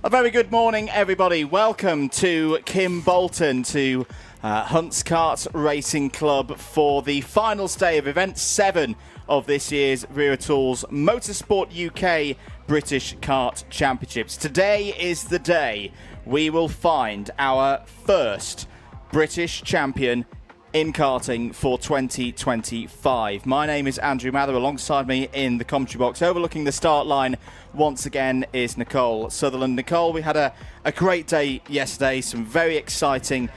A very good morning, everybody. Welcome to Kimbolton, to Hunt's Kart Racing Club for the final day of Event 7 of this year's Wera Motorsport UK British Kart Championships. Today is the day we will find our first British champion in karting for 2025. My name is Andrew Mather. Alongside me in the commentary box, overlooking the start line once again, is Nicole Sutherland. Nicole, we had a great day yesterday, some very exciting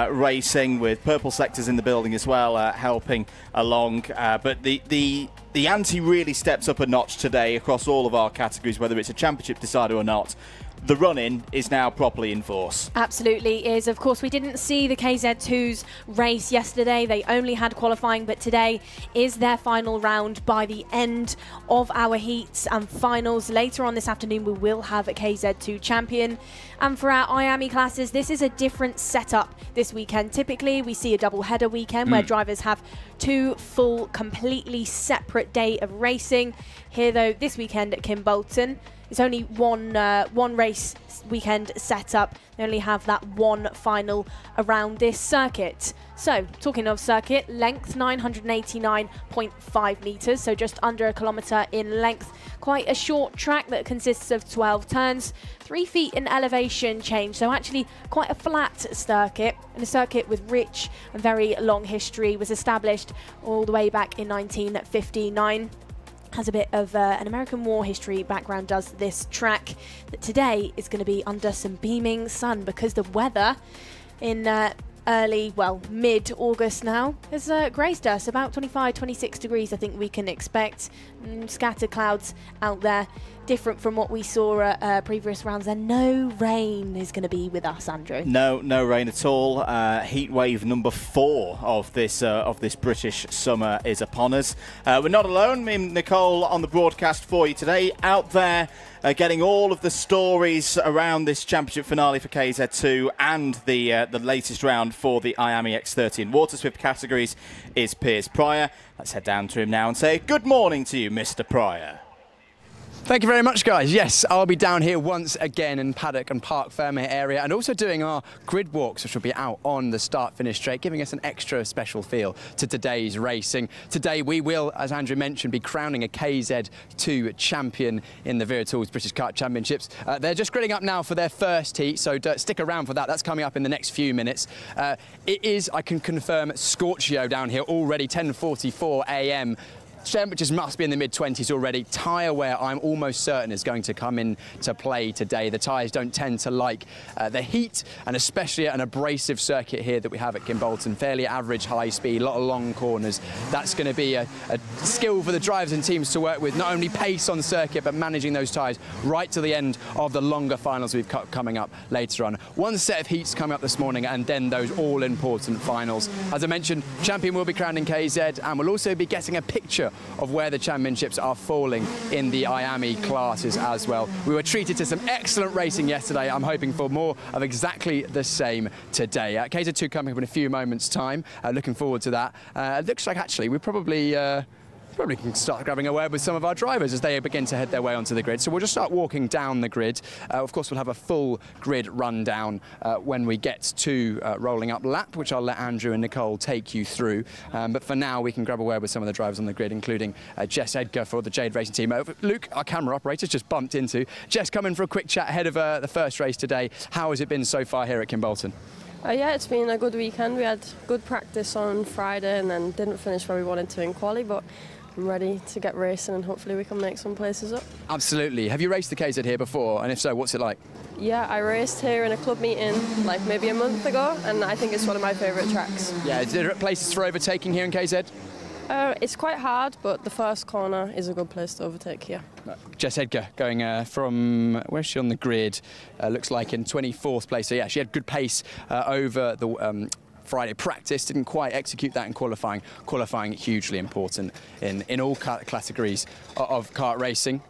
racing with purple sectors in the building as well, helping along. But the ante really steps up a notch today across all of our categories, whether it's a championship decider or not. The run-in is now properly in force. Absolutely is. Of course, we didn't see the KZ2's race yesterday. They only had qualifying, but today is their final round. By the end of our heats and finals later on this afternoon, we will have a KZ2 champion. And for our IAME classes, this is a different setup this weekend. Typically, we see a double header weekend where drivers have two full, completely separate day of racing. Here, though, this weekend at Kimbolton, it's only one race weekend set up. They only have that one final around this circuit. So, talking of circuit, length 989.5 metres, so just under a kilometre in length. Quite a short track that consists of 12 turns, 3 feet in elevation change, so actually quite a flat circuit. And a circuit with rich and very long history, was established all the way back in 1959. Has a bit of an American War history background, does this track, that today is going to be under some beaming sun because the weather in mid-August now has graced us. About 25, 26 degrees I think we can expect. Scattered clouds out there, different from what we saw at previous rounds. And no rain is going to be with us, Andrew. No rain at all. Heat wave number 4 of this British summer is upon us. We're not alone. Me and Nicole on the broadcast for you today, out there getting all of the stories around this championship finale for KZ2 and the latest round for the IAME KZ2 in Waterswift categories is Piers Pryor. Let's head down to him now and say good morning to you, Mr. Pryor. Thank you very much, guys. Yes, I'll be down here once again in Paddock and Park Fermé area, and also doing our grid walks, which will be out on the start-finish straight, giving us an extra special feel to today's racing. Today we will, as Andrew mentioned, be crowning a KZ2 champion in the Wera British Kart Championships. They're just gridding up now for their first heat, so stick around for that. That's coming up in the next few minutes. It is, I can confirm, scorchio down here already, 10:44 a.m. Temperatures must be in the mid-20s already. Tyre wear, I'm almost certain, is going to come into play today. The tyres don't tend to like the heat, and especially at an abrasive circuit here that we have at Kimbolton. Fairly average high speed, a lot of long corners. That's going to be a skill for the drivers and teams to work with, not only pace on the circuit, but managing those tyres right to the end of the longer finals we've got coming up later on. One set of heats coming up this morning, and then those all-important finals. As I mentioned, champion will be crowned in KZ, and we'll also be getting a picture of where the championships are falling in the IAME classes as well. We were treated to some excellent racing yesterday. I'm hoping for more of exactly the same today. KZ2 coming up in a few moments' time. Looking forward to that. It looks like actually we probably can start grabbing a word with some of our drivers as they begin to head their way onto the grid. So we'll just start walking down the grid. Of course, we'll have a full grid rundown when we get to rolling up lap, which I'll let Andrew and Nicole take you through. But for now, we can grab a word with some of the drivers on the grid, including Jess Edgar for the Jade Racing team. Luke, our camera operator's just bumped into. Jess, come in for a quick chat ahead of the first race today. How has it been so far here at Kimbolton? Yeah, it's been a good weekend. We had good practice on Friday and then didn't finish where we wanted to in quali, but I'm ready to get racing and hopefully we can make some places up. Absolutely. Have you raced the KZ here before? And if so, what's it like? Yeah, I raced here in a club meeting like maybe a month ago, and I think it's one of my favourite tracks. Yeah, is there places for overtaking here in KZ? It's quite hard, but the first corner is a good place to overtake here. Jess Edgar going from, where's she on the grid? Looks like in 24th place. So yeah, she had good pace over the Friday practice, didn't quite execute that in qualifying. Qualifying hugely important in all categories of kart racing.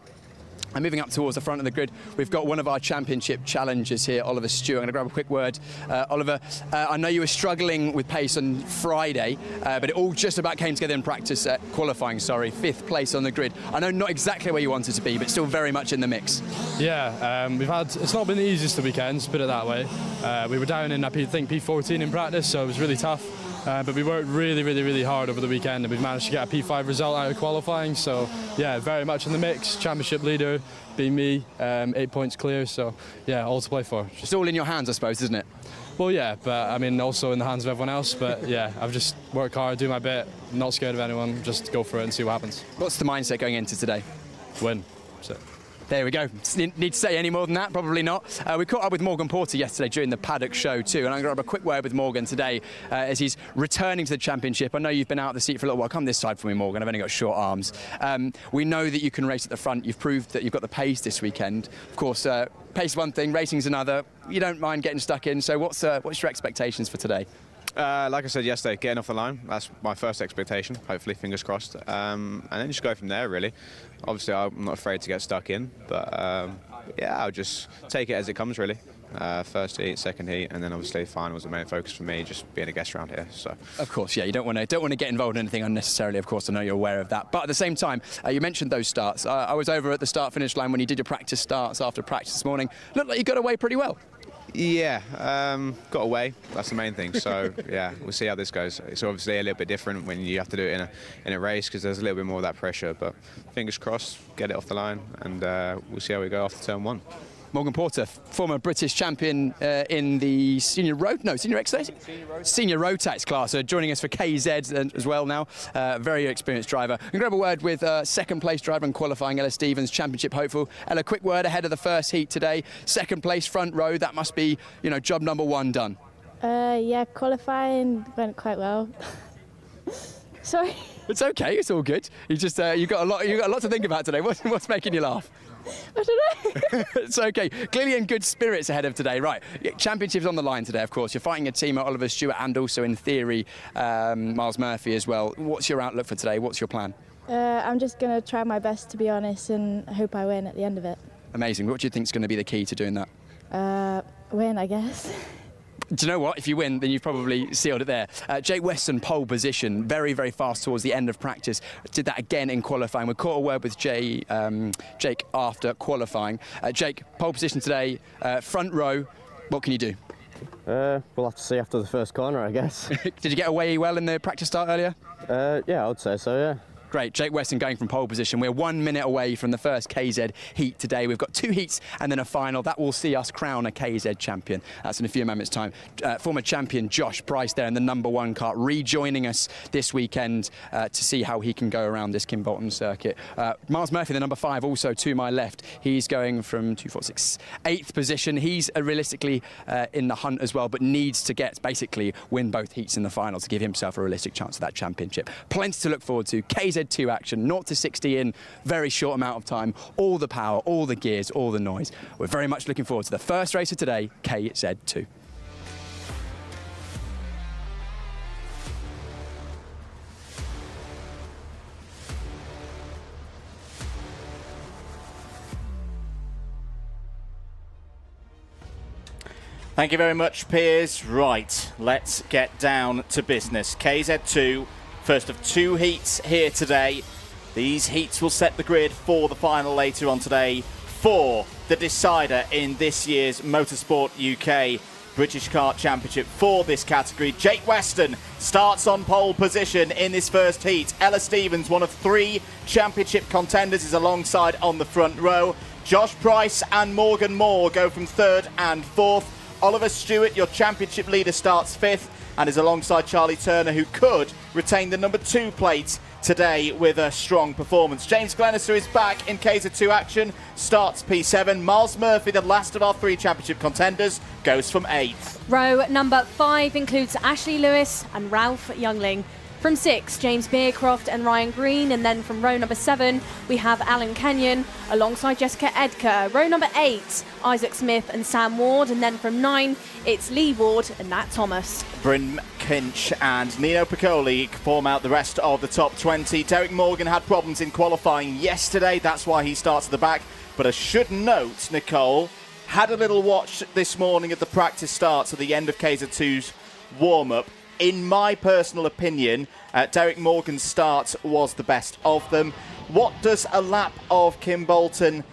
And moving up towards the front of the grid, we've got one of our championship challengers here, Oliver Stewart. I'm going to grab a quick word. Oliver, I know you were struggling with pace on Friday, but it all just about came together in practice, qualifying, sorry. 5th place on the grid. I know not exactly where you wanted to be, but still very much in the mix. Yeah, it's not been the easiest of weekends, put it that way. We were down in, I think, P14 in practice, so it was really tough. But we worked really hard over the weekend, and we've managed to get a P5 result out of qualifying. So yeah, very much in the mix. Championship leader being me, 8 points clear. So yeah, all to play for. It's all in your hands, I suppose, isn't it? Well, yeah, but I mean, also in the hands of everyone else. But yeah, I've just worked hard, do my bit, not scared of anyone, just go for it and see what happens. What's the mindset going into today? Win. That's it. There we go. Need to say any more than that? Probably not. We caught up with Morgan Porter yesterday during the Paddock show too, and I'm going to have a quick word with Morgan today as he's returning to the championship. I know you've been out of the seat for a little while. Come this side for me, Morgan. I've only got short arms. We know that you can race at the front. You've proved that you've got the pace this weekend. Of course, pace is one thing, racing's another. You don't mind getting stuck in. So what's your expectations for today? Like I said yesterday, getting off the line, that's my first expectation, hopefully, fingers crossed. And then just go from there, really. Obviously, I'm not afraid to get stuck in, but yeah, I'll just take it as it comes, really. First heat, second heat, and then obviously finals the main focus for me, just being a guest around here. So of course, yeah, you don't want to get involved in anything unnecessarily. Of course, I know you're aware of that. But at the same time, you mentioned those starts. I was over at the start-finish line when you did your practice starts after practice this morning. Looked like you got away pretty well. Yeah, got away. That's the main thing. So yeah, we'll see how this goes. It's obviously a little bit different when you have to do it in a race because there's a little bit more of that pressure. But fingers crossed, get it off the line, and we'll see how we go after turn 1. Morgan Porter, former British champion in the senior road tax class, joining us for KZ as well now. Very experienced driver. I'm going to grab a word with second place driver and qualifying, Ella Stevens, championship hopeful. Ella, quick word ahead of the first heat today. Second place, front row. That must be, job number 1 done. Yeah, qualifying went quite well. Sorry. It's okay. It's all good. You just you got a lot to think about today. What's making you laugh? I don't know. It's okay. Clearly in good spirits ahead of today. Right, championship's on the line today, of course. You're fighting a team at Oliver Stewart and also, in theory, Miles Murphy as well. What's your outlook for today? What's your plan? I'm just going to try my best, to be honest, and hope I win at the end of it. Amazing. What do you think is going to be the key to doing that? Win, I guess. Do you know what? If you win, then you've probably sealed it there. Jake Weston, pole position, very fast towards the end of practice. Did that again in qualifying. We caught a word with Jake after qualifying. Jake, pole position today, front row. What can you do? We'll have to see after the first corner, I guess. Did you get away well in the practice start earlier? Yeah, I would say so, yeah. Great, Jake Weston going from pole position. We're 1 minute away from the first KZ heat today. We've got 2 heats and then a final. That will see us crown a KZ champion. That's in a few moments' time. Former champion Josh Price there in the number 1 kart, rejoining us this weekend to see how he can go around this Kimbolton circuit. Miles Murphy, the number 5, also to my left. He's going from 2, 4, 6, 8th position. He's realistically in the hunt as well, but needs to basically win both heats in the final to give himself a realistic chance of that championship. Plenty to look forward to. KZ2 action, 0 to 60 in very short amount of time. All the power, all the gears, all the noise. We're very much looking forward to the first race of today, KZ2. Thank you very much, Piers. Right, let's get down to business. KZ2. First of 2 heats here today. These heats will set the grid for the final later on today for the decider in this year's Motorsport UK British Kart Championship for this category. Jake Weston starts on pole position in this first heat. Ella Stevens, one of 3 championship contenders, is alongside on the front row. Josh Price and Morgan Moore go from 3rd and 4th. Oliver Stewart, your championship leader, starts 5th and is alongside Charlie Turner, who could retain the number 2 plate today with a strong performance. James Glenister is back in KZ2 action, starts P7. Miles Murphy, the last of our 3 championship contenders, goes from 8th. Row number 5 includes Ashley Lewis and Ralph Youngling. From 6, James Beercroft and Ryan Green, and then from row number 7, we have Alan Kenyon alongside Jessica Edgar. Row number 8, Isaac Smith and Sam Ward, and then from 9, it's Lee Ward and Nat Thomas. Bryn Kinch and Nino Piccoli form out the rest of the top 20. Derek Morgan had problems in qualifying yesterday, that's why he starts at the back. But I should note, Nicole, had a little watch this morning at the practice starts at the end of KZ2's warm-up. In my personal opinion, Derek Morgan's start was the best of them. What does a lap of Kimbolton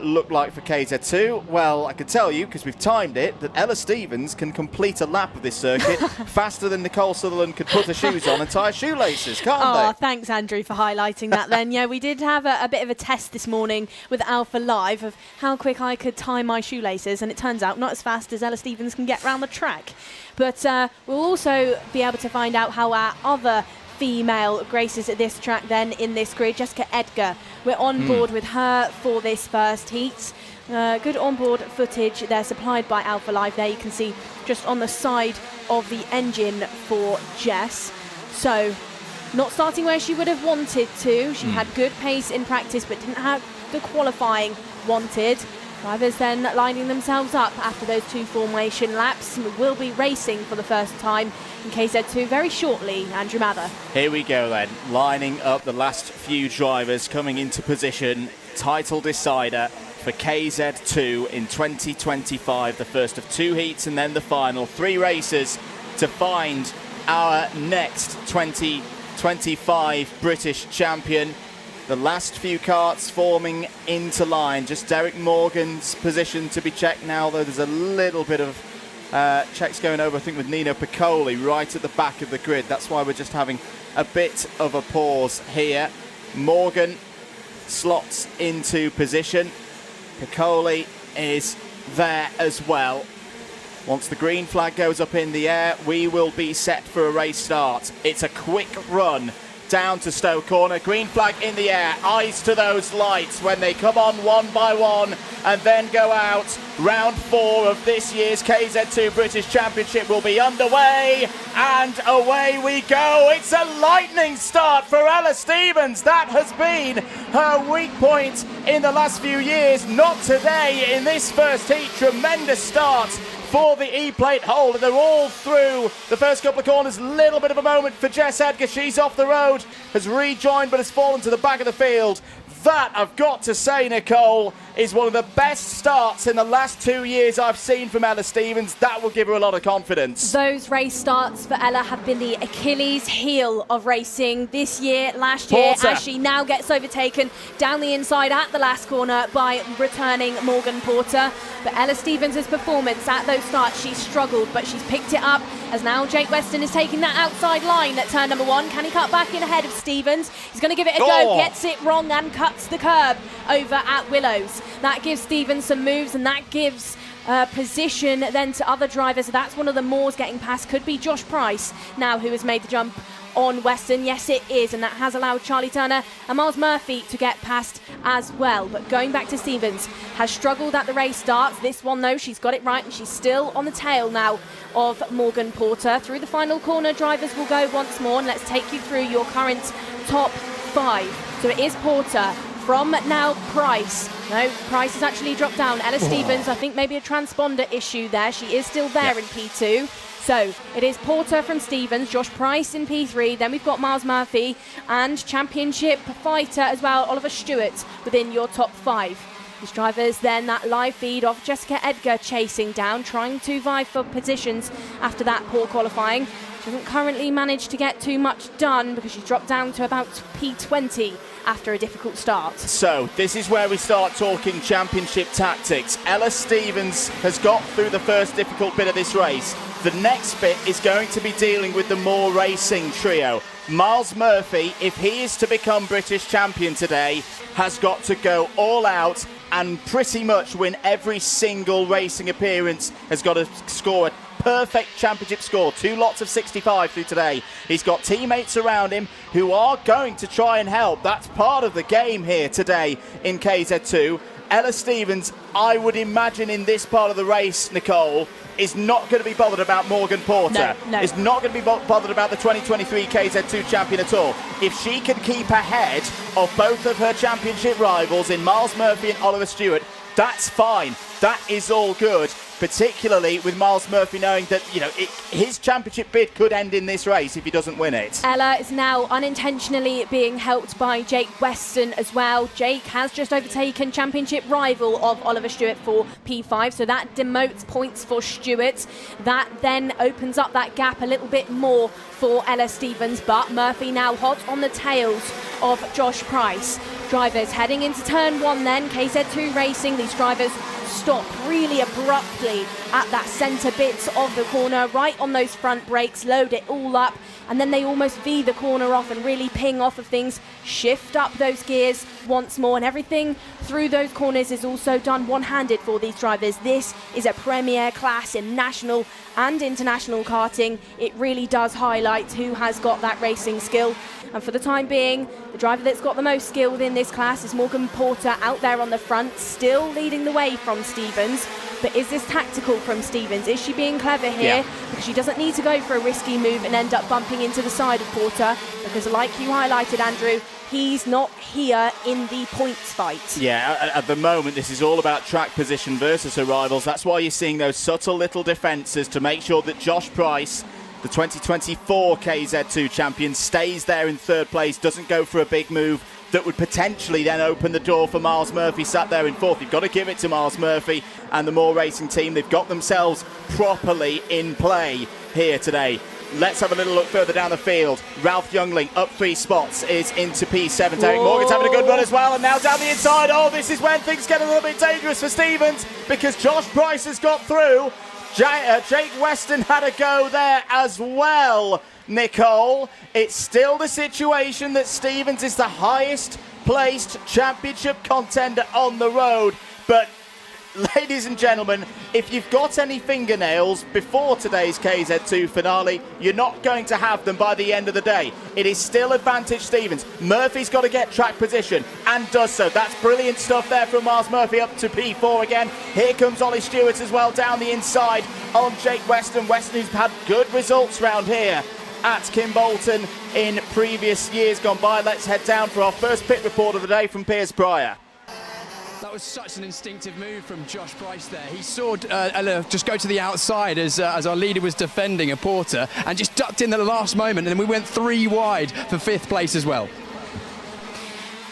look like for KZ2? Well, I can tell you, because we've timed it, that Ella Stevens can complete a lap of this circuit faster than Nicole Sutherland could put her shoes on and tie her shoelaces, can't they? Oh, thanks, Andrew, for highlighting that then. Yeah, we did have a bit of a test this morning with Alpha Live of how quick I could tie my shoelaces, and it turns out not as fast as Ella Stevens can get around the track. But we'll also be able to find out how our other female graces at this track then in this grid. Jessica Edgar, we're on board with her for this first heat. Good onboard footage there supplied by Alpha Live there. You can see just on the side of the engine for Jess. So not starting where she would have wanted to. She had good pace in practice but didn't have the qualifying wanted. Drivers then lining themselves up after those 2 formation laps. Will be racing for the first time in KZ2 very shortly. Andrew Mather. Here we go then, lining up the last few drivers coming into position. Title decider for KZ2 in 2025, the first of 2 heats and then the final. 3 races to find our next 2025 British champion. The last few karts forming into line. Just Derek Morgan's position to be checked now, though there's a little bit of checks going over, I think, with Nino Piccoli right at the back of the grid. That's why we're just having a bit of a pause here. Morgan slots into position. Piccoli is there as well. Once the green flag goes up in the air, we will be set for a race start. It's a quick run down to Stowe Corner. Green flag in the air. Eyes to those lights when they come on one by one and then go out. Round 4 of this year's KZ2 British Championship will be underway, and away we go. It's a lightning start for Ella Stevens. That has been her weak point in the last few years. Not today in this first heat. Tremendous start for the E-plate hole, and they're all through the first couple of corners. Little bit of a moment for Jess Edgar. She's off the road, has rejoined, but has fallen to the back of the field. That, I've got to say, Nicole, is one of the best starts in the last 2 years I've seen from Ella Stevens. That will give her a lot of confidence. Those race starts for Ella have been the Achilles heel of racing this year, last year, as she now gets overtaken down the inside at the last corner by returning Morgan Porter. But Ella Stevens' performance at those starts, she struggled, but she's picked it up as now Jake Weston is taking that outside line at turn number 1. Can he cut back in ahead of Stevens? He's going to give it a go, gets it wrong and cuts the curb over at Willows. That gives Stevens some moves, and that gives position then to other drivers. So that's one of the Moors getting past. Could be Josh Price now, who has made the jump on Weston. Yes, it is, and that has allowed Charlie Turner and Miles Murphy to get past as well. But going back to Stevens, has struggled at the race starts. This one, though, she's got it right, and she's still on the tail now of Morgan Porter. Through the final corner, drivers will go once more, and let's take you through your current top 5. So it is Porter. From now, Price. No, Price has actually dropped down. Ella Stevens, I think maybe a transponder issue there. She is still there in P2. So it is Porter from Stevens, Josh Price in P3. Then we've got Miles Murphy and championship fighter as well, Oliver Stewart, within your top 5. These drivers then that live feed of Jessica Edgar chasing down, trying to vie for positions after that poor qualifying. She hasn't currently managed to get too much done because she's dropped down to about P20 after a difficult start. So this is where we start talking championship tactics. Ella Stevens has got through the first difficult bit of this race. The next bit is going to be dealing with the Moore Racing trio. Miles Murphy, if he is to become British champion today, has got to go all out and pretty much win every single racing appearance, has got to score a perfect championship score. 2 lots of 65 through today. He's got teammates around him who are going to try and help. That's part of the game here today in KZ2. Ella Stevens, I would imagine in this part of the race, Nicole, is not going to be bothered about Morgan Porter. No. Is not going to be bothered about the 2023 KZ2 champion at all. If she can keep ahead of both of her championship rivals in Miles Murphy and Oliver Stewart, that's fine. That is all good. Particularly with Miles Murphy knowing that, you know, his championship bid could end in this race if he doesn't win it. Ella is now unintentionally being helped by Jake Weston as well. Jake has just overtaken championship rival of Oliver Stewart for P5, so that demotes points for Stewart. That then opens up that gap a little bit more for Ella Stevens, but Murphy now hot on the tails of Josh Price. Drivers heading into turn 1 then, KZ2 Racing. These drivers stop really abruptly at that centre bit of the corner, right on those front brakes, load it all up, and then they almost V the corner off and really ping off of things, shift up those gears once more, and everything through those corners is also done one-handed for these drivers. This is a premier class in national and international karting. It really does highlight who has got that racing skill. And for the time being, the driver that's got the most skill within this class is Morgan Porter out there on the front, still leading the way from Stevens. But is this tactical from Stevens? Is she being clever here? Yeah. Because she doesn't need to go for a risky move and end up bumping into the side of Porter. Because like you highlighted, Andrew, he's not here in the points fight. Yeah, at the moment, this is all about track position versus her rivals. That's why you're seeing those subtle little defences to make sure that Josh Price, the 2024 KZ2 champion, stays there in third place, doesn't go for a big move that would potentially then open the door for Miles Murphy sat there in fourth. You've got to give it to Miles Murphy and the Moore Racing team. They've got themselves properly in play here today. Let's have a little look further down the field. Ralph Youngling up 3 spots is into P7. Derek Morgan's having a good run as well, and now down the inside. Oh, this is when things get a little bit dangerous for Stevens, because Josh Price has got through. Jake Weston had a go there as well, Nicole. It's still the situation that Stevens is the highest placed championship contender on the road, but ladies and gentlemen, if you've got any fingernails before today's KZ2 finale, you're not going to have them by the end of the day. It is still advantage Stevens. Murphy's got to get track position and does so. That's brilliant stuff there from Miles Murphy up to P4 again. Here comes Ollie Stewart as well down the inside on Jake Weston. Weston, who's had good results round here at Kimbolton in previous years gone by. Let's head down for our first pit report of the day from Piers Pryor. That was such an instinctive move from Josh Price there. He saw Ella just go to the outside as our leader was defending a Porter and just ducked in the last moment, and then we went 3 wide for 5th place as well.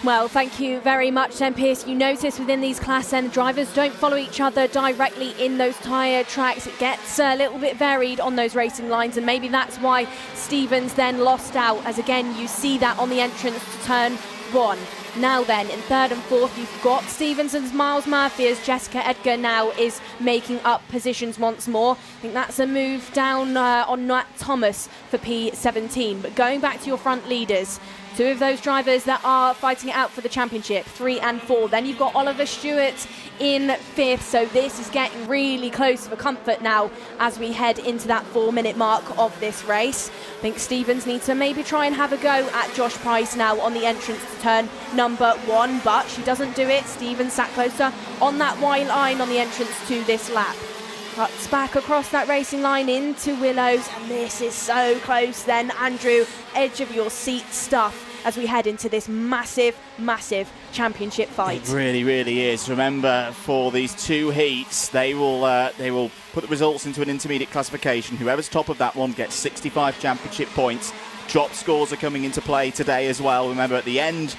Well, thank you very much then, Pierce. You notice within these Class N, drivers don't follow each other directly in those tyre tracks. It gets a little bit varied on those racing lines, and maybe that's why Stevens then lost out, as again, you see that on the entrance to turn 1. Now then, in 3rd and 4th, you've got Stevens and Miles Murphy as Jessica Edgar now is making up positions once more. I think that's a move down on Nat Thomas for P17. But going back to your front leaders, 2 of those drivers that are fighting it out for the championship, 3 and 4. Then you've got Oliver Stewart in 5th, so this is getting really close for comfort now as we head into that 4-minute mark of this race. I think Stevens needs to maybe try and have a go at Josh Price now on the entrance to turn number 1, but she doesn't do it. Stevens sat closer on that white line on the entrance to this lap. Cuts back across that racing line into Willows, and this is so close then, Andrew, edge of your seat stuff as we head into this massive, massive championship fight. It really, really is. Remember, for these 2 heats, they will put the results into an intermediate classification. Whoever's top of that one gets 65 championship points. Drop scores are coming into play today as well. Remember, at the end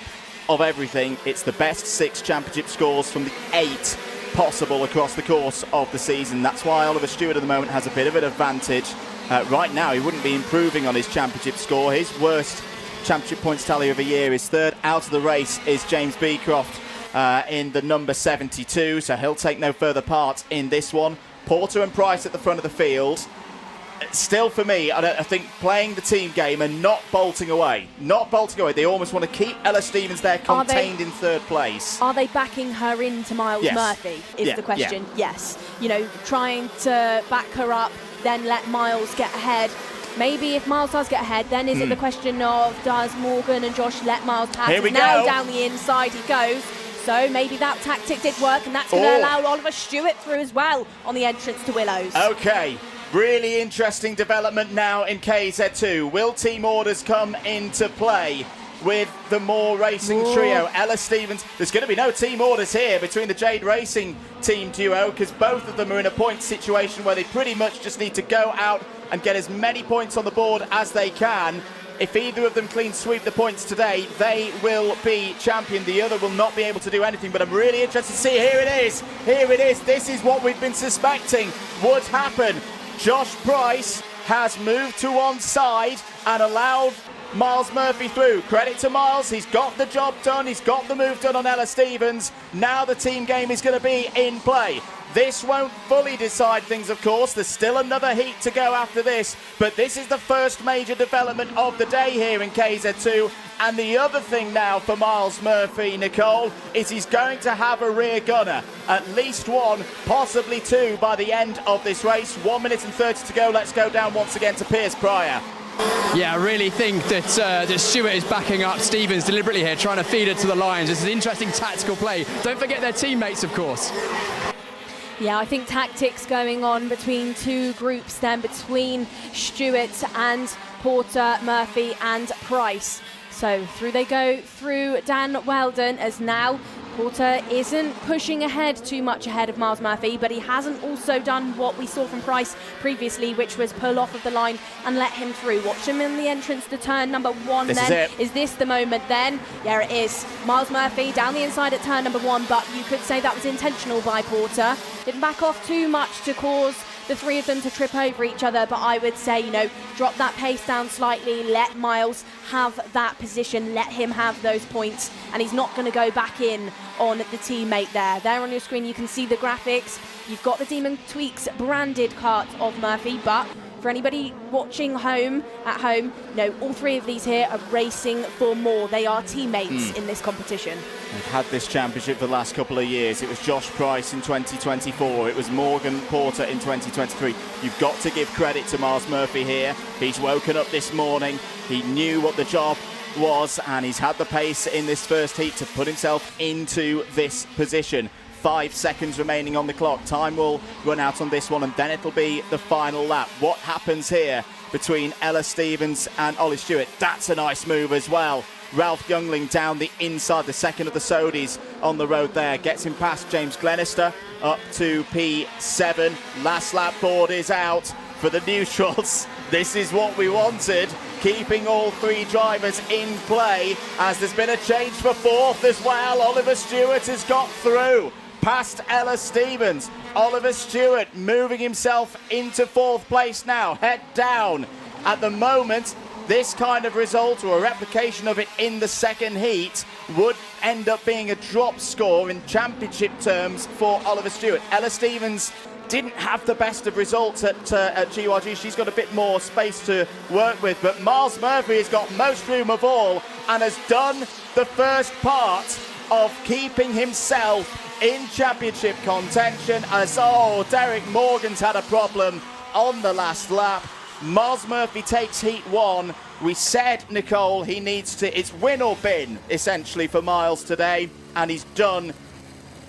of everything, it's the best 6 championship scores from the 8 possible across the course of the season. That's why Oliver Stewart at the moment has a bit of an advantage. Right now, he wouldn't be improving on his championship score. His worst championship points tally of a year is 3rd. Out of the race is James Beecroft in the number 72, so he'll take no further part in this one. Porter and Price at the front of the field. Still, for me, I think playing the team game and not bolting away. They almost want to keep Ella Stevens there contained in 3rd place. Are they backing her into Miles Murphy is the question. Yes. You know, trying to back her up, then let Miles get ahead. Maybe if Miles does get ahead, then is it the question of does Morgan and Josh let Miles pass? Here we now go. Down the inside he goes. So maybe that tactic did work, and that's going to allow Oliver Stewart through as well on the entrance to Willows. Okay, really interesting development now in KZ2. Will team orders come into play with the Moore Racing trio? Ella Stevens, there's going to be no team orders here between the Jade Racing team duo, because both of them are in a point situation where they pretty much just need to go out and get as many points on the board as they can. If either of them clean sweep the points today, they will be champion. The other will not be able to do anything, but I'm really interested to see. Here it is. Here it is. This is what we've been suspecting would happen. Josh Price has moved to one side and allowed Miles Murphy through. Credit to Miles, he's got the job done, he's got the move done on Ella Stevens. Now the team game is going to be in play. This won't fully decide things, of course. There's still another heat to go after this, but this is the first major development of the day here in KZ2. And the other thing now for Miles Murphy, Nicole, is he's going to have a rear gunner. At least one, possibly two by the end of this race. 1 minute and 30 to go. Let's go down once again to Piers Pryor. Yeah, I really think that Stewart is backing up Stevens deliberately here, trying to feed it to the Lions. It's an interesting tactical play. Don't forget their teammates, of course. Yeah, I think tactics going on between two groups then, between Stewart and Porter, Murphy and Price. So through they go through Dan Weldon, as now Porter isn't pushing ahead too much ahead of Miles Murphy, but he hasn't also done what we saw from Price previously, which was pull off of the line and let him through. Watch him in the entrance to turn number one. Is this the moment then? Yeah, it is. Miles Murphy down the inside at turn number one, but you could say that was intentional by Porter. Didn't back off too much to cause the three of them to trip over each other, but I would say, you know, drop that pace down slightly, let Miles have that position, let him have those points, and he's not going to go back in on the teammate there. There on your screen you can see the graphics. You've got the Demon Tweaks branded kart of Murphy, but for anybody watching at home, no, all three of these here are racing for more. They are teammates in this competition. They've had this championship for the last couple of years. It was Josh Price in 2024. It was Morgan Porter in 2023. You've got to give credit to Miles Murphy here. He's woken up this morning. He knew what the job was, and he's had the pace in this first heat to put himself into this position. 5 seconds remaining on the clock. Time will run out on this one, and then it'll be the final lap. What happens here between Ella Stevens and Ollie Stewart? That's a nice move as well. Ralph Youngling down the inside, the second of the Sodies on the road there. Gets him past James Glenister up to P7. Last lap board is out for the neutrals. This is what we wanted. Keeping all three drivers in play, as there's been a change for fourth as well. Oliver Stewart has got through past Ella Stevens. Oliver Stewart moving himself into fourth place now, head down. At the moment, this kind of result, or a replication of it in the second heat, would end up being a drop score in championship terms for Oliver Stewart. Ella Stevens didn't have the best of results at GYG. She's got a bit more space to work with, but Miles Murphy has got most room of all and has done the first part of keeping himself in championship contention, as Derek Morgan's had a problem on the last lap. Miles Murphy takes heat one. We said, Nicole, he needs to, it's win or bin essentially for Miles today, and he's done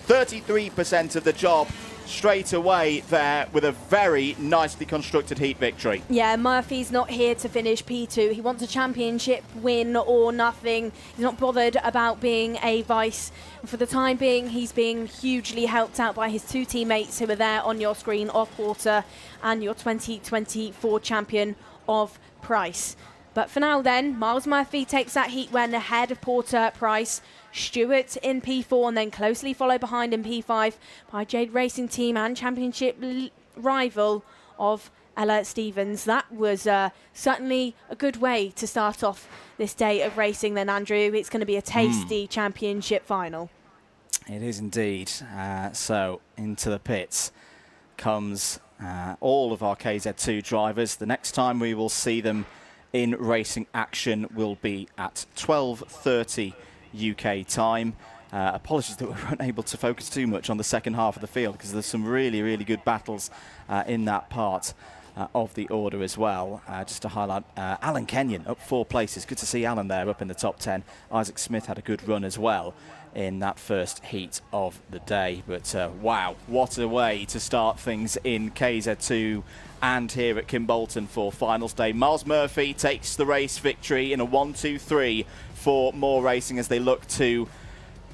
33% of the job straight away there with a very nicely constructed heat victory. Yeah, Murphy's not here to finish P2. He wants a championship win or nothing. He's not bothered about being a vice. For the time being, he's being hugely helped out by his two teammates who are there on your screen, of Porter and your 2024 champion of Price. But for now then, Miles Murphy takes that heat win ahead of Porter, Price, Stewart in P4, and then closely followed behind in P5 by Jade Racing Team and championship rival of Ella Stevens. That was certainly a good way to start off this day of racing then, Andrew. It's going to be a tasty championship final. It is indeed. So into the pits comes all of our KZ2 drivers. The next time we will see them in racing action will be at 12:30 UK time. Apologies that we weren't able to focus too much on the second half of the field, because there's some really, really good battles in that part. of the order as well. Just to highlight, Alan Kenyon up 4 places. Good to see Alan there up in the top 10. Isaac Smith had a good run as well in that first heat of the day. But wow, what a way to start things in KZ2 and here at Kimbolton for finals day. Miles Murphy takes the race victory in a 1-2-3 for More Racing as they look to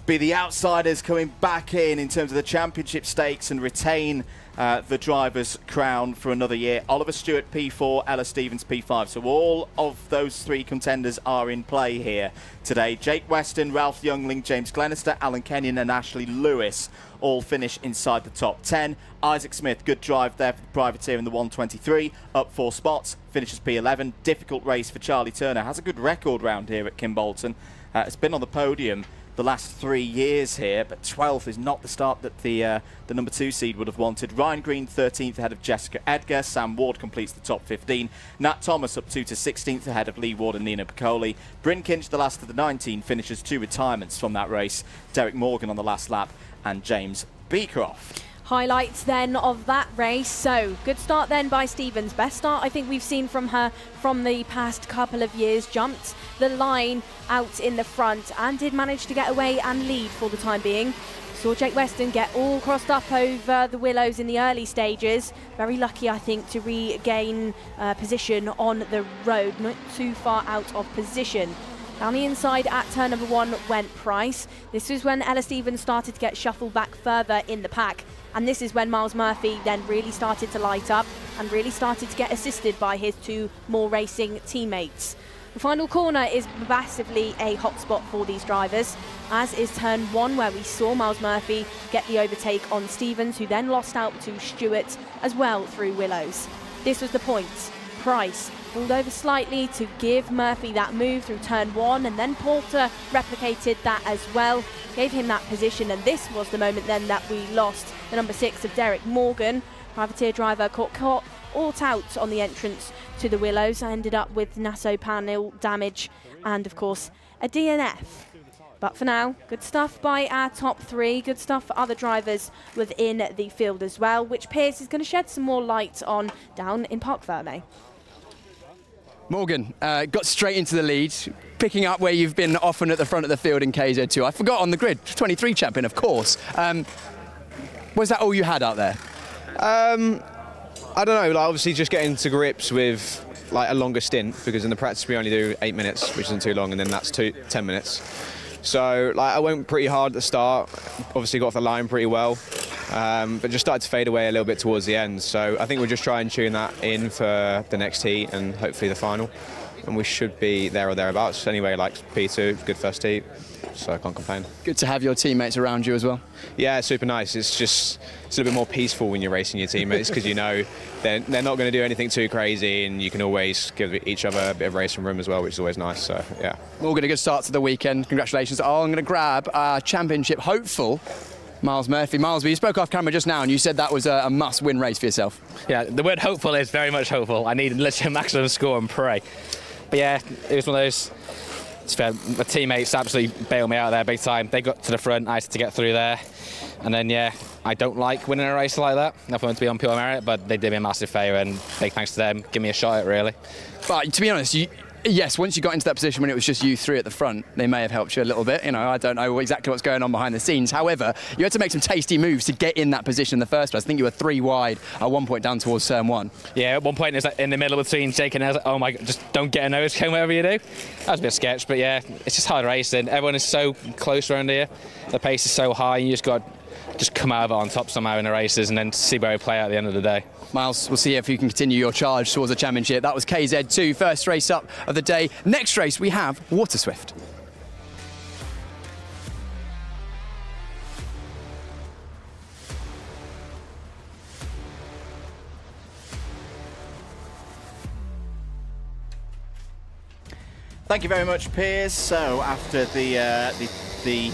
be the outsiders coming back in terms of the championship stakes and retain the driver's crown for another year. Oliver Stewart P4, Ella Stevens P5. So all of those 3 contenders are in play here today. Jake Weston, Ralph Youngling, James Glenister, Alan Kenyon and Ashley Lewis all finish inside the top 10. Isaac Smith, good drive there for the privateer in the 123, up 4 spots, finishes P11. Difficult race for Charlie Turner. Has a good record round here at Kimbolton. It's been on the podium the last 3 years here, but 12th is not the start that the number 2 seed would have wanted. Ryan Green 13th ahead of Jessica Edgar. Sam Ward completes the top 15. Nat Thomas up 2 to 16th ahead of Lee Ward and Nina Piccoli. Bryn Kinch, the last of the 19, finishes 2 retirements from that race. Derek Morgan on the last lap and James Beecroft. Highlights then of that race. So good start then by Stevens. Best start I think we've seen from her from the past couple of years. Jumped the line out in the front and did manage to get away and lead for the time being. Saw Jake Weston get all crossed up over the willows in the early stages. Very lucky, I think, to regain position on the road, not too far out of position. Down the inside at turn number 1 went Price. This is when Ella Stevens started to get shuffled back further in the pack. And this is when Miles Murphy then really started to light up and really started to get assisted by his 2 More Racing teammates. The final corner is massively a hotspot for these drivers, as is turn 1 where we saw Miles Murphy get the overtake on Stevens, who then lost out to Stewart as well through willows. This was the point. Price pulled over slightly to give Murphy that move through turn 1, and then Porter replicated that as well, gave him that position, and this was the moment then that we lost the number 6 of Derek Morgan. Privateer driver caught out on the entrance to the willows. I ended up with Nasso panel damage and of course a DNF. But for now, good stuff by our top 3, good stuff for other drivers within the field as well, which Piers is going to shed some more light on down in Parc Fermé. Morgan got straight into the lead, picking up where you've been often at the front of the field in KZ2. I forgot on the grid, 23 champion, of course. Was that all you had out there? I don't know, like obviously just getting to grips with like a longer stint, because in the practice we only do 8 minutes, which isn't too long, and then that's 10 minutes. So like I went pretty hard at the start, obviously got off the line pretty well, but just started to fade away a little bit towards the end. So I think we'll just try and tune that in for the next heat and hopefully the final. And we should be there or thereabouts. Anyway, like P2, good first heat, so I can't complain. Good to have your teammates around you as well. Yeah, super nice. It's a little bit more peaceful when you're racing your teammates, because you know they're not going to do anything too crazy, and you can always give each other a bit of racing room as well, which is always nice. So yeah. Morgan, a good start to the weekend. Congratulations. I'm going to grab our championship hopeful, Miles Murphy. Miles, you spoke off camera just now and you said that was a must-win race for yourself. Yeah, the word hopeful is very much hopeful. I needed literally a maximum score and pray. But yeah, it was one of those. It's fair. My teammates absolutely bailed me out there big time. They got to the front, I had to get through there. And then, yeah, I don't like winning a race like that. I want to be on pure merit, but they did me a massive favour, and big thanks to them. Give me a shot at it, really. But to be honest, yes, once you got into that position when it was just you 3 at the front, they may have helped you a little bit. You know, I don't know exactly what's going on behind the scenes. However, you had to make some tasty moves to get in that position in the first place. I think you were 3 wide at one point down towards turn 1. Yeah, at one point it was like in the middle between Jake and I was like, oh my God, just don't get a nose cone whatever you do. That was a bit sketch, but yeah, it's just hard racing. Everyone is so close around here. The pace is so high, you just got to just come out of it on top somehow in the races and then see where we play out at the end of the day. Miles, we'll see if you can continue your charge towards the championship. That was KZ2, first race up of the day. Next race we have Waterswift. Thank you very much, Piers. So after the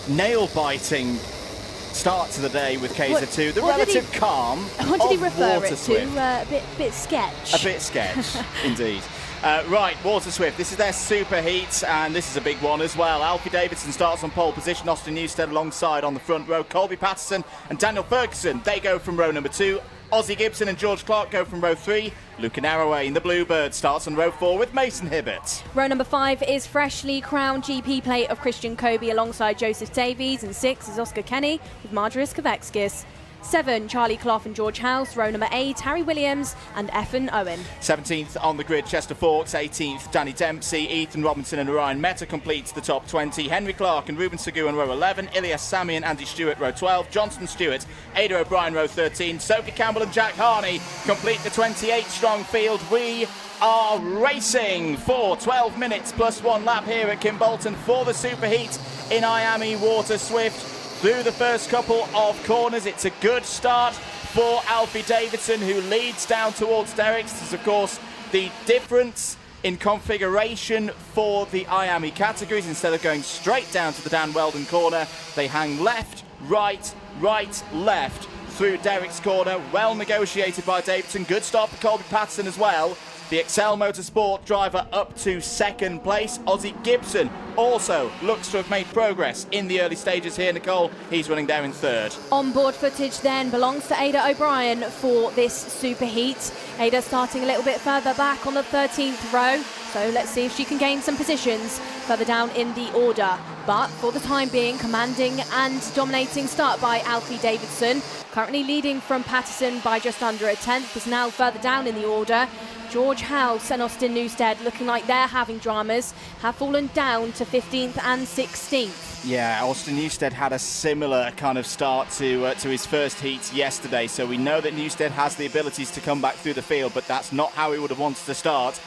nail-biting start to the day with KZ2, the relative calm what did he refer Waterswift. it to? A bit sketch. A bit sketch, indeed. Right, Waterswift, this is their super heat, and this is a big one as well. Alfie Davidson starts on pole position, Austin Newstead alongside on the front row. Colby Patterson and Daniel Ferguson, they go from row number 2. Ozzie Gibson and George Clark go from row 3. Luca Narroway in the Bluebird starts on row 4 with Mason Hibbert. Row number 5 is freshly crowned GP plate of Christian Kobe alongside Joseph Davies, and 6 is Oscar Kenny with Marjoris Kavekskis. 7, Charlie Clough and George House. Row number 8, Harry Williams and Effin Owen. 17th on the grid, Chester Fawkes. 18th, Danny Dempsey. Ethan Robinson and Ryan Meta completes the top 20. Henry Clark and Ruben Sagu on row 11. Ilias Sami and Andy Stewart, row 12. Johnston Stewart, Ada O'Brien, row 13. Sophie Campbell and Jack Harney complete the 28-strong field. We are racing for 12 minutes plus 1 lap here at Kimbolton for the superheat in IAME Waterswift. Through the first couple of corners, it's a good start for Alfie Davidson, who leads down towards Derricks. This is, of course, the difference in configuration for the IAME categories. Instead of going straight down to the Dan Weldon corner, they hang left, right, left through Derricks corner. Well negotiated by Davidson. Good start for Colby Patterson as well. The Excel Motorsport driver up to second place. Ozzie Gibson also looks to have made progress in the early stages here, Nicole. He's running there in third. On-board footage then belongs to Ada O'Brien for this superheat. Ada starting a little bit further back on the 13th row. So let's see if she can gain some positions further down in the order. But for the time being, commanding and dominating start by Alfie Davidson. Currently leading from Patterson by just under a tenth. Is now further down in the order. George House and Austin Newstead, looking like they're having dramas, have fallen down to 15th and 16th. Yeah, Austin Newstead had a similar kind of start to his first heat yesterday, so we know that Newstead has the abilities to come back through the field, but that's not how he would have wanted to start,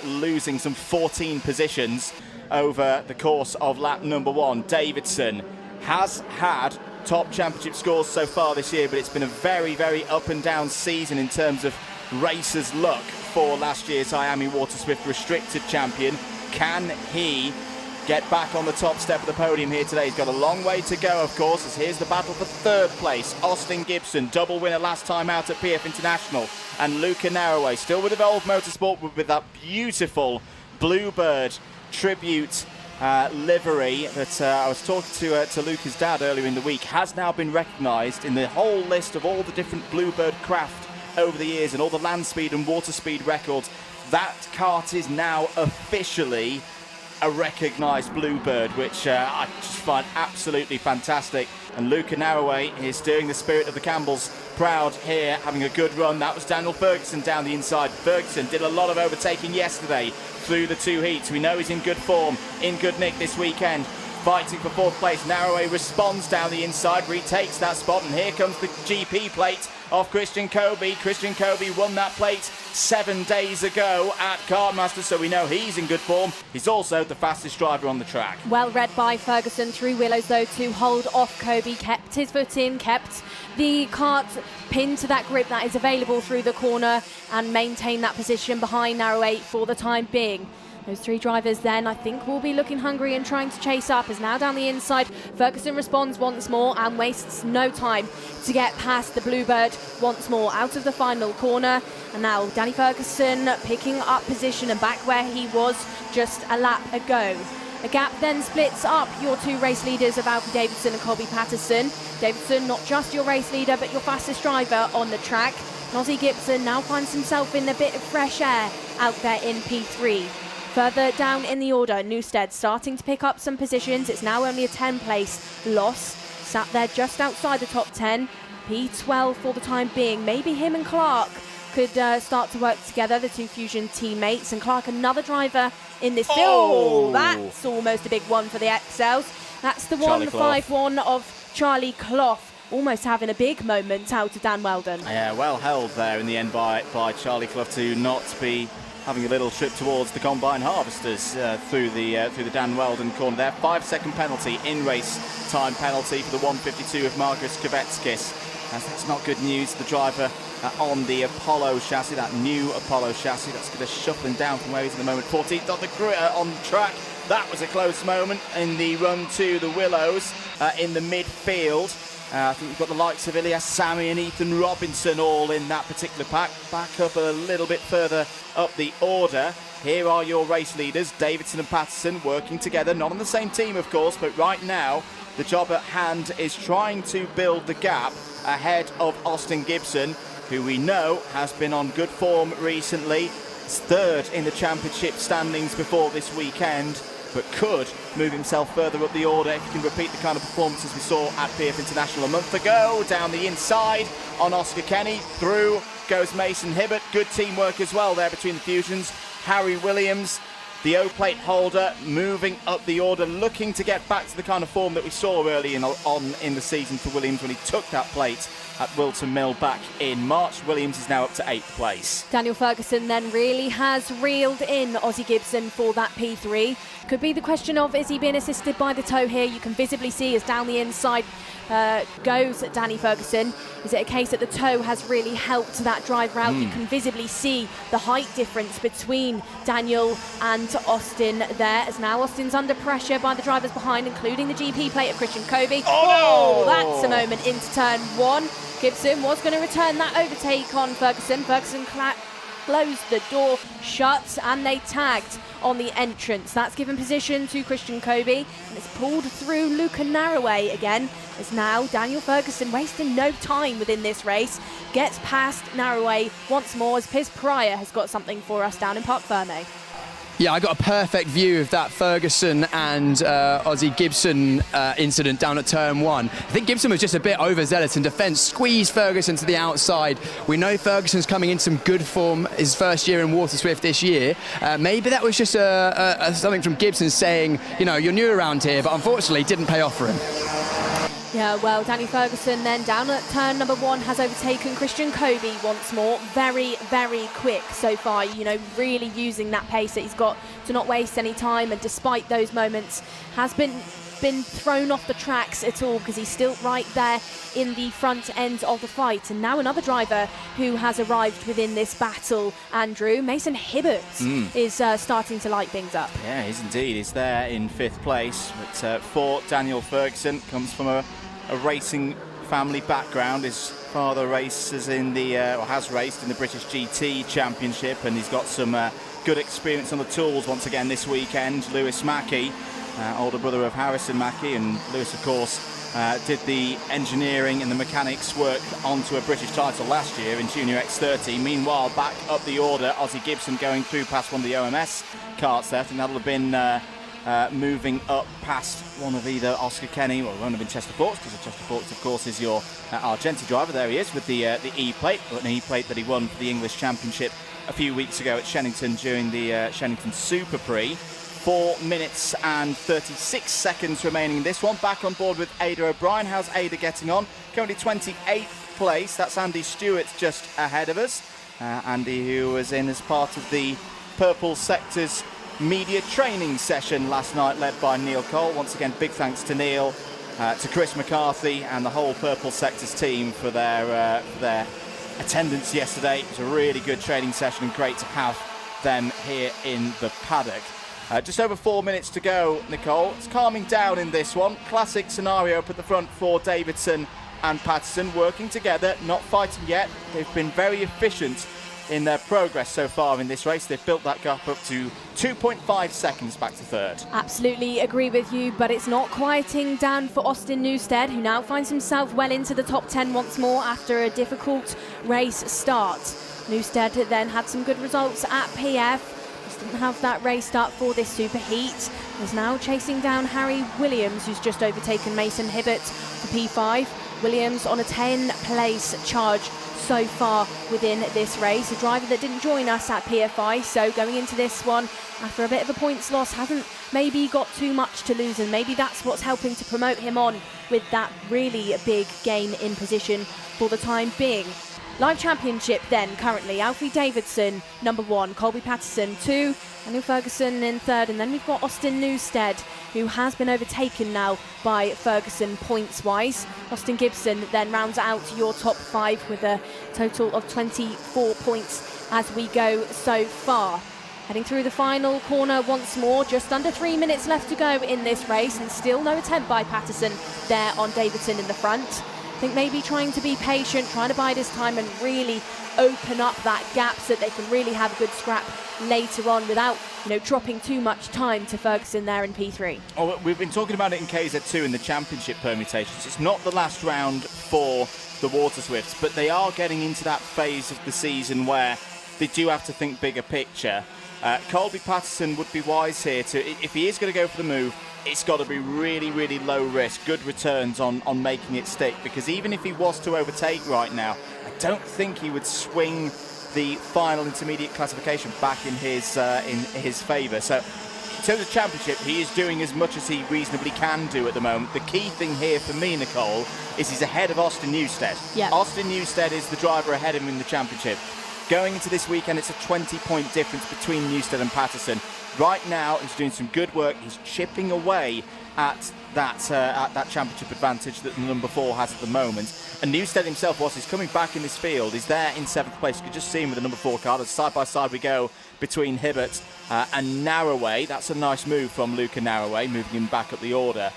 losing some 14 positions over the course of lap number 1. Davidson has had top championship scores so far this year, but it's been a very, very up and down season in terms of racers' luck for last year's IAME Waterswift restricted champion. Can he get back on the top step of the podium here today? He's got a long way to go, of course, as here's the battle for third place. Austin Gibson, double winner last time out at PF International, and Luca Narroway, still with Evolve Motorsport, with that beautiful Bluebird tribute livery that I was talking to Luca's dad earlier in the week, has now been recognised in the whole list of all the different Bluebird craft over the years and all the land speed and water speed records. That kart is now officially a recognised Bluebird, which I just find absolutely fantastic. And Luca Narroway is doing the spirit of the Campbells proud here, having a good run. That was Daniel Ferguson down the inside. Ferguson did a lot of overtaking yesterday through the 2 heats. We know he's in good form, in good nick this weekend, fighting for 4th place. Narroway responds down the inside, retakes that spot, and here comes the GP plate of Christian Kobe. Christian Kobe won that plate 7 days ago at Kartmaster, so we know he's in good form. He's also the fastest driver on the track. Well read by Ferguson through Willows, though, to hold off Kobe. Kept his foot in, kept the kart pinned to that grip that is available through the corner, and maintained that position behind Narroway for the time being. Those 3 drivers then, I think, will be looking hungry and trying to chase up, as now down the inside, Ferguson responds once more and wastes no time to get past the Bluebird once more out of the final corner. And now Danny Ferguson picking up position and back where he was just a lap ago. A gap then splits up your 2 race leaders of Alfie Davidson and Colby Patterson. Davidson, not just your race leader, but your fastest driver on the track. And Ozzie Gibson now finds himself in a bit of fresh air out there in P3. Further down in the order, Newstead starting to pick up some positions. It's now only a 10-place loss. Sat there just outside the top 10. P12 for the time being. Maybe him and Clark could start to work together, the 2 Fusion teammates. And Clark, another driver in this field. Oh, that's almost a big one for the XLs. That's the 151 of Charlie Clough. Almost having a big moment out of Dan Weldon. Yeah, well held there in the end by Charlie Clough to not be having a little trip towards the combine harvesters through the Dan Weldon corner there. 5-second penalty, in race time penalty for the 152 of Marcus Kvetskis. That's not good news. The driver on the Apollo chassis, that new Apollo chassis, that's going to shuffling down from where he's in the moment. 14th on the track. That was a close moment in the run to the Willows in the midfield. I think you've got the likes of Ilias Sami and Ethan Robinson all in that particular pack. Back up a little bit further up the order. Here are your race leaders, Davidson and Patterson, working together, not on the same team of course, but right now the job at hand is trying to build the gap ahead of Austin Gibson, who we know has been on good form recently. He's third in the championship standings before this weekend, but could move himself further up the order if he can repeat the kind of performances we saw at PF International a month ago. Down the inside on Oscar Kenny, through goes Mason Hibbert. Good teamwork as well there between the Fusions. Harry Williams, the O-plate holder, moving up the order, looking to get back to the kind of form that we saw early in the season for Williams when he took that plate at Wilton Mill back in March. Williams is now up to 8th place. Daniel Ferguson then really has reeled in Ozzy Gibson for that P3. Could be the question of, is he being assisted by the toe here? You can visibly see as down the inside goes Danny Ferguson. Is it a case that the toe has really helped that drive route? You can visibly see the height difference between Daniel and Austin there, as now Austin's under pressure by the drivers behind, including the GP plate of Christian Kobe. Oh, that's a moment into turn 1. Gibson was going to return that overtake on Ferguson. Ferguson closed the door shut and they tagged on the entrance. That's given position to Christian Kobe and it's pulled through Luca Narroway again. As now Daniel Ferguson, wasting no time within this race, gets past Narroway once more as Piers Pryor has got something for us down in Parc Ferme. Yeah, I got a perfect view of that Ferguson and Ozzy Gibson incident down at turn 1. I think Gibson was just a bit overzealous in defence, squeezed Ferguson to the outside. We know Ferguson's coming in some good form his first year in Waterswift this year. Maybe that was just something from Gibson saying, you know, you're new around here, but unfortunately didn't pay off for him. Yeah, well, Danny Ferguson then down at turn number 1 has overtaken Christian Kobe once more. Very, very quick so far, you know, really using that pace that he's got to not waste any time, and despite those moments has been thrown off the tracks at all because he's still right there in the front end of the fight. And now another driver who has arrived within this battle, Andrew, Mason Hibbert, is starting to light things up. Yeah, he's indeed. He's there in 5th place. But for Daniel Ferguson, comes from a racing family background. His father races in the, or has raced in the British GT Championship, and he's got some good experience on the tools once again this weekend. Lewis Mackey, older brother of Harrison Mackey, and Lewis, of course, did the engineering and the mechanics work onto a British title last year in Junior X30. Meanwhile, back up the order, Ozzy Gibson going through past one of the OMS karts there. I think that'll have been moving up past one of either Oscar Kenny, well, it won't have been Chester Forks, because Chester Forks, of course, is your Argenti driver. There he is with the E-plate, an E-plate that he won for the English Championship a few weeks ago at Shennington during the Shennington Super Prix. 4 minutes and 36 seconds remaining in this one. Back on board with Ada O'Brien. How's Ada getting on? Currently 28th place. That's Andy Stewart just ahead of us. Andy, who was in as part of the Purple Sector's media training session last night, led by Neil Cole. Once again, big thanks to Neil, to Chris McCarthy and the whole Purple Sector's team for their attendance yesterday. It was a really good training session and great to have them here in the paddock. Just over 4 minutes to go, Nicole. It's calming down in this one. Classic scenario up at the front for Davidson and Patterson, working together, not fighting yet. They've been very efficient in their progress so far in this race. They've built that gap up to 2.5 seconds back to 3rd. Absolutely agree with you, but it's not quieting down for Austin Newstead, who now finds himself well into the top 10 once more after a difficult race start. Newstead then had some good results at PF. Just didn't have that race start for this superheat. Is now chasing down Harry Williams, who's just overtaken Mason Hibbert for P5. Williams on a 10-place charge so far within this race. A driver that didn't join us at PFI, so going into this one after a bit of a points loss, hasn't maybe got too much to lose, and maybe that's what's helping to promote him on with that really big gain in position for the time being. Live Championship then, currently, Alfie Davidson, number 1, Colby Patterson, 2, Daniel Ferguson in 3rd, and then we've got Austin Newstead, who has been overtaken now by Ferguson points-wise. Austin Gibson then rounds out your top 5 with a total of 24 points as we go so far. Heading through the final corner once more, just under 3 minutes left to go in this race, and still no attempt by Patterson there on Davidson in the front. think maybe trying to be patient, trying to bide his time and really open up that gap so that they can really have a good scrap later on without, dropping too much time to Ferguson there in P3. Oh, we've been talking about it in KZ2 in the championship permutations. It's not the last round for the Waterswifts, but they are getting into that phase of the season where they do have to think bigger picture. Colby Patterson would be wise here to, if he is going to go for the move, it's got to be really, really low risk, good returns on making it stick, because even if he was to overtake right now, I don't think he would swing the final intermediate classification back in his favour. So in terms of championship, he is doing as much as he reasonably can do at the moment. The key thing here for me, Nicole, is he's ahead of Austin Newstead. Yeah. Austin Newstead is the driver ahead of him in the championship. Going into this weekend, it's a 20-point difference between Newstead and Patterson. Right now, he's doing some good work. He's chipping away at that championship advantage that the number 4 has at the moment. And Newstead himself, whilst he's coming back in this field, is there in 7th place. You can just see him with the number 4 car. As side by side we go between Hibbert and Narroway. That's a nice move from Luca Narroway, moving him back up the order.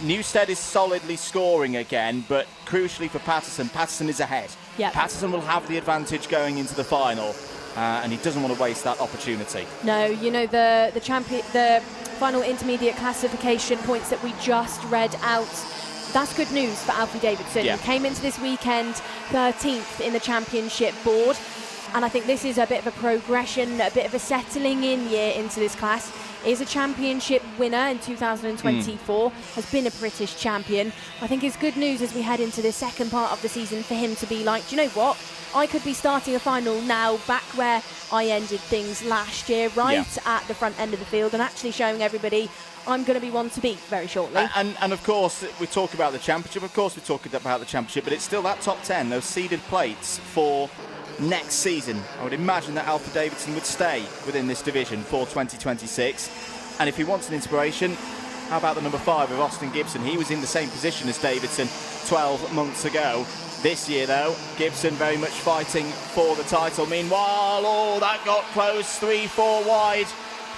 Newstead is solidly scoring again, but crucially for Patterson, Patterson is ahead. Yep. Patterson will have the advantage going into the final, and he doesn't want to waste that opportunity. No, the final intermediate classification points that we just read out, that's good news for Alfie Davidson. Yeah. He came into this weekend 13th in the championship board, and I think this is a bit of a progression, a bit of a settling in year into this class. Is a championship winner in 2024, has been a British champion. I think it's good news as we head into the second part of the season for him to be like, do you know what? I could be starting a final now, back where I ended things last year, right at the front end of the field, and actually showing everybody I'm going to be one to beat very shortly. And of course, we talk about the championship. Of course, we're talking about the championship, but it's still that top 10, those seeded plates for next season. I would imagine that Alfie Davidson would stay within this division for 2026. And if he wants an inspiration, how about the number 5 of Austin Gibson? He was in the same position as Davidson 12 months ago. This year, though, Gibson very much fighting for the title. Meanwhile, that got close. 3-4 wide.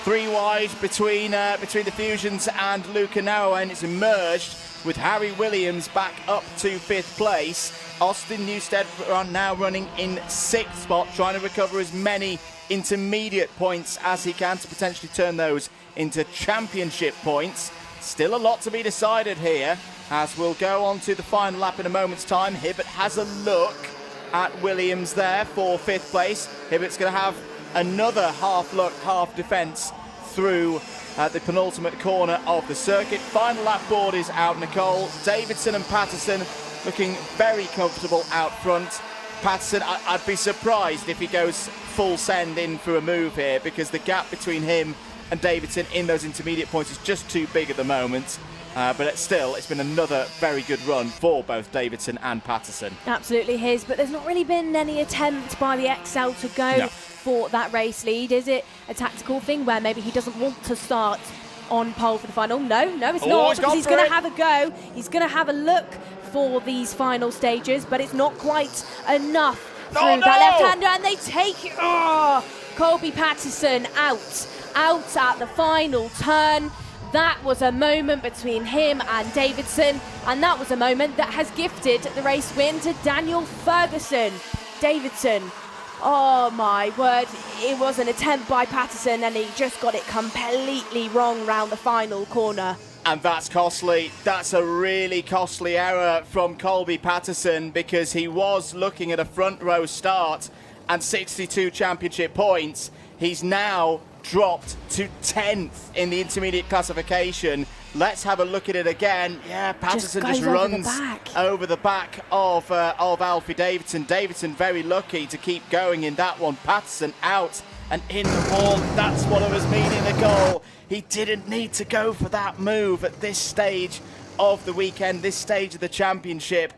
3 wide between the Fusions and Luca Narroway, and it's emerged with Harry Williams back up to 5th place. Austin Newstead are now running in 6th spot, trying to recover as many intermediate points as he can to potentially turn those into championship points. Still a lot to be decided here, as we'll go on to the final lap in a moment's time. Hibbert has a look at Williams there for 5th place. Hibbert's going to have another half look, half defence through the penultimate corner of the circuit. Final lap board is out, Nicole. Davidson and Patterson looking very comfortable out front. Patterson, I'd be surprised if he goes full send in for a move here, because the gap between him and Davidson in those intermediate points is just too big at the moment. But it's been another very good run for both Davidson and Patterson. Absolutely his, but there's not really been any attempt by the XL to go for that race lead. Is it a tactical thing where maybe he doesn't want to start on pole for the final? No, it's not, because he's going to have a go. He's going to have a look for these final stages, but it's not quite enough through that left-hander, and they take Colby Patterson out at the final turn. That was a moment between him and Davidson, and that was a moment that has gifted the race win to Daniel Ferguson. Davidson, oh my word, it was an attempt by Patterson and he just got it completely wrong round the final corner. And that's costly. That's a really costly error from Colby Patterson, because he was looking at a front row start and 62 championship points. He's now dropped to 10th in the intermediate classification. Let's have a look at it again. Yeah, Patterson just runs over the back of Alfie Davidson. Davidson very lucky to keep going in that one. Patterson out and in the wall. That's what I was meaning, Nicole. He didn't need to go for that move at this stage of the weekend, this stage of the championship.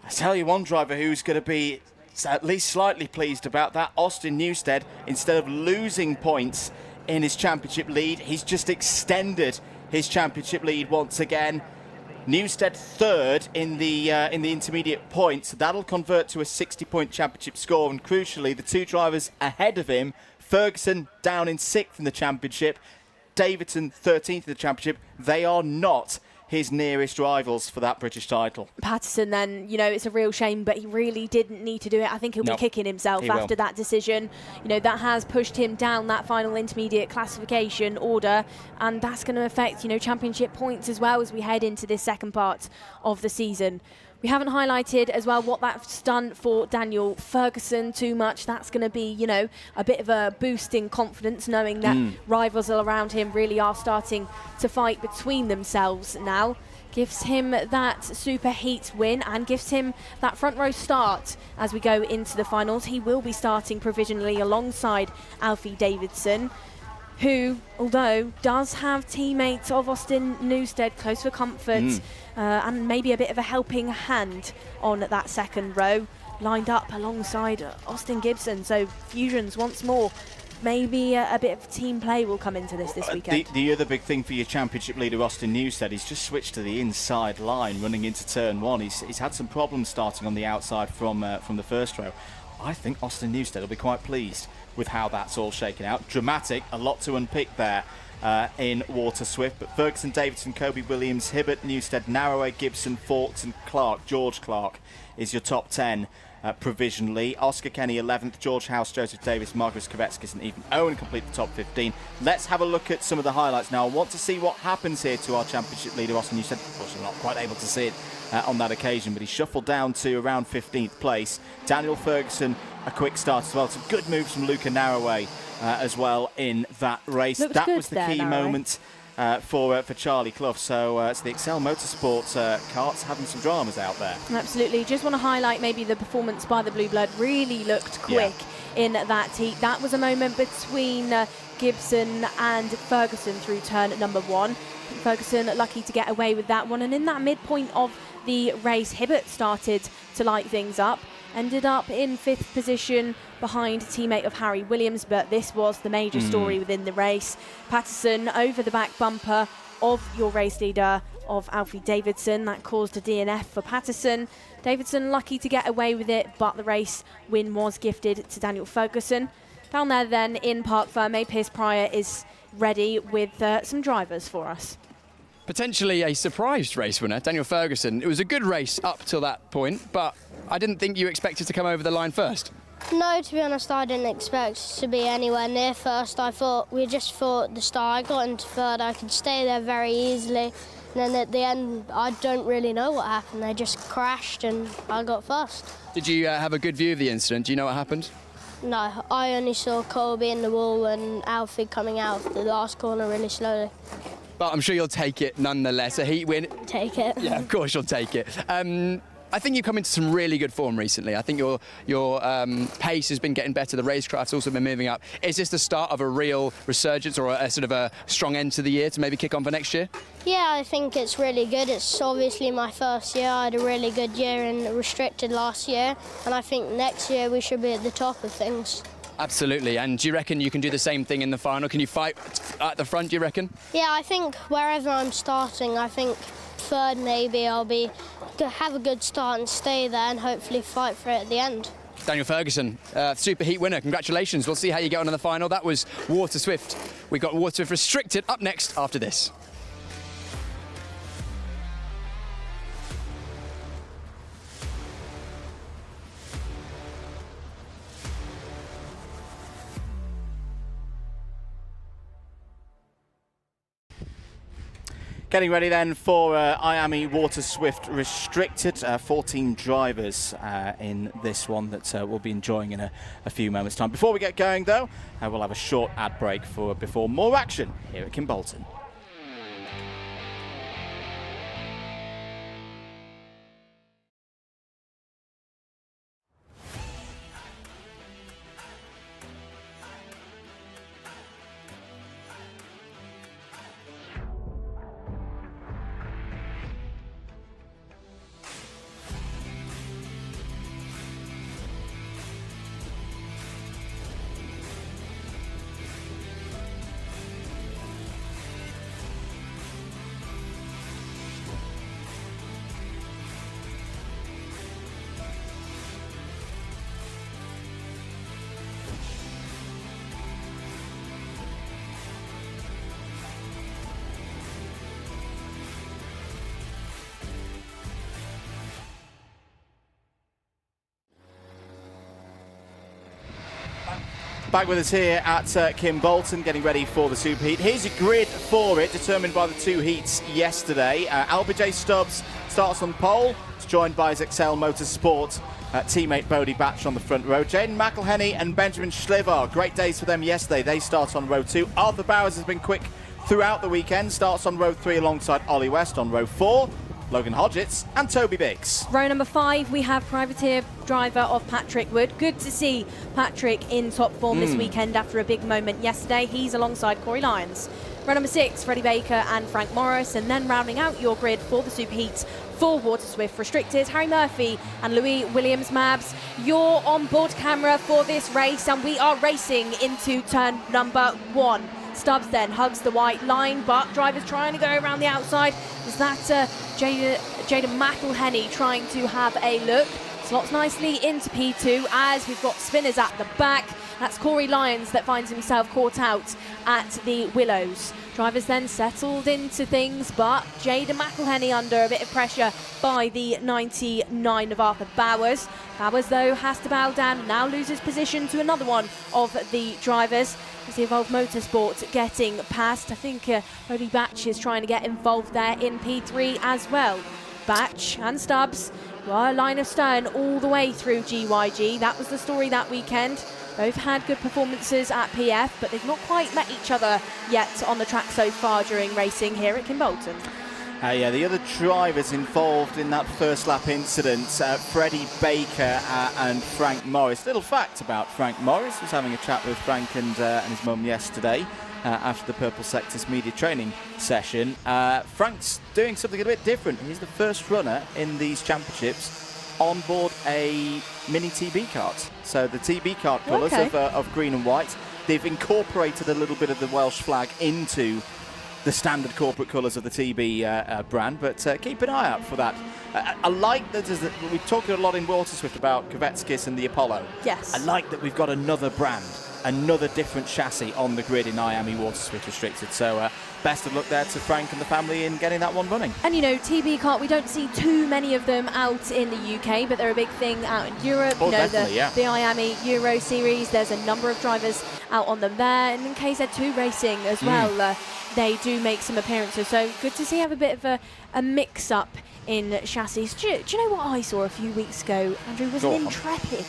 I tell you, one driver who's going to be at least slightly pleased about that, Austin Newstead. Instead of losing points in his championship lead, he's just extended his championship lead once again. Newstead 3rd in the intermediate points. That'll convert to a 60-point championship score, and crucially, the 2 drivers ahead of him, Ferguson down in 6th in the championship, Davidson 13th in the championship, they are not his nearest rivals for that British title. Patterson then, you know, it's a real shame, but he really didn't need to do it. I think he'll be kicking himself after that decision. You know, that has pushed him down that final intermediate classification order, and that's going to affect, you know, championship points as well as we head into this second part of the season. We haven't highlighted as well what that's done for Daniel Ferguson too much. That's going to be, you know, a bit of a boost in confidence, knowing that rivals around him really are starting to fight between themselves now. Gives him that super heat win and gives him that front row start as we go into the finals. He will be starting provisionally alongside Alfie Davidson, who, although does have teammates of Austin Newstead close for comfort and maybe a bit of a helping hand on that second row, lined up alongside Austin Gibson. So fusions once more. Maybe a bit of team play will come into this weekend. The other big thing for your championship leader, Austin Newstead, he's just switched to the inside line running into turn one. He's had some problems starting on the outside from the first row. I think Austin Newstead will be quite pleased with how that's all shaken out. Dramatic, a lot to unpick there in Waterswift. But Ferguson, Davidson, Kobe Williams, Hibbert, Newstead, Narroway, Gibson, Fawkes and Clark, George Clark is your top 10 provisionally. Oscar Kenny 11th, George House, Joseph Davis, Marcus Kvetskis and even Owen complete the top 15. Let's have a look at some of the highlights now. I want to see what happens here to our championship leader, Austin Newstead. Of course, I'm not quite able to see it on that occasion, but he shuffled down to around 15th place. Daniel Ferguson, a quick start as well. Some good moves from Luca Narroway as well in that race. Looks that good was the there, key Narroway. moment for Charlie Clough. So it's the Excel Motorsport karts having some dramas out there. Absolutely. Just want to highlight maybe the performance by the Blue Blood. Really looked quick in that heat. That was a moment between Gibson and Ferguson through turn number one. Ferguson lucky to get away with that one. And in that midpoint of the race, Hibbert started to light things up. Ended up in 5th position behind teammate of Harry Williams, but this was the major story within the race. Patterson over the back bumper of your race leader of Alfie Davidson. That caused a DNF for Patterson. Davidson lucky to get away with it, but the race win was gifted to Daniel Ferguson. Down there then in Parc Ferme, Pierce Pryor is ready with some drivers for us. Potentially a surprise race winner, Daniel Ferguson. It was a good race up till that point, but I didn't think you expected to come over the line first. No, to be honest, I didn't expect to be anywhere near first. We just thought the start, I got into third, I could stay there very easily. And then at the end, I don't really know what happened. They just crashed and I got first. Did you have a good view of the incident? Do you know what happened? No, I only saw Colby in the wall and Alfie coming out of the last corner really slowly. But I'm sure you'll take it nonetheless. A heat win. Take it. Yeah, of course you'll take it. I think you've come into some really good form recently. I think your pace has been getting better. The racecraft's also been moving up. Is this the start of a real resurgence or a sort of a strong end to the year to maybe kick on for next year? Yeah, I think it's really good. It's obviously my first year. I had a really good year in restricted last year, and I think next year we should be at the top of things. Absolutely. And do you reckon you can do the same thing in the final? Can you fight at the front, do you reckon? Yeah, I think wherever I'm starting, I think third maybe I'll have a good start and stay there and hopefully fight for it at the end. Daniel Ferguson, super heat winner. Congratulations. We'll see how you get on in the final. That was Waterswift. We've got Waterswift Restricted up next after this. Getting ready then for IAME Waterswift Restricted. 14 drivers in this one that we'll be enjoying in a few moments' time. Before we get going, though, we'll have a short ad break before more action here at Kimbolton. Back with us here at Kimbolton, getting ready for the Super Heat. Here's your grid for it, determined by the 2 heats yesterday. LBJ Stubbs starts on pole. He's joined by his Excel Motorsport teammate Bodie Batch on the front row. Jaden McElhenney and Benjamin Schliver, great days for them yesterday. They start on row 2. Arthur Bowers has been quick throughout the weekend. Starts on row 3 alongside Ollie West. On row 4, Logan Hodgetts and Toby Biggs. Row number 5, we have privateer driver of Patrick Wood. Good to see Patrick in top form this weekend after a big moment yesterday. He's alongside Corey Lyons. Row number 6, Freddie Baker and Frank Morris. And then rounding out your grid for the Super Heats for Waterswift Restricted, Harry Murphy and Louis Williams-Mabs. You're on board camera for this race, and we are racing into turn number 1. Stubbs then hugs the white line, but driver's trying to go around the outside. Is that Jaden McElhenney trying to have a look? Slots nicely into P2 as we've got spinners at the back. That's Corey Lyons that finds himself caught out at the Willows. Drivers then settled into things, but Jaden McElhenney under a bit of pressure by the 99 of Arthur Bowers. Bowers, though, has to bow down and now loses position to another one of the drivers. As the Evolved Motorsport getting past. I think Bodie Batch is trying to get involved there in P3 as well. Batch and Stubbs were line of stern all the way through GYG. That was the story that weekend. Both had good performances at PF, but they've not quite met each other yet on the track so far during racing here at Kimbolton. Yeah, the other drivers involved in that first lap incident, Freddie Baker and Frank Morris. Little fact about Frank Morris, was having a chat with Frank and his mum yesterday after the Purple Sector's media training session. Frank's doing something a bit different. He's the first runner in these championships on board a mini TB kart. So the TB kart colours of green and white, they've incorporated a little bit of the Welsh flag into the standard corporate colours of the TB brand, but keep an eye out for that. I like that we've talked a lot in Waterswift about Kvetskis and the Apollo. Yes. I like that we've got another brand, another different chassis on the grid in IAME Waterswift Restricted. So best of luck there to Frank and the family in getting that one running. And you know, TB kart, we don't see too many of them out in the UK, but they're a big thing out in Europe. Oh, you know, definitely, the IAME Euro Series, there's a number of drivers out on them there, and in KZ2 racing as well. They do make some appearances, so good to see have a bit of a mix-up in chassis. Do you know what I saw a few weeks ago, Andrew? Was an Intrepid.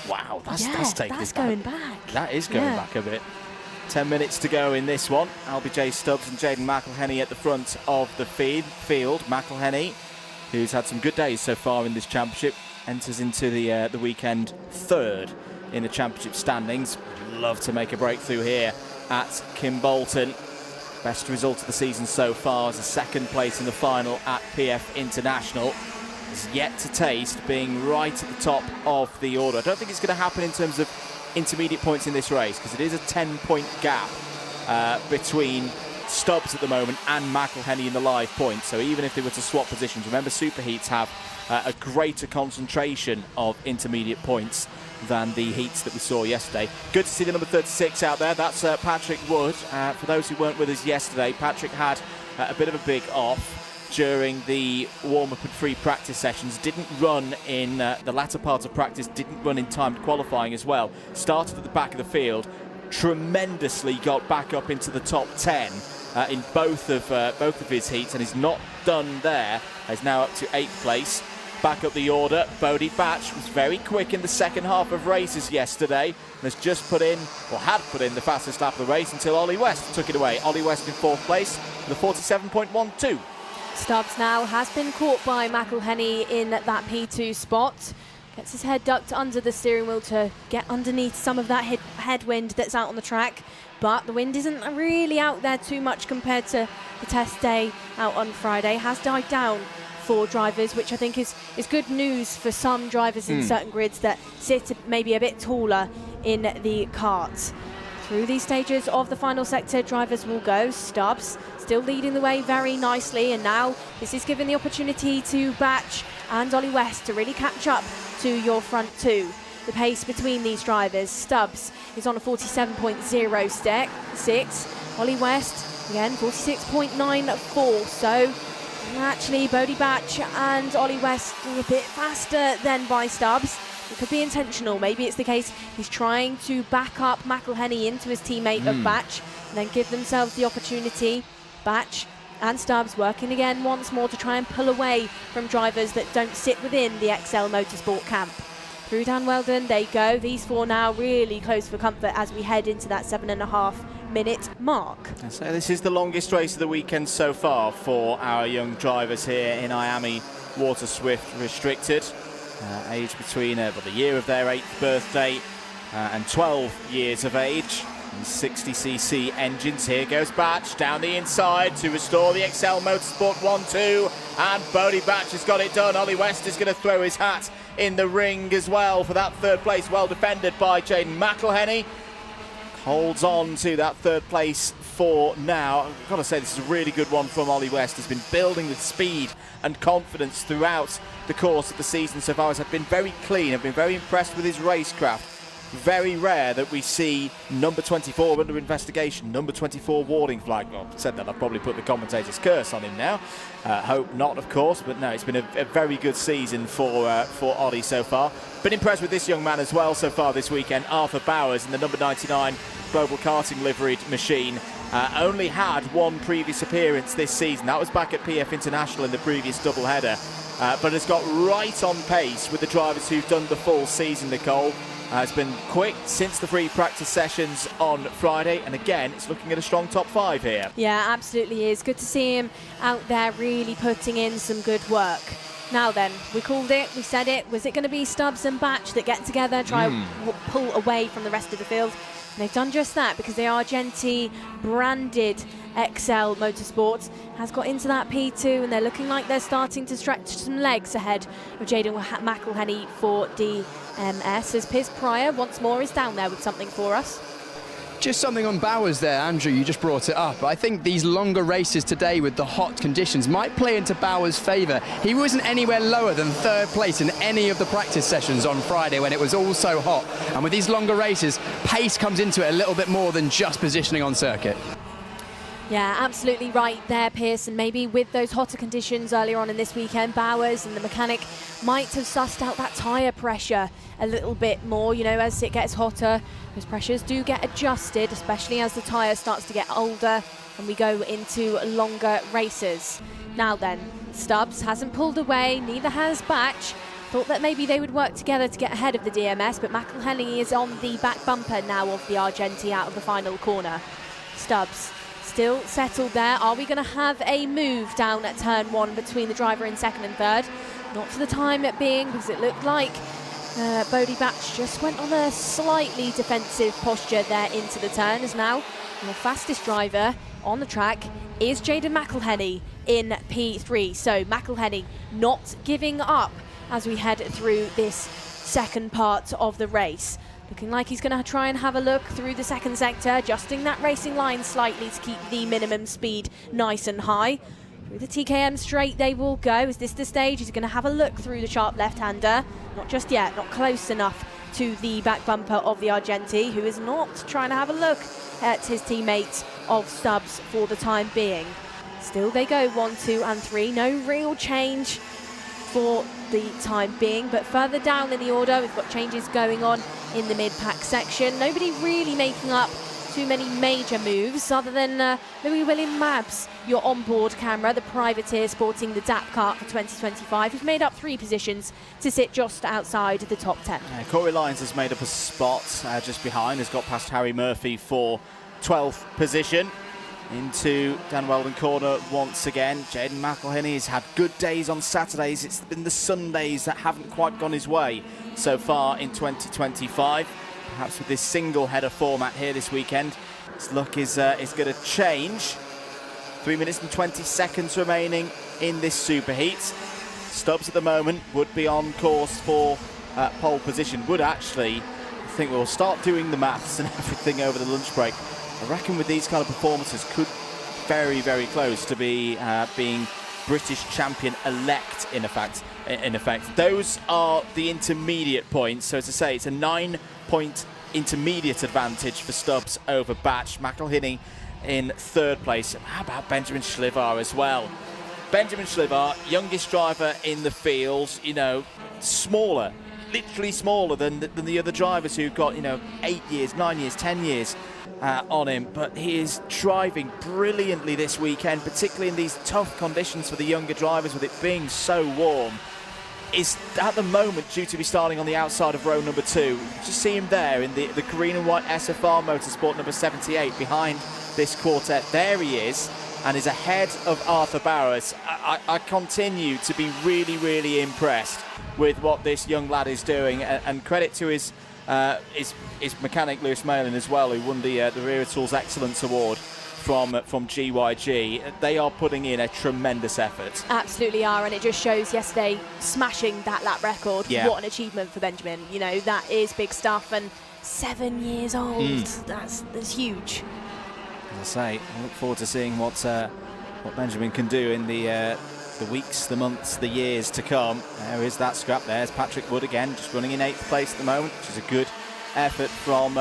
Wow, that's going back. That is going back a bit. 10 minutes to go in this one. LBJ Stubbs and Jaden McElhenney at the front of the field. McElhenney, who's had some good days so far in this championship, enters into the weekend 3rd in the championship standings. Would love to make a breakthrough here at Kimbolton. Best result of the season so far is a 2nd place in the final at PF International. Has yet to taste being right at the top of the order. I don't think it's going to happen in terms of intermediate points in this race, because it is a 10-point gap between Stubbs at the moment and McElhenney in the live points. So even if they were to swap positions, remember Super Heats have a greater concentration of intermediate points than the heats that we saw yesterday. Good to see the number 36 out there. That's Patrick Wood. For those who weren't with us yesterday, Patrick had a bit of a big off during the warm-up and free practice sessions. Didn't run in the latter part of practice, didn't run in timed qualifying as well. Started at the back of the field, tremendously got back up into the top 10 in both of his heats, and is not done there. He's now up to 8th place. Back up the order, Bodie Batch was very quick in the second half of races yesterday, and has just had put in the fastest lap of the race until Ollie West took it away. Ollie West in 4th place with a 47.12. Stubbs now has been caught by McElhenney in that P2 spot. Gets his head ducked under the steering wheel to get underneath some of that headwind that's out on the track. But the wind isn't really out there too much compared to the test day out on Friday. Has died down for drivers, which I think is good news for some drivers in certain grids that sit maybe a bit taller in the kart. Through these stages of the final sector, drivers will go. Stubbs still leading the way very nicely, and now this is giving the opportunity to Batch and Ollie West to really catch up to your front two. The pace between these drivers, Stubbs is on a 47.06. Ollie West, again, 46.94. So actually, Bodie Batch and Ollie West are a bit faster than by Stubbs. It could be intentional. Maybe it's the case he's trying to back up McElhenney into his teammate of Batch and then give themselves the opportunity. Batch and Stubbs working again once more to try and pull away from drivers that don't sit within the XL Motorsport camp. Through Dan Weldon they go. These four now really close for comfort as we head into that 7.5-minute mark. So this is the longest race of the weekend so far for our young drivers here in IAME Waterswift Restricted. Age between the year of their 8th birthday and 12 years of age. And 60cc engines. Here goes Batch down the inside to restore the XL Motorsport 1-2, and Bodie Batch has got it done. Ollie West is going to throw his hat in the ring as well for that third place, well defended by Jaden McElhenney. Holds on to that third place for now. I've got to say this is a really good one from Ollie West. He's been building with speed and confidence throughout the course of the season so far. He's been very clean. I've been very impressed with his racecraft. Very rare that we see number 24 under investigation, number 24 warning flag. Well, said that, I've probably put the commentator's curse on him now. Hope not, of course, but no, it's been a very good season for Ollie so far. Been impressed with this young man as well so far this weekend, Arthur Bowers in the number 99 Global Karting liveried machine. Only had one previous appearance this season. That was back at PF International in the previous doubleheader. But has got right on pace with the drivers who've done the full season, Nicole. It's been quick since the free practice sessions on Friday, and again, it's looking at a strong top 5 here. Yeah, absolutely is. Good to see him out there really putting in some good work. Now then, we called it, we said it. Was it going to be Stubbs and Batch that get together, try and pull away from the rest of the field? And they've done just that because the Argenti branded XL Motorsport has got into that P2, and they're looking like they're starting to stretch some legs ahead of Jaden McElhenney for DMS, as Piers Pryor once more is down there with something for us. Just something on Bowers there, Andrew, you just brought it up. I think these longer races today with the hot conditions might play into Bowers' favour. He wasn't anywhere lower than third place in any of the practice sessions on Friday when it was all so hot. And with these longer races, pace comes into it a little bit more than just positioning on circuit. Yeah, absolutely right there, Pierce. And maybe with those hotter conditions earlier on in this weekend, Bowers and the mechanic might have sussed out that tyre pressure a little bit more. You know, as it gets hotter, those pressures do get adjusted, especially as the tyre starts to get older and we go into longer races. Now then, Stubbs hasn't pulled away, neither has Batch. Thought that maybe they would work together to get ahead of the DMS, but McElhenney is on the back bumper now of the Argenti out of the final corner. Stubbs still settled there. Are we going to have a move down at turn 1 between the driver in second and third? Not for the time being, because it looked like Bodie Batch just went on a slightly defensive posture there into the turn, as now the fastest driver on the track is Jaden McElhenney in P3. So McElhenney not giving up as we head through this second part of the race. Looking like he's going to try and have a look through the second sector, adjusting that racing line slightly to keep the minimum speed nice and high. Through the TKM straight they will go. Is this the stage? He's going to have a look through the sharp left-hander. Not just yet, not close enough to the back bumper of the Argenti, who is not trying to have a look at his teammate of Stubbs for the time being. Still they go 1, 2 and 3. No real change for the time being, but further down in the order we've got changes going on in the mid-pack section. Nobody really making up too many major moves other than Louis William Mabs, your onboard camera, the privateer sporting the DAP kart for 2025, who's made up 3 positions to sit just outside the top 10. Corey Lyons has made up a spot just behind, has got past Harry Murphy for 12th position. Into Dan Weldon corner once again. Jaden McElhenney has had good days on Saturdays. It's been the Sundays that haven't quite gone his way so far in 2025. Perhaps with this single header format here this weekend, his luck is going to change. 3 minutes and 20 seconds remaining in this superheat. Stubbs at the moment would be on course for pole position. Would actually, I think we'll start doing the maths and everything over the lunch break. I reckon with these kind of performances could very, very close to be being British champion-elect in effect. Those are the intermediate points. So as I say, it's a 9-point intermediate advantage for Stubbs over Batch. McElhenney in third place. How about Benjamin Schlivar as well? Benjamin Schlivar, youngest driver in the field, you know, smaller literally smaller than the other drivers who've got, 8 years, 9 years, 10 years on him. But he is driving brilliantly this weekend, particularly in these tough conditions for the younger drivers, with it being so warm. Is at the moment due to be starting on the outside of row number 2. You just see him there in the green and white SFR Motorsport number 78 behind this quartet. There he is, and is ahead of Arthur Bowers. I continue to be really, really impressed with what this young lad is doing, and credit to his mechanic Lewis Malin as well, who won the Wera Tools Excellence Award from GYG. They are putting in a tremendous effort. Absolutely are, and it just shows yesterday smashing that lap record. Yeah. What an achievement for Benjamin. That is big stuff, and 7 years old. That's huge. As I say, I look forward to seeing what Benjamin can do in the weeks, the months, the years to come. There is that scrap. There's Patrick Wood again, just running in 8th place at the moment, which is a good effort from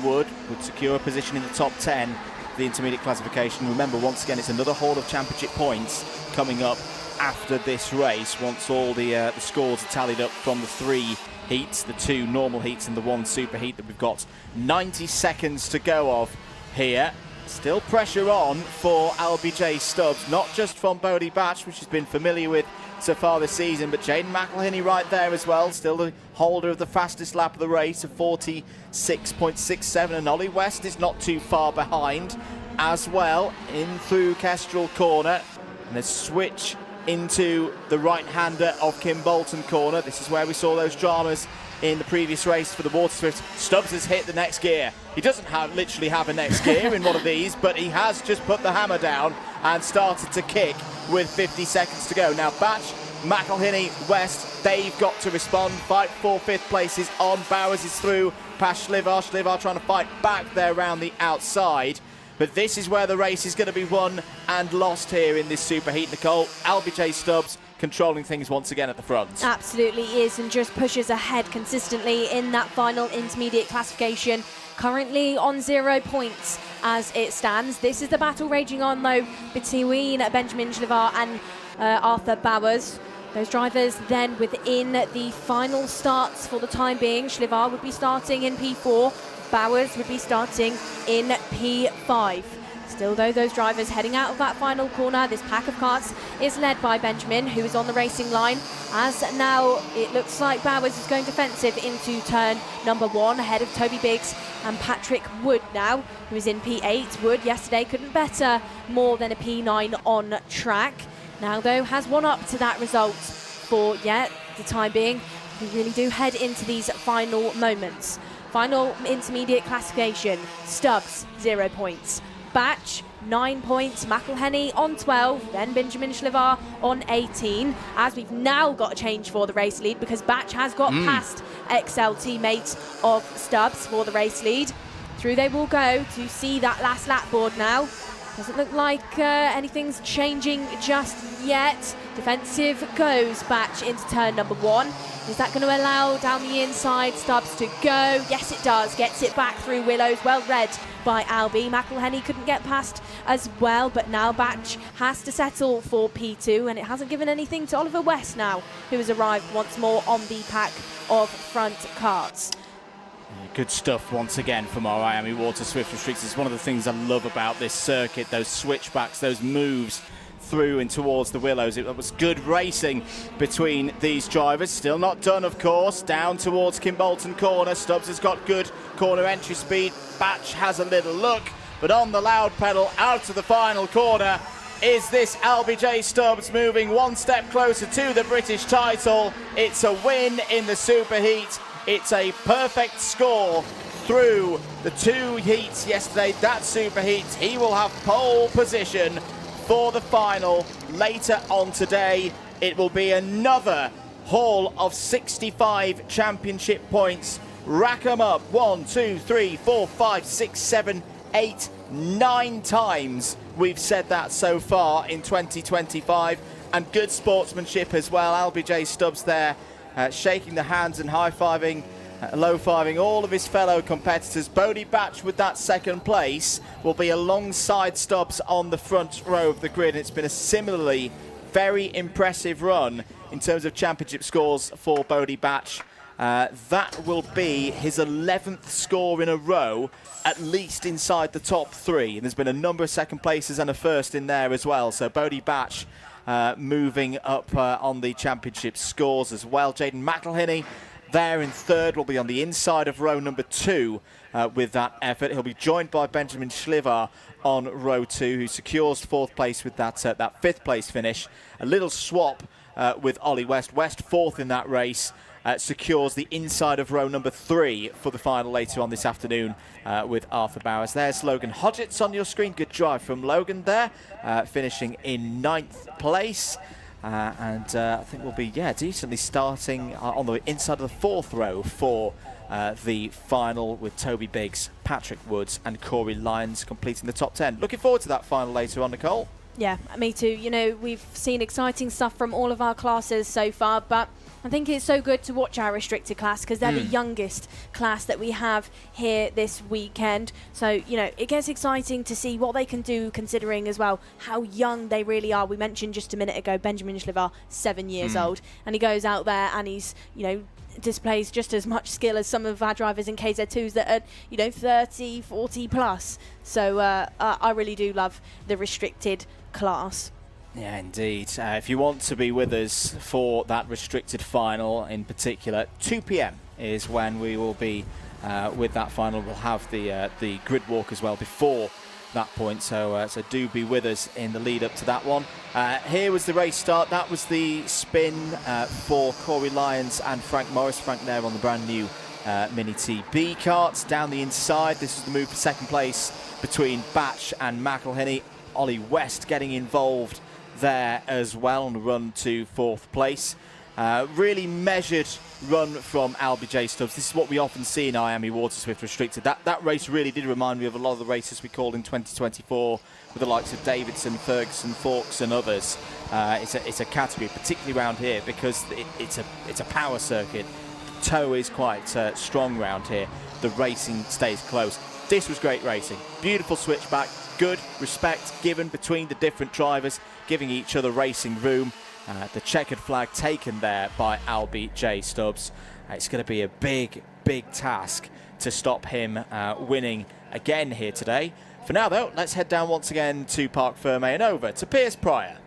Wood. Would secure a position in the top 10. The intermediate classification. Remember, once again, it's another haul of championship points coming up after this race, once all the scores are tallied up from the 3 heats, the 2 normal heats and the 1 super heat that we've got 90 seconds to go of here. Still pressure on for LBJ Stubbs, not just from Bodie Batch, which he's been familiar with so far this season, but Jaden McElhinney right there as well, still the holder of the fastest lap of the race of 46.67, and Ollie West is not too far behind as well, in through Kestrel Corner, and a switch into the right-hander of Kimbolton Corner. This is where we saw those dramas in the previous race for the Waterswift. Stubbs has hit the next gear. He doesn't literally have a next gear in one of these, but he has just put the hammer down and started to kick with 50 seconds to go. Now Batch, McElhinney, West, they've got to respond. Fight for 5th places on. Bowers is through past Shlivar. Shlivar trying to fight back there around the outside. But this is where the race is going to be won and lost here in this superheat, Nicole. LBJ Stubbs controlling things once again at the front. Absolutely is, and just pushes ahead consistently in that final intermediate classification. Currently on 0 points as it stands. This is the battle raging on, though, between Benjamin Shlivar and Arthur Bowers. Those drivers then within the final starts for the time being. Shlivar would be starting in P4. Bowers would be starting in P5. Still, though, those drivers heading out of that final corner. This pack of karts is led by Benjamin, who is on the racing line. As now it looks like Bowers is going defensive into turn number 1, ahead of Toby Biggs and Patrick Wood now, who is in P8. Wood yesterday couldn't better more than a P9 on track. Now, though, has one up to that result for the time being. We really do head into these final moments. Final intermediate classification. Stubbs, 0 points. Batch, 9 points. McElhinney on 12. Then Benjamin Shlivar on 18. As we've now got a change for the race lead, because Batch has got past XL teammates of Stubbs for the race lead. Through they will go to see that last lap board now. Doesn't look like anything's changing just yet. Defensive goes Batch into turn number 1. Is that going to allow down the inside Stubbs to go? Yes, it does. Gets it back through Willows. Well read by Albie. McElhinney couldn't get past as well, but now Batch has to settle for P2, and it hasn't given anything to Oliver West now, who has arrived once more on the pack of front karts. Good stuff once again from our IAME Waterswift Streets. It's one of the things I love about this circuit, those switchbacks, those moves through and towards the Willows. It was good racing between these drivers. Still not done, of course. Down towards Kimbolton Corner. Stubbs has got good corner entry speed. Batch has a little look, but on the loud pedal out to the final corner. Is this LBJ Stubbs moving one step closer to the British title? It's a win in the superheat. It's a perfect score through the 2 heats yesterday. That superheat, he will have pole position for the final later on today. It will be another haul of 65 championship points. Rack them up 1, 2, 3, 4, 5, 6, 7, 8, 9 times. We've said that so far in 2025, and good sportsmanship as well. LBJ Stubbs there shaking the hands and high-fiving, low-fiving all of his fellow competitors. Bodie Batch with that 2nd place will be alongside Stubbs on the front row of the grid. It's been a similarly very impressive run in terms of championship scores for Bodie Batch. That will be his 11th score in a row, at least inside the top 3. And there's been a number of second places and a first in there as well. So Bodie Batch moving up on the championship scores as well. Jaden McElhinney there in 3rd, will be on the inside of row number 2 with that effort. He'll be joined by Benjamin Schlivar on row 2, who secures 4th place with that 5th place finish. A little swap with Ollie West. West 4th in that race. Secures the inside of row number 3 for the final later on this afternoon with Arthur Bowers. There's Logan Hodgetts on your screen. Good drive from Logan there, finishing in 9th place. I think we'll be decently starting on the inside of the 4th row for the final, with Toby Biggs, Patrick Woods and Corey Lyons completing the top 10. Looking forward to that final later on, Nicole. Yeah, me too. You know, we've seen exciting stuff from all of our classes so far, but I think it's so good to watch our restricted class because they're the youngest class that we have here this weekend. So, you know, it gets exciting to see what they can do, considering as well how young they really are. We mentioned just a minute ago Benjamin Schlivar, 7 years old, and he goes out there and he's, you know, displays just as much skill as some of our drivers in KZ2s that are, you know, 30, 40 plus. So I really do love the restricted class. Yeah, indeed. If you want to be with us for that restricted final in particular, 2 p.m. is when we will be with that final. We'll have the grid walk as well before that point, so do be with us in the lead up to that one. Here was the race start. That was the spin for Corey Lyons and Frank Morris. Frank there on the brand new Mini TB karts. Down the inside, this is the move for second place between Batch and McElhinney. Ollie West getting involved there as well on the run to 4th place. Really measured run from LBJ Stubbs. This is what we often see in IAME Waterswift Restricted. That race really did remind me of a lot of the races we called in 2024 with the likes of Davidson, Ferguson, Forks and others. It's a category, particularly around here, because it's a power circuit. Toe is quite strong around here. The racing stays close. This was great racing. Beautiful switchback. Good respect given between the different drivers, giving each other racing room. The checkered flag taken there by LBJ Stubbs. It's going to be a big task to stop him winning again here today. For now, though, let's head down once again to Parc Ferme and over to Piers Pryor.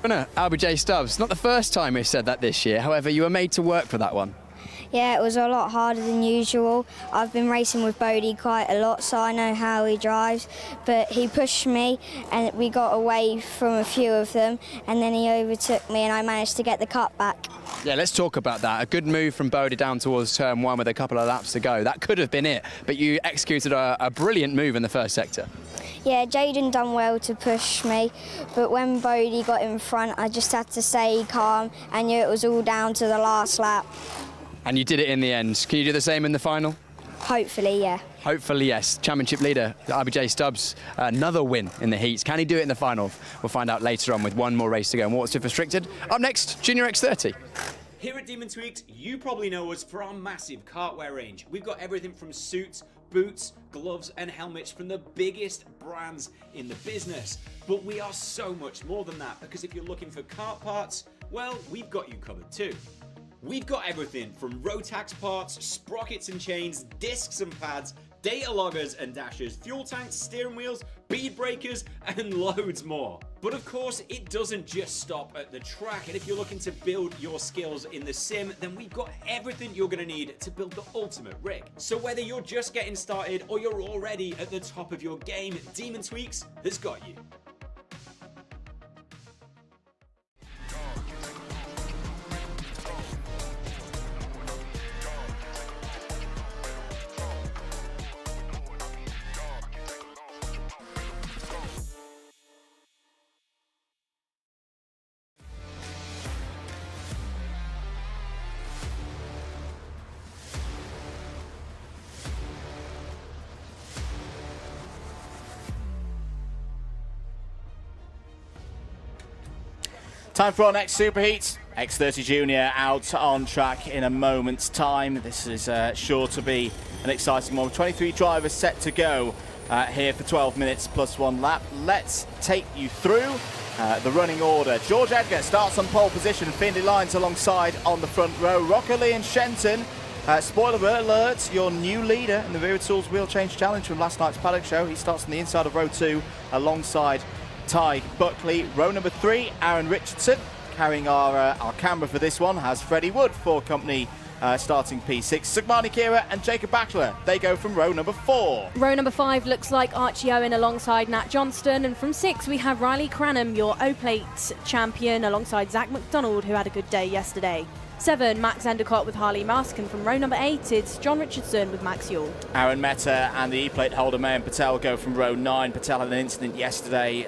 Winner, LBJ Stubbs. Not the first time we've said that this year. However, you were made to work for that one. Yeah, it was a lot harder than usual. I've been racing with Bodie quite a lot, so I know how he drives. But he pushed me, and we got away from a few of them, and then he overtook me, and I managed to get the cut back. Yeah, let's talk about that. A good move from Bodie down towards turn 1 with a couple of laps to go. That could have been it, but you executed a brilliant move in the first sector. Yeah, Jaden done well to push me, but when Bodie got in front, I just had to stay calm. I knew it was all down to the last lap. And you did it in the end. Can you do the same in the final? Hopefully, yeah. Hopefully, yes. Championship leader, LBJ Stubbs, another win in the heats. Can he do it in the final? We'll find out later on with one more race to go in Waterswift Restricted. Up next, Junior X30. Here at Demon Tweaked, you probably know us for our massive cartwear range. We've got everything from suits, boots, gloves and helmets from the biggest brands in the business. But we are so much more than that, because if you're looking for kart parts, well, we've got you covered too. We've got everything from Rotax parts, sprockets and chains, discs and pads, data loggers and dashers, fuel tanks, steering wheels, bead breakers, and loads more. But of course, it doesn't just stop at the track, and if you're looking to build your skills in the sim, then we've got everything you're going to need to build the ultimate rig. So whether you're just getting started or you're already at the top of your game, Demon Tweaks has got you. Time for our next Superheat. X30 Junior out on track in a moment's time. This is sure to be an exciting one. 23 drivers set to go here for 12 minutes plus 1 lap. Let's take you through the running order. George Edgar starts on pole position. Findlay Lyons alongside on the front row. Rocker Lee and Shenton. Spoiler alert, your new leader in the Wera Tools Wheel Change Challenge from last night's Paddock show. He starts on the inside of row 2 alongside Ty Buckley. Row number 3, Aaron Richardson. Carrying our camera for this one has Freddie Wood for company starting P6. Sugmani Kira and Jacob Bachler, they go from row number 4. Row number 5 looks like Archie Owen alongside Nat Johnston, and from 6 we have Riley Cranham, your O-Plate champion, alongside Zach McDonald, who had a good day yesterday. 7, Max Endicott with Harley Mask, and from row number 8 it's John Richardson with Max Yule. Aaron Mehta and the E-Plate holder Mayan Patel go from row 9. Patel had an incident yesterday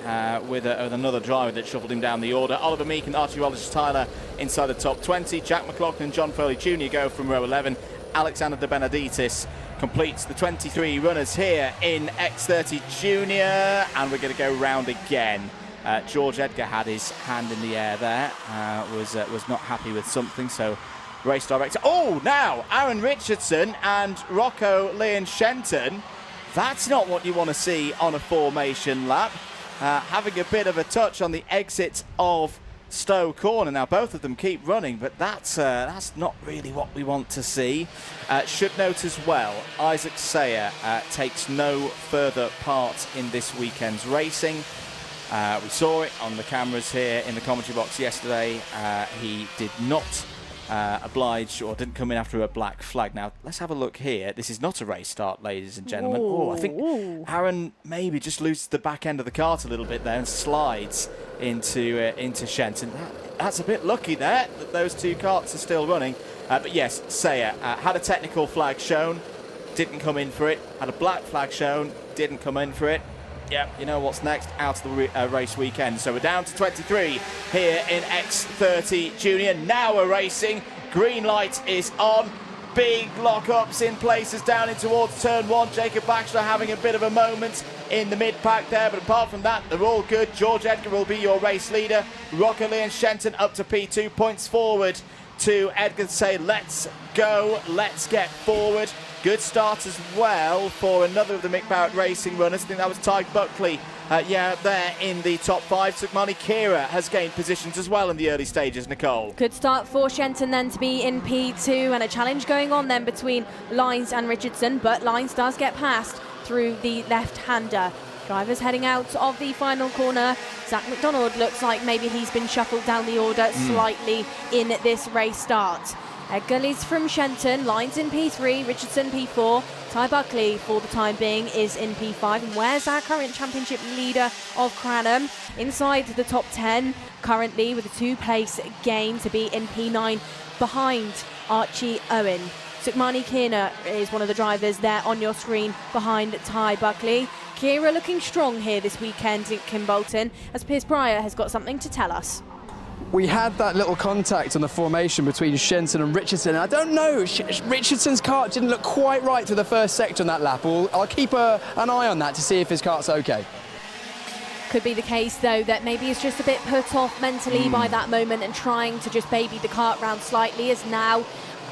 with another driver that shuffled him down the order. Oliver Meek and Archie Wallace-Tyler inside the top 20. Jack McLaughlin and John Foley Jr. go from row 11. Alexander De Benedictis completes the 23 runners here in X30 Junior, and we're going to go round again. George Edgar had his hand in the air there, was not happy with something, so race director. Oh, now Aaron Richardson and Rocco Leon Shenton. That's not what you want to see on a formation lap. Having a bit of a touch on the exit of Stowe Corner. Now both of them keep running, but that's not really what we want to see. Should note as well, Isaac Sayer takes no further part in this weekend's racing. We saw it on the cameras here in the commentary box yesterday. He did not oblige or didn't come in after a black flag. Now, let's have a look here. This is not a race start, ladies and gentlemen. Oh, I think Aaron maybe just loses the back end of the cart a little bit there and slides into Shenton. That's a bit lucky there that those two carts are still running. But yes, Sayer had a technical flag shown, didn't come in for it. Had a black flag shown, didn't come in for it. Yeah, you know what's next out of the race weekend. So we're down to 23 here in X30 Junior. Now we're racing. Green light is on. Big lockups in places down in towards turn 1. Jacob Baxter having a bit of a moment in the mid-pack there, but apart from that, they're all good. George Edgar will be your race leader. Rocker Lee and Shenton up to P2, points forward to Edgar to say, let's go, let's get forward. Good start as well for another of the Mick Barrett Racing runners. I think that was Ty Buckley, there in the top 5. Sukmani Kira has gained positions as well in the early stages, Nicole. Good start for Shenton then to be in P2, and a challenge going on then between Lyons and Richardson, but Lyons does get past through the left-hander. Drivers heading out of the final corner. Zach McDonald looks like maybe he's been shuffled down the order slightly in this race start. Edgar leads from Shenton, Lyons in P3, Richardson P4, Ty Buckley for the time being is in P5. And where's our current championship leader of Cranham? Inside the top 10 currently with a 2-place gain to be in P9 behind Archie Owen. Sukmani Kira is one of the drivers there on your screen behind Ty Buckley. Kira looking strong here this weekend in Kimbolton, as Piers Pryor has got something to tell us. We had that little contact on the formation between Shenton and Richardson. I don't know, Richardson's kart didn't look quite right through the first sector on that lap. I'll keep an eye on that to see if his kart's okay. Could be the case, though, that maybe he's just a bit put off mentally by that moment and trying to just baby the kart round slightly, as now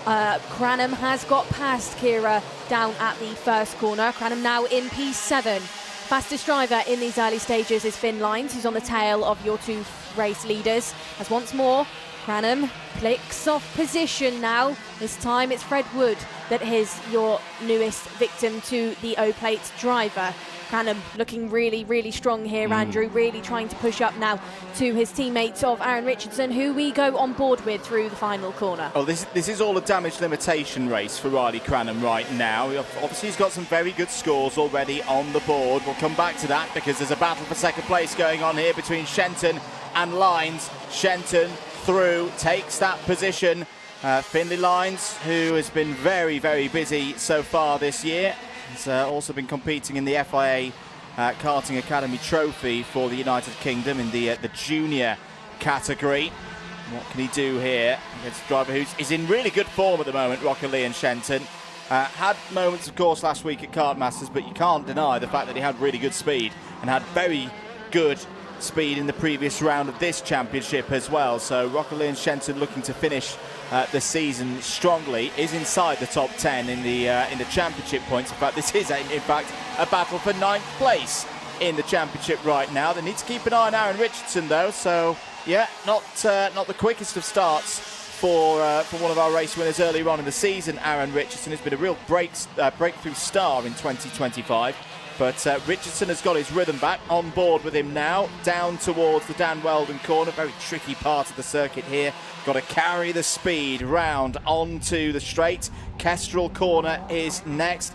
Cranham has got past Kira down at the first corner. Cranham now in P7. Fastest driver in these early stages is Finn Lyons, who's on the tail of your two race leaders. As once more, Cranham clicks off position now. This time it's Fred Wood that is your newest victim to the O-Plate driver. Cranham looking really, really strong here, Andrew, really trying to push up now to his teammate of Aaron Richardson, who we go on board with through the final corner. Oh, this is all a damage limitation race for Riley Cranham right now. Obviously, he's got some very good scores already on the board. We'll come back to that because there's a battle for second place going on here between Shenton and Lyons. Shenton through, takes that position. Findlay Lyons, who has been very, very busy so far this year, has also been competing in the FIA Karting Academy Trophy for the United Kingdom in the junior category. What can he do here against a driver who's in really good form at the moment, Rocker Lee and Shenton? Had moments, of course, last week at Kart Masters, but you can't deny the fact that he had really good speed and had very good speed in the previous round of this championship as well. So Rocker Lee and Shenton looking to finish the season strongly, is inside the top 10 in the championship points. In fact, this is in fact a battle for 9th place in the championship right now. They need to keep an eye on Aaron Richardson though, so yeah, not the quickest of starts for one of our race winners earlier on in the season. Aaron Richardson has been a real breakthrough star in 2025. But Richardson has got his rhythm back, on board with him now, down towards the Dan Weldon corner. Very tricky part of the circuit here. Got to carry the speed round onto the straight. Kestrel corner is next.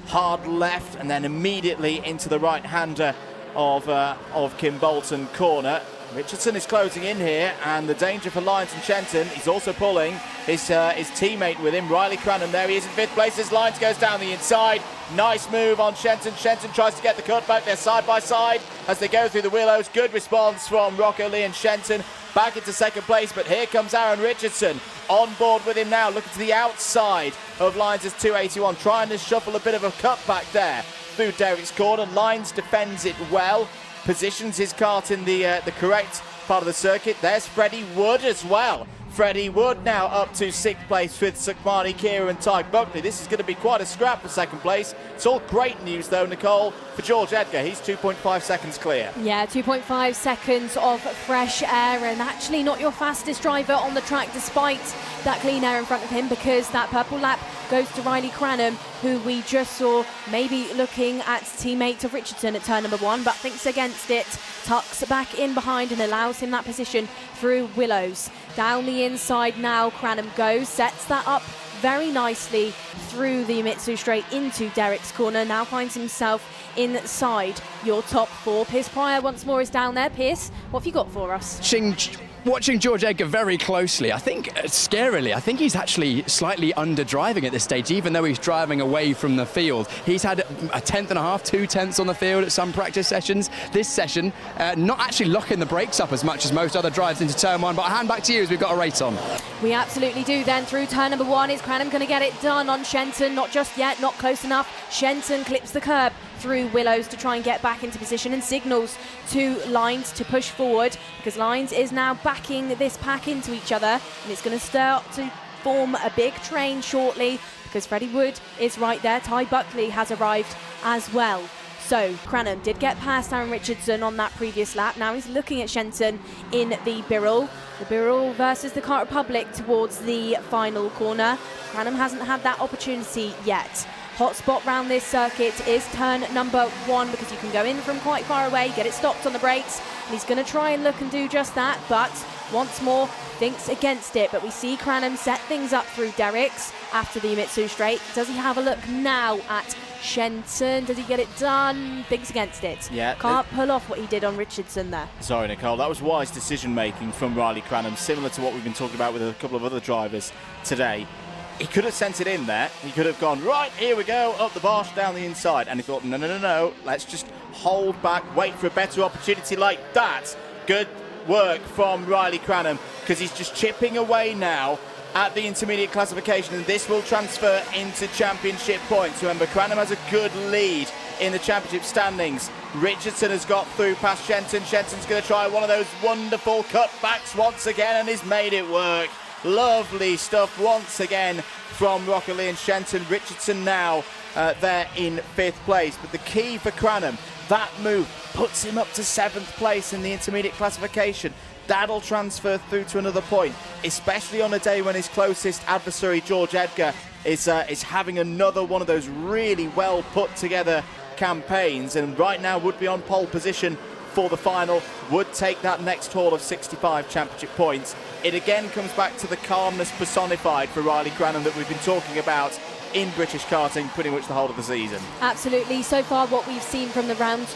Hard left and then immediately into the right-hander of Kimbolton corner. Richardson is closing in here, and the danger for Lyons and Shenton. He's also pulling his teammate with him, Riley Cranham. There he is in 5th place as Lyons goes down the inside. Nice move on Shenton. Shenton tries to get the cut back there side by side as they go through the willows. Good response from Rocco Lee and Shenton. Back into 2nd place, but here comes Aaron Richardson on board with him now, looking to the outside of Lyons' 281, trying to shuffle a bit of a cut back there through Derek's corner. Lyons defends it well, positions his kart in the correct part of the circuit. There's Freddie Wood as well. Freddie Wood now up to 6th place with Sukhmani Kira and Ty Buckley. This is going to be quite a scrap for 2nd place. It's all great news though, Nicole, for George Edgar. He's 2.5 seconds clear. Yeah, 2.5 seconds of fresh air, and actually not your fastest driver on the track despite that clean air in front of him, because that purple lap goes to Riley Cranham, who we just saw maybe looking at teammate of Richardson at turn number 1, but thinks against it, tucks back in behind and allows him that position through willows. Down the inside now, Cranham goes, sets that up very nicely through the Mitsu straight into Derek's corner. Now finds himself inside your top 4. Pierce Pryor once more is down there. Pierce, what have you got for us? Watching George Edgar very closely, I think, scarily, I think he's actually slightly under-driving at this stage, even though he's driving away from the field. He's had a 10th and a half, 2 tenths on the field at some practice sessions. This session, not actually locking the brakes up as much as most other drives into turn 1, but I'll hand back to you as we've got a race on. We absolutely do then. Through turn number 1, is Cranham going to get it done on Shenton? Not just yet, not close enough. Shenton clips the curb through willows to try and get back into position and signals to Lyons to push forward, because Lyons is now backing this pack into each other, and it's going to start to form a big train shortly, because Freddie Wood is right there. Ty Buckley has arrived as well. So Cranham did get past Aaron Richardson on that previous lap. Now he's looking at Shenton in the Birrell. The Birrell versus the Kart Republic towards the final corner. Cranham hasn't had that opportunity yet. Hot spot round this circuit is turn number 1, because you can go in from quite far away, get it stopped on the brakes, and he's going to try and look and do just that, but once more thinks against it. But we see Cranham set things up through Derek's after the Mitsu straight. Does he have a look now at Shenton? Does he get it done? Thinks against it. Yeah. Can't pull off what he did on Richardson there. Sorry, Nicole. That was wise decision making from Riley Cranham, similar to what we've been talking about with a couple of other drivers today. He could have sent it in there. He could have gone, right, here we go, up the Bosch, down the inside. And he thought, no, let's just hold back, wait for a better opportunity like that. Good work from Riley Cranham, because he's just chipping away now at the intermediate classification, and this will transfer into championship points. Remember, Cranham has a good lead in the championship standings. Richardson has got through past Shenton. Shenton's going to try one of those wonderful cutbacks once again, and he's made it work. Lovely stuff once again from Rockley and Shenton. Richardson now there in 5th place. But the key for Cranham, that move puts him up to 7th place in the intermediate classification. That'll transfer through to another point, especially on a day when his closest adversary, George Edgar, is having another one of those really well put together campaigns, and right now would be on pole position for the final, would take that next haul of 65 championship points. It again comes back to the calmness personified for Riley Cranham that we've been talking about in British karting pretty much the whole of the season. Absolutely. So far what we've seen from the rounds,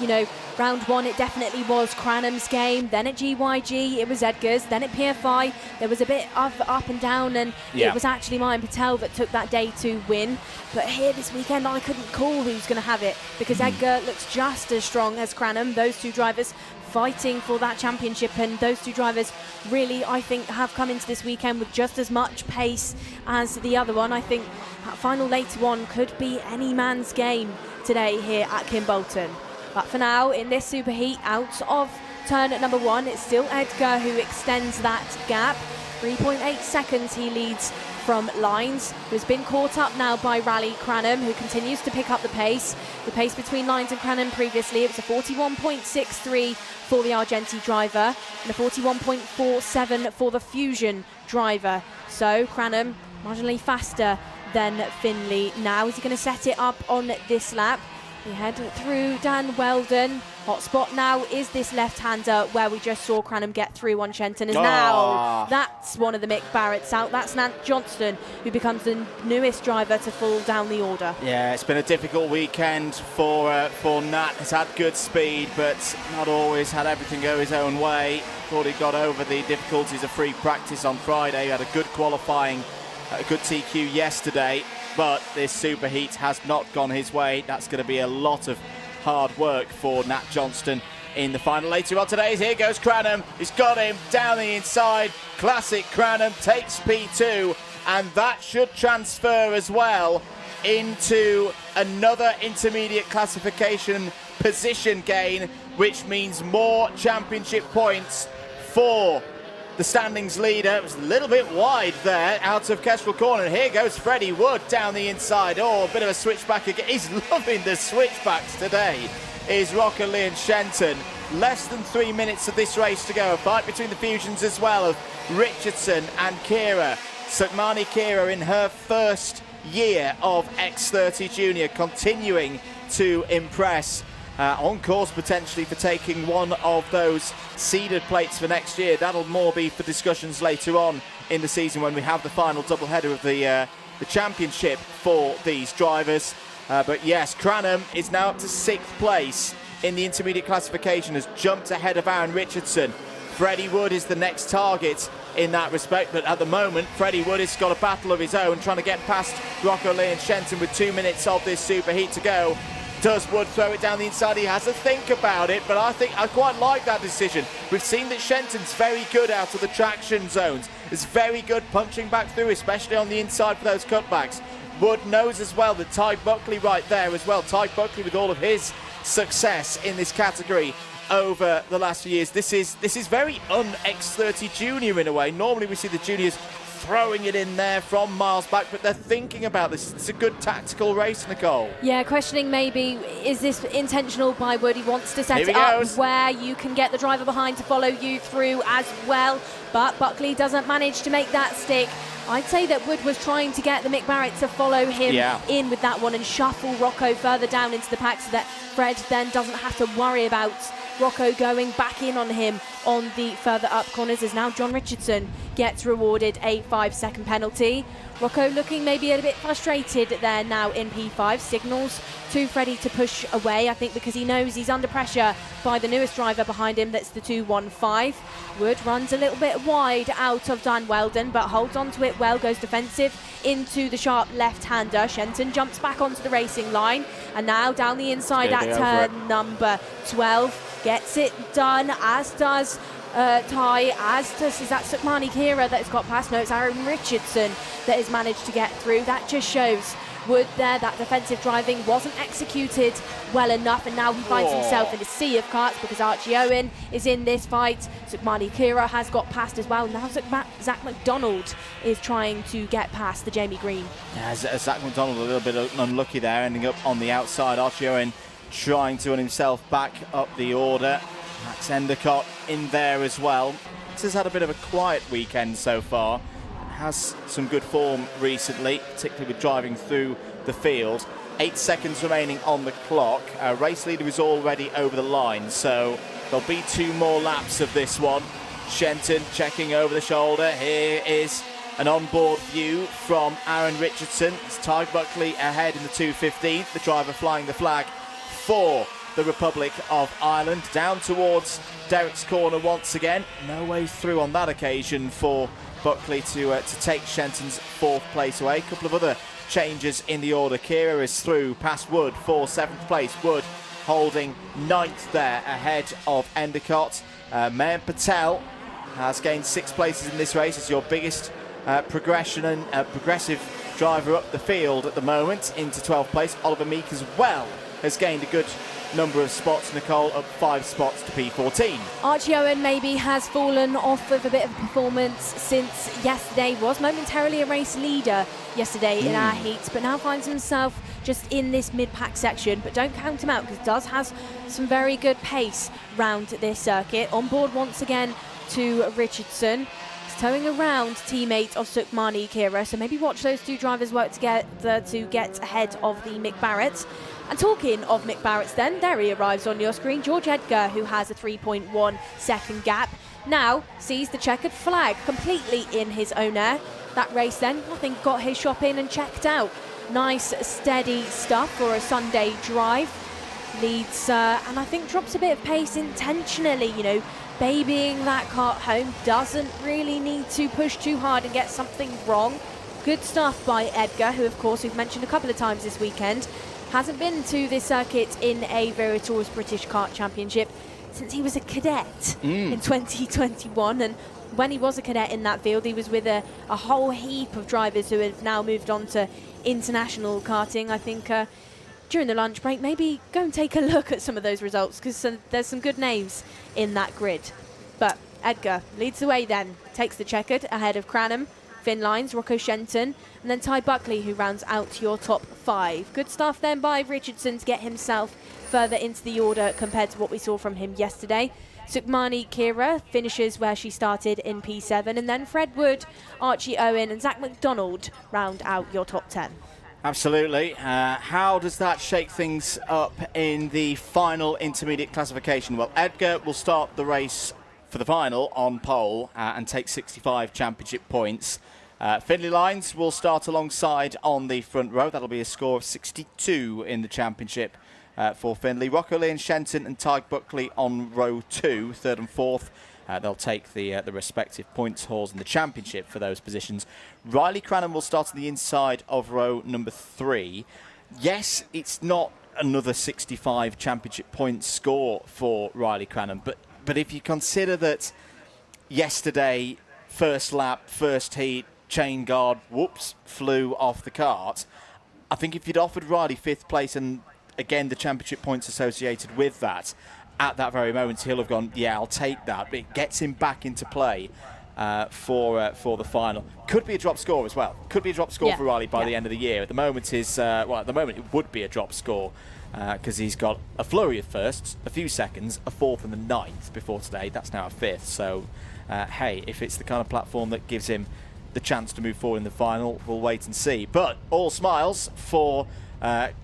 round 1 it definitely was Cranham's game, then at GYG it was Edgar's, then at PFI there was a bit of up and down, and it was actually Mayan Patel that took that day to win. But here this weekend I couldn't call who's going to have it, because Edgar looks just as strong as Cranham. Those two drivers fighting for that championship, and those two drivers really, I think, have come into this weekend with just as much pace as the other one. I think that final later on could be any man's game today here at Kimbolton. But for now, in this superheat, out of turn at number 1, it's still Edgar who extends that gap. 3.8 seconds he leads from lines, who's been caught up now by Rally Cranham, who continues to pick up the pace. The pace between lines and Cranham previously, it was a 41.63 for the Argenti driver and a 41.47 for the Fusion driver. So Cranham marginally faster than Finley now. Is he going to set it up on this lap? We head through Dan Weldon. Hot spot now is this left-hander where we just saw Cranham get through on Shenton. As now, that's one of the Mick Barretts out. That's Nat Johnston, who becomes the newest driver to fall down the order. Yeah, it's been a difficult weekend for Nat. He's had good speed, but not always had everything go his own way. Thought he got over the difficulties of free practice on Friday. He had a good qualifying, a good TQ yesterday, but this superheat has not gone his way. That's going to be a lot of hard work for Nat Johnston in the final. Later on today, here goes Cranham. He's got him down the inside. Classic Cranham takes P2, and that should transfer as well into another intermediate classification position gain, which means more championship points for the standings leader. It was a little bit wide there out of Kestrel Corner. Here goes Freddie Wood down the inside. Oh, a bit of a switchback again. He's loving the switchbacks today, is Rocker Lee and Shenton. Less than 3 minutes of this race to go. A fight between the Fusions as well of Richardson and Kira. Sukmani Kira in her first year of X30 Junior, continuing to impress. On course potentially for taking one of those seeded plates for next year. That'll more be for discussions later on in the season when we have the final doubleheader of the championship for these drivers. But yes, Cranham is now up to 6th place in the intermediate classification, has jumped ahead of Aaron Richardson. Freddie Wood is the next target in that respect, but at the moment Freddie Wood has got a battle of his own, trying to get past Rocco Lee and Shenton with 2 minutes of this superheat to go. Does Wood throw it down the inside? He has to think about it, but I think I quite like that decision. We've seen that Shenton's very good out of the traction zones. It's very good punching back through, especially on the inside for those cutbacks. Wood knows as well that Ty Buckley right there as well. Ty Buckley with all of his success in this category over the last few years. This is very un-X30 Junior in a way. Normally we see the juniors throwing it in there from miles back, but they're thinking about this. It's a good tactical race, Nicole. Yeah, questioning maybe, is this intentional by Wood? He wants to set it up where you can get the driver behind to follow you through as well, but Buckley doesn't manage to make that stick. I'd say that Wood was trying to get the Mick Barrett to follow him in with that one and shuffle Rocco further down into the pack so that Fred then doesn't have to worry about Rocco going back in on him on the further up corners, as now John Richardson gets rewarded a 5-second penalty. Rocco looking maybe a bit frustrated there now in P5, signals to Freddie to push away, I think because he knows he's under pressure by the newest driver behind him, that's the 215. Wood runs a little bit wide out of Dan Weldon, but holds on to it well, goes defensive into the sharp left-hander. Shenton jumps back onto the racing line, and now down the inside at turn number 12. Gets it done, as does Ty, as does, is that Sukmani Kira that has got past? No, it's Aaron Richardson that has managed to get through. That just shows Wood there, that defensive driving wasn't executed well enough, and now he finds himself in a sea of karts because Archie Owen is in this fight. Sukmani Kira has got past as well. Now Zach McDonald is trying to get past the Jamie Green. Yeah, Zach McDonald a little bit unlucky there, ending up on the outside. Archie Owen trying to run himself back up the order. Max Endicott in there as well. This has had a bit of a quiet weekend so far. Has some good form recently, particularly with driving through the field. 8 seconds remaining on the clock. Race leader is already over the line, so there'll be 2 more laps of this one. Shenton checking over the shoulder. Here is an onboard view from Aaron Richardson. It's Ty Buckley ahead in the 215, the driver flying the flag for the Republic of Ireland. Down towards Derek's corner once again. No way through on that occasion for Buckley to take Shenton's 4th place away. A couple of other changes in the order. Kira is through past Wood for 7th place. Wood holding 9th there ahead of Endicott. Mayan Patel has gained 6 places in this race. It's your biggest progression and progressive driver up the field at the moment into 12th place. Oliver Meek as well has gained a good number of spots. Nicole up 5 spots to P14. Archie Owen maybe has fallen off of a bit of a performance since yesterday. Was momentarily a race leader yesterday in our heats, but now finds himself just in this mid-pack section. But don't count him out, because does has some very good pace round this circuit. On board once again to Richardson. He's towing around teammate of Sukmani Kira, so maybe watch those two drivers work together to get ahead of the Mick Barrett. And talking of Mick Barrett's then, there he arrives on your screen, George Edgar, who has a 3.1 second gap. Now sees the checkered flag completely in his own air. That race then, I think, got his shop in and checked out. Nice steady stuff for a Sunday drive. Leads and I think drops a bit of pace intentionally, you know, babying that kart home. Doesn't really need to push too hard and get something wrong. Good stuff by Edgar, who of course we've mentioned a couple of times this weekend. Hasn't been to this circuit in a Wera Tours British Kart Championship since he was a cadet in 2021. And when he was a cadet in that field, he was with a whole heap of drivers who have now moved on to international karting. I think during the lunch break, maybe go and take a look at some of those results, because there's some good names in that grid. But Edgar leads the way then, takes the checkered ahead of Cranham, Finn Lines, Rocco Shenton, and then Ty Buckley, who rounds out your top 5. Good stuff then by Richardson to get himself further into the order compared to what we saw from him yesterday. Sukmani Kira finishes where she started in P7, and then Fred Wood, Archie Owen and Zach McDonald round out your top 10. Absolutely. How does that shake things up in the final intermediate classification? Well, Edgar will start the race for the final on pole and take 65 championship points. Finley Lines will start alongside on the front row. That'll be a score of 62 in the championship for Finley. Rocco Lee and Shenton and Ty Buckley on row 2, 3rd and 4th. They'll take the respective points hauls in the championship for those positions. Riley Cranham will start on the inside of row number 3. Yes, it's not another 65 championship point score for Riley Cranham, but if you consider that yesterday, first lap, first heat, chain guard, whoops, flew off the kart, I think if you'd offered Riley 5th place and again the championship points associated with that, at that very moment he'll have gone, yeah, I'll take that. But it gets him back into play for the final. Could be a drop score as well. Could be a drop score for Riley by the end of the year. At the moment at the moment it would be a drop score because he's got a flurry of firsts, a few seconds, a 4th and a 9th before today. That's now a 5th. So hey, if it's the kind of platform that gives him the chance to move forward in the final, we'll wait and see. But all smiles for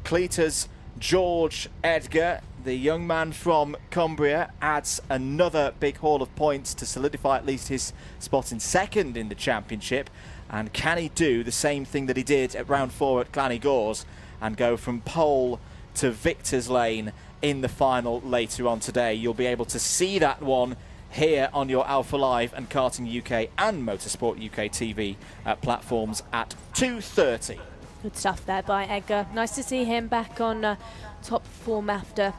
Cleater's George Edgar. The young man from Cumbria adds another big haul of points to solidify at least his spot in 2nd in the championship. And can he do the same thing that he did at round 4 at Glannygores and go from pole to victor's lane in the final later on today? You'll be able to see that one here on your Alpha Live and Karting UK and Motorsport UK TV platforms at 2:30. Good stuff there by Edgar. Nice to see him back on top form after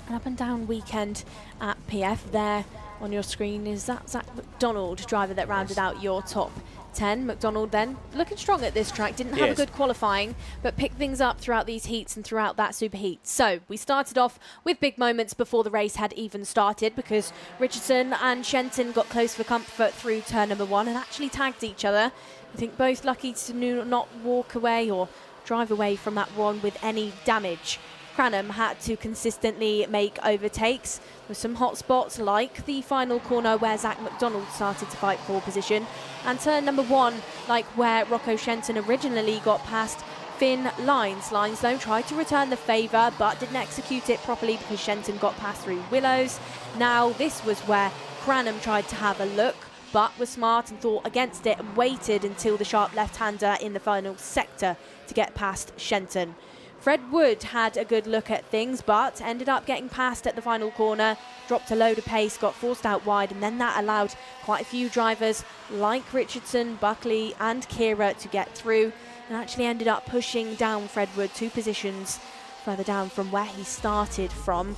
an up and down weekend at PF. There on your screen is that Zach McDonald, driver that rounded out your top 10. McDonald then looking strong at this track, didn't have a good qualifying, but picked things up throughout these heats and throughout that super heat. So we started off with big moments before the race had even started, because Richardson and Shenton got close for comfort through turn number 1 and actually tagged each other. I think both lucky to not walk away or drive away from that one with any damage. Cranham had to consistently make overtakes with some hot spots like the final corner where Zach McDonald started to fight for position, and turn number 1 like where Rocco Shenton originally got past Finn Lines. Lines though tried to return the favour but didn't execute it properly because Shenton got past through Willows. Now this was where Cranham tried to have a look but was smart and thought against it and waited until the sharp left-hander in the final sector to get past Shenton. Fred Wood had a good look at things, but ended up getting past at the final corner, dropped a load of pace, got forced out wide, and then that allowed quite a few drivers like Richardson, Buckley and Kira to get through, and actually ended up pushing down Fred Wood 2 positions further down from where he started from.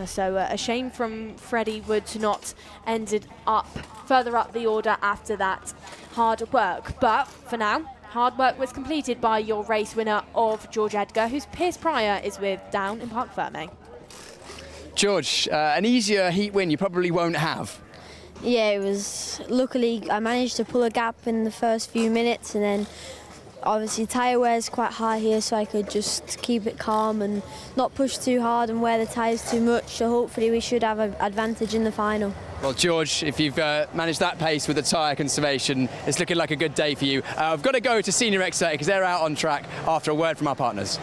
So a shame from Freddie Wood to not ended up further up the order after that hard work. But for now, hard work was completed by your race winner of George Edgar, whose Pierce Pryor is with down in Parc Ferme. George, an easier heat win you probably won't have. Yeah, it was. Luckily, I managed to pull a gap in the first few minutes, and then obviously tyre wear is quite high here, so I could just keep it calm and not push too hard and wear the tyres too much. So hopefully we should have an advantage in the final. Well, George, if you've managed that pace with the tyre conservation, it's looking like a good day for you. I've got to go to Senior X30 because they're out on track after a word from our partners.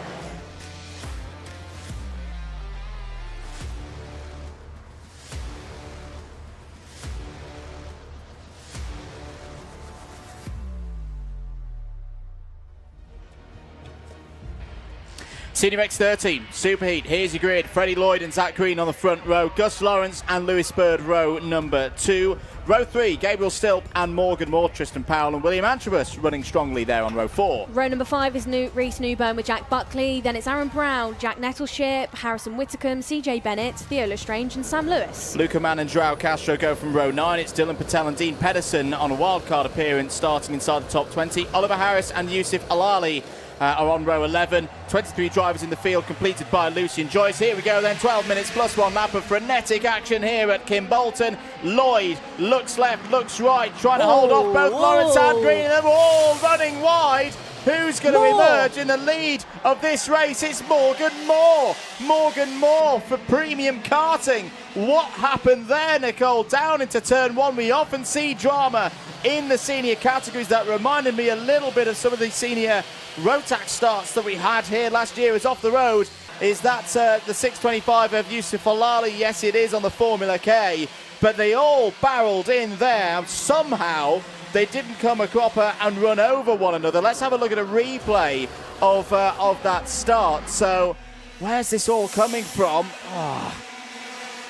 Senior X13, Superheat, here's your grid. Freddie Lloyd and Zach Green on the front row. Gus Lawrence and Lewis Bird, row number 2. Row 3, Gabriel Stilp and Morgan Moore, Tristan Powell and William Antrobus running strongly there on row 4. Row number 5 is Reece Newburn with Jack Buckley. Then it's Aaron Brown, Jack Nettleship, Harrison Whitcomb, CJ Bennett, Theo Lestrange and Sam Lewis. Luca Mann and Joao Castro go from row 9. It's Dylan Patel and Dean Pedersen on a wildcard appearance starting inside the top 20. Oliver Harris and Yusuf Alali are on row 11. 23 drivers in the field completed by Lucian Joyce. Here we go then, 12 minutes plus 1 lap of frenetic action here at Kimbolton. Lloyd looks left, looks right, trying to hold off both Lawrence and Green, and they're all running wide. Who's going to emerge in the lead of this race? It's Morgan Moore. Morgan Moore for Premium Karting. What happened there, Nicole? Down into turn 1. We often see drama in the senior categories. That reminded me a little bit of some of the senior Rotax starts that we had here last year. Is off the road. Is that the 625 of Yusuf Alali? Yes, it is on the Formula K. But they all barreled in there. Somehow they didn't come a cropper and run over one another. Let's have a look at a replay of that start. So where's this all coming from? Oh.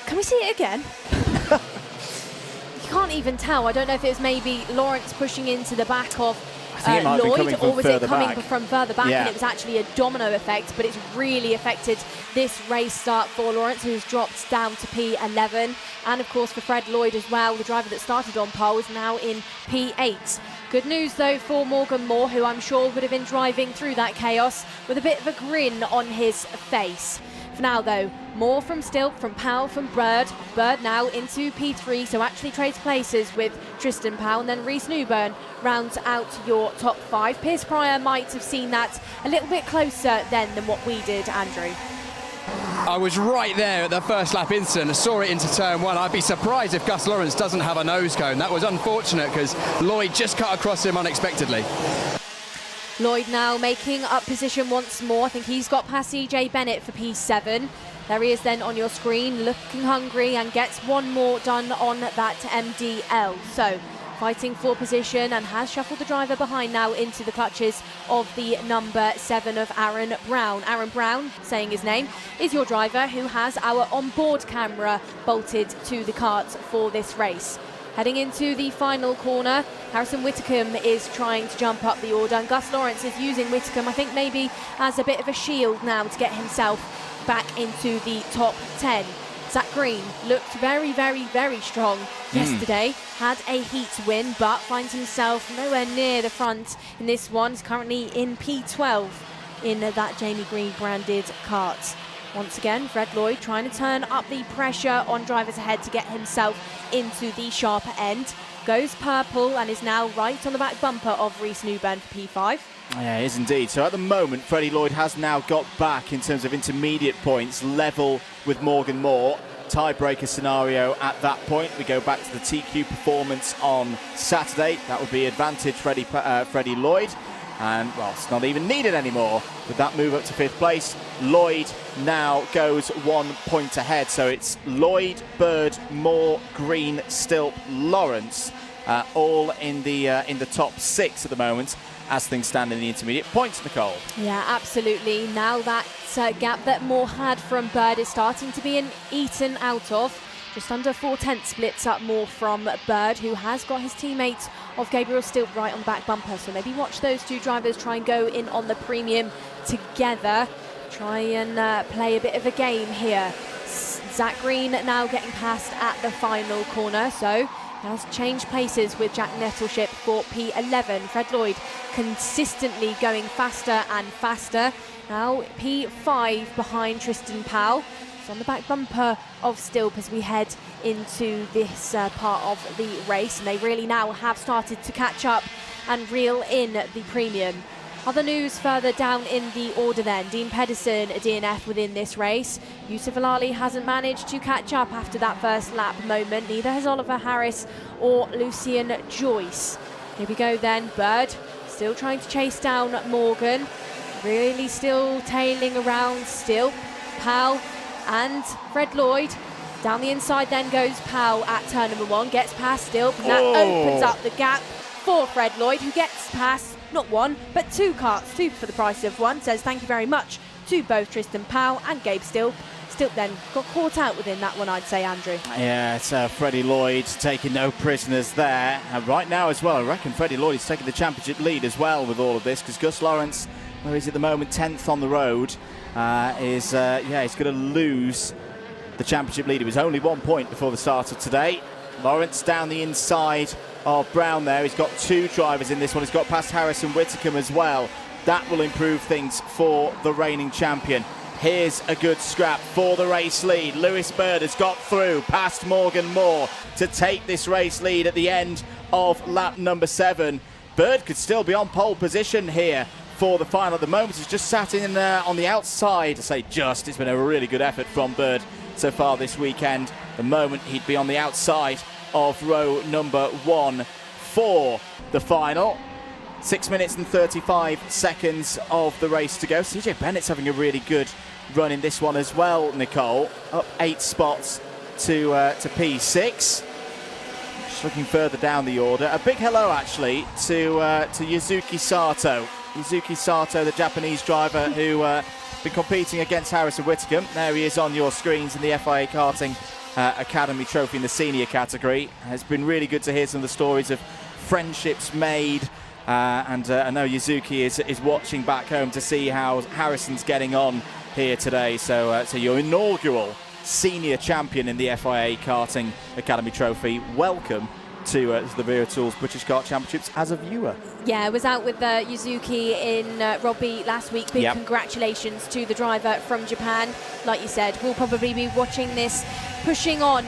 Can we see it again? You can't even tell. I don't know if it was maybe Lawrence pushing into the back of Lloyd, or was it coming from further back, and it was actually a domino effect, but it's really affected this race start for Lawrence, who's dropped down to P11, and of course for Fred Lloyd as well, the driver that started on pole is now in P8. Good news though for Morgan Moore, who I'm sure would have been driving through that chaos with a bit of a grin on his face. For now though, Moore from Stilp, from Powell, from Bird now into P3, so actually trades places with Tristan Powell, and then Reece Newburn rounds out your top 5. Pierce Pryor might have seen that a little bit closer then than what we did, Andrew. I was right there at the first lap incident. I saw it into turn 1. I'd be surprised if Gus Lawrence doesn't have a nose cone. That was unfortunate because Lloyd just cut across him unexpectedly. Lloyd now making up position once more. I think he's got past CJ Bennett for P7. There he is then on your screen, looking hungry, and gets one more done on that MDL. So fighting for position, and has shuffled the driver behind now into the clutches of the number 7 of Aaron Brown. Aaron Brown, saying his name, is your driver who has our onboard camera bolted to the kart for this race. Heading into the final corner, Harrison Whitcomb is trying to jump up the order, and Gus Lawrence is using Whitcomb, I think maybe as a bit of a shield now to get himself back into the top 10. Zach Green looked very, very, very strong yesterday, had a heat win, but finds himself nowhere near the front in this one. He's currently in P12 in that Jamie Green branded kart. Once again, Fred Lloyd trying to turn up the pressure on drivers ahead to get himself into the sharper end. Goes purple and is now right on the back bumper of Reece Newburn for P5. Yeah, it is indeed. So at the moment, Freddie Lloyd has now got back in terms of intermediate points, level with Morgan Moore. Tiebreaker scenario at that point. We go back to the TQ performance on Saturday. That would be advantage Freddie Lloyd. And, well, it's not even needed anymore with that move up to 5th place. Lloyd now goes 1 point ahead. So it's Lloyd, Bird, Moore, Green, Stilp, Lawrence, all in the top 6 at the moment as things stand in the intermediate points, Nicole. Yeah, absolutely. Now that gap that Moore had from Bird is starting to be eaten out of. Just under 4/10 splits up more from Bird, who has got his teammate of Gabriel Stilp right on the back bumper. So maybe watch those two drivers try and go in on the premium together. Try and play a bit of a game here. Zach Green now getting past at the final corner. So he has changed places with Jack Nettleship for P11. Fred Lloyd consistently going faster and faster. Now P5 behind Tristan Powell. It's on the back bumper of Stilp as we head into this part of the race, and they really now have started to catch up and reel in the premium. Other news further down in the order then. Dean Pedersen, a DNF within this race. Yusuf Alali hasn't managed to catch up after that first lap moment. Neither has Oliver Harris or Lucian Joyce. Here we go then. Bird still trying to chase down Morgan. Really still tailing around still. Powell and Fred Lloyd. Down the inside then goes Powell at turn number 1. Gets past Stilp, and that opens up the gap for Fred Lloyd, who gets past not one, but 2 karts, 2 for the price of 1. Says thank you very much to both Tristan Powell and Gabe Stilp. Stilp then got caught out within that one, I'd say, Andrew. Yeah, it's Freddie Lloyd taking no prisoners there. And right now as well, I reckon Freddie Lloyd is taking the championship lead as well with all of this, because Gus Lawrence, where he's at the moment 10th on the road, he's going to lose the championship lead. It was only 1 point before the start of today. Lawrence down the inside of Brown there. He's got 2 drivers in this one. He's got past Harris and Whitcomb as well. That will improve things for the reigning champion. Here's a good scrap for the race lead. Lewis Bird has got through past Morgan Moore to take this race lead at the end of lap number 7. Bird could still be on pole position here for the final at the moment. He's just sat in on the outside. I say just, it's been a really good effort from Bird so far this weekend. The moment he'd be on the outside of row number 1 for the final. 6 minutes and 35 seconds of the race to go. CJ Bennett's having a really good run in this one as well, Nicole. Up 8 spots to P6. Just looking further down the order. A big hello, actually, to Yuzuki Sato. Yuzuki Sato, the Japanese driver who been competing against Harris and Whitcomb. There he is on your screens in the FIA Karting Academy Trophy in the senior category. It's been really good to hear some of the stories of friendships made. And I know Yuzuki is watching back home to see how Harrison's getting on here today. So your inaugural senior champion in the FIA Karting Academy Trophy. Welcome to the Wera Tools British Kart Championships as a viewer. Yeah, I was out with Yuzuki in Robbie last week. Big congratulations to the driver from Japan. Like you said, we'll probably be watching this, pushing on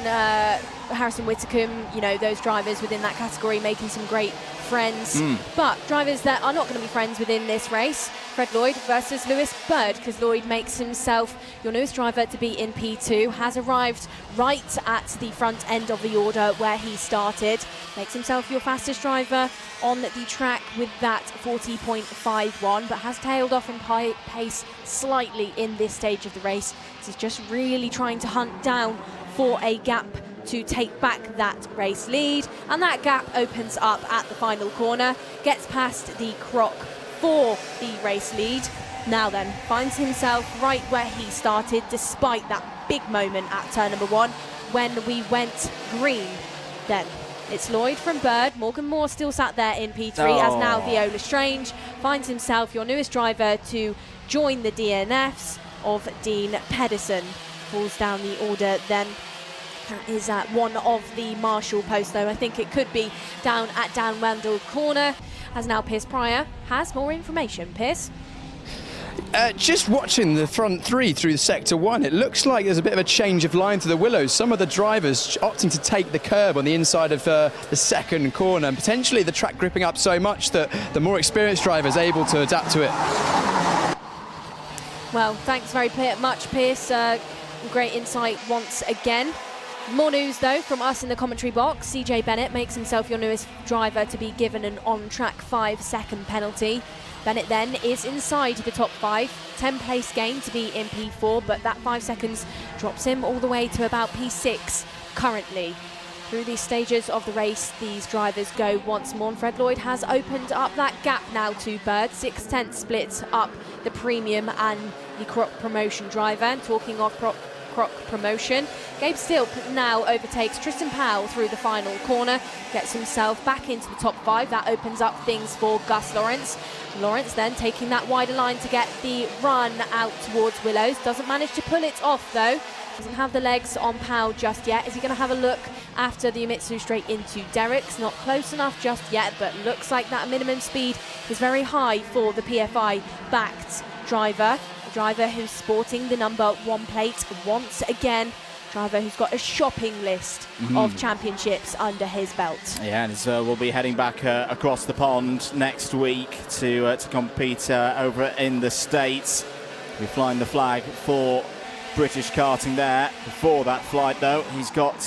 Harrison Whitcomb, you know, those drivers within that category, making some great friends. But drivers that are not going to be friends within this race, Fred Lloyd versus Lewis Bird, because Lloyd makes himself your newest driver to be in P2, has arrived right at the front end of the order where he started, makes himself your fastest driver on the track with that 40.51, but has tailed off in pace slightly in this stage of the race. He's just really trying to hunt down for a gap to take back that race lead, and that gap opens up at the final corner, gets past the croc for the race lead. Now then, finds himself right where he started, despite that big moment at turn number 1 when we went green. Then it's Lloyd from Bird. Morgan Moore still sat there in P3 as now Viola Strange finds himself your newest driver to join the DNFs of Dean Pedersen. Falls down the order then. That is at one of the Marshall posts, though. I think it could be down at Dan Wendell corner, as now Pierce Pryor has more information. Pierce? Just watching the front 3 through Sector 1, it looks like there's a bit of a change of line to the Willows. Some of the drivers opting to take the curb on the inside of the second corner, and potentially the track gripping up so much that the more experienced driver is able to adapt to it. Well, thanks very much, Pierce. Great insight once again. More news, though, from us in the commentary box. CJ Bennett makes himself your newest driver to be given an on-track 5-second penalty. Bennett then is inside the top 5, 10-place gain to be in P4, but that 5 seconds drops him all the way to about P6 currently. Through these stages of the race, these drivers go once more, and Fred Lloyd has opened up that gap now to Bird. 6/10 splits up the premium and the Croc Promotion driver. And talking of Croc Promotion, Gabe Stilp now overtakes Tristan Powell through the final corner, gets himself back into the top 5. That opens up things for Gus Lawrence. Lawrence then taking that wider line to get the run out towards Willows. Doesn't manage to pull it off, though. Doesn't have the legs on Powell just yet. Is he going to have a look after the Uemitsu straight into Derrick's? Not close enough just yet, but looks like that minimum speed is very high for the PFI-backed driver. driver who's sporting the number 1 plate once again. Driver who's got a shopping list of championships under his belt. Yeah, and we'll be heading back across the pond next week to compete over in the States. We're flying the flag for British karting there. Before that flight, though, he's got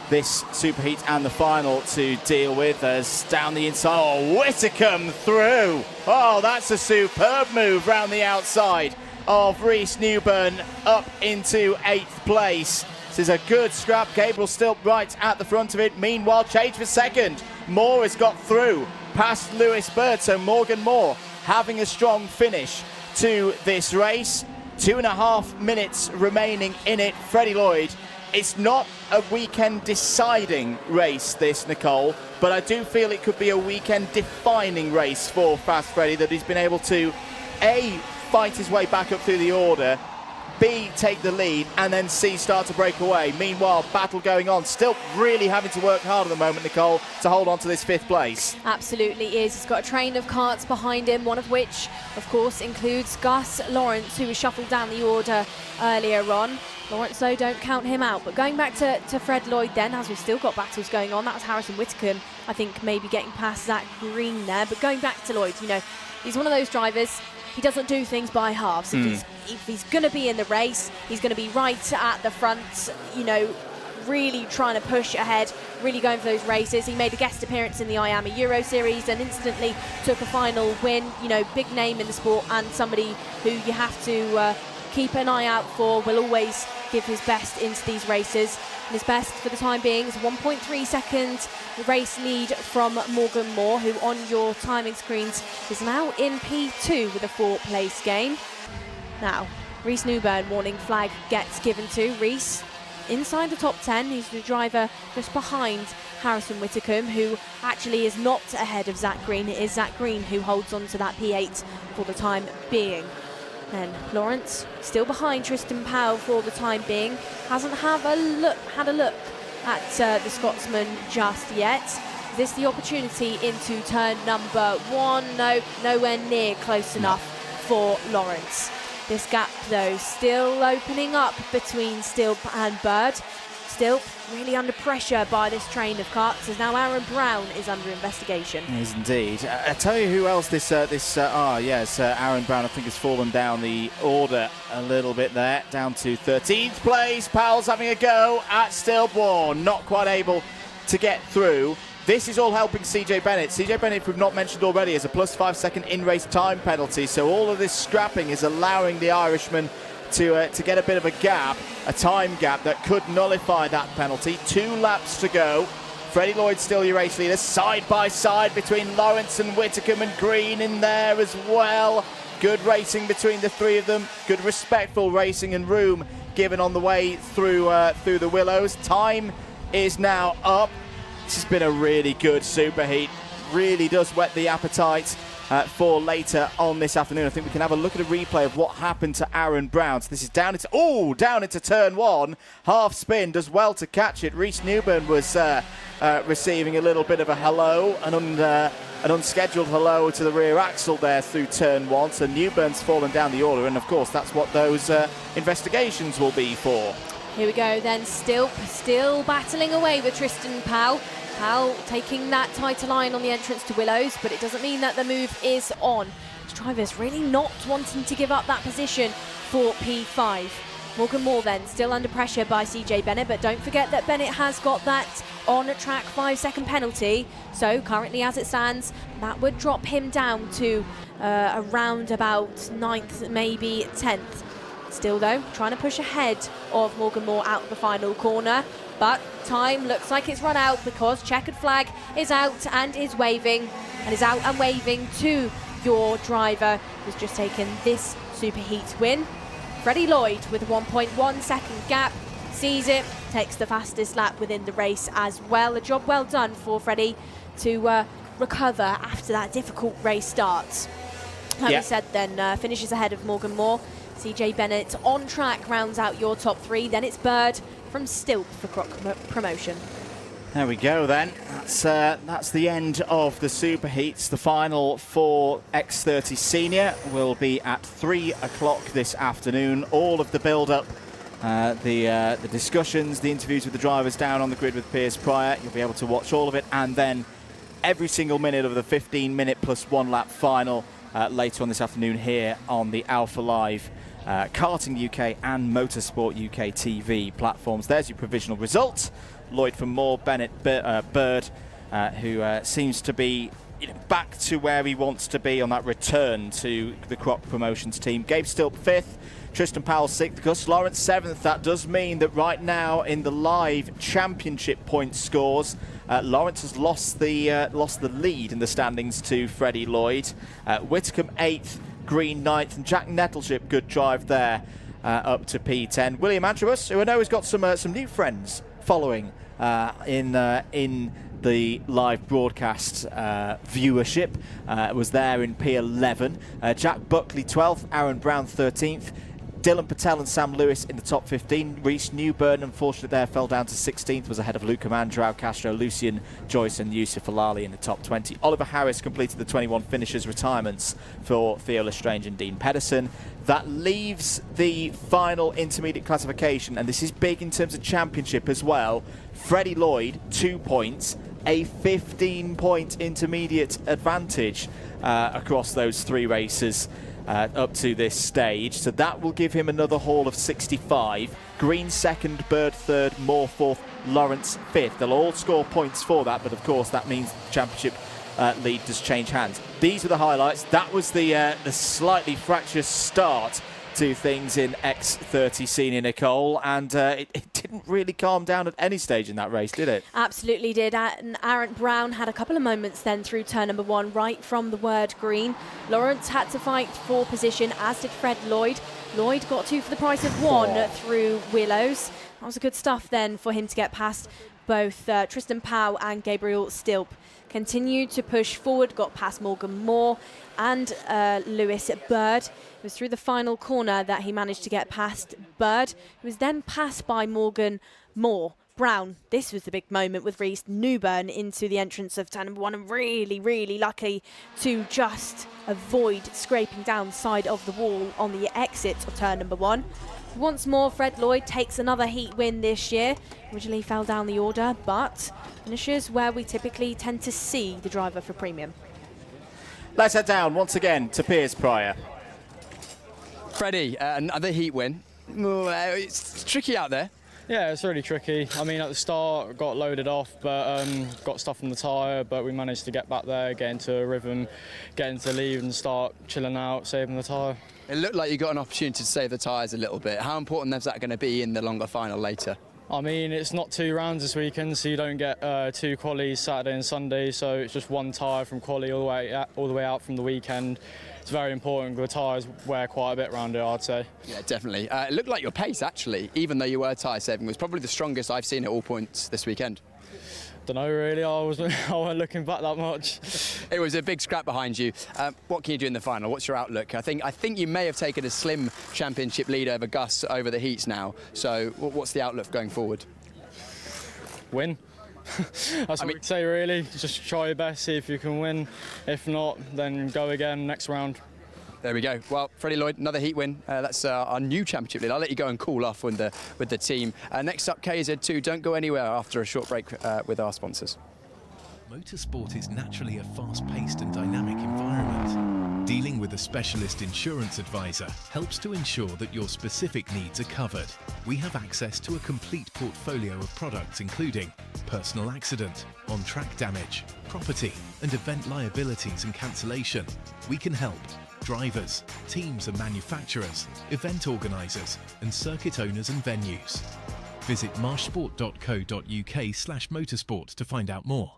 this superheat and the final to deal with as down the inside. Oh, Whitcomb through. Oh, that's a superb move round the outside of Rhys Newburn up into 8th place. This is a good scrap. Gabriel still right at the front of it. Meanwhile, change for second. Moore has got through past Lewis Bird, so Morgan Moore having a strong finish to this race. 2.5 minutes remaining in it. Freddie Lloyd, it's not a weekend deciding race, this, Nicole, but I do feel it could be a weekend defining race for Fast Freddie, that he's been able to A, fight his way back up through the order, B, take the lead, and then C, start to break away. Meanwhile, battle going on. Still really having to work hard at the moment, Nicole, to hold on to this 5th place. Absolutely is. He's got a train of karts behind him, one of which, of course, includes Gus Lawrence, who was shuffled down the order earlier on. Lawrence, though, don't count him out. But going back to Fred Lloyd then, as we've still got battles going on, that was Harrison Whitcomb, I think, maybe getting past Zach Green there. But going back to Lloyd, you know, he's one of those drivers, he doesn't do things by halves. If he's going to be in the race, he's going to be right at the front, you know, really trying to push ahead, really going for those races. He made a guest appearance in the IAME Euro Series and instantly took a final win. You know, big name in the sport and somebody who you have to keep an eye out for, will always give his best into these races. And his best for the time being is 1.3 second race lead from Morgan Moore, who on your timing screens is now in P2 with a 4th place gain. Now, Rhys Newburn, warning flag gets given to Rhys. Inside the top 10, he's the driver just behind Harrison Whitcomb, who actually is not ahead of Zach Green. It is Zach Green who holds on to that P8 for the time being. Then Lawrence still behind Tristan Powell for the time being. Hasn't had a look at the Scotsman just yet. Is this the opportunity into turn number 1? No, nowhere near close enough for Lawrence. This gap, though, still opening up between Stilp and Bird. Stilp really under pressure by this train of karts, as now Aaron Brown is under investigation. He is indeed. I tell you who else Aaron Brown, I think, has fallen down the order a little bit there, down to 13th place. Powell's having a go at Stilp. Not quite able to get through. This is all helping CJ Bennett. CJ Bennett, if we've not mentioned already, is a +5 second in-race time penalty. So all of this scrapping is allowing the Irishman to get a bit of a gap, a time gap that could nullify that penalty. 2 laps to go. Freddie Lloyd still your race leader. Side by side between Lawrence and Whitcomb, and Green in there as well. Good racing between the 3 of them. Good respectful racing and room given on the way through the Willows. Time is now up. This has been a really good superheat. Really does whet the appetite for later on this afternoon. I think we can have a look at a replay of what happened to Aaron Brown. So this is down into turn 1. Half spin, does well to catch it. Rhys Newburn was receiving a little bit of a hello, an unscheduled hello to the rear axle there through turn 1. So Newburn's fallen down the order, and of course that's what those investigations will be for. Here we go then, still battling away with Tristan Powell. Powell taking that tighter line on the entrance to Willows, but it doesn't mean that the move is on. This driver's really not wanting to give up that position for P5. Morgan Moore then, still under pressure by CJ Bennett, but don't forget that Bennett has got that on-track 5-second penalty. So currently as it stands, that would drop him down to around about 9th, maybe 10th. Still though, trying to push ahead of Morgan Moore out the final corner. But time looks like it's run out because checkered flag is out and is waving. And is out and waving to your driver who's just taken this superheat win. Freddie Lloyd with a 1.1 second gap. Sees it, takes the fastest lap within the race as well. A job well done for Freddie to recover after that difficult race start. Like we said then, finishes ahead of Morgan Moore. CJ Bennett on track rounds out your top 3. Then it's Bird from Stilp for promotion. There we go then. That's the end of the Super Heats. The final for X30 Senior will be at 3 o'clock this afternoon. All of the build-up, the discussions, the interviews with the drivers down on the grid with Piers Pryor. You'll be able to watch all of it, and then every single minute of the 15-minute plus 1 lap final later on this afternoon here on the Alpha Live Karting UK and Motorsport UK TV platforms. There's your provisional result. Lloyd from Moore, Bennett, Bird, who seems to be back to where he wants to be on that return to the Croc Promotions team. Gabe Stilp 5th, Tristan Powell 6th, Gus Lawrence 7th. That does mean that right now in the live championship point scores, Lawrence has lost the lead in the standings to Freddie Lloyd. Whitcomb 8th, Green 9th, and Jack Nettleship, good drive there, up to P10. William Andrews, who I know has got some new friends following in the live broadcast viewership, was there in P11. Jack Buckley 12th, Aaron Brown 13th, Dylan Patel and Sam Lewis in the top 15. Reece Newburn, unfortunately there, fell down to 16th, was ahead of Luca Mandrau, Castro, Lucian Joyce and Yusuf Alali in the top 20. Oliver Harris completed the 21 finishers retirements for Theo Lestrange and Dean Pedersen. That leaves the final intermediate classification, and this is big in terms of championship as well. Freddie Lloyd, 2 points, a 15-point intermediate advantage across those 3 races up to this stage. So that will give him another haul of 65. Green 2nd, Bird 3rd, Moore 4th, Lawrence 5th. They'll all score points for that, but of course that means the championship lead does change hands. These were the highlights. That was the slightly fractious start to things in X30 Senior, Nicole, and it didn't really calm down at any stage in that race, did it? Absolutely did. And Aaron Brown had a couple of moments then through turn number 1, right from the word green. Lawrence had to fight for position, as did Fred Lloyd. Lloyd got 2 for the price of 1 through Willows. That was good stuff then for him to get past both Tristan Powell and Gabriel Stilp. Continued to push forward, got past Morgan Moore and Lewis Bird. It was through the final corner that he managed to get past Bird. He was then passed by Morgan Moore. Brown, this was the big moment with Reece Newburn into the entrance of turn number 1, and really, really lucky to just avoid scraping down the side of the wall on the exit of turn number 1. Once more, Fred Lloyd takes another heat win this year. Originally fell down the order, but finishes where we typically tend to see the driver for premium. Let's head down once again to Piers Pryor. Freddie, another heat win. It's tricky out there. Yeah, it's really tricky. I mean, at the start, got loaded off, but got stuff on the tyre, but we managed to get back there, get into a rhythm, get into lead and start chilling out, saving the tyre. It looked like you got an opportunity to save the tyres a little bit. How important is that going to be in the longer final later? I mean, it's not 2 rounds this weekend, so you don't get 2 qualies Saturday and Sunday, so it's just 1 tyre from quali all the way out from the weekend. It's very important. The tyres wear quite a bit around it, I'd say. Yeah, definitely. It looked like your pace, actually, even though you were tyre saving, was probably the strongest I've seen at all points this weekend. Don't know really. I wasn't looking back that much. It was a big scrap behind you. What can you do in the final? What's your outlook? I think you may have taken a slim championship lead over Gus over the heats now. So what's the outlook going forward? Win. That's what we'd say really. Just try your best, see if you can win. If not, then go again next round. There we go. Well, Freddie Lloyd, another heat win. That's our new championship lead. I'll let you go and cool off with the team. Next up, KZ2. Don't go anywhere after a short break with our sponsors. Motorsport is naturally a fast-paced and dynamic environment. Dealing with a specialist insurance advisor helps to ensure that your specific needs are covered. We have access to a complete portfolio of products including personal accident, on-track damage, property and event liabilities and cancellation. We can help drivers, teams and manufacturers, event organisers and circuit owners and venues. Visit marshsport.co.uk/motorsport to find out more.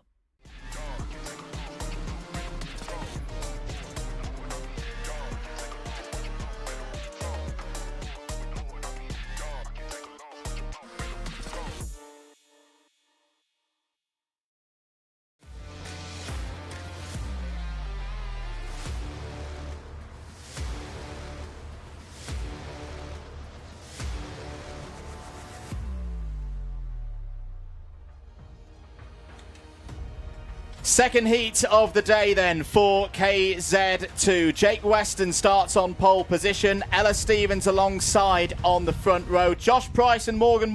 Second heat of the day then for KZ2. Jake Weston starts on pole position. Ella Stevens alongside on the front row. Josh Price and Morgan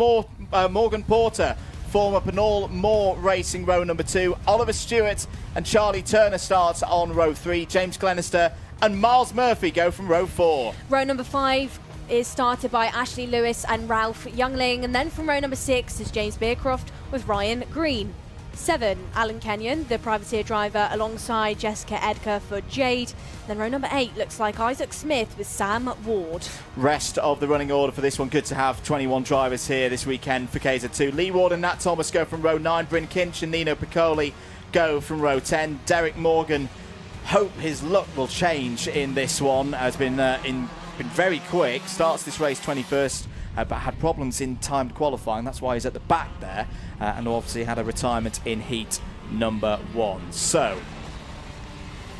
Porter form up an all-more racing row number 2. Oliver Stewart and Charlie Turner starts on row 3. James Glenister and Miles Murphy go from row 4. Row number 5 is started by Ashley Lewis and Ralph Youngling, and then from row number 6 is James Beercroft with Ryan Green. 7, Alan Kenyon, the privateer driver, alongside Jessica Edgar for Jade. Then row number 8 looks like Isaac Smith with Sam Ward. Rest of the running order for this one. Good to have 21 drivers here this weekend for KZ2. Lee Ward and Nat Thomas go from row 9. Bryn Kinch and Nino Piccoli go from row 10. Derek Morgan, hope his luck will change in this one. Has been very quick. Starts this race 21st. But had problems in timed qualifying. That's why he's at the back there, and obviously had a retirement in heat number 1. So,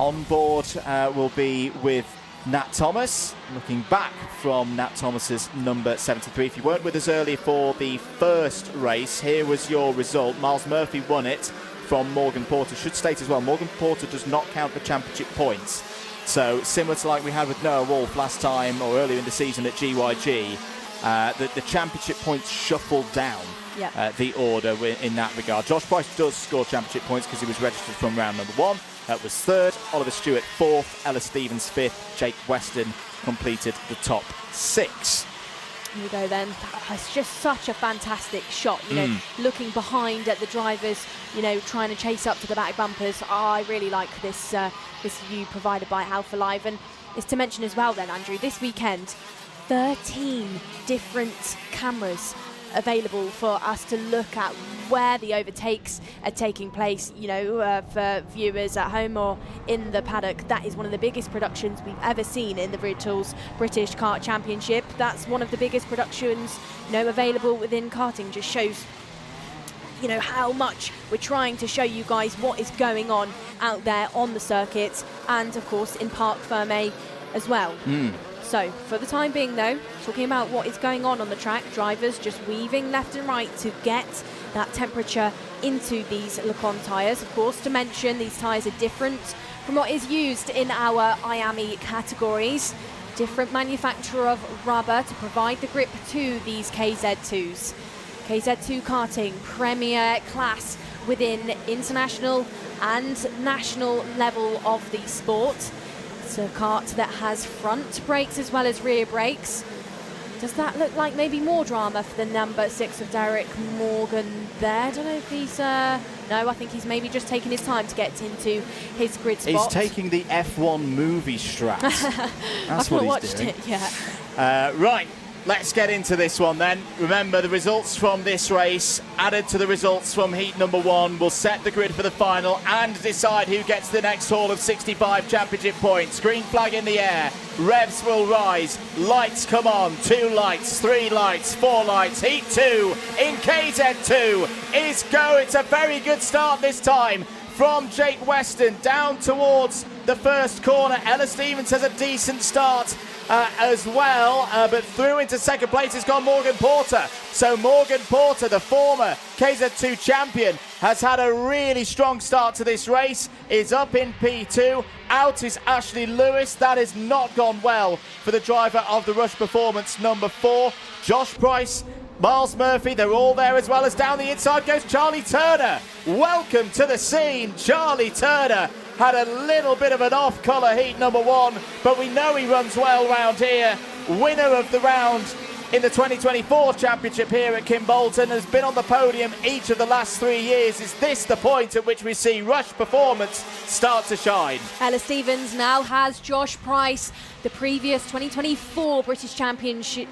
on board will be with Nat Thomas. Looking back from Nat Thomas's number 73. If you weren't with us earlier for the first race, here was your result. Miles Murphy won it from Morgan Porter. Should state as well, Morgan Porter does not count the championship points. So, similar to like we had with Noah Wolf last time, or earlier in the season at GYG, the championship points shuffled down the order in that regard. Josh Price does score championship points because he was registered from round number 1. That was 3rd. Oliver Stewart 4th. Ella Stevens 5th. Jake Weston completed the top 6. Here we go then. It's just such a fantastic shot, you know, looking behind at the drivers, you know, trying to chase up to the back bumpers. I really like this this view provided by Alpha Live. And it's to mention as well then, Andrew, this weekend 13 different cameras available for us to look at where the overtakes are taking place, you know, for viewers at home or in the paddock. That is one of the biggest productions we've ever seen in the Rear Tools British Kart Championship. That's one of the biggest productions, you know, available within karting. Just shows, you know, how much we're trying to show you guys what is going on out there on the circuit, and of course in Parc Fermé as well. So, for the time being though, talking about what is going on the track, drivers just weaving left and right to get that temperature into these Lecon tyres. Of course, to mention, these tyres are different from what is used in our IAME categories. Different manufacturer of rubber to provide the grip to these KZ2s. KZ2 karting, premier class within international and national level of the sport. It's a kart that has front brakes as well as rear brakes. Does that look like maybe more drama for the number 6 of Derek Morgan there? I don't know if he's... no, I think he's maybe just taking his time to get into his grid spot. He's taking the F1 movie strat. That's what he's doing. I've not watched it, yeah. Right. Let's get into this one then. Remember, the results from this race added to the results from heat number 1 will set the grid for the final and decide who gets the next haul of 65 championship points. Green flag in the air. Revs will rise. Lights come on. 2 lights, 3 lights, 4 lights. Heat 2 in KZ2 is go. It's a very good start this time from Jake Weston down towards the first corner. Ella Stevens has a decent start as well, but through into second place has gone Morgan Porter. So Morgan Porter, the former KZ2 champion, has had a really strong start to this race, is up in P2. Out is Ashley Lewis. That has not gone well for the driver of the Rush Performance number 4. Josh Price, Miles Murphy, they're all there, as well as down the inside goes Charlie Turner. Welcome to the scene, Charlie Turner. Had a little bit of an off-colour heat number 1, but we know he runs well round here. Winner of the round in the 2024 championship here at Kimbolton, has been on the podium each of the last 3 years. Is this the point at which we see Rush Performance start to shine? Ella Stevens now has Josh Price, the previous 2024 British Championship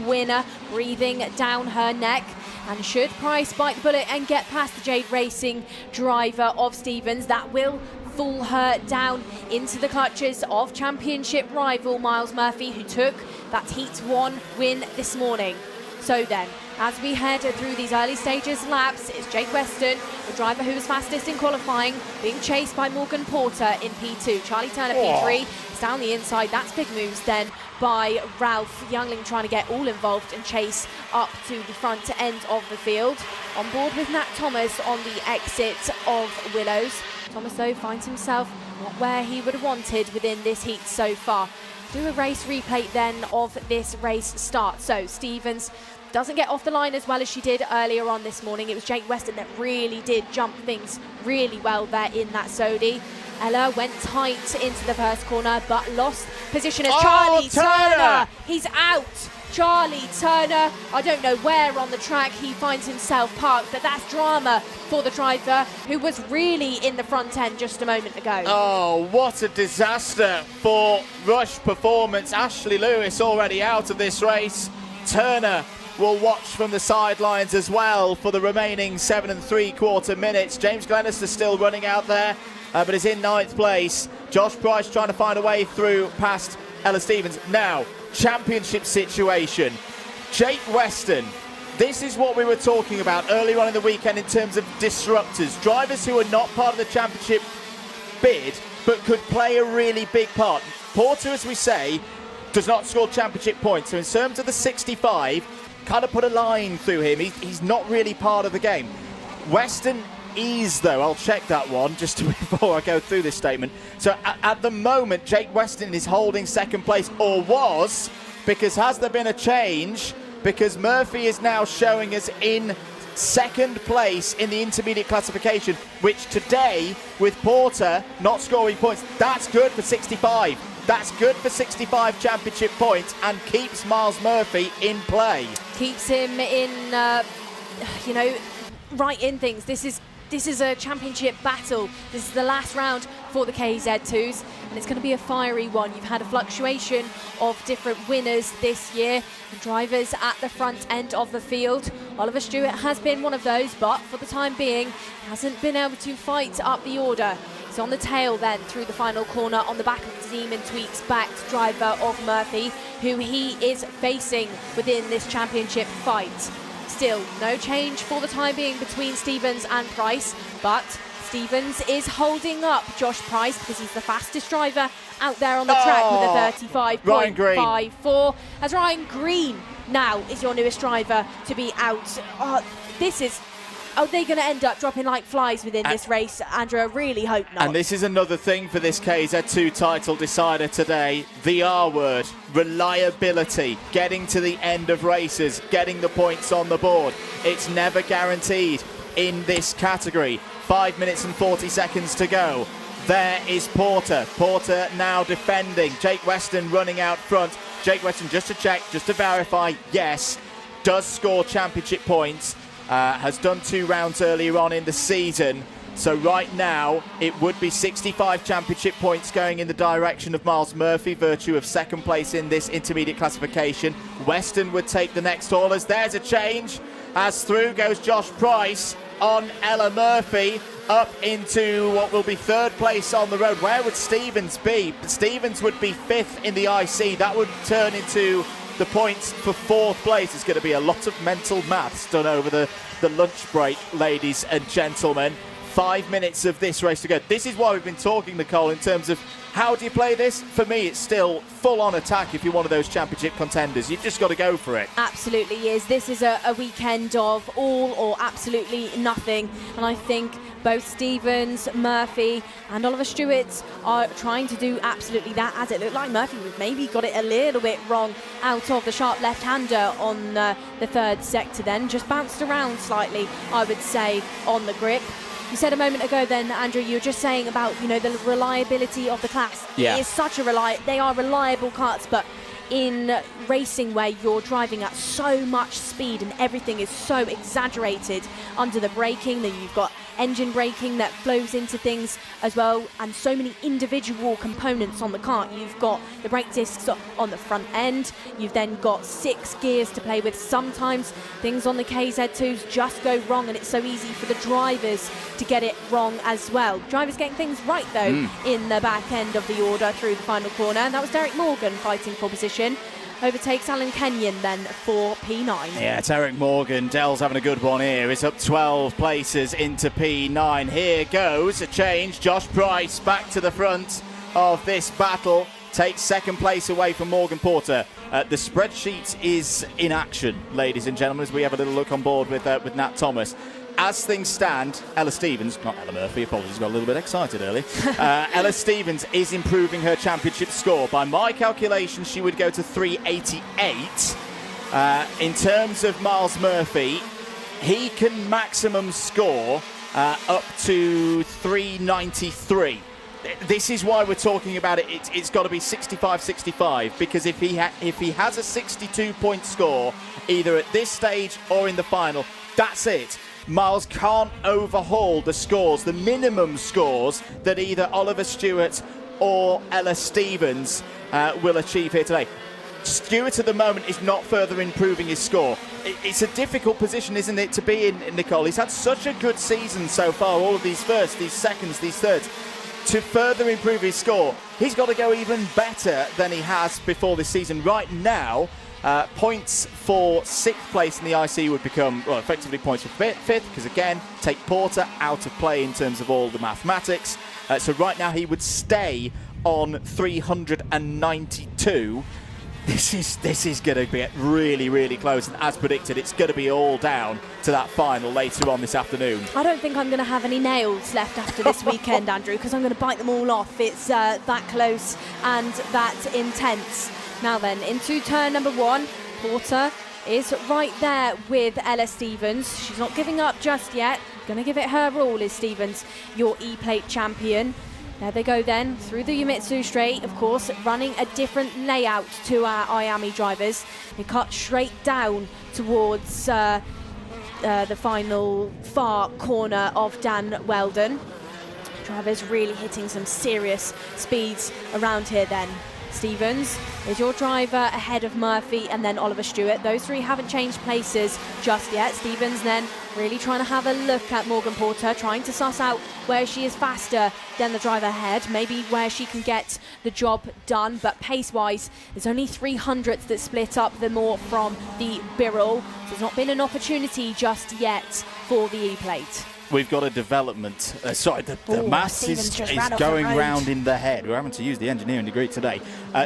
winner, breathing down her neck. And should Price bite the bullet and get past the Jade Racing driver of Stevens, that will fall her down into the clutches of championship rival Miles Murphy, who took that Heat 1 win this morning. So then, As we head through these early stages laps, it's Jake Weston, the driver who was fastest in qualifying, being chased by Morgan Porter in P2. Charlie Turner P3, it's down the inside. That's big moves then by Ralph Youngling, trying to get all involved and chase up to the front end of the field. On board with Nat Thomas on the exit of Willows. Thomas, though, finds himself not where he would have wanted within this heat so far. Do a race replay then of this race start. So Stevens doesn't get off the line as well as she did earlier on this morning. It was Jake Weston that really did jump things really well there in that Sodi. Ella went tight into the first corner but lost position as Charlie Turner. He's out. Charlie Turner, I don't know where on the track he finds himself parked, but that's drama for the driver who was really in the front end just a moment ago. Oh, what a disaster for Rush Performance. Ashley Lewis already out of this race. Turner will watch from the sidelines as well for the remaining 7 3/4 minutes. James Glenister still running out there, but is in 9th place. Josh Price trying to find a way through past Ella Stevens. Now, championship situation. Jake Weston, this is what we were talking about earlier on in the weekend in terms of disruptors. Drivers who are not part of the championship bid, but could play a really big part. Porter, as we say, does not score championship points. So in terms of the 65, kind of put a line through him. He's not really part of the game. Weston is, though. I'll check that one just before I go through this statement. So at the moment, Jake Weston is holding 2nd place, or was, because has there been a change? Because Murphy is now showing us in 2nd place in the intermediate classification, which today, with Porter not scoring points, that's good for 65. That's good for 65 championship points and keeps Miles Murphy in play. Keeps him in, right in things. This is a championship battle. This is the last round for the KZ2s, and it's going to be a fiery one. You've had a fluctuation of different winners this year, and drivers at the front end of the field. Oliver Stewart has been one of those, but for the time being, hasn't been able to fight up the order. He's on the tail then through the final corner on the back of Zeman Tweaks backed driver of Murphy, who he is facing within this championship fight. Still, no change for the time being between Stevens and Price, but Stevens is holding up Josh Price because he's the fastest driver out there on the track with a 35.54. As Ryan Green now is your newest driver to be out. Are they going to end up dropping like flies within this race, Andrew? I really hope not. And this is another thing for this KZ2 title decider today. The R word, reliability. Getting to the end of races, getting the points on the board. It's never guaranteed in this category. 5 minutes and 40 seconds to go. There is Porter. Porter now defending. Jake Weston running out front. Jake Weston, just to check, just to verify, yes, does score championship points. Has done 2 rounds earlier on in the season. So right now, it would be 65 championship points going in the direction of Miles Murphy, virtue of 2nd place in this intermediate classification. Weston would take the next haulers. There's a change, as through goes Josh Price on Ella Murphy, up into what will be 3rd place on the road. Where would Stevens be? Stevens would be 5th in the IC. That would turn into the points for 4th place. It's going to be a lot of mental maths done over the lunch break, ladies and gentlemen. 5 minutes of this race to go. This is why we've been talking, Nicole, in terms of how do you play this? For me, it's still full-on attack if you're one of those championship contenders. You've just got to go for it. Absolutely is. This is a weekend of all or absolutely nothing. And I think both Stevens, Murphy and Oliver Stewart are trying to do absolutely that, as it looked like Murphy maybe got it a little bit wrong out of the sharp left-hander on the 3rd sector then. Just bounced around slightly, I would say, on the grip. You said a moment ago then, Andrew, you were just saying about, the reliability of the class. Yeah. It is such they are reliable karts, but in racing where you're driving at so much speed and everything is so exaggerated under the braking, then you've got engine braking that flows into things as well, and so many individual components on the kart. You've got the brake discs on the front end, you've then got 6 gears to play with. Sometimes things on the KZ2s just go wrong, and it's so easy for the drivers to get it wrong as well. Drivers getting things right though in the back end of the order through the final corner, and that was Derek Morgan fighting for position. overtakes Alan Kenyon then for P9. Yeah, Derek Morgan, Dell's having a good one here. He's up 12 places into P9. Here goes a change. Josh Price back to the front of this battle. Takes second place away from Morgan Porter. The spreadsheet is in action, ladies and gentlemen, as we have a little look on board with Nat Thomas. As things stand, Ella Stevens, not Ella Murphy, apologies, got a little bit excited early. Ella Stevens is improving her championship score. By my calculations, she would go to 388. In terms of Miles Murphy, he can maximum score up to 393. This is why we're talking about it. It's got to be 65-65, because if he has a 62-point score, either at this stage or in the final, that's it. Miles can't overhaul the scores, the minimum scores that either Oliver Stewart or Ella Stevens will achieve here today. Stewart at the moment is not further improving his score. It's a difficult position, isn't it, to be in, Nicole? He's had such a good season so far, all of these firsts, these seconds, these thirds. To further improve his score, he's got to go even better than he has before this season. Right now, points for 6th place in the IC would become, well, effectively points for 5th, because again, take Porter out of play in terms of all the mathematics. So right now he would stay on 392. This is going to get really, really close, and as predicted, it's going to be all down to that final later on this afternoon. I don't think I'm going to have any nails left after this weekend, Andrew, because I'm going to bite them all off. It's that close and that intense. Now then, into turn number 1, Porter is right there with Ella Stevens. She's not giving up just yet. Going to give it her all, is Stevens, your E-Plate champion. There they go then, through the Yumitsu straight, of course, running a different layout to our IAME drivers. They cut straight down towards the final far corner of Dan Weldon. Drivers really hitting some serious speeds around here then. Stevens is your driver ahead of Murphy and then Oliver Stewart. Those three haven't changed places just yet. Stevens then really trying to have a look at Morgan Porter, trying to suss out where she is faster than the driver ahead, maybe where she can get the job done. But pace-wise, there's only 300ths that split up the more from the Birrell. So there's not been an opportunity just yet for the E-Plate. We've got a development. The mass is going round in the head. We're having to use the engineering degree today.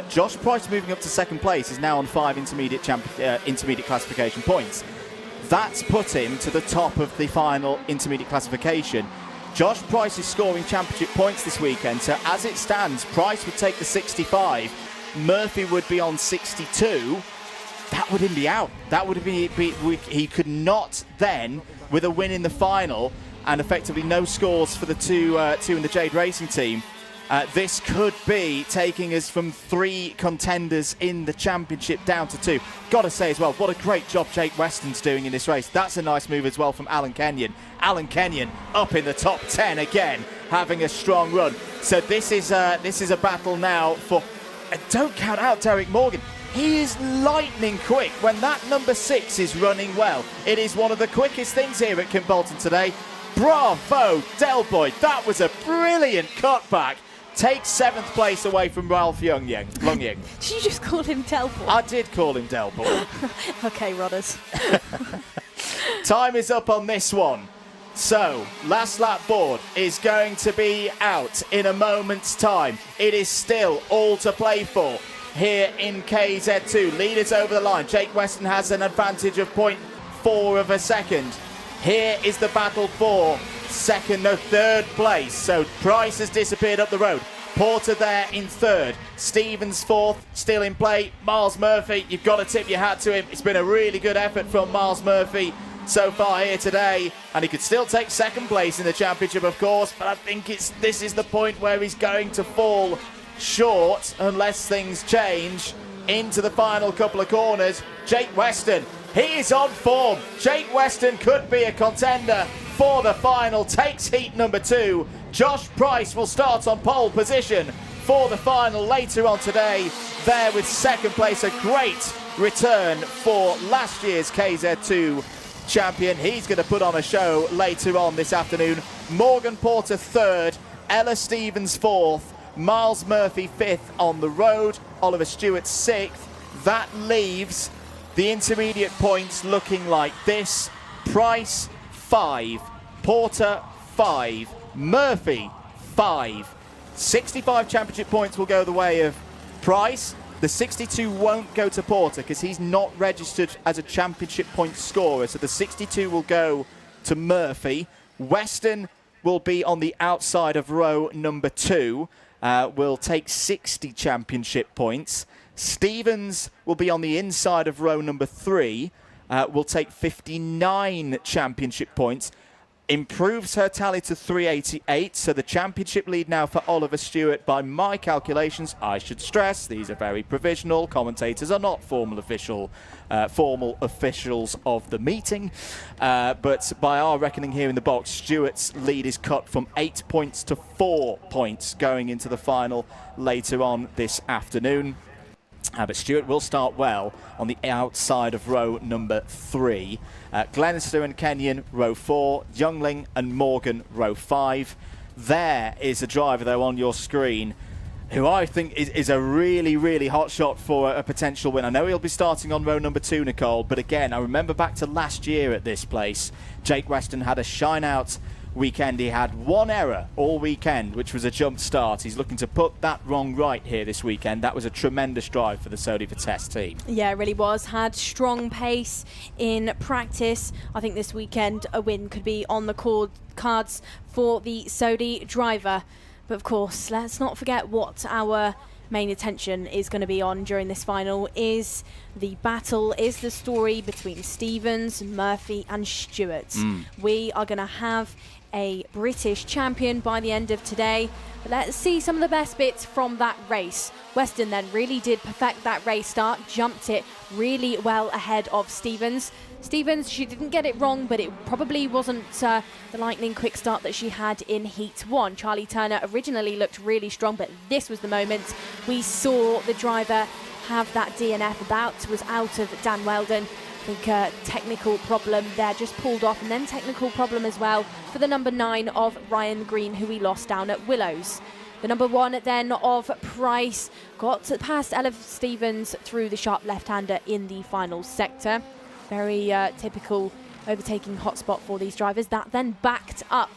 Josh Price moving up to 2nd place is now on 5 intermediate classification points. That's put him to the top of the final intermediate classification. Josh Price is scoring championship points this weekend, so as it stands, Price would take the 65, Murphy would be on 62. That would him be out. That would be he could not then, with a win in the final and effectively no scores for the two in the Jade Racing team, this could be taking us from 3 contenders in the championship down to 2. Got to say as well, what a great job Jake Weston's doing in this race. That's a nice move as well from Alan Kenyon. Alan Kenyon up in the top 10 again, having a strong run. So this is a battle now for. Don't count out Derek Morgan. He is lightning quick when that number 6 is running well. It is one of the quickest things here at Kimbolton today. Bravo, Delboy. That was a brilliant cutback. Takes 7th place away from Ralph Longying. Did you just call him Delboy? I did call him Delboy. Okay, Rodders. Time is up on this one. So, last lap board is going to be out in a moment's time. It is still all to play for here in KZ2. Leaders over the line. Jake Weston has an advantage of 0.4 of a second. Here is the battle for 3rd place. So Price has disappeared up the road. Porter there in 3rd. Stevens 4th, still in play. Miles Murphy, you've got to tip your hat to him. It's been a really good effort from Miles Murphy so far here today, and he could still take 2nd place in the championship, of course, but I think this is the point where he's going to fall short unless things change into the final couple of corners. Jake Weston, he is on form. Jake Weston could be a contender for the final, takes heat number 2. Josh Price will start on pole position for the final later on today, there with 2nd place. A great return for last year's KZ2 champion. He's going to put on a show later on this afternoon. Morgan Porter 3rd, Ella Stevens 4th, Miles Murphy 5th on the road, Oliver Stewart 6th, That leaves the intermediate points looking like this. Price, 5. Porter, 5. Murphy, 5. 65 championship points will go the way of Price. The 62 won't go to Porter because he's not registered as a championship point scorer. So the 62 will go to Murphy. Weston will be on the outside of row number 2. Will take 60 championship points. Stevens will be on the inside of row number 3. Will take 59 championship points. Improves her tally to 388. So the championship lead now for Oliver Stewart by my calculations. I should stress these are very provisional. Commentators are not formal officials of the meeting. But by our reckoning here in the box, Stewart's lead is cut from 8 points to 4 points going into the final later on this afternoon. But Stewart will start well on the outside of row number 3. Glenister and Kenyon, row 4. Youngling and Morgan, row 5. There is a driver, though, on your screen who I think is a really, really hot shot for a potential win. I know he'll be starting on row number 2, Nicole, but again, I remember back to last year at this place, Jake Weston had a shine-out weekend. He had one error all weekend, which was a jump start. He's looking to put that wrong right here this weekend. That was a tremendous drive for the Sodi Vitesse team. Yeah, it really was. Had strong pace in practice. I think this weekend a win could be on the cards for the Sodi driver. But of course, let's not forget what our main attention is going to be on during this final is the battle, is the story between Stevens, Murphy and Stewart. We are going to have a British champion by the end of today. But let's see some of the best bits from that race. Weston then really did perfect that race start, jumped it really well ahead of Stevens. Stevens, she didn't get it wrong, but it probably wasn't the lightning quick start that she had in Heat 1. Charlie Turner originally looked really strong, but this was the moment we saw the driver have that DNF. About was out of Dan Weldon. I think a technical problem there, just pulled off, and then technical problem as well for the number 9 of Ryan Green, who we lost down at Willows. The number 1 then of Price got past Ella Stevens through the sharp left-hander in the final sector. Very typical overtaking hotspot for these drivers. That then backed up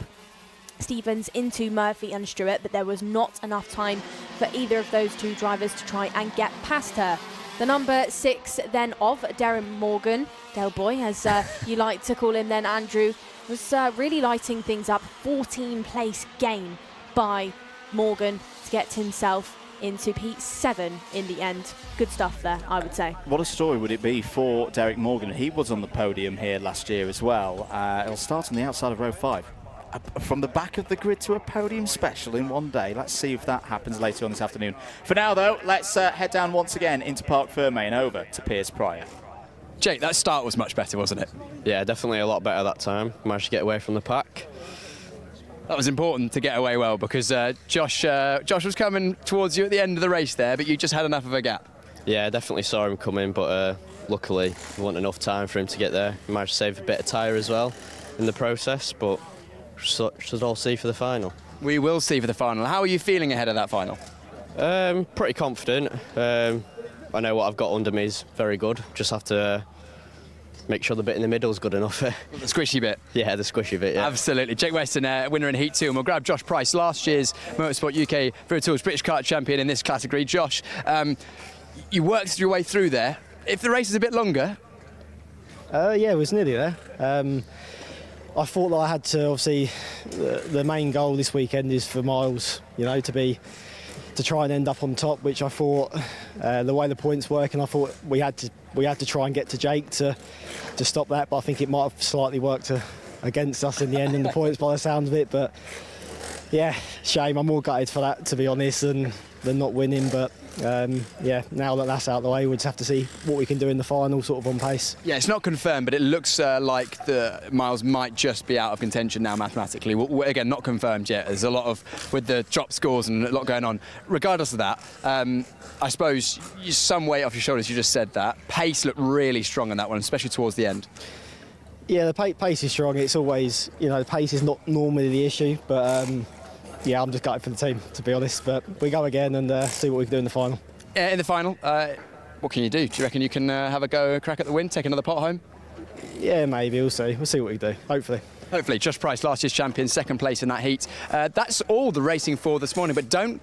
Stevens into Murphy and Stewart, but there was not enough time for either of those two drivers to try and get past her. The number 6 then of Darren Morgan, Del Boy, as you like to call him then, Andrew, was really lighting things up. 14th place gain by Morgan to get himself into P7 in the end. Good stuff there, I would say. What a story would it be for Derek Morgan? He was on the podium here last year as well. He'll start on the outside of row 5. From the back of the grid to a podium special in one day. Let's see if that happens later on this afternoon. For now, though, let's head down once again into Parc Ferme and over to Piers Pryor. Jake, that start was much better, wasn't it? Yeah, definitely a lot better that time. Managed to get away from the pack. That was important to get away well because Josh was coming towards you at the end of the race there, but you just had enough of a gap. Yeah, definitely saw him coming, but luckily there wasn't enough time for him to get there. He managed to save a bit of tyre as well in the process, but should all see for the final. We will see for the final. How are you feeling ahead of that final? Pretty confident. I know what I've got under me is very good. Just have to make sure the bit in the middle is good enough. The squishy bit? Yeah, the squishy bit, yeah. Absolutely. Jake Weston, winner in Heat 2, and we'll grab Josh Price, last year's Motorsport UK Vero Tours British Kart champion in this category. Josh, you worked your way through there. If the race is a bit longer... Yeah, it was nearly there. I thought that I had to, obviously, the main goal this weekend is for Miles, you know, to try and end up on top, which I thought, the way the points work, and I thought we had to try and get to Jake to stop that, but I think it might have slightly worked against us in the end in the points by the sound of it. But yeah, shame. I'm more gutted for that, to be honest, than not winning. But yeah, now that that's out of the way, we'll just have to see what we can do in the final, sort of on pace. Yeah, it's not confirmed, but it looks like the Miles might just be out of contention now mathematically. Again, not confirmed yet. There's a lot of, with the drop scores and a lot going on. Regardless of that, I suppose some weight off your shoulders, you just said that. Pace looked really strong on that one, especially towards the end. Yeah, the pace is strong. It's always, you know, the pace is not normally the issue, but yeah, I'm just gutted for the team, to be honest. But we go again and see what we can do in the final. In the final, What can you do? Do you reckon you can have a crack at the win, take another pot home? Yeah, maybe. We'll see. We'll see what we do. Hopefully. Hopefully. Josh Price, last year's champion, second place in that heat. That's all the racing for this morning, but don't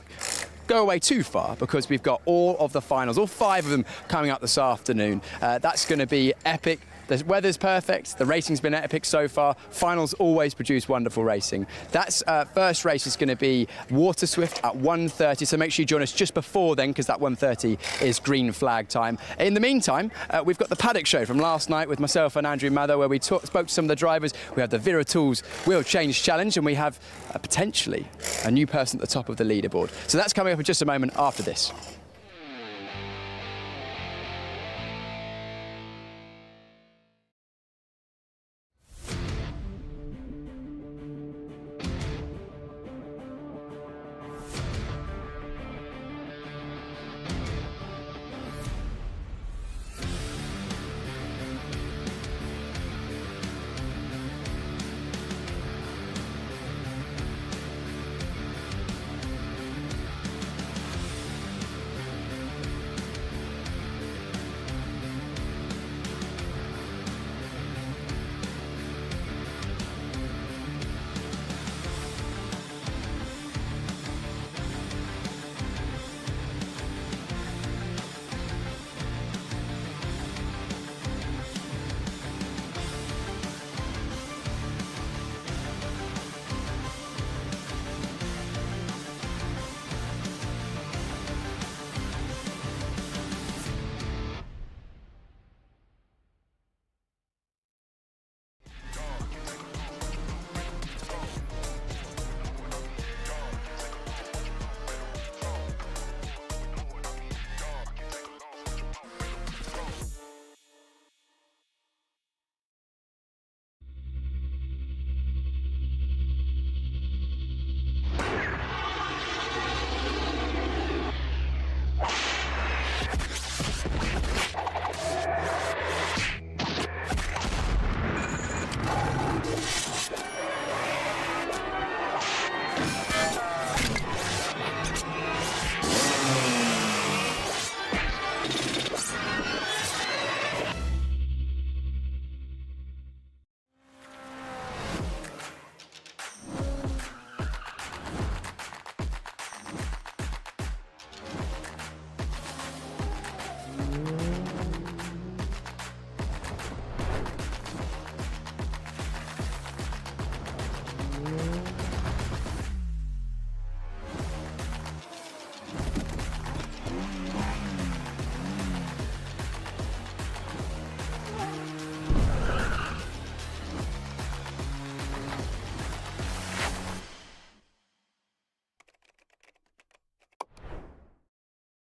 go away too far because we've got all of the finals, all 5 of them coming up this afternoon. That's going to be epic. The weather's perfect, the racing's been epic so far. Finals always produce wonderful racing. That's first race is going to be Waterswift at 1:30, so make sure you join us just before then because that 1:30 is green flag time. In the meantime, we've got the Paddock show from last night with myself and Andrew Mather where we spoke to some of the drivers. We have the Wera Tools Wheel Change Challenge and we have potentially a new person at the top of the leaderboard. So that's coming up in just a moment after this.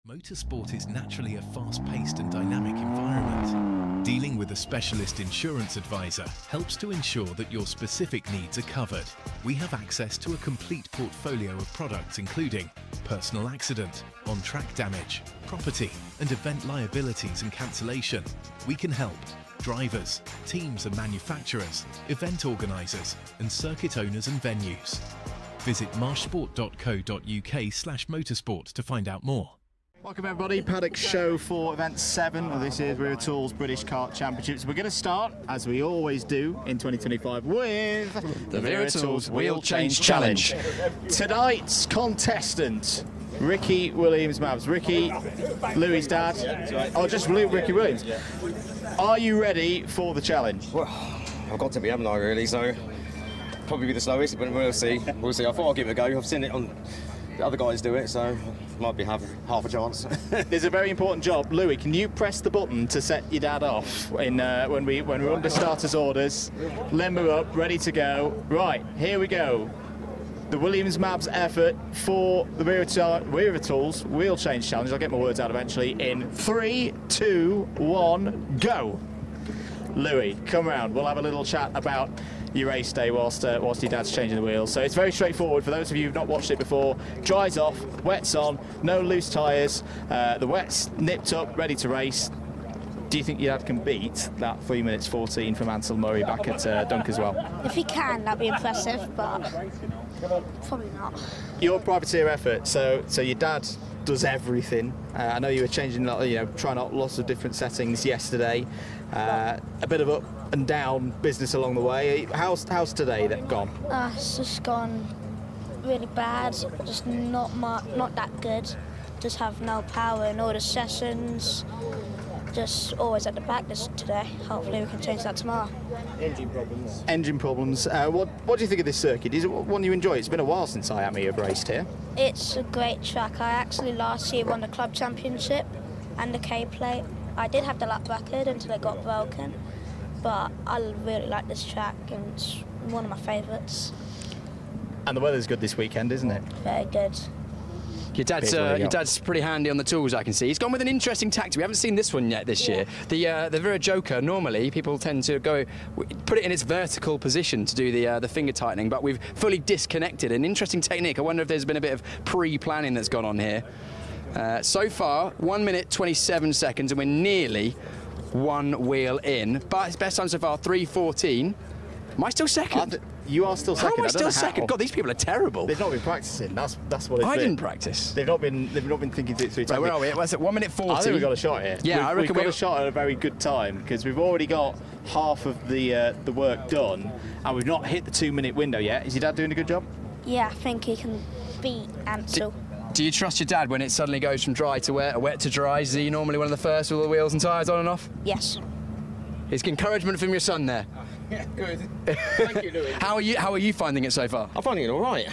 Motorsport is naturally a fast-paced and dynamic environment. Dealing with a specialist insurance advisor helps to ensure that your specific needs are covered. We have access to a complete portfolio of products including personal accident, on-track damage, property and event liabilities and cancellation. We can help drivers, teams and manufacturers, event organisers and circuit owners and venues. Visit marshsport.co.uk/motorsport to find out more. Welcome everybody, Paddock show for event 7 of this year's Wera Tools British Kart Championships. We're going to start, as we always do in 2025, with the Wera Tools Wheel Change Challenge. Tonight's contestant, Ricky Williams-Mabs. Ricky, Louis' dad. Oh, just Ricky Williams. Are you ready for the challenge? Well, I've got to be, haven't I, really? So, probably be the slowest, but we'll see. We'll see. I thought I'd give it a go. I've seen it on the other guys do it, so might be half a chance. There's a very important job. Louis, can you press the button to set your dad off when we're under starters orders? Limber up, ready to go. Right, here we go. The Williams-Mabs effort for the Wera Tools Wheel Change Challenge. I'll get my words out eventually. In 3, 2, 1, go. Louis, come round. We'll have a little chat about your race day whilst your dad's changing the wheels. So it's very straightforward for those of you who've not watched it before. Dries off, wet's on, no loose tyres. The wet's nipped up, ready to race. Do you think your dad can beat that 3 minutes 14 from Ansel Murray back at Dunk as well? If he can, that'd be impressive, but probably not. Your privateer effort, so your dad does everything. I know you were changing, trying out lots of different settings yesterday. A bit of up and down business along the way. How's today gone? It's just gone really bad, just not that good. Just have no power in all the sessions. Just always at the back today. Hopefully we can change that tomorrow. Engine problems. What do you think of this circuit? Is it one you enjoy? It's been a while since IAME have raced here. It's a great track. I actually last year won the club championship and the K-plate. I did have the lap record until it got broken, but I really like this track and it's one of my favourites. And the weather's good this weekend, isn't it? Very good. Your dad's pretty handy on the tools, I can see. He's gone with an interesting tactic. We haven't seen this one yet this year. The Wera Joker, normally people tend to put it in its vertical position to do the finger tightening, but we've fully disconnected. An interesting technique. I wonder if there's been a bit of pre-planning that's gone on here. So far, 1 minute 27 seconds, and we're nearly one wheel in. But it's best time so far, 3:14. Am I still second? You are still second. How am I still second? God, these people are terrible. They've not been practicing. That's what it's I been. didn't practice. They've not been thinking through. Right, where are we? What's it? 1 minute 40. I think we've got a shot here. Yeah, I reckon we've got a shot at a very good time because we've already got half of the work done, and we've not hit the 2 minute window yet. Is your dad doing a good job? Yeah, I think he can beat Ansel. Do you trust your dad when it suddenly goes from dry to wet, or wet to dry? Is he normally one of the first with all the wheels and tyres on and off? Yes. It's encouragement from your son there. Yeah, good. Thank you, Louis. How are you finding it so far? I'm finding it all right,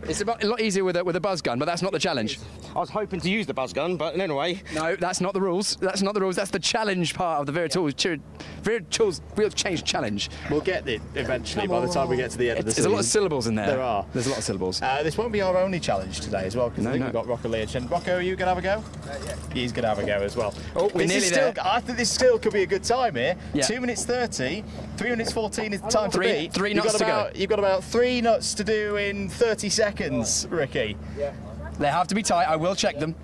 It's a lot easier with a buzz gun, but that's not the challenge. I was hoping to use the buzz gun, but anyway. No, that's not the rules. That's not the rules. That's the challenge part of the Wera Tools Wheel Change Challenge. We'll get it eventually by the time we get to the end of the season. There's a lot of syllables in there. There are. There's a lot of syllables. This won't be our only challenge today as well, because I think we've got Rocco Lee and Rocco, are you going to have a go? Yeah. He's going to have a go as well. Oh, we're nearly there. I think this still could be a good time here. Yeah. 2 minutes 30, 3 minutes 14 is the time to beat. Three nuts to go. You've got about 3 nuts to do in 30 seconds, Ricky. Yeah. They have to be tight. I will check them.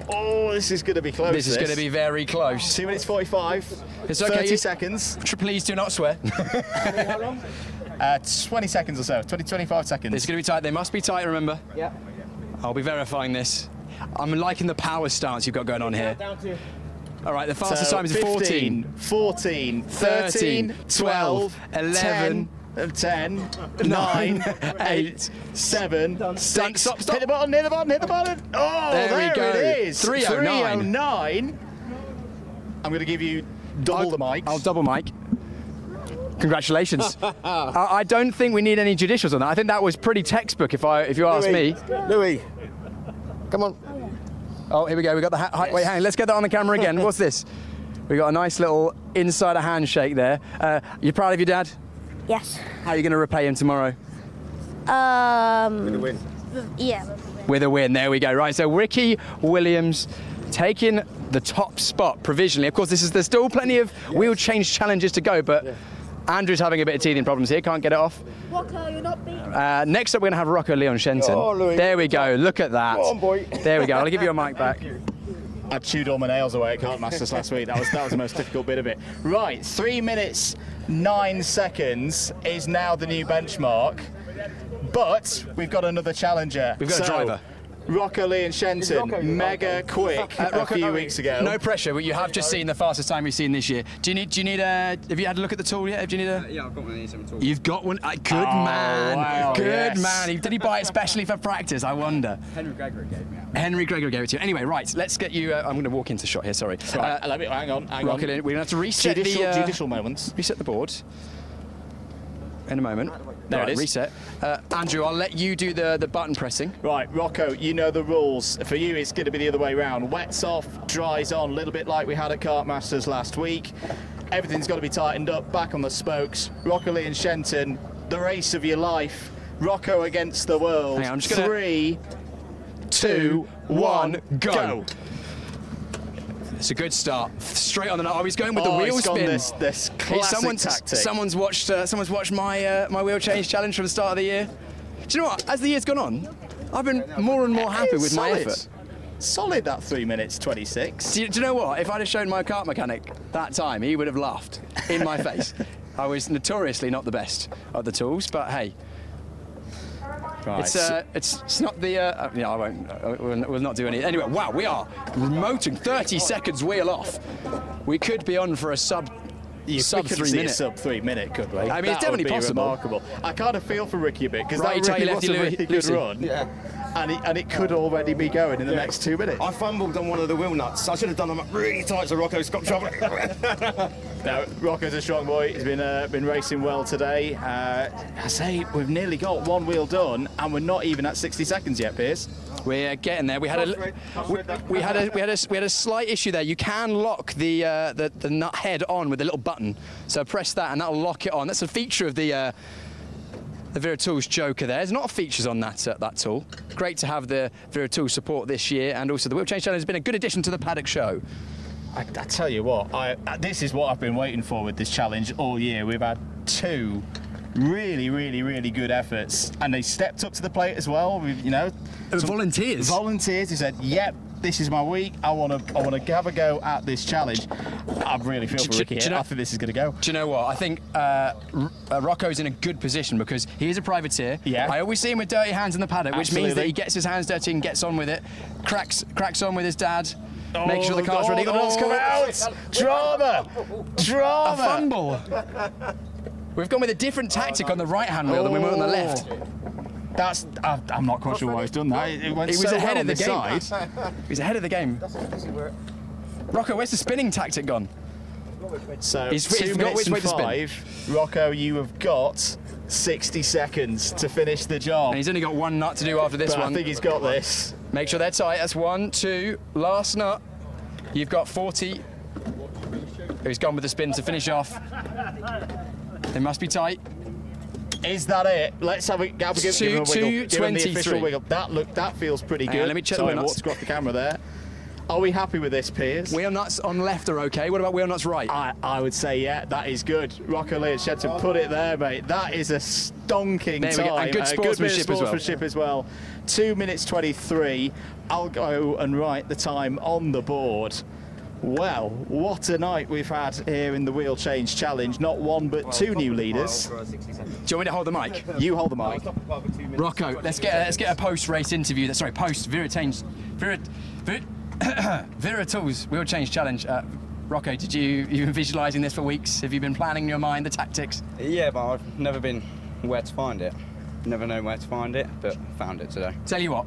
Oh, this is going to be close. This is going to be very close. 2 minutes 45. It's okay. 30 seconds. Please do not swear. How long? 20 seconds or so. 25 seconds. It's going to be tight. They must be tight, remember? Yeah. I'll be verifying this. I'm liking the power stance you've got going on here. All right, the fastest time is 14, 13, 12, 11, 10, 9, 8, 7, 6. Stop. Hit the button, hit the button. Oh, there we go. It is. 309. I'm going to give you double the mics. I'll double mic. Congratulations. I don't think we need any judicials on that. I think that was pretty textbook, if you ask me. Louis, come on. Oh, here we go. We got the height. Wait, hang on. Let's get that on the camera again. What's this? We got a nice little insider handshake there. You proud of your dad? Yes. How are you going to repay him tomorrow? With a win. Yeah. With a win. There we go. Right. So Ricky Williams taking the top spot provisionally. Of course, there's still plenty of wheel change challenges to go, but Andrew's having a bit of teething problems here. Can't get it off. Rocco, you're not beating. Next up, we're going to have Rocco Leon Shenton. Oh, Louis. There we go. Look at that. Come on, boy. There we go. I'll give you a mic back. I chewed all my nails away at Kart Masters last week. That was the most difficult bit of it. Right, 3 minutes 9 seconds is now the new benchmark, but we've got another challenger. We've got a driver. Rocco Lee and Shenton, mega quick a few weeks ago. No pressure, but you have just seen the fastest time we've seen this year. Do you need have you had a look at the tool yet? Do you need Yeah, I've got one of these tool. You've got one? Good man. Wow, Good man. Did he buy it specially for practice? I wonder. Henry Gregory gave me it. Henry Gregory gave it to you. Anyway, right, let's get you. I'm going to walk into shot here, sorry. Right, hang on. We're going to have to reset judicial moments. Reset the board. In a moment. There it is. Reset. Andrew, I'll let you do the button pressing. Right, Rocco, you know the rules. For you, it's going to be the other way around. Wets off, dries on, a little bit like we had at Kart Masters last week. Everything's got to be tightened up, back on the spokes. Rocco Lee and Shenton, the race of your life. Rocco against the world. Hang on, I'm just gonna... 3, 2, 1, go. It's a good start. Straight on the nut. I was going with the wheel spin. This classic tactic. Someone's watched my wheel change challenge from the start of the year. Do you know what? As the year's gone on, I've been more and more happy with my effort. solid, that 3 minutes 26. Do you know what? If I'd have shown my kart mechanic that time, he would have laughed in my face. I was notoriously not the best of the tools, but hey. Right. It's not the. Yeah, I won't. We'll not do any. Anyway, wow, we are remoting 30 seconds wheel off. We could be on for a sub 3 minute. A sub 3 minute, could we? I mean, it's definitely possible. Remarkable. I kind of feel for Ricky a bit because Right, that really lefty, was a really good Lucy. run. Yeah. And it could already be going in the next 2 minutes. I fumbled on one of the wheel nuts. I should have done them up really tight so Rocco stopped trouble. No, Rocco's a strong boy. He's been racing well today. I say we've nearly got one wheel done, and we're not even at 60 seconds yet, Piers. We're getting there. We had a slight issue there. You can lock the nut head on with a little button. So press that, and that'll lock it on. That's a feature of the Wera Tools Joker there. There's not features on that tool. Great to have the Wera Tools support this year, and also the Wheel Change Challenge has been a good addition to the Paddock show. I tell you what, this is what I've been waiting for with this challenge all year. We've had two really good efforts, and they stepped up to the plate as well. Volunteers who said, "Yep, this is my week. I want to have a go at this challenge." I really feel for Ricky here. I think this is going to go. Do you know what? I think Rocco's in a good position because he is a privateer. Yeah. I always see him with dirty hands in the paddock, which Absolutely. means that he gets his hands dirty and gets on with it. Cracks on with his dad. Make sure the car's ready. The nuts come out. Drama. A fumble. We've gone with a different tactic on the right-hand wheel than we were on the left. I'm not quite sure why he's done that. It went He was so ahead well of the on game. this side. He was ahead of the game. Rocco, where's the spinning tactic gone? So He's 2 forgot minutes which and way to spin. 5. Rocco, you have got 60 seconds to finish the job. And he's only got one nut to do after this But one. I think he's got this. Make sure they're tight. That's 1, 2, last nut. You've got 40. He's gone with the spin to finish off. They must be tight. Is that it? Let's have a give him a wiggle. Give him the official 2:23. wiggle. That feels pretty Hang good. on, let me check the Sorry, wheel I nuts. walked across the camera there. Are we happy with this, Piers? Wheel nuts on left are okay. What about wheel nuts right? I would say, yeah, that is good. Rocco Learshedson, put it there, mate. That is a stonking There we time. go. And good sportsmanship, good bit of sportsmanship as well. 2 minutes 23. I'll go and write the time on the board. Well, what a night we've had here in the Wheel Change Challenge. Not one, but two new leaders. Do you want me to hold the mic? You hold the mic. Rocco, let's get a post-race interview. Sorry, Wera Tools Wheel Change Challenge. Rocco, you've been visualising this for weeks? Have you been planning in your mind the tactics? Yeah, but I've never been where to find it. Never known where to find it, but found it today. Tell you what,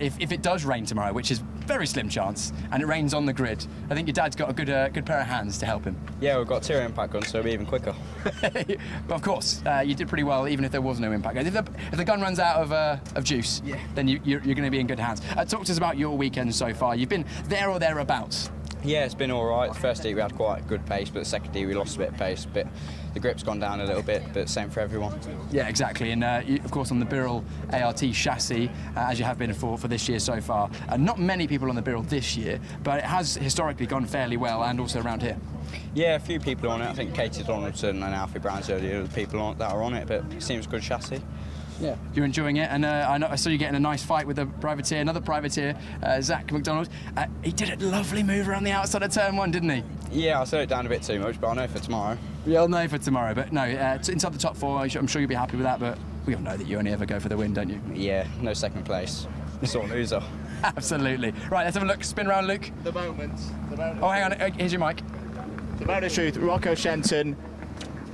if it does rain tomorrow, which is very slim chance, and it rains on the grid, I think your dad's got a good pair of hands to help him. Yeah, we've got a tier impact gun, so it'll be even quicker. But of course, you did pretty well, even if there was no impact gun. If the gun runs out of juice, then you're going to be in good hands. Talk to us about your weekend so far. You've been there or thereabouts. Yeah, it's been all right. The first heat we had quite a good pace, but the second heat we lost a bit of pace. But the grip's gone down a little bit, but same for everyone. Yeah, exactly. And of course on the Birrell ART chassis, as you have been for this year so far. Not many people on the Birrell this year, but it has historically gone fairly well, and also around here. Yeah, a few people on it. I think Katie Donaldson and Alfie Brown's earlier the people that are on it, but it seems a good chassis. Yeah, you're enjoying it, and I saw you getting a nice fight with another privateer, Zach McDonald. He did a lovely move around the outside of turn 1, didn't he? Yeah, I slowed it down a bit too much, but I know for tomorrow. Yeah, I'll know for tomorrow, but no, inside the top 4, I'm sure you'll be happy with that, but we all know that you only ever go for the win, don't you? Yeah, no second place. Sore loser. Absolutely. Right, let's have a look. Spin round, Luke. The moment. Oh, hang on, here's your mic. The moment of truth, Rocco Shenton,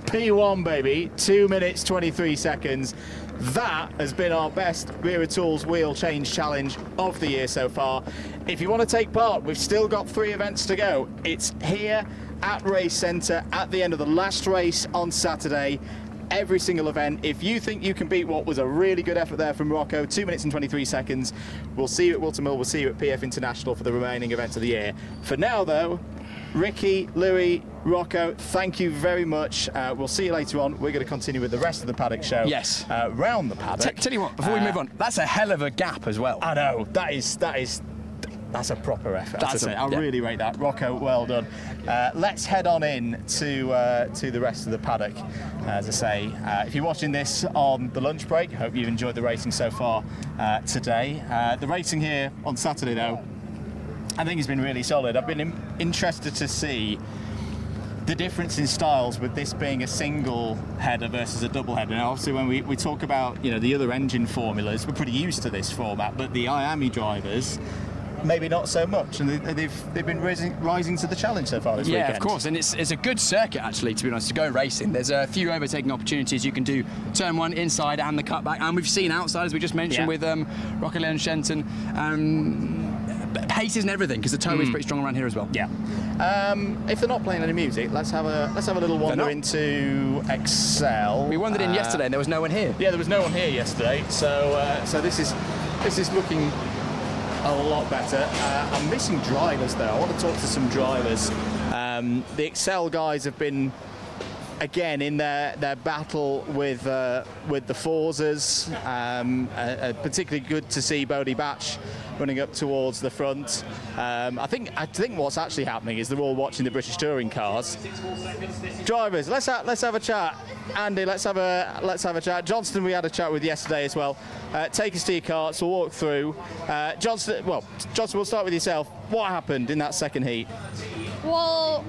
P1, baby, 2 minutes 23 seconds. That has been our best Wera Tools Wheel Change Challenge of the year so far. If you want to take part, we've still got 3 events to go. It's here at Race Centre at the end of the last race on Saturday. Every single event. If you think you can beat what was a really good effort there from Rocco, 2 minutes and 23 seconds, we'll see you at Wilton Mill, we'll see you at PF International for the remaining events of the year. For now, though, Ricky, Louis, Rocco, thank you very much. We'll see you later on. We're going to continue with the rest of the Paddock show. Yes. Round the paddock. Tell you what, before we move on, that's a hell of a gap as well. I know. That's a proper effort. I really rate that. Rocco, well done. Let's head on in to the rest of the paddock. As I say, if you're watching this on the lunch break, hope you've enjoyed the racing so far today. The racing here on Saturday, though, I think he's been really solid. I've been interested to see the difference in styles with this being a single header versus a double header. Now, obviously, when we talk about the other engine formulas, we're pretty used to this format, but the IAME drivers, maybe not so much, and they've been rising to the challenge so far this weekend. Yeah, of course, and it's a good circuit actually, to be honest, to go racing. There's a few overtaking opportunities. You can do turn 1 inside and the cutback, and we've seen outside, as we just mentioned, with Rocky Leon Shenton, paces and everything, because the toe is pretty strong around here as well. Yeah. If they're not playing any music, let's have a little wander into Excel. We wandered in yesterday, and there was no one here. Yeah, there was no one here yesterday, so this is looking a lot better. I'm missing drivers though. I want to talk to some drivers. The Excel guys have been again in their battle with the Forzas. Particularly good to see Bodie Batch running up towards the front. I think what's actually happening is they're all watching the British touring cars. Drivers, let's have a chat. Andy, let's have a chat. Johnston, we had a chat with yesterday as well. Take us to your karts. We'll walk through. Johnston, we'll start with yourself. What happened in that second heat? Well,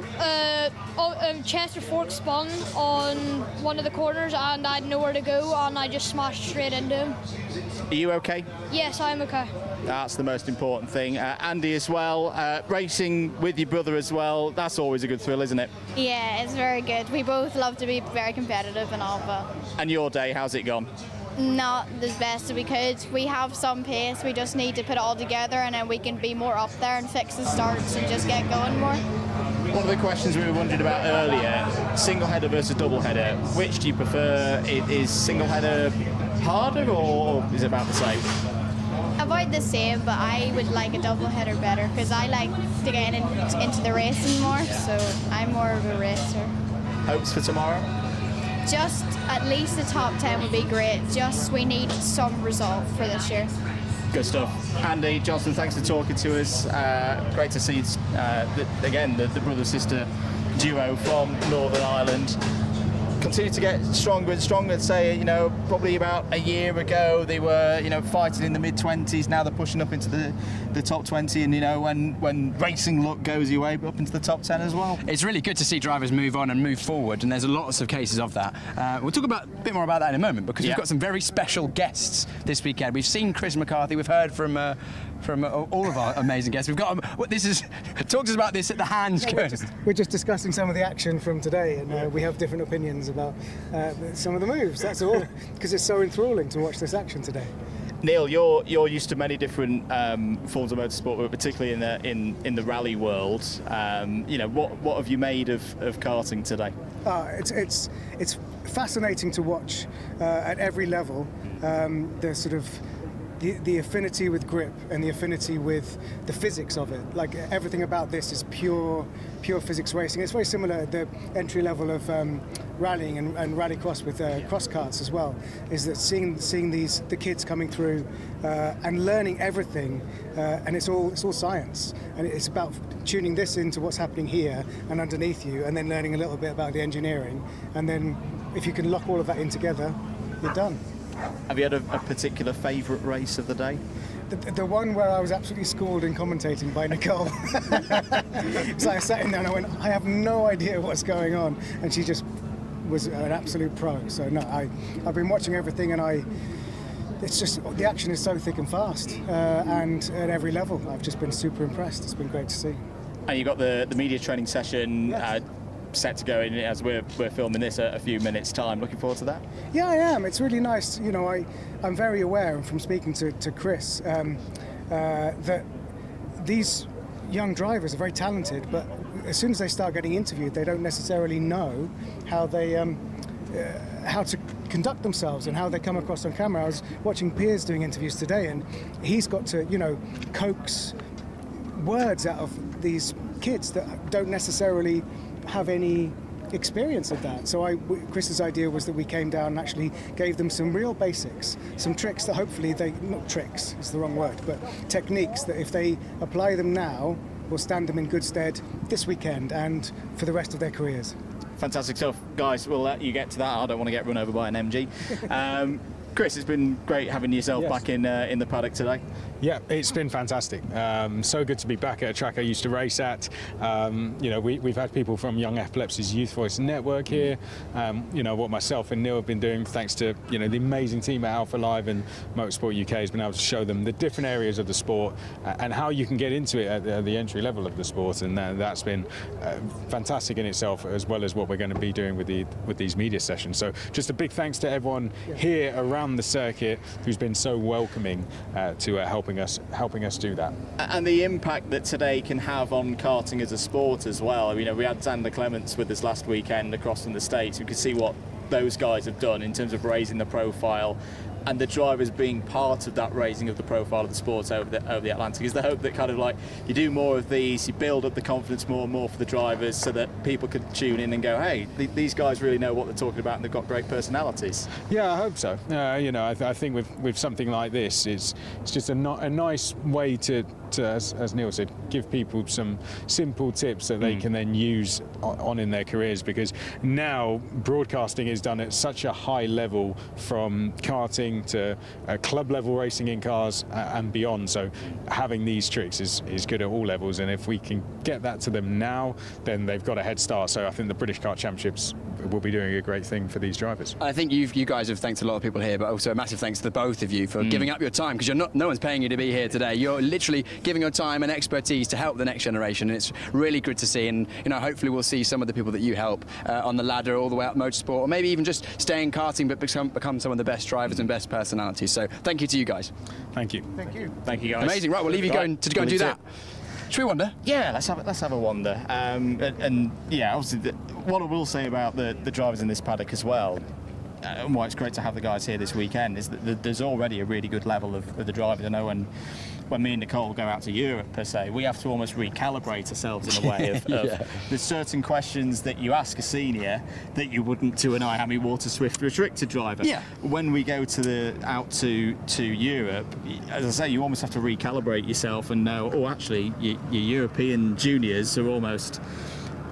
Chester Fork spun on one of the corners and I had nowhere to go and I just smashed straight into him. Are you okay? Yes, I'm okay. That's the most important thing. Andy as well, racing with your brother as well, that's always a good thrill, isn't it? Yeah, it's very good. We both love to be very competitive and all, but... And your day, how's it gone? Not as best as we could. We have some pace, we just need to put it all together and then we can be more up there and fix the starts and just get going more. One of the questions we were wondering about earlier, single header versus double header, which do you prefer? Is single header harder or is it about the same? About the same, but I would like a double header better because I like to get into the racing more, so I'm more of a racer. Hopes for tomorrow? Just at least the top 10 would be great. Just we need some result for this year. Good stuff. Andy, Johnson, thanks for talking to us. Great to see the brother-sister duo from Northern Ireland continue to get stronger and stronger. I'd say, probably about a year ago they were, fighting in the mid-20s. Now they're pushing up into the top 20, and when racing luck goes your way, up into the top 10 as well. It's really good to see drivers move on and move forward, and there's lots of cases of that. We'll talk a bit more about that in a moment, because we've got some very special guests this weekend. We've seen Chris McCarthy, we've heard from all of our amazing guests. We've got talk to us about this at the hands. We're just discussing some of the action from today, and we have different opinions about some of the moves. That's all, because it's so enthralling to watch this action today. Neil, you're used to many different forms of motorsport, but particularly in the rally world. What have you made of karting today? It's fascinating to watch at every level. The sort of the affinity with grip and the affinity with the physics of it. Like everything about this is pure physics racing. It's very similar at the entry level of rallying and rallycross with cross karts as well. Is that seeing the kids coming through and learning everything, and it's all science, and it's about tuning this into what's happening here and underneath you, and then learning a little bit about the engineering, and then if you can lock all of that in together, you're done. Have you had a particular favourite race of the day? The one where I was absolutely schooled in commentating by Nicole. So I sat in there and I went, I have no idea what's going on, and she just was an absolute pro. So no, I've been watching everything, and it's just the action is so thick and fast, and at every level I've just been super impressed. It's been great to see. And you got the media training session. Yes. Set to go in as we're filming this a few minutes time. Looking forward to that? Yeah, I am. It's really nice. I'm very aware from speaking to Chris that these young drivers are very talented, but as soon as they start getting interviewed, they don't necessarily know how to conduct themselves and how they come across on camera. I was watching Piers doing interviews today, and he's got to coax words out of these kids that don't necessarily have any experience of that. So Chris's idea was that we came down and actually gave them some real basics, some tricks that hopefully not tricks, it's the wrong word, but techniques that if they apply them now will stand them in good stead this weekend and for the rest of their careers. Fantastic stuff. Guys, we'll let you get to that. I don't want to get run over by an MG. Chris, it's been great having yourself back in the paddock today. Yeah, it's been fantastic. So good to be back at a track I used to race at. You know, we've had people from Young Epilepsy's Youth Voice Network here. You know, what myself and Neil have been doing, thanks to, you know, the amazing team at Alpha Live and Motorsport UK, has been able to show them the different areas of the sport and how you can get into it at the entry level of the sport. And that's been fantastic in itself, as well as what we're going to be doing with these media sessions. So just a big thanks to everyone here around the circuit who's been so welcoming to helping us do that. And the impact that today can have on karting as a sport as well. You know, we had Xander Clements with us last weekend across from the States. We could see what those guys have done in terms of raising the profile, and the drivers being part of that raising of the profile of the sport over the Atlantic. Is the hope that kind of like you do more of these, you build up the confidence more and more for the drivers, so that people could tune in and go, hey, these guys really know what they're talking about and they've got great personalities? Yeah, I hope so. You know, I think with something like this, it's just a nice way to as Neil said, give people some simple tips that they can then use on in their careers, because now broadcasting is done at such a high level, from karting to club level racing in cars and beyond. So having these tricks is good at all levels, and if we can get that to them now, then they've got a head start. So I think the British Kart Championships will be doing a great thing for these drivers. I think you guys have thanked a lot of people here, but also a massive thanks to the both of you for giving up your time, because no one's paying you to be here today. You're literally giving your time and expertise to help the next generation, and it's really good to see. And you know, hopefully we'll see some of the people that you help on the ladder all the way up motorsport, or maybe even just stay in karting but become some of the best drivers and best personalities. So thank you to you guys. Thank you. Thank you. Thank you, guys. Amazing. Right, we'll leave you going to go and do that. Should we wander? Yeah, let's have a wander. And yeah, obviously, what I will say about the drivers in this paddock as well, and why it's great to have the guys here this weekend, is that there's already a really good level of the drivers. I know when me and Nicole go out to Europe, per se, we have to almost recalibrate ourselves in a way of there's certain questions that you ask a senior that you wouldn't to an IAME Waterswift restricted driver. Yeah. When we go out to Europe, as I say, you almost have to recalibrate yourself and know, oh, actually, your European juniors are almost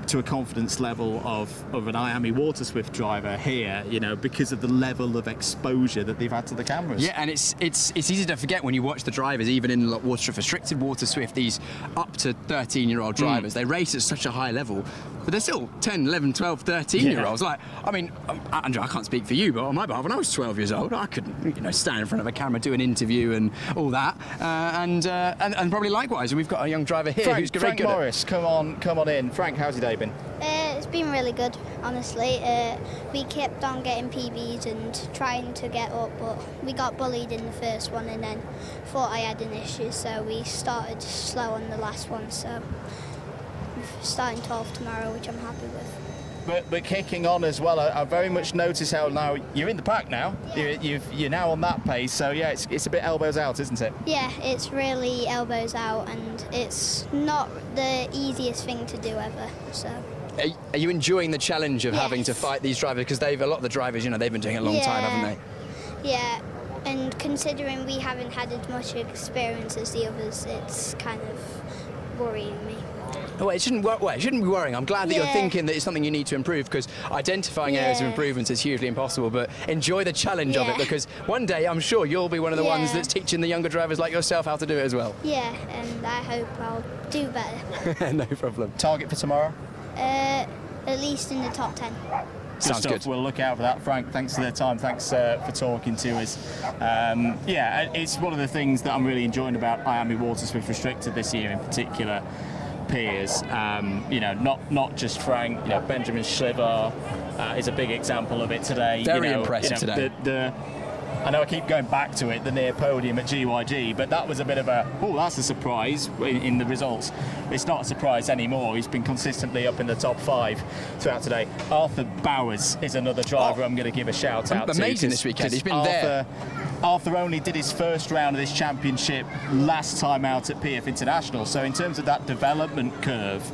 to a confidence level of an IAME Waterswift driver here, you know, because of the level of exposure that they've had to the cameras. Yeah, and it's easy to forget when you watch the drivers, even in Waterswift restricted Waterswift, these up to 13-year-old drivers, they race at such a high level, but they're still 10, 11, 12, 13-year-olds. Like, I mean, Andrew, I can't speak for you, but on my behalf, when I was 12 years old, I couldn't, you know, stand in front of a camera, do an interview and all that, and probably likewise. And we've got a young driver here who's very good. Frank Morris, come on in. Frank, how's your day been? It's been really good, honestly. We kept on getting PBs and trying to get up, but we got bullied in the first one and then thought I had an issue, so we started slow on the last one. So we're starting 12 tomorrow, which I'm happy with. But kicking on as well, I very much notice how now you're in the pack now. Yeah. You're now on that pace, so yeah, it's a bit elbows out, isn't it? Yeah, it's really elbows out, and it's not the easiest thing to do ever. So. Are you enjoying the challenge of having to fight these drivers? Because a lot of the drivers, you know, they've been doing it a long time, haven't they? Yeah, and considering we haven't had as much experience as the others, it's kind of worrying me. Well, it shouldn't be worrying. I'm glad that you're thinking that it's something you need to improve, because identifying areas of improvements is hugely impossible, but enjoy the challenge of it, because one day I'm sure you'll be one of the ones that's teaching the younger drivers like yourself how to do it as well. Yeah, and I hope I'll do better. No problem. Target for tomorrow? At least in the top 10. Sounds good. We'll look out for that. Frank, thanks for the time. Thanks for talking to us. Yeah, it's one of the things that I'm really enjoying about IAME Waterswift Restricted this year in particular. Peers, you know, not just Frank. You know, Benjamin Schliver is a big example of it today. Very impressive today. I know I keep going back to it, the near podium at GYG, but that was a bit of a, that's a surprise in the results. It's not a surprise anymore. He's been consistently up in the top 5 throughout today. Arthur Bowers is another driver I'm going to give a shout out to. Amazing this weekend. He's been there. Arthur only did his first round of this championship last time out at PF International, so in terms of that development curve,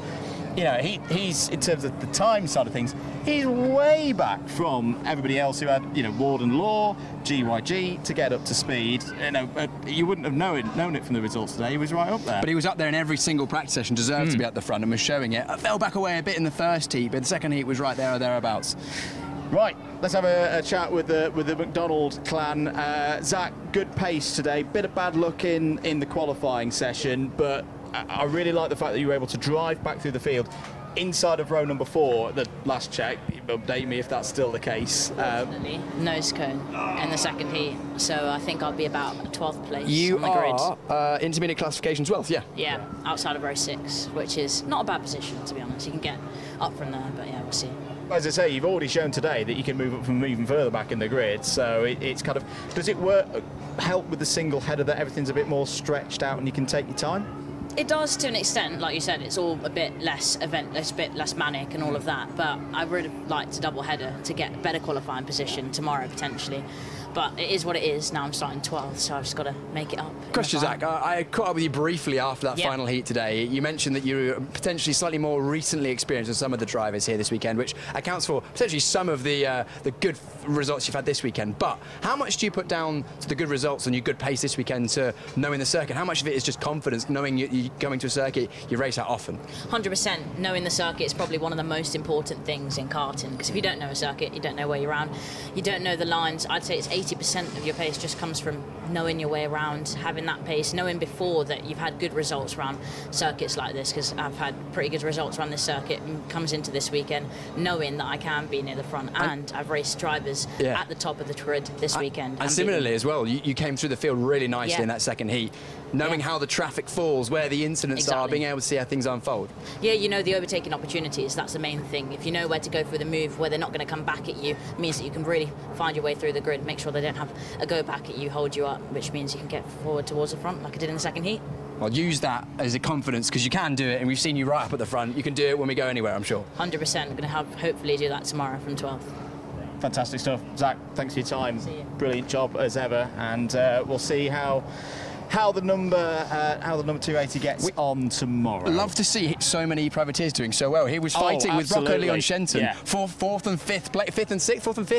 you know, he's in terms of the time side of things, he's way back from everybody else who had, you know, Warden Law, GYG to get up to speed. You know, you wouldn't have known it from the results today. He was right up there. But he was up there in every single practice session, deserved to be at the front and was showing it. I fell back away a bit in the first heat, but the second heat was right there or thereabouts. Right, let's have a chat with the McDonald clan. Zach, good pace today. Bit of bad luck in the qualifying session, but I really like the fact that you were able to drive back through the field inside of row number 4 at the last check. Update me if that's still the case. Definitely nose cone in the second heat, so I think I'll be about 12th place you on the grid. are intermediate classification 12th, yeah? Yeah, outside of row 6, which is not a bad position, to be honest. You can get up from there, but yeah, we'll see. As I say, you've already shown today that you can move up from even further back in the grid, so it's kind of... Does it help with the single header that everything's a bit more stretched out and you can take your time? It does to an extent, like you said, it's all a bit less a bit less manic and all of that, but I would have liked a double header to get a better qualifying position tomorrow, potentially. But it is what it is. Now I'm starting 12th, so I've just got to make it up. Question, Zach. I caught up with you briefly after that final heat today. You mentioned that you're potentially slightly more recently experienced than some of the drivers here this weekend, which accounts for potentially some of the good results you've had this weekend. But how much do you put down to the good results and your good pace this weekend to knowing the circuit? How much of it is just confidence, knowing you're going to a circuit you race out often? 100%. Knowing the circuit is probably one of the most important things in karting, because if you don't know a circuit, you don't know where you're around, you don't know the lines. I'd say it's 80% of your pace just comes from knowing your way around, having that pace, knowing before that you've had good results around circuits like this, because I've had pretty good results around this circuit, and comes into this weekend knowing that I can be near the front, and I've raced drivers at the top of the grid this weekend. And similarly as well, you came through the field really nicely in that second heat, knowing how the traffic falls, where the incidents are, being able to see how things unfold. Yeah, you know the overtaking opportunities, that's the main thing. If you know where to go through the move, where they're not going to come back at you, it means that you can really find your way through the grid, make sure they don't have a go back at you, hold you up, which means you can get forward towards the front like I did in the second heat. Well, use that as a confidence, because you can do it, and we've seen you right up at the front. You can do it when we go anywhere, I'm sure. 100%. I'm going to hopefully do that tomorrow from 12th. Fantastic stuff. Zach, thanks for your time. Brilliant job as ever, and we'll see how the number 280 gets on tomorrow. Love to see so many privateers doing so well. He was fighting with Rocco Leon Shenton, fourth and fifth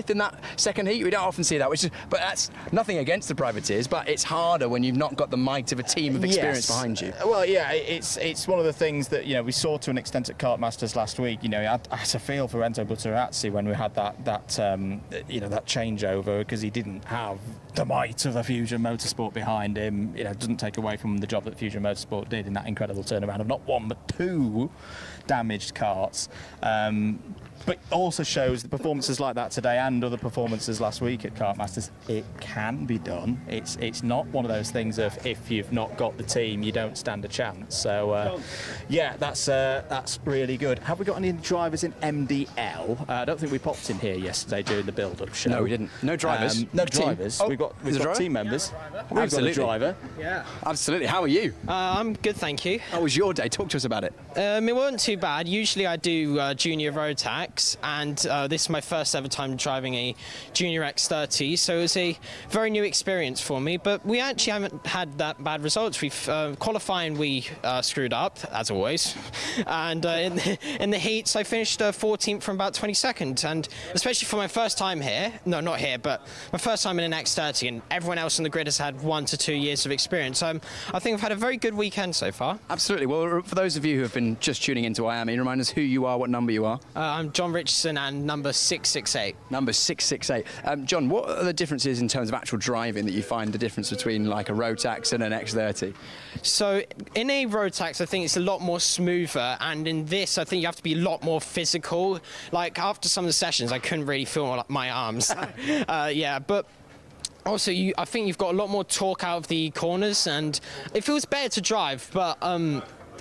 in that second heat. We don't often see that, but that's nothing against the privateers, but it's harder when you've not got the might of a team of experience behind you. Well, yeah, it's one of the things that we saw to an extent at Kart Masters last week. I had a feel for Enzo Butterazzi when we had that changeover, because he didn't have the might of a Fusion Motorsport behind him. It doesn't take away from the job that Fusion Motorsport did in that incredible turnaround of not one but 2 damaged karts. But also shows the performances like that today and other performances last week at Kart Masters. It can be done. It's not one of those things of if you've not got the team, you don't stand a chance. So yeah, that's really good. Have we got any drivers in MDL? I don't think we popped in here yesterday during the build-up show. No, we didn't. No drivers. No drivers. We've got team members. We've got a driver. Yeah, absolutely. How are you? I'm good, thank you. How was your day? Talk to us about it. It wasn't too bad. Usually I do junior road tax, and this is my first ever time driving a Junior X30, so it was a very new experience for me, but we actually haven't had that bad results. Qualifying we screwed up, as always, and in the heats I finished 14th from about 22nd, and especially for my first time here, no, not here, but my first time in an X30, and everyone else on the grid has had 1 to 2 years of experience. I think I've had a very good weekend so far. Absolutely. Well, for those of you who have been just tuning into IAME, remind us who you are, what number you are. I'm John Richardson, and number 668. Number 668. John, what are the differences in terms of actual driving that you find the difference between like a road tax and an X30? So in a road tax, I think it's a lot more smoother, and in this, I think you have to be a lot more physical. Like after some of the sessions, I couldn't really feel my arms. Yeah, but also, I think you've got a lot more torque out of the corners, and it feels better to drive, but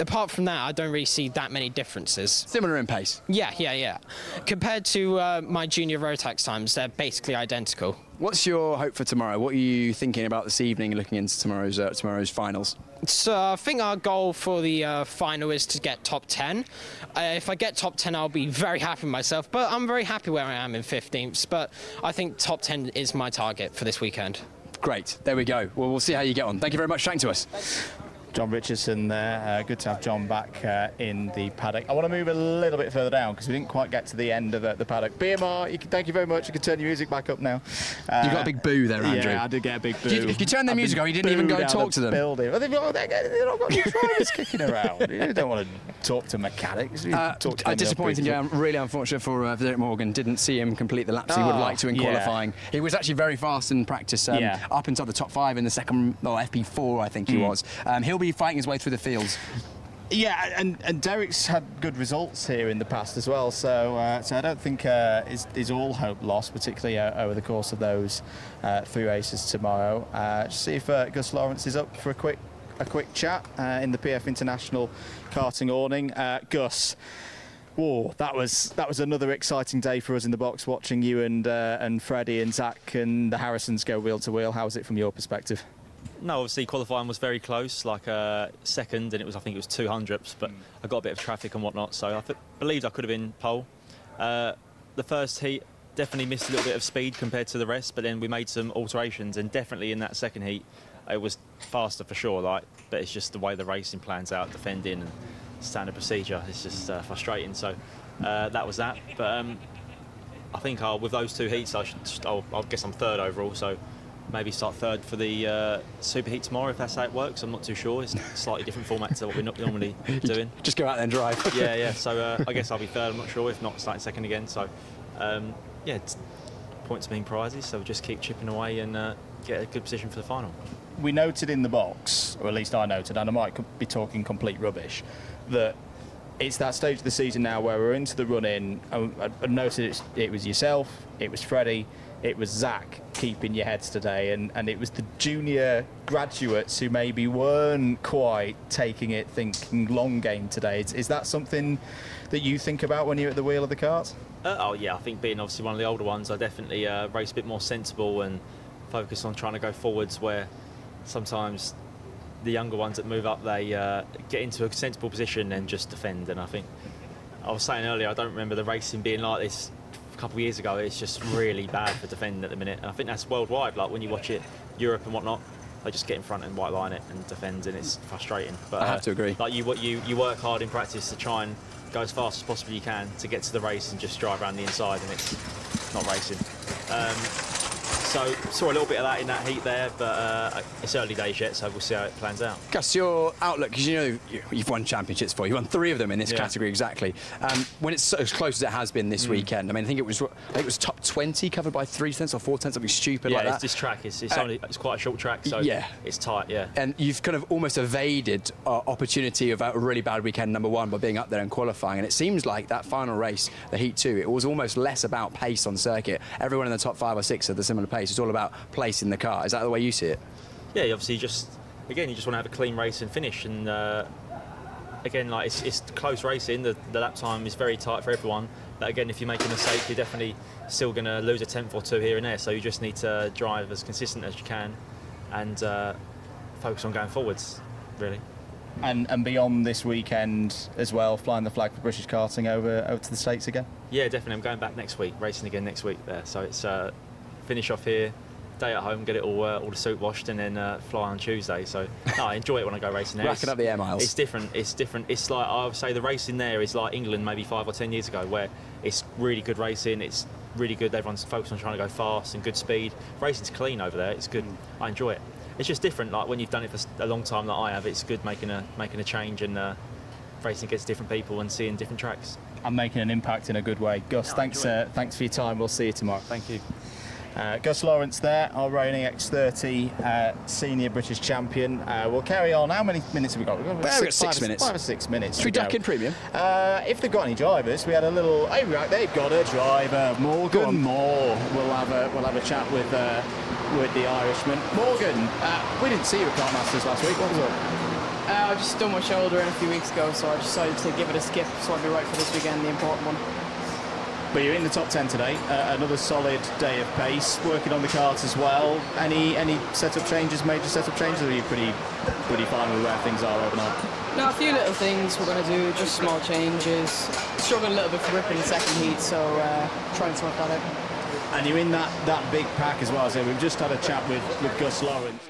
apart from that, I don't really see that many differences. Similar in pace? Yeah. Compared to my junior road tax times, they're basically identical. What's your hope for tomorrow? What are you thinking about this evening, looking into tomorrow's finals? So I think our goal for the final is to get top 10. If I get top 10, I'll be very happy with myself, but I'm very happy where I am in 15th, but I think top 10 is my target for this weekend. Great, there we go. Well, we'll see how you get on. Thank you very much for chatting to us. John Richardson there. Good to have John back in the paddock. I want to move a little bit further down because we didn't quite get to the end of the paddock. BMR, thank you very much. You can turn your music back up now. You got a big boo there, Andrew. Yeah, I did get a big boo. If you turn their music on, you didn't even go and talk to them. Building. Well, they've not got any drivers kicking around. You don't want to talk to mechanics. Disappointing, yeah. Really unfortunate for Derek Morgan. Didn't see him complete the laps he would like to in qualifying. He was actually very fast in practice, up inside the top 5 in the second, FP4, I think he was. He'll be fighting his way through the fields. Yeah, and Derek's had good results here in the past as well, so I don't think is all hope lost, particularly over the course of those 3 races tomorrow. Just see if Gus Lawrence is up for a quick chat in the PF International karting awning. Gus, whoa, that was another exciting day for us in the box, watching you and Freddie and Zach and the Harrisons go wheel to wheel. How was it from your perspective? No, obviously qualifying was very close, like second, and I think it was 200ths, but I got a bit of traffic and whatnot, so I believed I could have been pole. The first heat definitely missed a little bit of speed compared to the rest, but then we made some alterations, and definitely in that second heat it was faster for sure, but it's just the way the racing plans out, defending and standard procedure. It's just frustrating. So that was that. But I think with those 2 heats, I guess I'm 3rd overall. So maybe start 3rd for the super heat tomorrow if that's how it works. I'm not too sure. It's a slightly different format to what we're not normally doing. Just go out there and drive. yeah. So I guess I'll be 3rd. I'm not sure. If not, starting 2nd again. So points being prizes. So we'll just keep chipping away and get a good position for the final. We noted in the box, or at least I noted, and I might be talking complete rubbish, that it's that stage of the season now where we're into the run-in. I noted it was yourself, it was Freddie, it was Zach keeping your heads today, and it was the junior graduates who maybe weren't quite taking it, thinking long game today. Is that something that you think about when you're at the wheel of the kart? I think being obviously one of the older ones, I definitely race a bit more sensible and focus on trying to go forwards, where sometimes the younger ones that move up, they get into a sensible position and just defend. And I think I was saying earlier, I don't remember the racing being like this a couple of years ago. It's just really bad for defending at the minute, and I think that's worldwide. Like when you watch it, Europe and whatnot, they just get in front and white line it and defend, and it's frustrating. But I have to agree. Like you work hard in practice to try and go as fast as possibly you can to get to the race and just drive around the inside, and it's not racing. So saw a little bit of that in that heat there, but it's early days yet, so we'll see how it plans out. Gus, your outlook, because you've won championships before. You won 3 of them in this category exactly. When it's as close as it has been this weekend, I mean, I think it was top 20 covered by 3 tenths or 4 tenths, something stupid like that. Yeah, this track it's quite a short track, so it's tight. Yeah, and you've kind of almost evaded opportunity of a really bad weekend number 1 by being up there and qualifying. And it seems like that final race, the heat 2, it was almost less about pace on circuit. Everyone in the top 5 or 6 at the similar pace. It's all about place in the car. Is that the way you see it? Yeah, obviously you just want to have a clean race and finish, and again, like it's close racing. The lap time is very tight for everyone, but again, if you make a mistake, you're definitely still going to lose a 10th or 2 here and there, so you just need to drive as consistent as you can and focus on going forwards, really. And beyond this weekend as well, flying the flag for British karting over to the States again? Yeah, definitely. I'm going back next week, racing again next week there, so it's finish off here, day at home, get it all the suit washed, and then fly on Tuesday. So no, I enjoy it when I go racing there. Racking up the air miles. It's different. It's like, I would say the racing there is like England maybe 5 or 10 years ago, where it's really good racing. It's really good. Everyone's focused on trying to go fast and good speed. Racing's clean over there. It's good. I enjoy it. It's just different. Like when you've done it for a long time, like I have, it's good making a change and racing against different people and seeing different tracks. And making an impact in a good way. Gus, thanks for your time. We'll see you tomorrow. Thank you. Gus Lawrence there, our reigning X30 senior British champion. We'll carry on. How many minutes have we got? We've got 6 minutes. 5 or 6 minutes. Should we duck in premium? If they've got any drivers, we had a little. Oh, right, they've got a driver, Morgan Moore. We'll have a chat with the Irishman. Morgan, we didn't see you at Kart Masters last week. What was up? I just done my shoulder in a few weeks ago, so I decided to give it a skip, so I'd be right for this weekend, the important one. But you're in the top 10 today. Another solid day of pace. Working on the kart as well. Any setup changes, major setup changes, or are you pretty fine with where things are overnight? No, a few little things we're going to do, just small changes. Struggling a little bit for grip in the second heat, so try and sort that out. And you're in that big pack as well. So we've just had a chat with Gus Lawrence.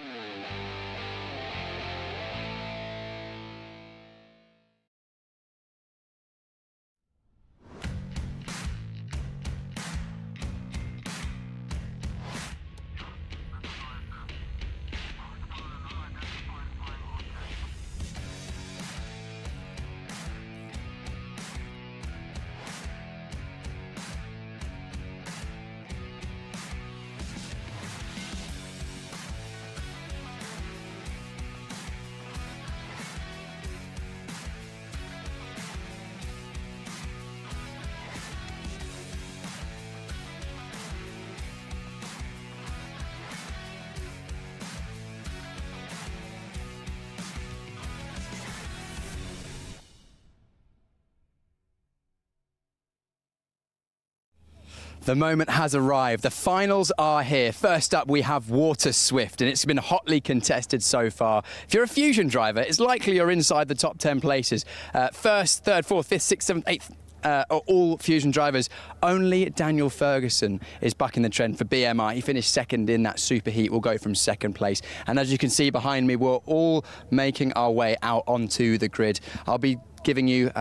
The moment has arrived. The finals are here. First up, we have Waterswift, and it's been hotly contested so far. If you're a Fusion driver, it's likely you're inside the top 10 places. First, third, fourth, fifth, sixth, seventh, eighth are all Fusion drivers. Only Daniel Ferguson is bucking the trend for BMR. He finished second in that superheat. We'll go from second place. And as you can see behind me, we're all making our way out onto the grid. I'll be giving you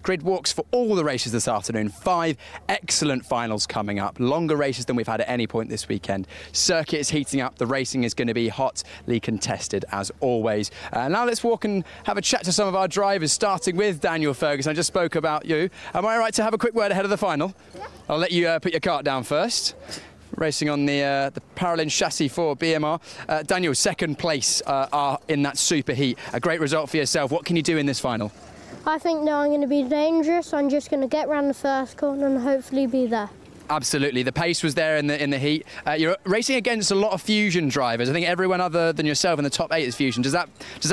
grid walks for all the races this afternoon. 5 excellent finals coming up. Longer races than we've had at any point this weekend. Circuit is heating up. The racing is going to be hotly contested as always. Now let's walk and have a chat to some of our drivers, starting with Daniel Ferguson. I just spoke about you. Am I right to have a quick word ahead of the final? Yeah. I'll let you put your kart down first. Racing on the Paralin chassis for BMR. Daniel, second place in that superheat. A great result for yourself. What can you do in this final? I think now I'm going to be dangerous. I'm just going to get round the first corner and hopefully be there. Absolutely. The pace was there in the heat. You're racing against a lot of Fusion drivers. I think everyone other than yourself in the top 8 is Fusion. Does that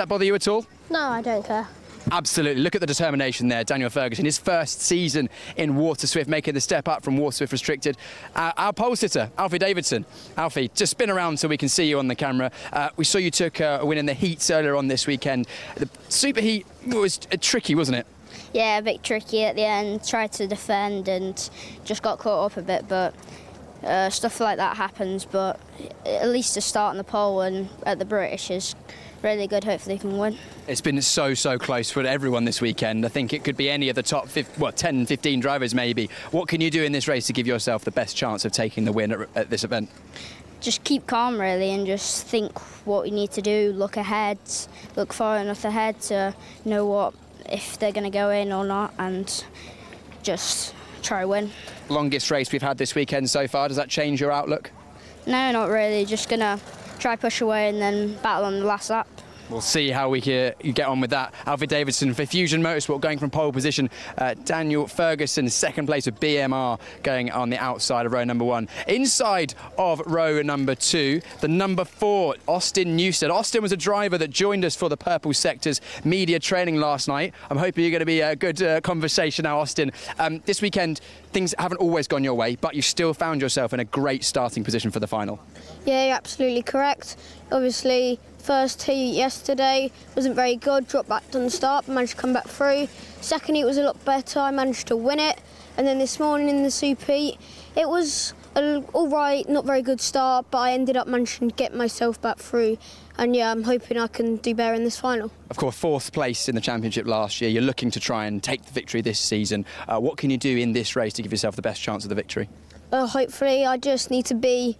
bother you at all? No, I don't care. Absolutely. Look at the determination there. Daniel Ferguson, his first season in Waterswift, making the step up from Waterswift Restricted. Our pole sitter, Alfie Davidson. Alfie, just spin around so we can see you on the camera. We saw you took a win in the heats earlier on this weekend. The superheat was tricky, wasn't it? Yeah, a bit tricky at the end. Tried to defend and just got caught up a bit, but stuff like that happens. But at least to start on the pole and at the British is really good. Hopefully we can win. It's been so close for everyone this weekend. I think it could be any of the top 10, 15 drivers maybe. What can you do in this race to give yourself the best chance of taking the win at this event? Just keep calm really and just think what you need to do, look ahead, look far enough ahead to know what if they're going to go in or not, and just try to win. Longest race we've had this weekend so far. Does that change your outlook? No, not really. Just going to try push away and then battle on the last lap. We'll see how we can get on with that. Alfie Davidson for Fusion Motorsport going from pole position. Daniel Ferguson, second place with BMR, going on the outside of row number 1. Inside of row number 2, the number 4, Austin Newstead. Austin was a driver that joined us for the Purple Sector's media training last night. I'm hoping you're going to be a good conversation now, Austin. This weekend, things haven't always gone your way, but you still found yourself in a great starting position for the final. Yeah, you're absolutely correct. Obviously, first heat yesterday wasn't very good, dropped back on the start, but managed to come back through. Second heat was a lot better, I managed to win it. And then this morning in the super heat, it was all right, not very good start, but I ended up managing to get myself back through. And yeah, I'm hoping I can do better in this final. Of course, 4th place in the championship last year. You're looking to try and take the victory this season. What can you do in this race to give yourself the best chance of the victory? Hopefully, I just need to be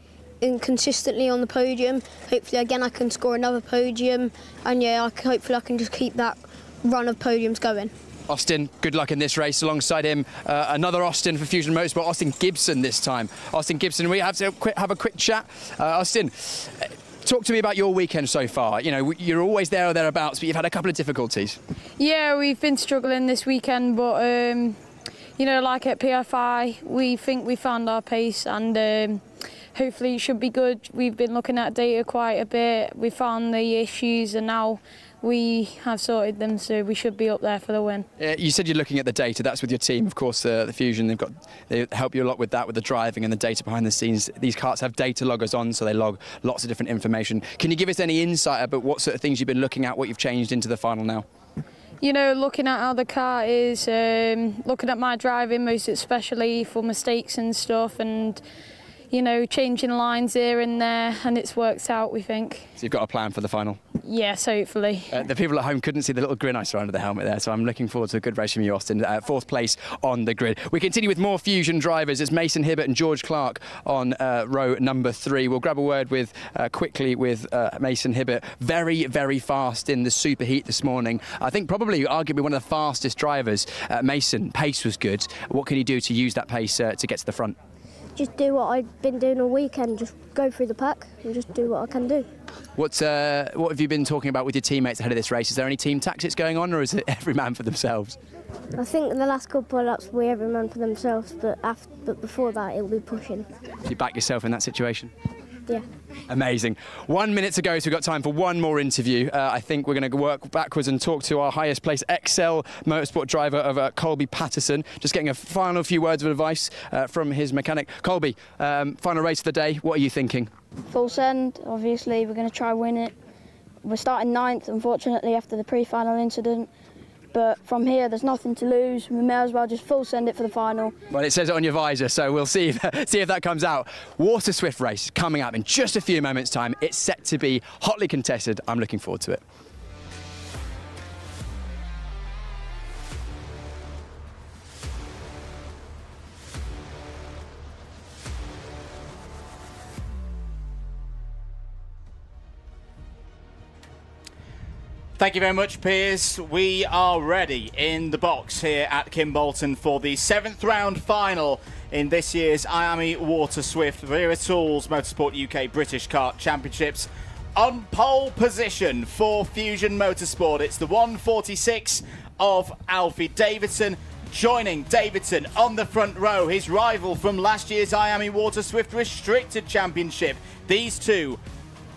consistently on the podium. Hopefully again I can score another podium, and yeah, hopefully I can just keep that run of podiums going. Austin, good luck in this race. Alongside him, another Austin for Fusion Motorsport, Austin Gibson this time. Austin Gibson, we have to have a quick chat. Austin, talk to me about your weekend so far. You know, you're always there or thereabouts, but you've had a couple of difficulties. Yeah, we've been struggling this weekend, but you know, like at PFI, we think we found our pace, and hopefully it should be good. We've been looking at data quite a bit. We found the issues and now we have sorted them, so we should be up there for the win. You said you're looking at the data. That's with your team, of course, the Fusion. They help you a lot with that, with the driving and the data behind the scenes. These karts have data loggers on, so they log lots of different information. Can you give us any insight about what sort of things you've been looking at, what you've changed into the final now? You know, looking at how the car is, looking at my driving, most especially for mistakes and stuff, and you know, changing lines here and there, and it's worked out, we think. So you've got a plan for the final? Yes, hopefully. The people at home couldn't see the little grin I saw under the helmet there, so I'm looking forward to a good race from you, Austin. 4th place on the grid. We continue with more Fusion drivers. It's Mason Hibbert and George Clark on row number 3. We'll grab a word with quickly with Mason Hibbert. Very fast in the superheat this morning. I think probably arguably one of the fastest drivers. Mason, pace was good. What can you do to use that pace to get to the front? Just do what I've been doing all weekend, just go through the pack and just do what I can do. What have you been talking about with your teammates ahead of this race? Is there any team tactics going on, or is it every man for themselves? I think the last couple of laps will be every man for themselves, but before that it'll be pushing. Do you back yourself in that situation? Yeah. Amazing. 1 minute to go, so we've got time for one more interview. I think we're going to work backwards and talk to our highest placed XL Motorsport driver of Colby Patterson. Just getting a final few words of advice from his mechanic. Colby, final race of the day, what are you thinking? Full send, obviously, we're going to try win it. We're starting 9th, unfortunately, after the pre-final incident. But from here, there's nothing to lose. We may as well just full send it for the final. Well, it says it on your visor, so we'll see if that comes out. Waterswift race coming up in just a few moments' time. It's set to be hotly contested. I'm looking forward to it. Thank you very much, Piers. We are ready in the box here at Kimbolton for the 7th round final in this year's IAME Waterswift Wera Tools Motorsport UK British Kart Championships. On pole position for Fusion Motorsport, it's the 146 of Alfie Davidson. Joining Davidson on the front row, his rival from last year's IAME Waterswift Restricted Championship. These two,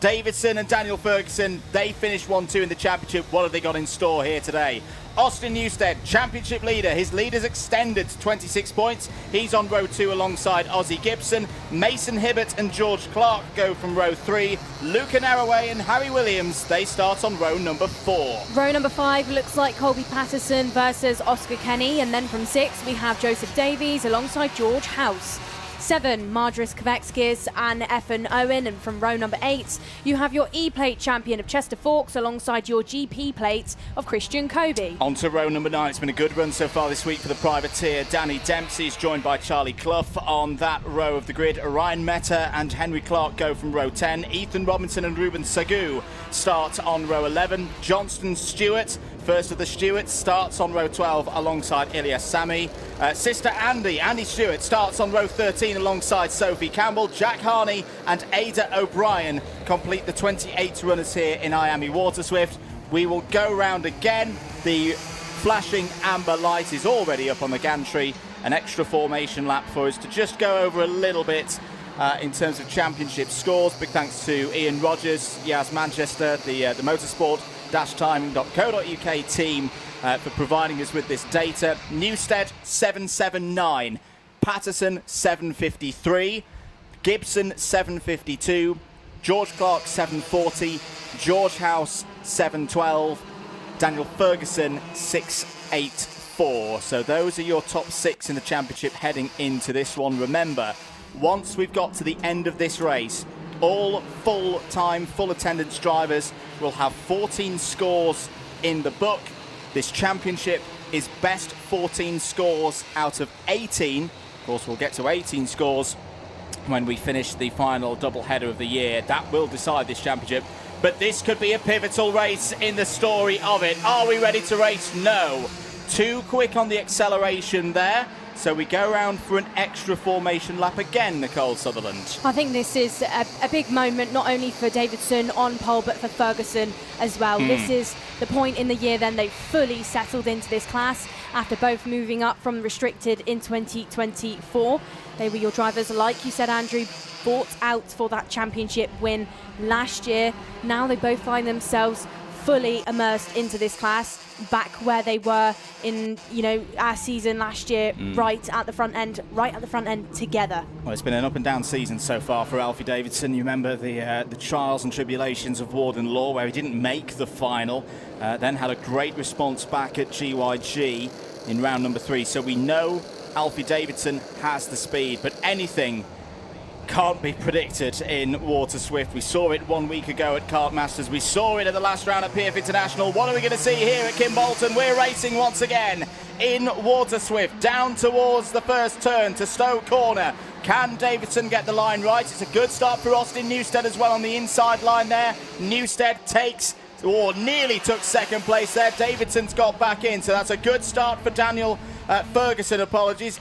Davidson and Daniel Ferguson, they finished 1-2 in the championship. What have they got in store here today? Austin Newstead, championship leader. His lead is extended to 26 points. He's on row 2 alongside Ozzie Gibson. Mason Hibbert and George Clark go from row 3. Luca Narraway and Harry Williams, they start on row number 4. Row number 5 looks like Colby Patterson versus Oscar Kenny. And then from 6, we have Joseph Davies alongside George House. 7, Marjorie Kvekskis and Effin Owen. And from row number 8, you have your E-plate champion of Chester Forks alongside your GP plate of Christian Kobe. On to row number 9. It's been a good run so far this week for the privateer. Danny Dempsey is joined by Charlie Clough on that row of the grid. Ryan Meta and Henry Clark go from row 10. Ethan Robinson and Ruben Sagu start on row 11. Johnston Stewart, first of the Stewarts, starts on row 12 alongside Ilyas Sami. Sister Andy Stewart starts on row 13 alongside Sophie Campbell. Jack Harney and Ada O'Brien complete the 28 runners here in IAME Waterswift. We will go round again. The flashing amber light is already up on the gantry. An extra formation lap for us to just go over a little bit in terms of championship scores. Big thanks to Ian Rogers, Yaz Manchester, the motorsport-timing.co.uk team for providing us with this data. Newstead 779, Patterson 753, Gibson 752, George Clark 740, George House 712, Daniel Ferguson 684. So those are your top 6 in the championship heading into this one. Remember, once we've got to the end of this race, all full-time, full attendance drivers will have 14 scores in the book. This championship is best 14 scores out of 18. Of course, we'll get to 18 scores when we finish the final double-header of the year. That will decide this championship. But this could be a pivotal race in the story of it. Are we ready to race? No. Too quick on the acceleration there. So we go around for an extra formation lap again, Nicole Sutherland. I think this is a big moment, not only for Davidson on pole, but for Ferguson as well. This is the point in the year then they've fully settled into this class after both moving up from restricted in 2024. They were your drivers, like you said, Andrew, fought out for that championship win last year. Now they both find themselves fully immersed into this class, back where they were in, our season last year, right at the front end together. Well, it's been an up and down season so far for Alfie Davidson. You remember the trials and tribulations of Warden Law, where he didn't make the final, then had a great response back at GYG in round number 3. So we know Alfie Davidson has the speed, but anything can't be predicted in Waterswift. We saw it 1 week ago at Kart Masters. We saw it at the last round at PF International. What are we going to see here at Kimbolton? We're racing once again in Waterswift, down towards the first turn to Stowe Corner. Can Davidson get the line right? It's a good start for Austin Newstead as well on the inside line there. Newstead takes, or nearly took second place there. Davidson's got back in, so that's a good start for Daniel Ferguson,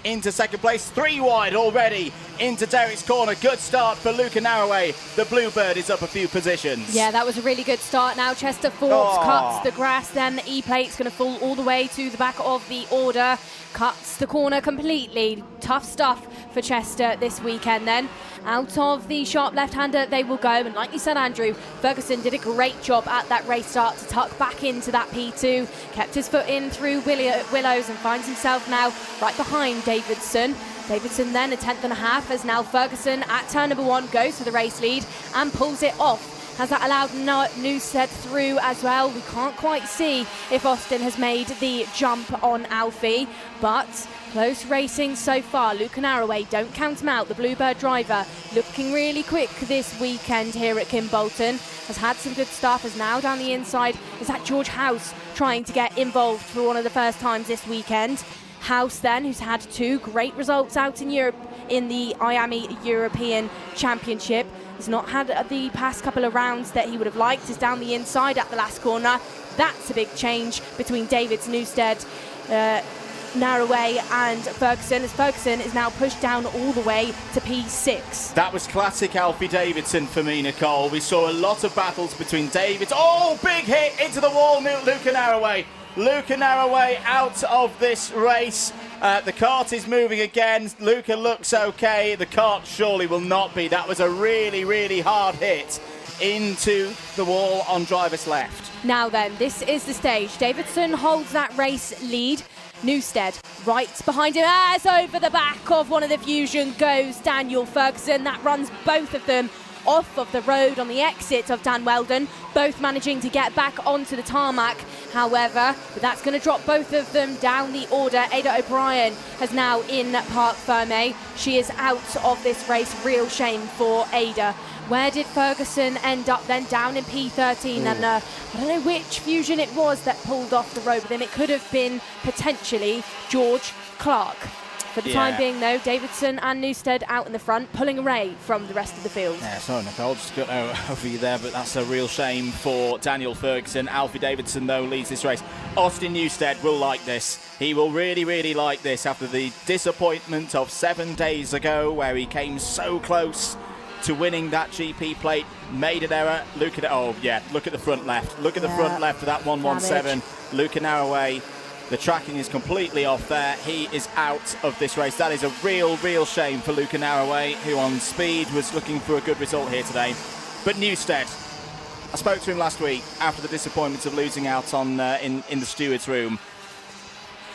into second place. 3 wide already into Derek's corner. Good start for Luca Narraway. The Bluebird is up a few positions. Yeah, that was a really good start. Now Chester Forks cuts the grass, then the E-plate's going to fall all the way to the back of the order. Cuts the corner completely. tough stuff for Chester this weekend then. Out of the sharp left-hander they will go, and like you said, Andrew, Ferguson did a great job at that race start to tuck back into that P2, kept his foot in through Willows and finds himself now right behind Davidson. Davidson then a 10th and a half as now Ferguson at turn number 1 goes for the race lead and pulls it off. Has that allowed Newstead through as well? We can't quite see if Austin has made the jump on Alfie, but close racing so far. Luke Narroway, don't count him out. The Bluebird driver looking really quick this weekend here at Kimbolton. Has had some good stuff, is now down the inside. Is that George House trying to get involved for one of the first times this weekend? House then, who's had 2 great results out in Europe in the IAME European Championship. Has not had the past couple of rounds that he would have liked, is down the inside at the last corner. That's a big change between Davids, Newstead, Narroway and Ferguson, as Ferguson is now pushed down all the way to P6. That was classic Alfie Davidson for me, Nicole. We saw a lot of battles between Davids. Oh, big hit into the wall, Luca Narroway. Luca Narroway out of this race. The kart is moving again. Luca looks okay. The kart surely will not be. That was a really, really hard hit into the wall on driver's left. Now then, this is the stage. Davidson holds that race lead. Newstead right behind him as over the back of one of the Fusion goes Daniel Ferguson. That runs both of them off of the road on the exit of Dan Weldon, both managing to get back onto the tarmac. However, that's going to drop both of them down the order. Ada O'Brien has now in Parc Ferme. She is out of this race. Real shame for Ada. Where did Ferguson end up then? Down in P13. And I don't know which Fusion it was that pulled off the road with him. It could have been potentially George Clark. For the time being, though, Davidson and Newstead out in the front, pulling away from the rest of the field. Yeah, sorry, Nicole, just got over you there, but that's a real shame for Daniel Ferguson. Alfie Davidson, though, leads this race. Austin Newstead will like this. He will really, really like this after the disappointment of 7 days ago, where he came so close to winning that GP plate, made an error. Look at the front left. Look at the front left of that 117. Luca Narroway. The tracking is completely off there. He is out of this race. That is a real, real shame for Luca Narroway, who on speed was looking for a good result here today. But Newstead, I spoke to him last week after the disappointment of losing out on in the steward's room.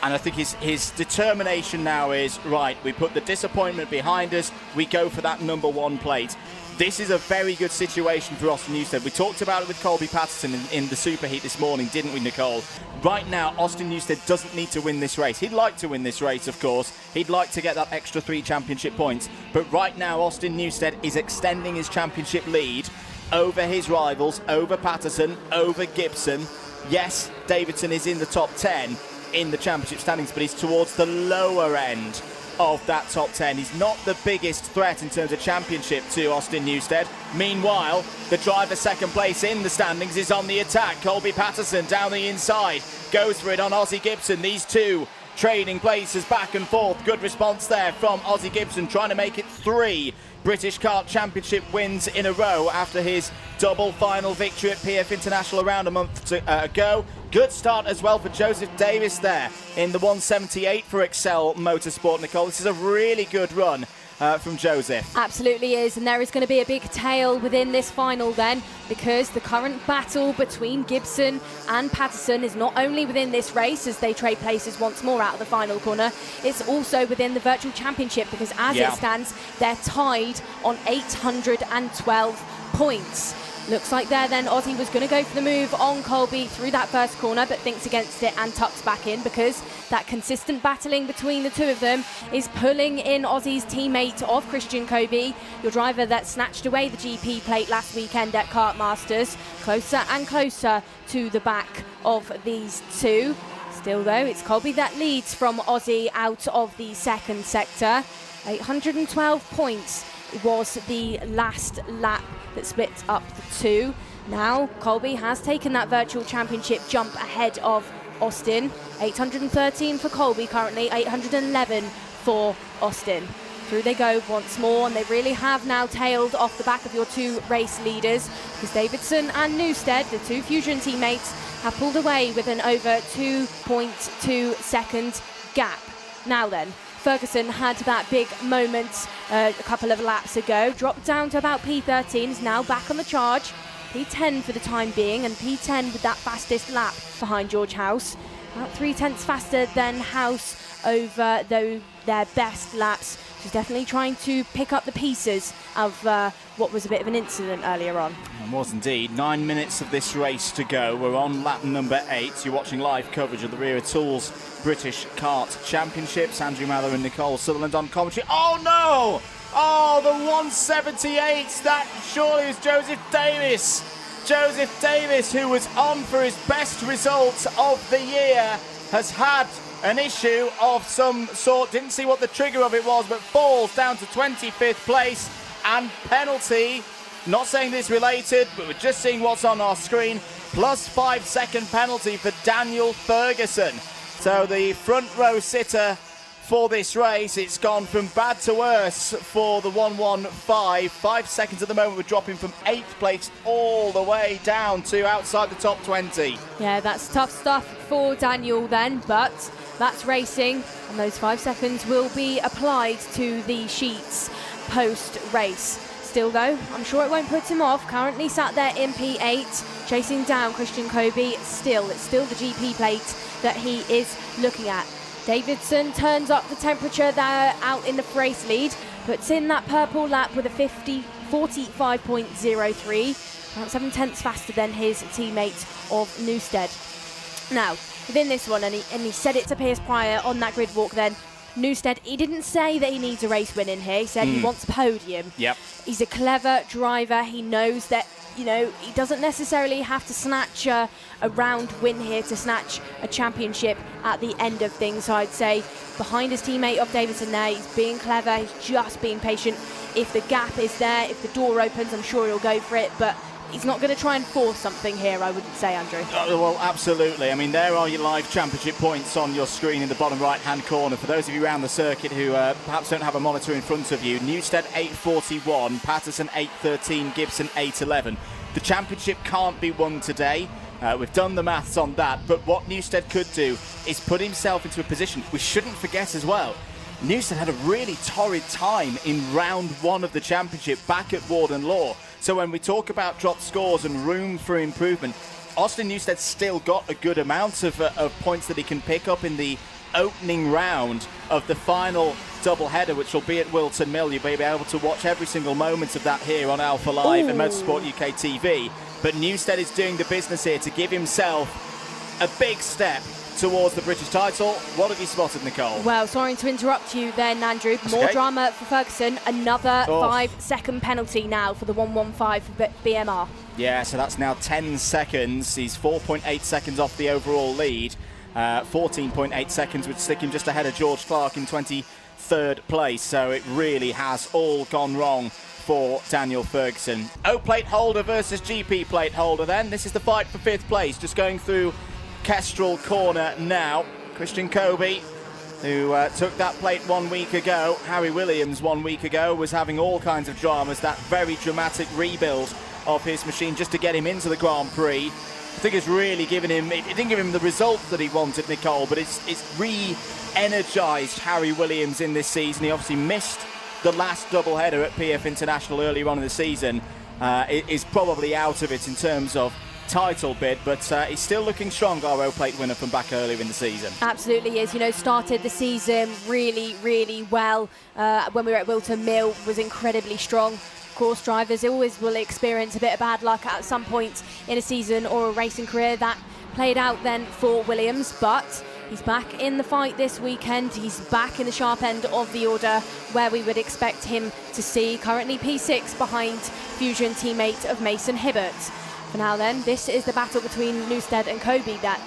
And I think his determination now is, right, we put the disappointment behind us, we go for that number 1 plate. This is a very good situation for Austin Newstead. We talked about it with Colby Patterson in the superheat this morning, didn't we, Nicole? Right now, Austin Newstead doesn't need to win this race. He'd like to win this race, of course. He'd like to get that extra 3 championship points. But right now, Austin Newstead is extending his championship lead over his rivals, over Patterson, over Gibson. Yes, Davidson is in the top 10 in the championship standings, but he's towards the lower end of that top 10. He's not the biggest threat in terms of championship to Austin Newstead. Meanwhile, the driver second place in the standings is on the attack. Colby Patterson down the inside, goes for it on Ozzie Gibson. These two trading places back and forth. Good response there from Ozzie Gibson, trying to make it 3 British Kart Championship wins in a row after his double final victory at PF International around a month ago. Good start as well for Joseph Davis there in the 178 for Excel Motorsport, Nicole. This is a really good run from Joseph. Absolutely is, and there is going to be a big tail within this final then, because the current battle between Gibson and Patterson is not only within this race as they trade places once more out of the final corner, it's also within the virtual championship, because as it stands, they're tied on 812 points. Looks like there then Ozzie was going to go for the move on Colby through that first corner, but thinks against it and tucks back in, because that consistent battling between the two of them is pulling in Ozzie's teammate of Christian Kobe, your driver that snatched away the GP plate last weekend at Kart Masters, closer and closer to the back of these two. Still though, it's Colby that leads from Ozzie out of the second sector. 812 points was the last lap that split up the two. Now Colby has taken that virtual championship jump ahead of Austin. 813 for Colby currently, 811 for Austin. Through they go once more, and they really have now tailed off the back of your 2 race leaders, because Davidson and Newstead, the 2 Fusion teammates, have pulled away with an over 2.2 second gap. Now then, Ferguson had that big moment a couple of laps ago, dropped down to about P13, is now back on the charge. P10 for the time being, and P10 with that fastest lap behind George House. About 3/10 faster than House over their best laps. She's definitely trying to pick up the pieces of what was a bit of an incident earlier on. It was indeed. 9 minutes of this race to go. We're on lap number 8. You're watching live coverage of the Wera Tools British Kart Championships. Andrew Mather and Nicole Sutherland on commentary. Oh no! Oh, the 178. That surely is Joseph Davis. Joseph Davis, who was on for his best result of the year, has had an issue of some sort. Didn't see what the trigger of it was, but falls down to 25th place and penalty. Not saying this related, but we're just seeing what's on our screen. Plus 5 second penalty for Daniel Ferguson. So the front row sitter for this race, it's gone from bad to worse for the 115. 5 seconds at the moment. We're dropping from 8th place all the way down to outside the top 20. Yeah, that's tough stuff for Daniel then, but that's racing, and those 5 seconds will be applied to the sheets post-race. Still though, I'm sure it won't put him off. Currently sat there in P8, chasing down Christian Kobe. It's still the GP plate that he is looking at. Davidson turns up the temperature there out in the race lead, puts in that purple lap with a 45.03, about 7/10 faster than his teammate of Newstead. Now, within this one, and he said it to Piers Pryor on that grid walk then, Newstead, he didn't say that he needs a race win in here. He said he wants a podium. Yep. He's a clever driver. He knows that, you know, he doesn't necessarily have to snatch a round win here to snatch a championship at the end of things. So I'd say behind his teammate of Davidson there, he's being clever. He's just being patient. If the gap is there, if the door opens, I'm sure he'll go for it. But he's not going to try and force something here, I wouldn't say, Andrew. Well, absolutely. I mean, there are your live championship points on your screen in the bottom right-hand corner. For those of you around the circuit who perhaps don't have a monitor in front of you, Newstead 8:41, Patterson 8:13, Gibson 8:11. The championship can't be won today. We've done the maths on that, but what Newstead could do is put himself into a position. We shouldn't forget as well, Newstead had a really torrid time in round 1 of the championship back at Warden Law. So when we talk about dropped scores and room for improvement, Austin Newstead's still got a good amount of points that he can pick up in the opening round of the final double-header, which will be at Wilton Mill. You'll be able to watch every single moment of that here on Alpha Live and Motorsport UK TV. But Newstead is doing the business here to give himself a big step towards the British title. What have you spotted, Nicole? Well, sorry to interrupt you then, Andrew. More drama for Ferguson. Another 5 second penalty now for the 115 for BMR. Yeah, so that's now 10 seconds. He's 4.8 seconds off the overall lead. 14.8 seconds would stick him just ahead of George Clark in 23rd place. So it really has all gone wrong for Daniel Ferguson. O plate holder versus GP plate holder then. This is the fight for 5th place. Just going through Kestrel corner now. Christian Kobe, who took that plate 1 week ago. Harry Williams 1 week ago was having all kinds of dramas. That very dramatic rebuild of his machine just to get him into the Grand Prix. I think it's really given him, it didn't give him the result that he wanted, Nicole, but it's re-energised Harry Williams in this season. He obviously missed the last doubleheader at PF International earlier on in the season. Is probably out of it in terms of title bid, but he's still looking strong, our O-Plate winner from back earlier in the season. Absolutely is. You know, started the season really, really well. When we were at Wilton Mill, was incredibly strong. Of course, drivers always will experience a bit of bad luck at some point in a season or a racing career. That played out then for Williams, but he's back in the fight this weekend. He's back in the sharp end of the order where we would expect him to see. Currently P6 behind Fusion teammate of Mason Hibbert. For now then, this is the battle between Newstead and Kobe that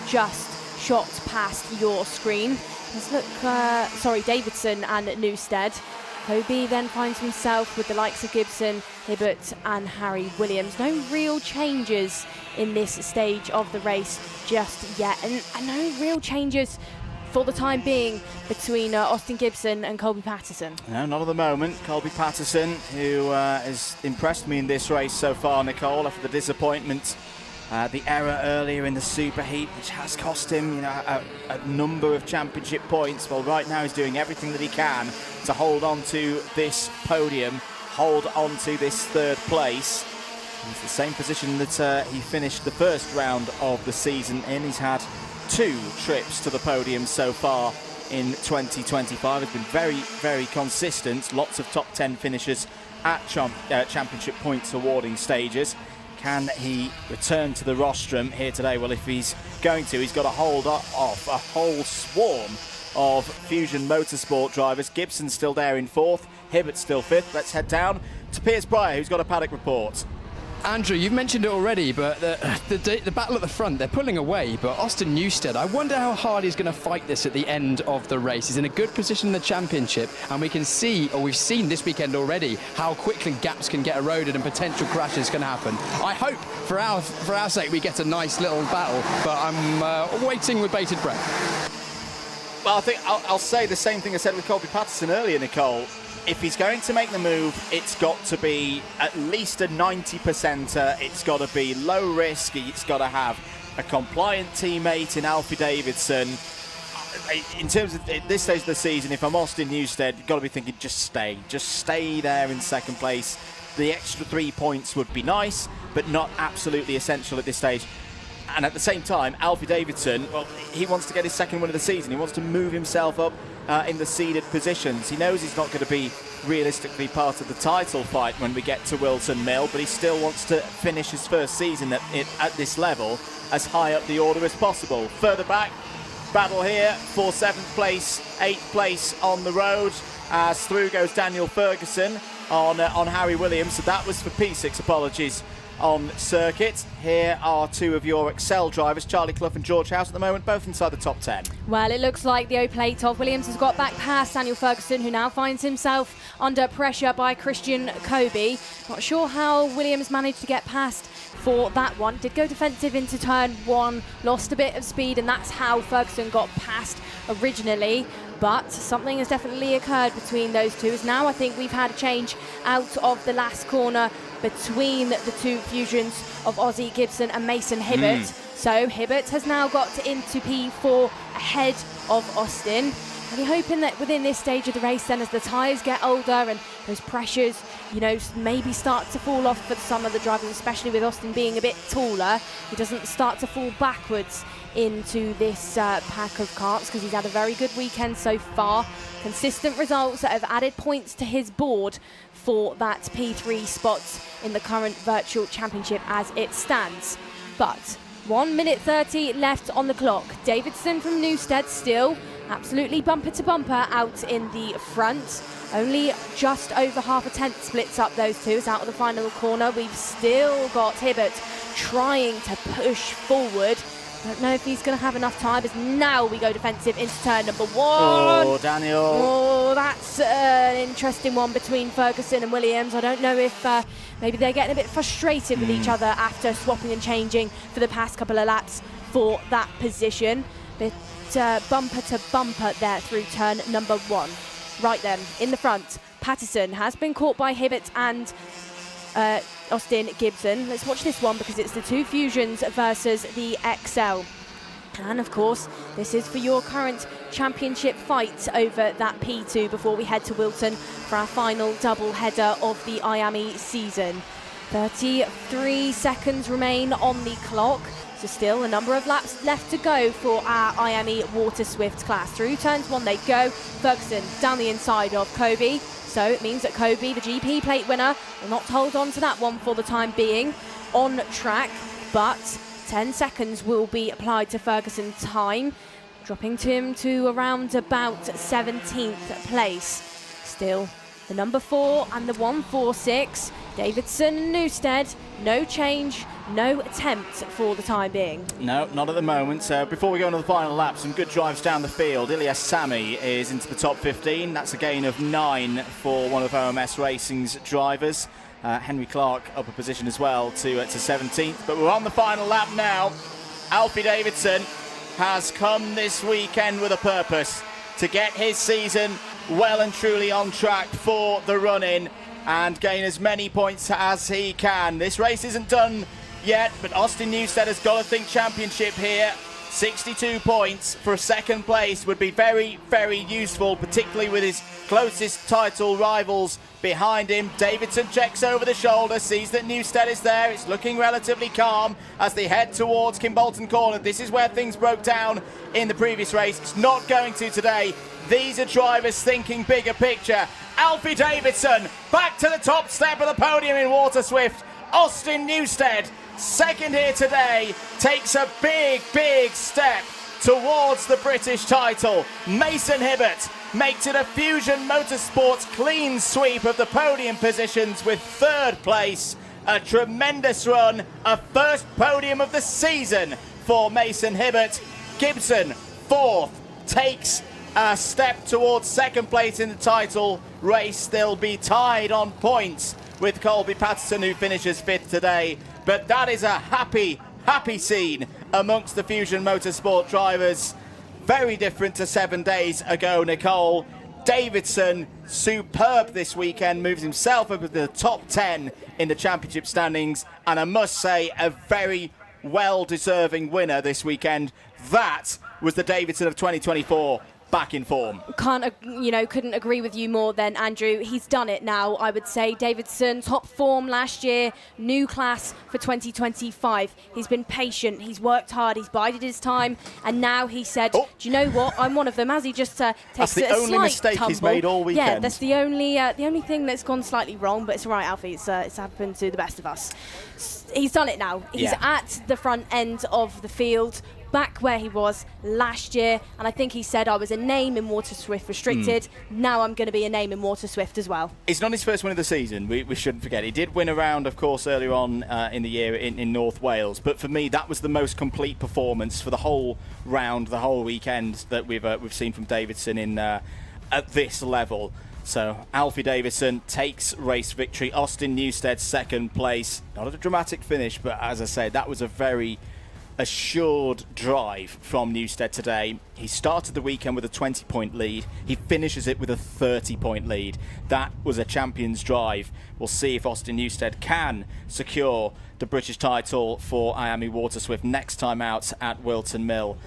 just shot past your screen. Let's look, Davidson and Newstead. Kobe then finds himself with the likes of Gibson, Hibbert and Harry Williams. No real changes in this stage of the race just yet, and no real changes for the time being between Austin Gibson and Colby Patterson. No, not at the moment. Colby Patterson, who has impressed me in this race so far, Nicole, after the disappointment the error earlier in the superheat, which has cost him, a number of championship points. Well, right now he's doing everything that he can to hold on to this podium, hold on to this third place. It's the same position that he finished the first round of the season in. He's had 2 trips to the podium so far in 2025. It's been very, very consistent. Lots of top 10 finishes at championship points awarding stages. Can he return to the rostrum here today? Well, if he's going to, he's got to hold off a whole swarm of Fusion Motorsport drivers. Gibson's still there in 4th, Hibbert's still 5th. Let's head down to Piers Pryor, who's got a paddock report. Andrew, you've mentioned it already, but the battle at the front, they're pulling away, but Austin Newstead, I wonder how hard he's going to fight this at the end of the race. He's in a good position in the championship, and we can see, or we've seen this weekend already, how quickly gaps can get eroded and potential crashes can happen. I hope, for our sake, we get a nice little battle, but I'm waiting with bated breath. Well, I think I'll say the same thing I said with Colby Patterson earlier, Nicole. If he's going to make the move, it's got to be at least a 90%er. It's got to be low risk. It's got to have a compliant teammate in Alfie Davidson. In terms of at this stage of the season, if I'm Austin Newstead, you've got to be thinking just stay there in second place. The extra 3 points would be nice, but not absolutely essential at this stage. And at the same time, Alfie Davidson, well, he wants to get his second win of the season. He wants to move himself up in the seeded positions. He knows he's not going to be realistically part of the title fight when we get to Wilton Mill, but he still wants to finish his first season at this level as high up the order as possible. Further back, battle here for 7th place, 8th place on the road, as through goes Daniel Ferguson on Harry Williams. So that was for P6, apologies, on circuit. Here are 2 of your Excel drivers, Charlie Clough and George House, at the moment, both inside the top 10. Well, it looks like the O-plate of Williams has got back past Daniel Ferguson, who now finds himself under pressure by Christian Kobe. Not sure how Williams managed to get past for that one. Did go defensive into turn 1, lost a bit of speed, and that's how Ferguson got past originally. But something has definitely occurred between those two. As now I think we've had a change out of the last corner between the 2 fusions of Ozzie Gibson and Mason Hibbert. So Hibbert has now got into P4 ahead of Austin. And you're hoping that within this stage of the race then, as the tyres get older and those pressures, maybe start to fall off for some of the drivers, especially with Austin being a bit taller, he doesn't start to fall backwards into this pack of karts, because he's had a very good weekend so far. Consistent results that have added points to his board for that P3 spot in the current virtual championship as it stands. But 1 minute 30 left on the clock. Davidson from Newstead still absolutely bumper to bumper out in the front. Only just over half a tenth splits up those two. It's out of the final corner. We've still got Hibbert trying to push forward. Don't know if he's going to have enough time, as now we go defensive into turn number 1. Oh, Daniel. Oh, that's an interesting one between Ferguson and Williams. I don't know if maybe they're getting a bit frustrated with each other after swapping and changing for the past couple of laps for that position. But bumper to bumper there through turn number 1. Right then, in the front, Patterson has been caught by Hibbert and Austin Gibson. Let's watch this one, because it's the 2 fusions versus the XL. And of course, this is for your current championship fight over that P2 before we head to Wilton for our final double header of the IAME season. 33 seconds remain on the clock. So still a number of laps left to go for our IAME Waterswift class. Through turns 1 they go. Ferguson down the inside of Kobe. So it means that Kobe, the GP plate winner, will not hold on to that one for the time being on track. But 10 seconds will be applied to Ferguson's time, dropping to him to around about 17th place. Still the number 4 and the 146. Davidson and Newstead, no change, no attempt for the time being. No, not at the moment. So before we go into the final lap, some good drives down the field. Ilyas Sami is into the top 15. That's a gain of 9 for one of OMS Racing's drivers. Henry Clark up a position as well to 17th. But we're on the final lap now. Alfie Davidson has come this weekend with a purpose to get his season well and truly on track for the run-in and gain as many points as he can. This race isn't done yet, but Austin Newstead has got to think championship here. 62 points for a second place would be very, very useful, particularly with his closest title rivals behind him. Davidson checks over the shoulder, sees that Newstead is there. It's looking relatively calm as they head towards Kimbolton Corner. This is where things broke down in the previous race. It's not going to today. These are drivers thinking bigger picture. Alfie Davidson back to the top step of the podium in Waterswift. Austin Newstead, second here today, takes a big, big step towards the British title. Mason Hibbert makes it a Fusion Motorsports clean sweep of the podium positions with third place. A tremendous run, a first podium of the season for Mason Hibbert. Gibson, fourth, takes a step towards second place in the title race. They'll be tied on points with Colby Patterson, who finishes fifth today. But that is a happy, happy scene amongst the Fusion Motorsport drivers. Very different to 7 days ago, Nicole. Davidson, superb this weekend, moves himself up to the top 10 in the championship standings, and I must say, a very well-deserving winner this weekend. That was the Davidson of 2024. Back in form. Couldn't agree with you more then, Andrew. He's done it now, I would say. Davidson, top form last year, new class for 2025. He's been patient, he's worked hard, he's bided his time, and now he said, do you know what? I'm one of them. As he just takes that's the a only slight mistake tumble. he's made all weekend. Yeah, that's the only thing that's gone slightly wrong, but it's all right, Alfie. It's happened to the best of us. He's done it now. He's at the front end of the field, back where he was last year, and I think he said, I was a name in Waterswift Restricted, now I'm going to be a name in Waterswift as well. It's not his first win of the season, we shouldn't forget. He did win a round, of course, earlier on in the year in North Wales, but for me that was the most complete performance for the whole round, the whole weekend that we've seen from Davidson in at this level. So Alfie Davidson takes race victory. Austin Newstead second place. Not a dramatic finish, but as I said, that was a very assured drive from Newstead today. He started the weekend with a 20-point lead. He finishes it with a 30-point lead. That was a champion's drive. We'll see if Austin Newstead can secure the British title for IAME Waterswift next time out at Wilton Mill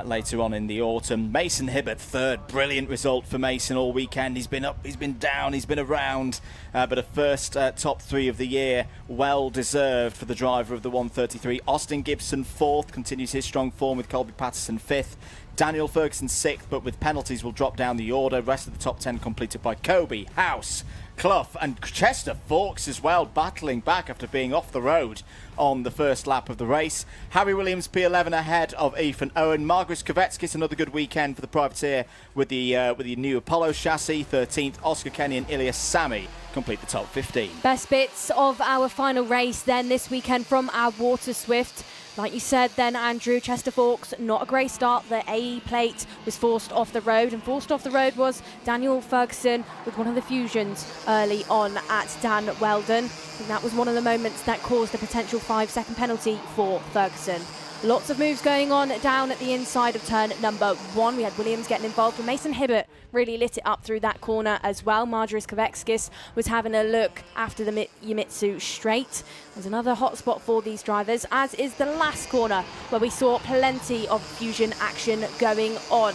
later on in the autumn. Mason Hibbert, third. Brilliant result for Mason all weekend. He's been up, he's been down, he's been around, but a first top three of the year, well deserved for the driver of the 133. Austin Gibson, fourth, continues his strong form with Colby Patterson fifth. Daniel Ferguson sixth, but with penalties will drop down the order. Rest of the top 10 completed by Kobe, House, Clough and Chester Fawkes as well, battling back after being off the road on the first lap of the race. Harry Williams P11 ahead of Ethan Owen. Margaret Kovetskis, another good weekend for the privateer with the new Apollo chassis. 13th, Oscar Kenny and Ilias Sami complete the top 15. Best bits of our final race then this weekend from our Waterswift. Like you said then, Andrew, Chester Fawkes, not a great start. The A plate was forced off the road, and forced off the road was Daniel Ferguson with one of the fusions early on at Dan Weldon. And that was one of the moments that caused a potential 5-second penalty for Ferguson. Lots of moves going on down at the inside of turn number 1. We had Williams getting involved, and Mason Hibbert really lit it up through that corner as well. Marjorie Kovetskis was having a look after the Yamitsu straight. There's another hot spot for these drivers, as is the last corner, where we saw plenty of fusion action going on.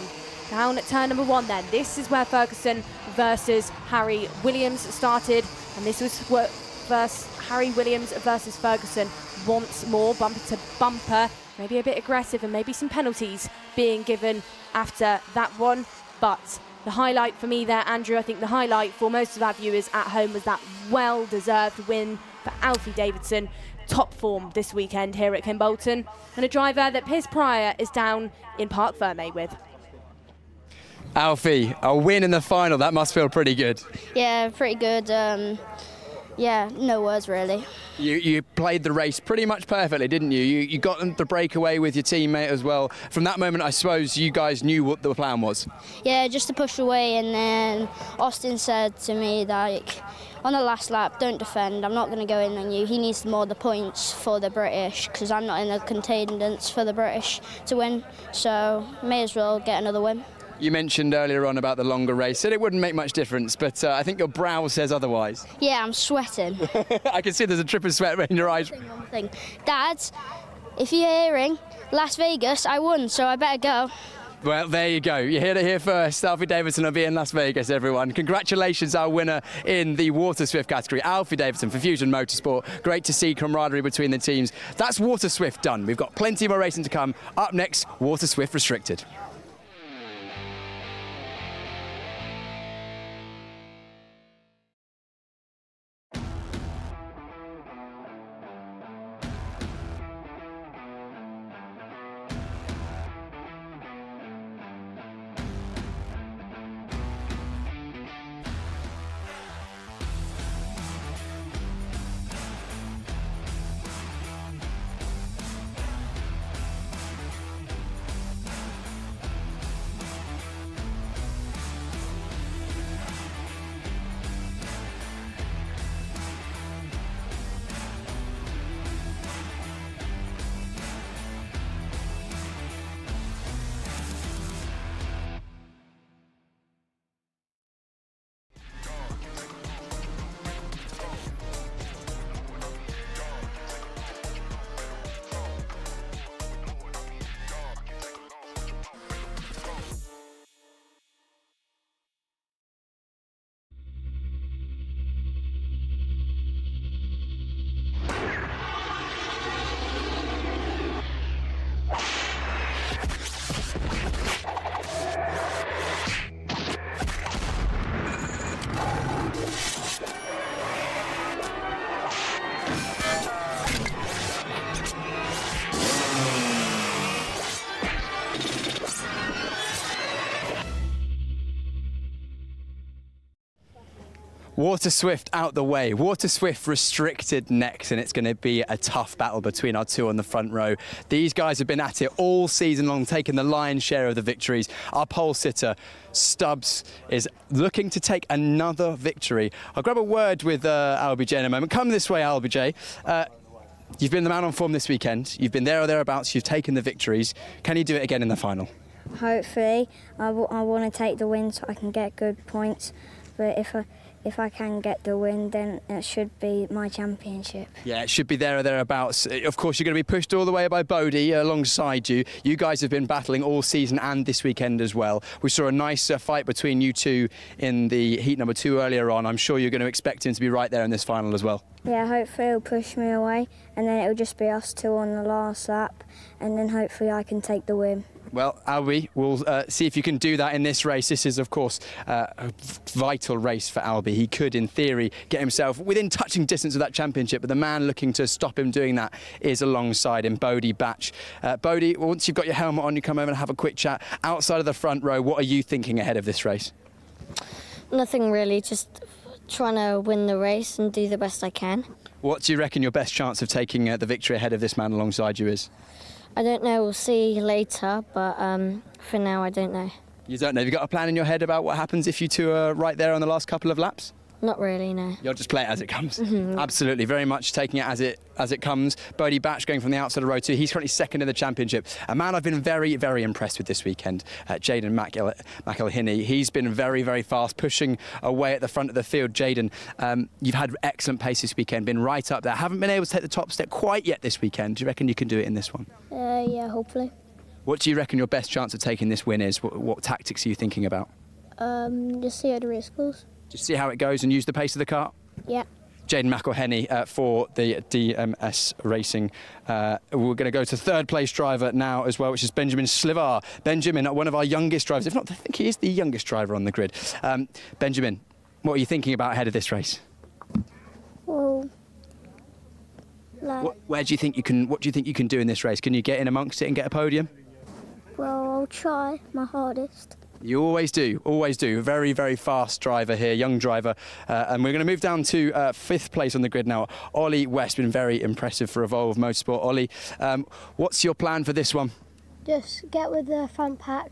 Down at turn number 1 then. This is where Ferguson versus Harry Williams started, and this was Harry Williams versus Ferguson once more, bumper to bumper. Maybe a bit aggressive and maybe some penalties being given after that one. But the highlight for me there, Andrew, I think the highlight for most of our viewers at home was that well-deserved win for Alfie Davidson. Top form this weekend here at Kimbolton, and a driver that Piers Pryor is down in Parc Fermé with. Alfie, a win in the final, that must feel pretty good. Yeah, pretty good. Yeah, no words really. You played the race pretty much perfectly, didn't you? You got the breakaway with your teammate as well. From that moment, I suppose you guys knew what the plan was. Yeah, just to push away, and then Austin said to me, like, on the last lap, don't defend, I'm not going to go in on you. He needs more the points for the British, because I'm not in the contenders for the British to win, so may as well get another win. You mentioned earlier on about the longer race, said it wouldn't make much difference, but I think your brow says otherwise. Yeah, I'm sweating. I can see there's a drip of sweat in your eyes. One thing. Dad, if you're hearing, Las Vegas, I won, so I better go. Well, there you go. You heard it here first. Alfie Davidson will be in Las Vegas, everyone. Congratulations, our winner in the Waterswift category, Alfie Davidson for Fusion Motorsport. Great to see camaraderie between the teams. That's Waterswift done. We've got plenty more racing to come. Up next, Waterswift Restricted. Waterswift out the way. Waterswift restricted next, and it's going to be a tough battle between our two on the front row. These guys have been at it all season long, taking the lion's share of the victories. Our pole sitter, Stubbs, is looking to take another victory. I'll grab a word with LBJ in a moment. Come this way, LBJ. You've been the man on form this weekend. You've been there or thereabouts. You've taken the victories. Can you do it again in the final? Hopefully. I want to take the win so I can get good points. But if I can get the win, then it should be my championship. Yeah, it should be there or thereabouts. Of course, you're going to be pushed all the way by Bodie alongside you. You guys have been battling all season and this weekend as well. We saw a nice fight between you two in the heat number 2 earlier on. I'm sure you're going to expect him to be right there in this final as well. Yeah, hopefully he'll push me away, and then it'll just be us two on the last lap, and then hopefully I can take the win. Well, Albie, we'll see if you can do that in this race. This is, of course, a vital race for Albie. He could, in theory, get himself within touching distance of that championship, but the man looking to stop him doing that is alongside him, Bodie Batch. Bodie, once you've got your helmet on, you come over and have a quick chat. Outside of the front row, what are you thinking ahead of this race? Nothing really, just trying to win the race and do the best I can. What do you reckon your best chance of taking the victory ahead of this man alongside you is? I don't know, we'll see later, but for now I don't know. You don't know? Have you got a plan in your head about what happens if you two are right there on the last couple of laps? Not really, no. You'll just play it as it comes. Absolutely, very much taking it as it comes. Bodie Batch going from the outside of row 2. He's currently second in the championship. A man I've been very, very impressed with this weekend, Jaden McElhinney. He's been very, very fast, pushing away at the front of the field. Jaden, you've had excellent pace this weekend, been right up there. Haven't been able to take the top step quite yet this weekend. Do you reckon you can do it in this one? Yeah, hopefully. What do you reckon your best chance of taking this win is? What tactics are you thinking about? Just see how the race goes. Just see how it goes and use the pace of the kart? Yeah. Jaden McElhinney for the DMS Racing. We're going to go to third place driver now as well, which is Benjamin Slivar. Benjamin, one of our youngest drivers, if not, I think he is the youngest driver on the grid. Benjamin, what are you thinking about ahead of this race? Well, What do you think you can do in this race? Can you get in amongst it and get a podium? well, I'll try my hardest. You always do, always do. Very, very fast driver here, young driver. And we're going to move down to 5th place on the grid now. Ollie West, been very impressive for Evolve Motorsport. Ollie, what's your plan for this one? Just get with the front pack,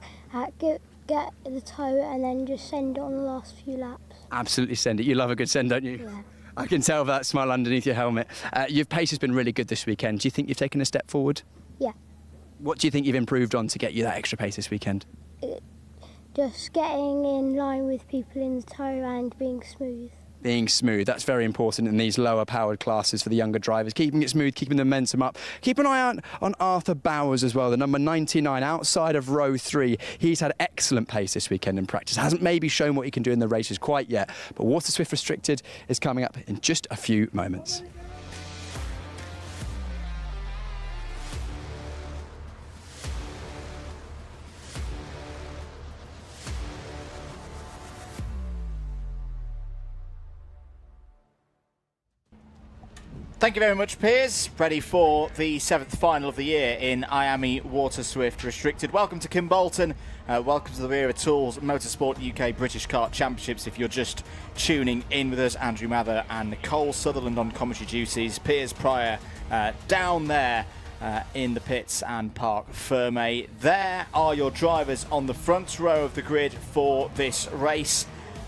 get the toe, and then just send it on the last few laps. Absolutely send it. You love a good send, don't you? Yeah. I can tell that smile underneath your helmet. Your pace has been really good this weekend. Do you think you've taken a step forward? Yeah. What do you think you've improved on to get you that extra pace this weekend? just getting in line with people in the tyre and being smooth. Being smooth, that's very important in these lower powered classes for the younger drivers. Keeping it smooth, keeping the momentum up. Keep an eye out on Arthur Bowers as well, the number 99 outside of row 3. He's had excellent pace this weekend in practice. Hasn't maybe shown what he can do in the races quite yet, but Waterswift Restricted is coming up in just a few moments. Thank you very much, Piers. Ready for the 7th final of the year in IAME Waterswift Restricted. Welcome to Kimbolton. Welcome to the Wera Motorsport UK British Kart Championships. If you're just tuning in with us, Andrew Mather and Nicole Sutherland on commentary duties. Piers Pryor down there in the pits and Park Ferme. There are your drivers on the front row of the grid for this race.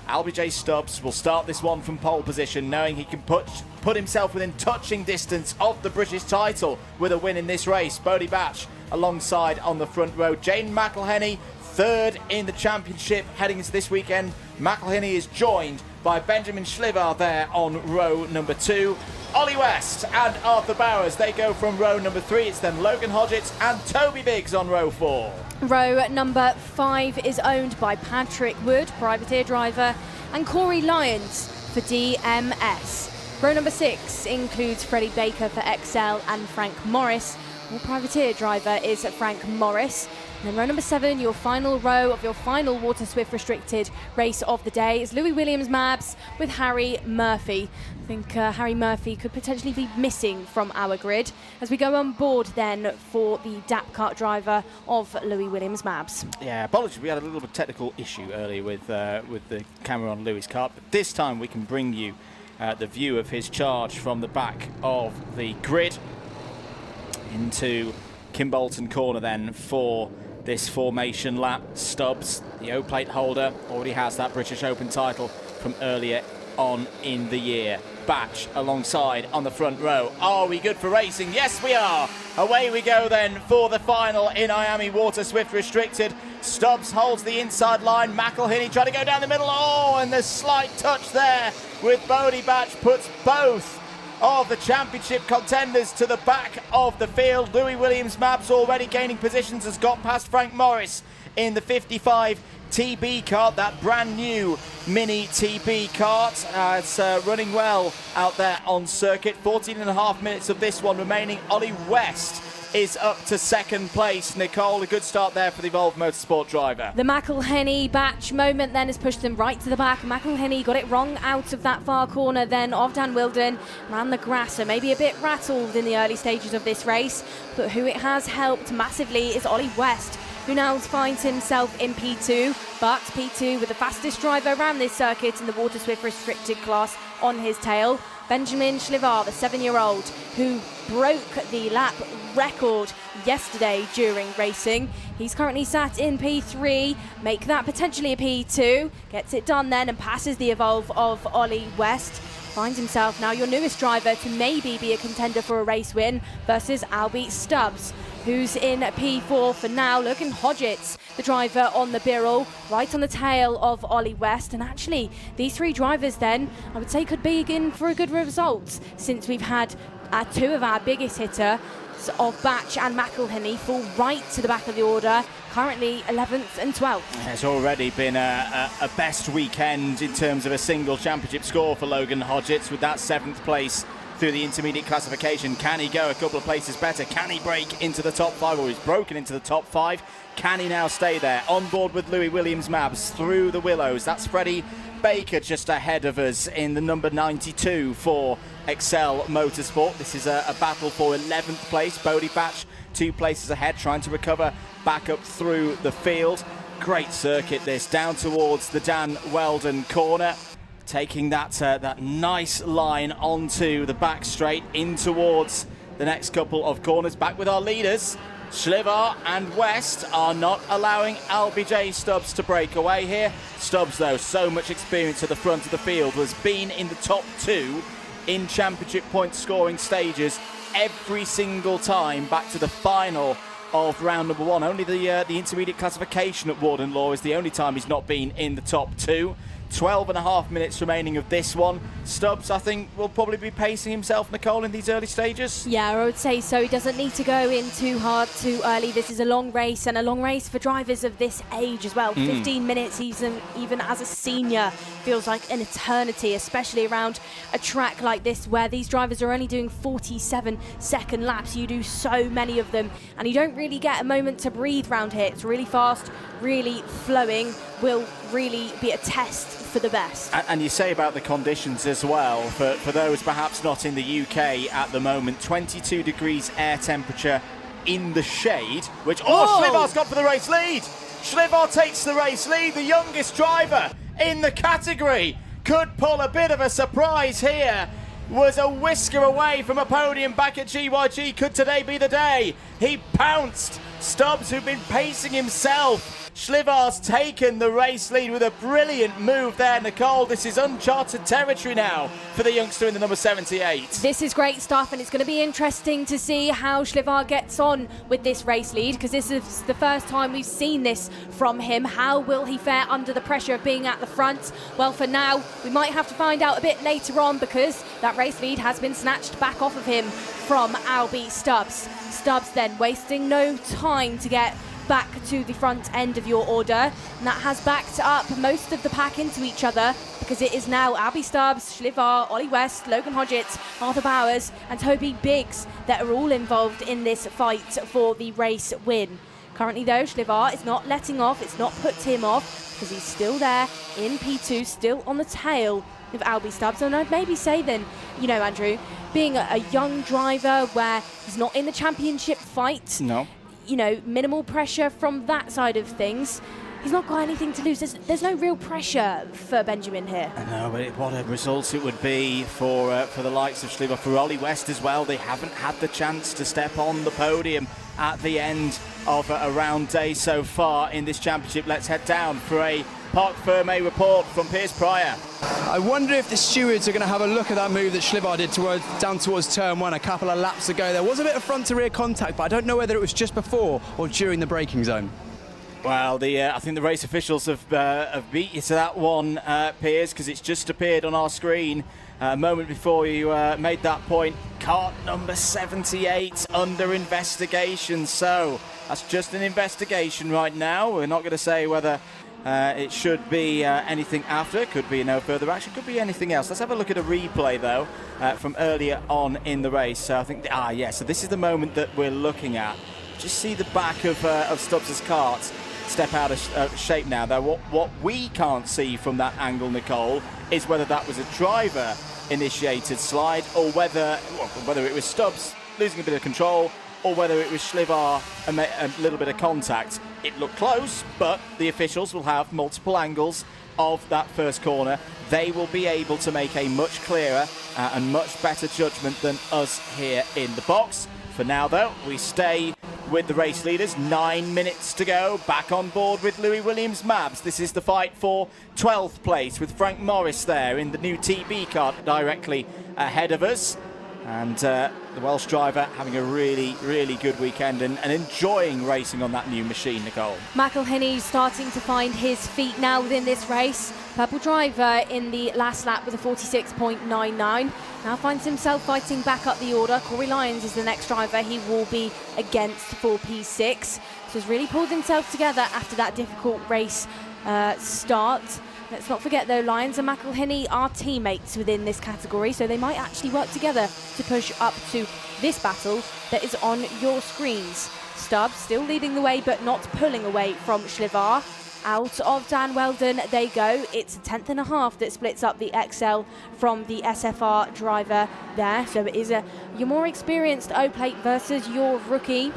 LBJ Stubbs will start this one from pole position, knowing he can put himself within touching distance of the British title with a win in this race. Bodie Batch alongside on the front row. Jane McElhenney, third in the championship heading into this weekend. McElhenney is joined by Benjamin Schlivar there on row number 2. Ollie West and Arthur Bowers, they go from row number 3. It's then Logan Hodgetts and Toby Biggs on row 4. Row number 5 is owned by Patrick Wood, privateer driver, and Corey Lyons for DMS. Row number 6 includes Freddie Baker for XL and Frank Morris. Your privateer driver is Frank Morris. And then row number 7, your final row of your final Waterswift Restricted race of the day, is Louis Williams Mabs with Harry Murphy. I think Harry Murphy could potentially be missing from our grid as we go on board then for the DAP kart driver of Louis Williams Mabs. Yeah, apologies, we had a little bit of technical issue earlier with the camera on Louis' kart, but this time we can bring you the view of his charge from the back of the grid into Kimbolton corner then for this formation lap. Stubbs, the O-plate holder, already has that British Open title from earlier on in the year. Batch alongside on the front row. Are we good for racing? Yes, we are. Away we go then for the final in IAME Waterswift Restricted. Stubbs holds the inside line. McElhenney trying to go down the middle. Oh, and the slight touch there with Bodie Batch puts both of the championship contenders to the back of the field. Louis Williams Mabs already gaining positions, has got past Frank Morris in the 55 TB kart, that brand new mini TB kart. It's running well out there on circuit. 14.5 minutes of this one remaining. Ollie West is up to second place. Nicole, a good start there for the Evolve Motorsport driver. The McElhenney Batch moment then has pushed them right to the back. McElhenney got it wrong out of that far corner then of Dan Wilden, ran the grass, so maybe a bit rattled in the early stages of this race, but who it has helped massively is Ollie West, who now finds himself in P2, but P2 with the fastest driver around this circuit in the Waterswift Restricted class on his tail. Benjamin Schlivar, the 7-year-old, who broke the lap record yesterday during racing. He's currently sat in P3, make that potentially a P2, gets it done then and passes the Evolve of Ollie West. Finds himself now your newest driver to maybe be a contender for a race win versus Albie Stubbs, who's in P4 for now. Logan Hodgetts, the driver on the Birrell, right on the tail of Ollie West. And actually, these three drivers then, I would say, could be in for a good result, since we've had two of our biggest hitters of Batch and McElhenney fall right to the back of the order, currently 11th and 12th. It's already been a best weekend in terms of a single championship score for Logan Hodgetts with that 7th place through the intermediate classification. Can he go a couple of places better? Can he break into the top 5? Or he's broken into the top 5. Can he now stay there? On board with Louis Williams Mabs through the Willows. That's Freddie Baker just ahead of us in the number 92 for XL Motorsport. This is a battle for 11th place. Bodie Batch 2 places ahead, trying to recover back up through the field. Great circuit this, down towards the Dan Weldon corner. Taking that nice line onto the back straight in towards the next couple of corners. Back with our leaders. Schlivar and West are not allowing LBJ Stubbs to break away here. Stubbs, though, so much experience at the front of the field, has been in the top 2 in championship point scoring stages every single time, back to the final of round number 1. Only the intermediate classification at Warden Law is the only time he's not been in the top 2. 12.5 minutes remaining of this one. Stubbs, I think, will probably be pacing himself, Nicole, in these early stages. Yeah, I would say so. He doesn't need to go in too hard, too early. This is a long race, and a long race for drivers of this age as well. 15 minutes, even as a senior, feels like an eternity, especially around a track like this where these drivers are only doing 47-second laps. You do so many of them, and you don't really get a moment to breathe round here. It's really fast, really flowing, will really be a test for the best. And you say about the conditions as well, for those perhaps not in the UK at the moment, 22 degrees air temperature in the shade, which, Schlivar's got for the race lead. Schlivar takes the race lead, the youngest driver in the category. Could pull a bit of a surprise here. Was a whisker away from a podium back at GYG. Could today be the day? He pounced. Stubbs, who'd been pacing himself. Schlivar's taken the race lead with a brilliant move there, Nicole. This is uncharted territory now for the youngster in the number 78. This is great stuff, and it's going to be interesting to see how Schlivar gets on with this race lead, because this is the first time we've seen this from him. How will he fare under the pressure of being at the front? Well, for now, we might have to find out a bit later on, because that race lead has been snatched back off of him from Albie Stubbs. Stubbs then wasting no time to get back to the front end of your order, and that has backed up most of the pack into each other, because it is now Albie Stubbs, Schlivar, Ollie West, Logan Hodgetts, Arthur Bowers and Toby Biggs that are all involved in this fight for the race win. Currently though, Schlivar is not letting off, it's not put him off, because he's still there in P2, still on the tail of Albie Stubbs. And I'd maybe say then, you know, Andrew, being a young driver where he's not in the championship fight, no, you know, minimal pressure from that side of things. He's not got anything to lose. There's no real pressure for Benjamin here. No, but what a result it would be for the likes of Schlivar, for Ollie West as well. They haven't had the chance to step on the podium at the end of a round day so far in this championship. Let's head down for a Parc Fermé report from Piers Pryor. I wonder if the stewards are going to have a look at that move that Schlivar did down towards turn 1 a couple of laps ago. There was a bit of front to rear contact, but I don't know whether it was just before or during the braking zone. Well, I think the race officials have beat you to that one, Piers, because it's just appeared on our screen a moment before you made that point. Kart number 78 under investigation. So that's just an investigation right now. We're not going to say whether it should be anything after. Could be no further action. Could be anything else. Let's have a look at a replay, though, from earlier on in the race. So I think, so this is the moment that we're looking at. Just see the back of Stubbs' kart step out of shape now. Though what we can't see from that angle, Nicole, is whether that was a driver-initiated slide or whether it was Stubbs losing a bit of control or whether it was Schlivar a little bit of contact. It looked close, but the officials will have multiple angles of that first corner. They will be able to make a much clearer and much better judgment than us here in the box. For now, though, we stay with the race leaders. 9 minutes to go. Back on board with Louis Williams Mabs. This is the fight for 12th place with Frank Morris there in the new TB kart directly ahead of us. And the Welsh driver having a really, really good weekend and enjoying racing on that new machine, Nicole. McElhinney starting to find his feet now within this race. Purple driver in the last lap with a 46.99. Now finds himself fighting back up the order. Corey Lyons is the next driver he will be against for P6. So he's really pulled himself together after that difficult race start. Let's not forget, though, Lyons and McElhinney are teammates within this category, so they might actually work together to push up to this battle that is on your screens. Stubbs still leading the way, but not pulling away from Schlivar. Out of Dan Weldon they go. It's a 1/10.5 that splits up the XL from the SFR driver there. So it is your more experienced O-plate versus your rookie.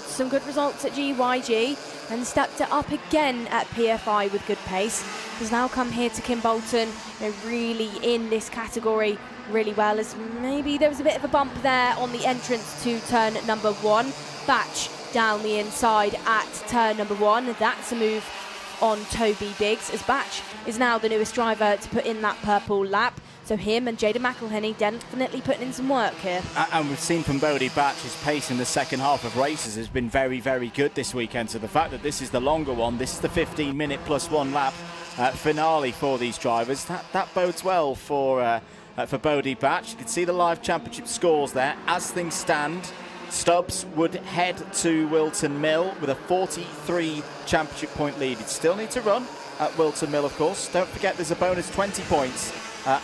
Some good results at GYG and stepped it up again at PFI with good pace. Has now come here to Kimbolton, really in this category really well, as maybe there was a bit of a bump there on the entrance to turn number 1. Batch down the inside at turn number 1. That's a move on Toby Biggs, as Batch is now the newest driver to put in that purple lap. So him and Jaden McElhenney definitely putting in some work here. And we've seen from Bodie Batch, his pace in the second half of races has been very, very good this weekend. So the fact that this is the longer one, this is the 15-minute plus 1 lap finale for these drivers, that bodes well for Bodie Batch. You can see the live championship scores there. As things stand, Stubbs would head to Wilton Mill with a 43 championship point lead. He'd still need to run at Wilton Mill, of course. Don't forget there's a bonus 20 points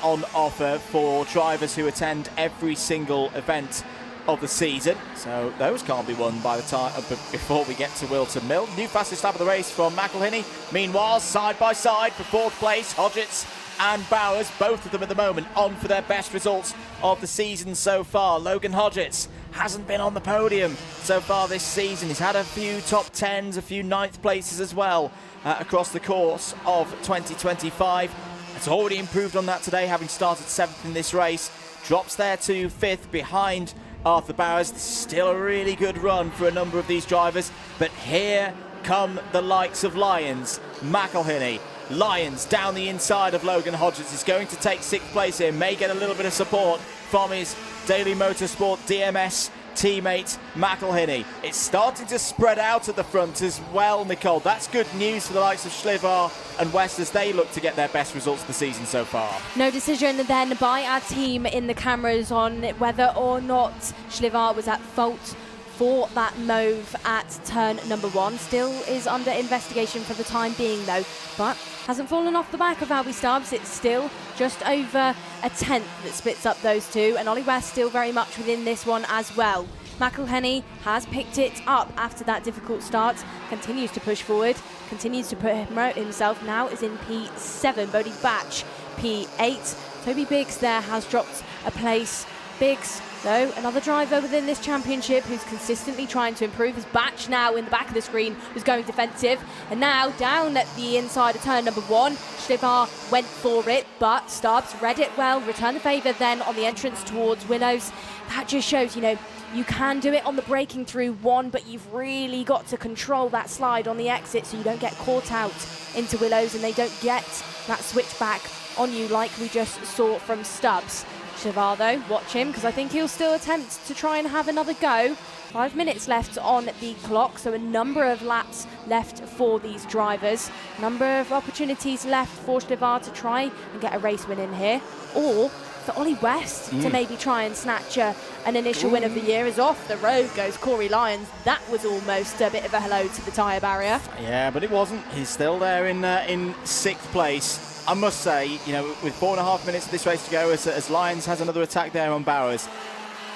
on offer for drivers who attend every single event of the season. So those can't be won by the time before we get to Wilton Mill. New fastest lap of the race from McElhenney. Meanwhile, side by side for 4th place, Hodgetts and Bowers, both of them at the moment on for their best results of the season so far. Logan Hodgetts hasn't been on the podium so far this season. He's had a few top 10s, a few 9th places as well across the course of 2025. It's already improved on that today, having started 7th in this race. Drops there to 5th behind Arthur Bowers. Still a really good run for a number of these drivers, but here come the likes of Lyons, McElhenney. Lyons down the inside of Logan Hodgetts is going to take 6th place here, may get a little bit of support from his Daily Motorsport DMS teammate McElhenney. It's starting to spread out at the front as well, Nicole. That's good news for the likes of Schlivar and West as they look to get their best results of the season so far. No decision then by our team in the cameras on whether or not Schlivar was at fault for that move at turn number 1. Still is under investigation for the time being though, but hasn't fallen off the back of Albie Stubbs. It's still just over a 10th that splits up those two, and Ollie West still very much within this one as well. McElhenney has picked it up after that difficult start, continues to push forward, continues to promote himself, now is in P7, Bodie Batch P8. Toby Biggs there has dropped a place. Biggs, though, another driver within this championship who's consistently trying to improve. His Batch now in the back of the screen was going defensive, and now down at the inside of turn number 1, Schlivar went for it, but Stubbs read it well, returned the favour then on the entrance towards Willows. That just shows, you know, you can do it on the braking through 1, but you've really got to control that slide on the exit so you don't get caught out into Willows and they don't get that switch back on you like we just saw from Stubbs. Schlivar though, watch him, because I think he'll still attempt to try and have another go. 5 minutes left on the clock, so a number of laps left for these drivers. Number of opportunities left for Schlivar to try and get a race win in here, or for Ollie West to maybe try and snatch an initial win of the year. As off the road goes Corey Lyons. That was almost a bit of a hello to the tyre barrier. Yeah, but it wasn't. He's still there in 6th place. I must say, you know, with 4.5 minutes of this race to go, as Lyons has another attack there on Bowers,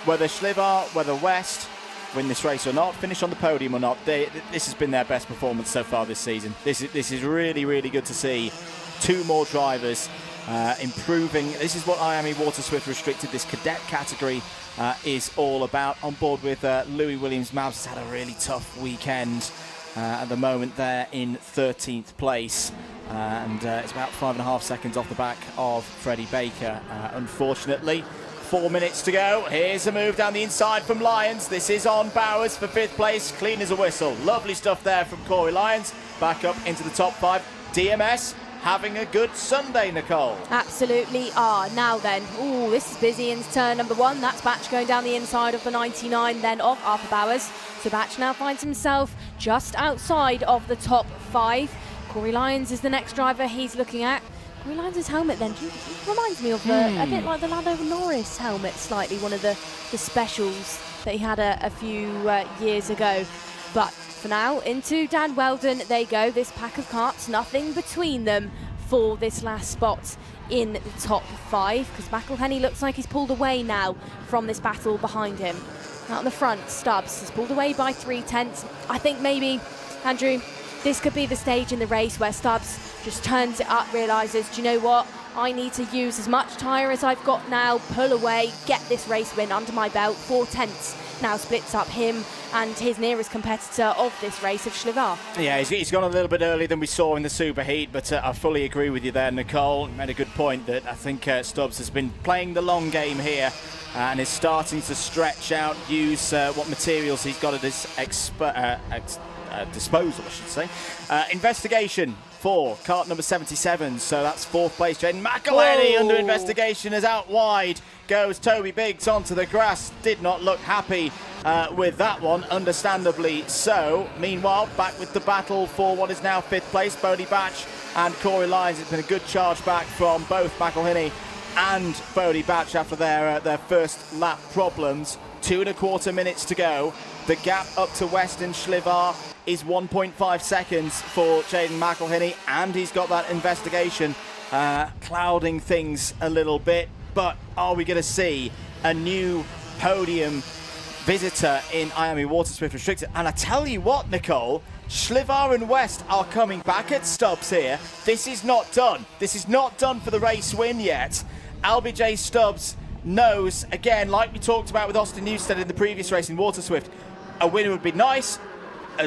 whether Schlivar, whether West win this race or not, finish on the podium or not, this has been their best performance so far this season. This is really, really good to see. 2 more drivers improving. This is what IAME Waterswift restricted this cadet category is all about. On board with Louis Williams-Mabs has had a really tough weekend at the moment there in 13th place. And it's about 5.5 seconds off the back of Freddie Baker, unfortunately. 4 minutes to go. Here's a move down the inside from Lyons. This is on Bowers for 5th place. Clean as a whistle. Lovely stuff there from Corey Lyons. Back up into the top 5. DMS having a good Sunday, Nicole. Absolutely are. Now then, ooh, this is busy in turn number 1. That's Batch going down the inside of the 99 then of Arthur Bowers. So Batch now finds himself just outside of the top 5. Corey Lyons is the next driver he's looking at. Corey Lyons' helmet then reminds me of a bit like the Lando Norris helmet slightly, one of the specials that he had a few years ago. But for now, into Dan Weldon they go. This pack of karts, nothing between them for this last spot in the top 5, because McElhenney looks like he's pulled away now from this battle behind him. Out in the front, Stubbs is pulled away by 3/10. I think maybe, Andrew, this could be the stage in the race where Stubbs just turns it up, realises, do you know what? I need to use as much tyre as I've got now, pull away, get this race win under my belt. 4/10 now splits up him and his nearest competitor of this race of Schlivar. Yeah, he's gone a little bit earlier than we saw in the superheat, but I fully agree with you there, Nicole. You made a good point that I think Stubbs has been playing the long game here and is starting to stretch out, use what materials he's got at his disposal, I should say. Investigation 4, kart number 77. So that's 4th place. Jaden McElhenney under investigation as out wide goes Toby Biggs onto the grass. Did not look happy with that one, understandably so. Meanwhile, back with the battle for what is now 5th place, Bodie Batch and Corey Lyons. It's been a good charge back from both McElhenney and Bodie Batch after their first lap problems. 2.25 minutes to go. The gap up to West and Schlivar is 1.5 seconds for Jaden McElhenney, and he's got that investigation clouding things a little bit. But are we going to see a new podium visitor in IAME Waterswift Restricted? And I tell you what, Nicole, Schlivar and West are coming back at Stubbs here. This is not done. This is not done for the race win yet. LBJ Stubbs knows, again, like we talked about with Austin Newstead in the previous race in Waterswift, a winner would be nice,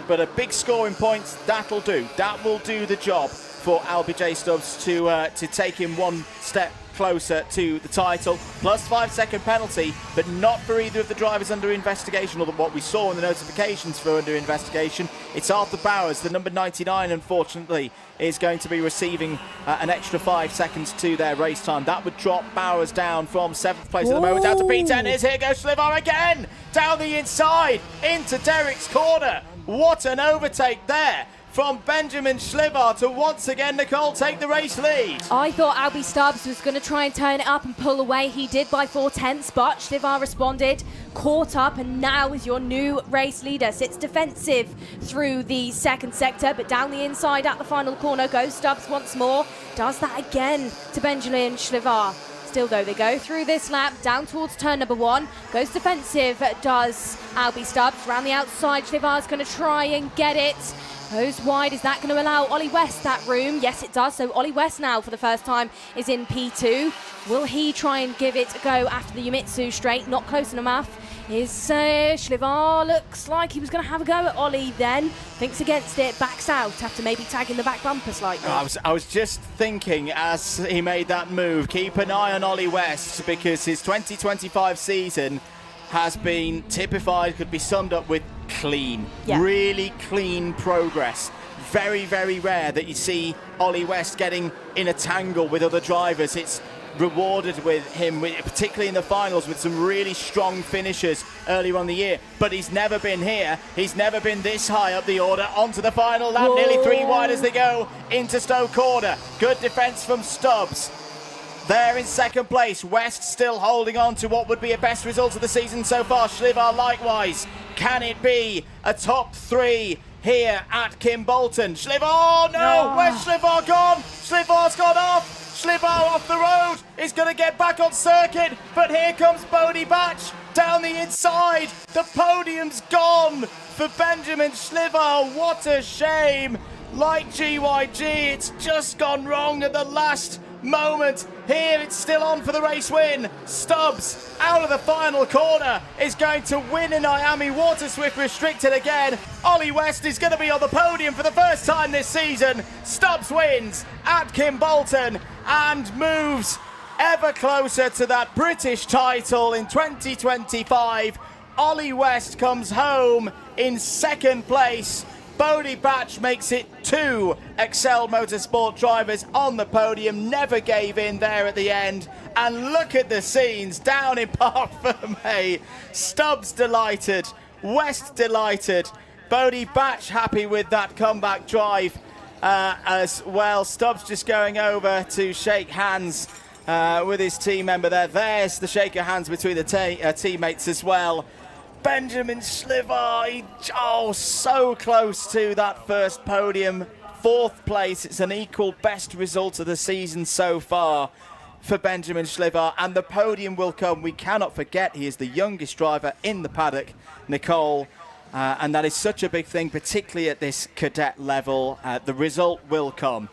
but a big score in points, that'll do. That will do the job for LBJ Stubbs to take him one step closer to the title. Plus 5-second penalty, but not for either of the drivers under investigation, or what we saw in the notifications for under investigation. It's Arthur Bowers, the number 99, unfortunately, is going to be receiving an extra 5 seconds to their race time. That would drop Bowers down from 7th place at the moment down to P10. Here goes Schlivar again, down the inside, into Derek's corner. What an overtake there from Benjamin Schlivar to once again, Nicole, take the race lead. I thought Albie Stubbs was going to try and turn it up and pull away. He did by 4/10, but Schlivar responded, caught up, and now is your new race leader. Sits defensive through the second sector, but down the inside at the final corner goes Stubbs once more. Does that again to Benjamin Schlivar. Still though, they go through this lap down towards turn number 1. Goes defensive, does Albie Stubbs. Round the outside, Schlivar's going to try and get it. Goes wide. Is that going to allow Ollie West that room? Yes, it does. So Ollie West now, for the first time, is in P2. Will he try and give it a go after the Yamitsu straight? Not close enough. Is Schlivar looks like he was going to have a go at Ollie then. Thinks against it, backs out after maybe tagging the back bumper slightly. I was just thinking as he made that move, keep an eye on Ollie West, because his 2025 season has been typified, could be summed up with clean. Yeah. Really clean progress. Very, very rare that you see Ollie West getting in a tangle with other drivers. It's rewarded with him, particularly in the finals, with some really strong finishes earlier on in the year. But he's never been here. He's never been this high up the order. Onto the final lap, nearly 3 wide as they go into Stoke Corner. Good defence from Stubbs. There in second place, West still holding on to what would be a best result of the season so far. Schlivar likewise. Can it be a top 3 here at Kimbolton? Schlivar, oh no! Where's Schlivar gone? Schlivar's gone off. Schlivar off the road, is going to get back on circuit, but here comes Bodie Batch down the inside. The podium's gone for Benjamin Schlivar. What a shame. Like GYG, it's just gone wrong at the last moment. Here it's still on for the race win. Stubbs out of the final corner is going to win in IAME Waterswift Restricted again. Ollie West is going to be on the podium for the first time this season. Stubbs wins at Kimbolton and moves ever closer to that British title in 2025. Ollie West comes home in second place. Bodie Batch makes it 2 Excel Motorsport drivers on the podium. Never gave in there at the end. And look at the scenes down in Parc Fermé. Stubbs delighted. West delighted. Bodie Batch happy with that comeback drive as well. Stubbs just going over to shake hands with his team member there. There's the shake of hands between the teammates as well. Benjamin Schlivar, so close to that first podium. 4th place, it's an equal best result of the season so far for Benjamin Schlivar, and the podium will come. We cannot forget he is the youngest driver in the paddock, Nicole, and that is such a big thing, particularly at this cadet level. The result will come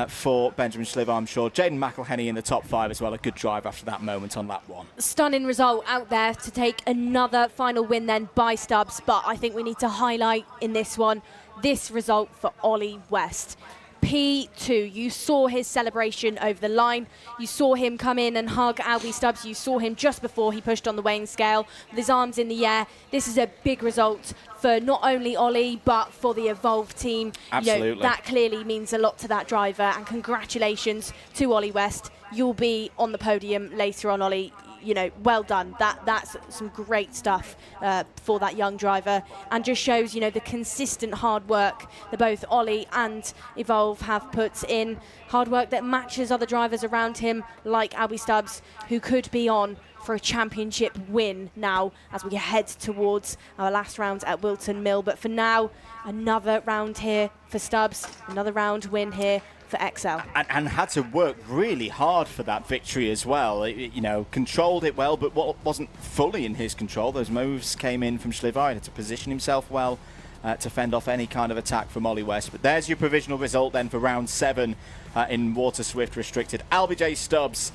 for Benjamin Schlivar, I'm sure. Jaden McElhenney in the top 5 as well, a good drive after that moment on lap 1. Stunning result out there to take another final win then by Stubbs, but I think we need to highlight in this one this result for Ollie West. P2. You saw his celebration over the line. You saw him come in and hug Albie Stubbs. You saw him just before he pushed on the weighing scale with his arms in the air. This is a big result for not only Ollie, but for the Evolve team. Absolutely. You know, that clearly means a lot to that driver. And congratulations to Ollie West. You'll be on the podium later on, Ollie. You know, well done. That's some great stuff for that young driver, and just shows, you know, the consistent hard work that both Ollie and Evolve have put in. Hard work that matches other drivers around him, like Albie Stubbs, who could be on for a championship win now as we head towards our last round at Wilton Mill. But for now, another round here for Stubbs, another round win here for XL. And had to work really hard for that victory as well. You know, controlled it well, but what wasn't fully in his control. Those moves came in from Schlivar. He had to position himself well to fend off any kind of attack from Ollie West. But there's your provisional result then for round 7 in Waterswift Restricted. Albie J. Stubbs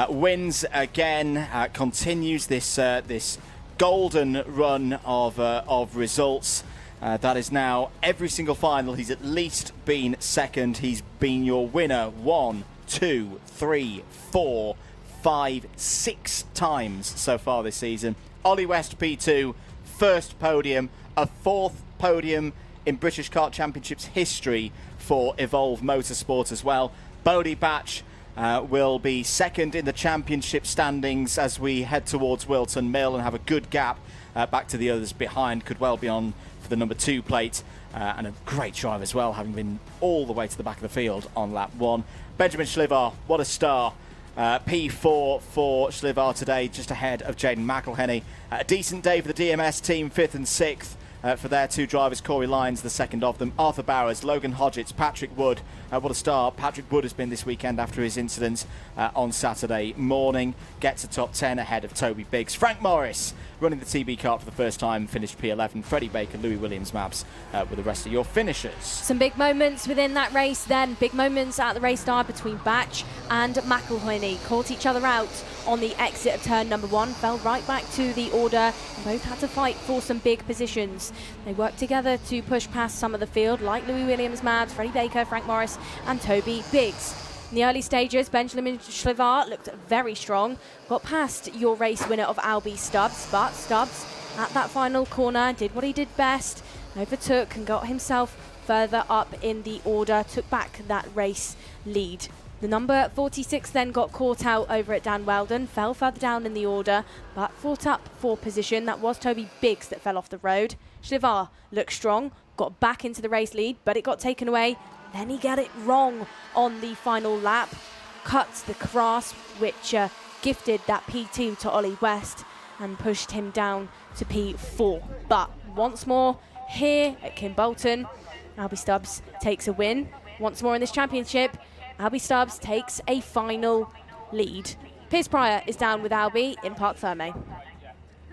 wins again, continues this golden run of results. That is now every single final. He's at least been second. He's been your winner 1, 2, 3, 4, 5, 6 times so far this season. Ollie West P2, first podium, a 4th podium in British Kart Championships history for Evolve Motorsport as well. Bodie Batch will be second in the championship standings as we head towards Wilton Mill and have a good gap back to the others behind. Could well be on for the number 2 plate, and a great drive as well, having been all the way to the back of the field on lap 1. Benjamin Schlivar, what a star. P4 for Schlivar today, just ahead of Jaden McElhenney. A decent day for the DMS team, 5th and 6th. For their 2 drivers, Corey Lyons, the second of them, Arthur Bowers, Logan Hodgetts, Patrick Wood. What a star Patrick Wood has been this weekend after his incident on Saturday morning. Gets a top 10 ahead of Toby Biggs. Frank Morris running the TB kart for the first time, finished P11. Freddie Baker, Louis Williams maps with the rest of your finishers. Some big moments within that race then. Big moments at the race start between Batch and McElhenney. Caught each other out on the exit of turn number 1. Fell right back to the order. Both had to fight for some big positions. They worked together to push past some of the field, like Louis Williams, Mabs, Freddie Baker, Frank Morris and Toby Biggs. In the early stages, Benjamin Schlivar looked very strong. Got past your race winner of Albie Stubbs, but Stubbs at that final corner did what he did best. Overtook and got himself further up in the order, took back that race lead. The number 46 then got caught out over at Dan Weldon, fell further down in the order, but fought up for position. That was Toby Biggs that fell off the road. Schlivar looked strong, got back into the race lead, but it got taken away. Then he got it wrong on the final lap. Cut the cross, which gifted that P2 to Ollie West and pushed him down to P4. But once more here at Kimbolton, Albie Stubbs takes a win. Once more in this championship, Albie Stubbs takes a final lead. Piers Pryor is down with Albie in Parc Ferme.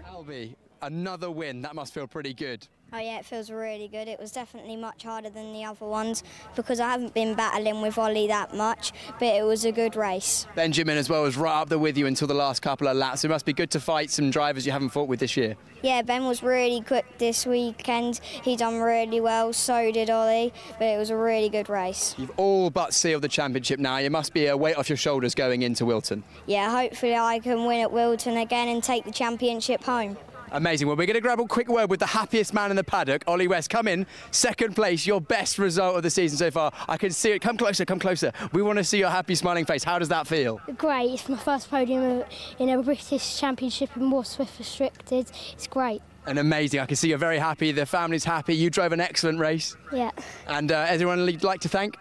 Albie, another win. That must feel pretty good. Oh yeah, it feels really good. It was definitely much harder than the other ones because I haven't been battling with Ollie that much, but it was a good race. Benjamin as well was right up there with you until the last couple of laps. It must be good to fight some drivers you haven't fought with this year. Yeah, Ben was really quick this weekend. He done really well, so did Ollie, but it was a really good race. You've all but sealed the championship now. You must be a weight off your shoulders going into Wilton. Yeah, hopefully I can win at Wilton again and take the championship home. Amazing. Well, we're going to grab a quick word with the happiest man in the paddock, Ollie West. Come in, second place, your best result of the season so far. I can see it. Come closer, come closer. We want to see your happy, smiling face. How does that feel? Great. It's my first podium in a British Championship in Waterswift Restricted. It's great. And amazing. I can see you're very happy. The family's happy. You drove an excellent race. Yeah. And anyone you'd like to thank?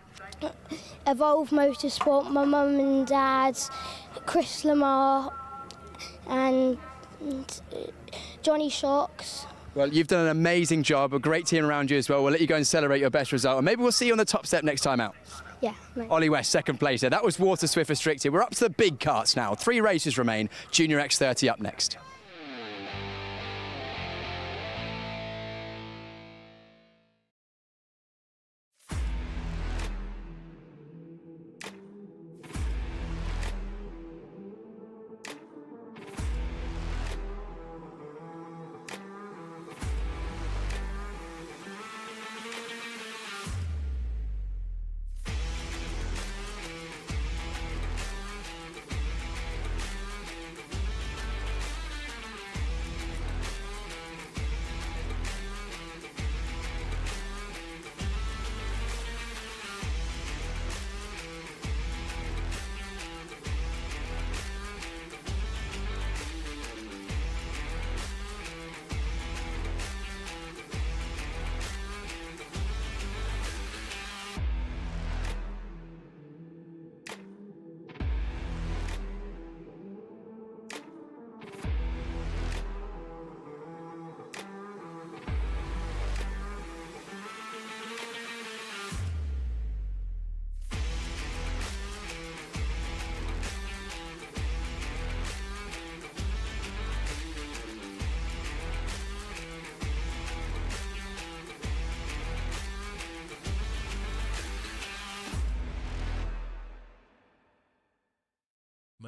Evolve Motorsport, my mum and dad, Chris Lamar, and Johnny Shocks. Well, you've done an amazing job, a great team around you as well. We'll let you go and celebrate your best result, and maybe we'll see you on the top step next time out. Yeah. Mate. Ollie West, second place there. That was Waterswift Restricted. We're up to the big karts now. 3 races remain. Junior X30 up next.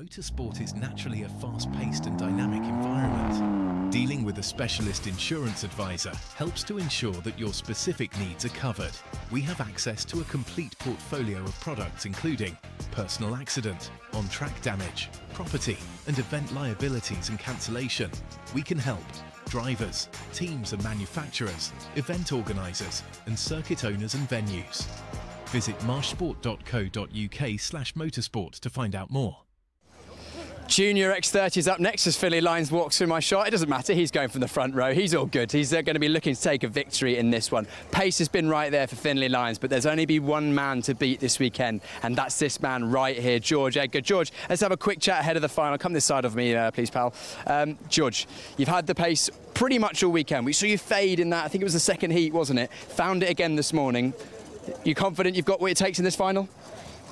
Motorsport is naturally a fast-paced and dynamic environment. Dealing with a specialist insurance advisor helps to ensure that your specific needs are covered. We have access to a complete portfolio of products including personal accident, on-track damage, property and event liabilities and cancellation. We can help drivers, teams and manufacturers, event organisers and circuit owners and venues. Visit marshsport.co.uk/motorsport to find out more. Junior X30 is up next as Finley Lyons walks through my shot. It doesn't matter, he's going from the front row. He's all good. He's going to be looking to take a victory in this one. Pace has been right there for Finley Lyons, but there's only been one man to beat this weekend, and that's this man right here, George Edgar. George, let's have a quick chat ahead of the final. Come this side of me, please, pal. George, you've had the pace pretty much all weekend. We saw you fade in that, I think it was the second heat, wasn't it? Found it again this morning. You confident you've got what it takes in this final?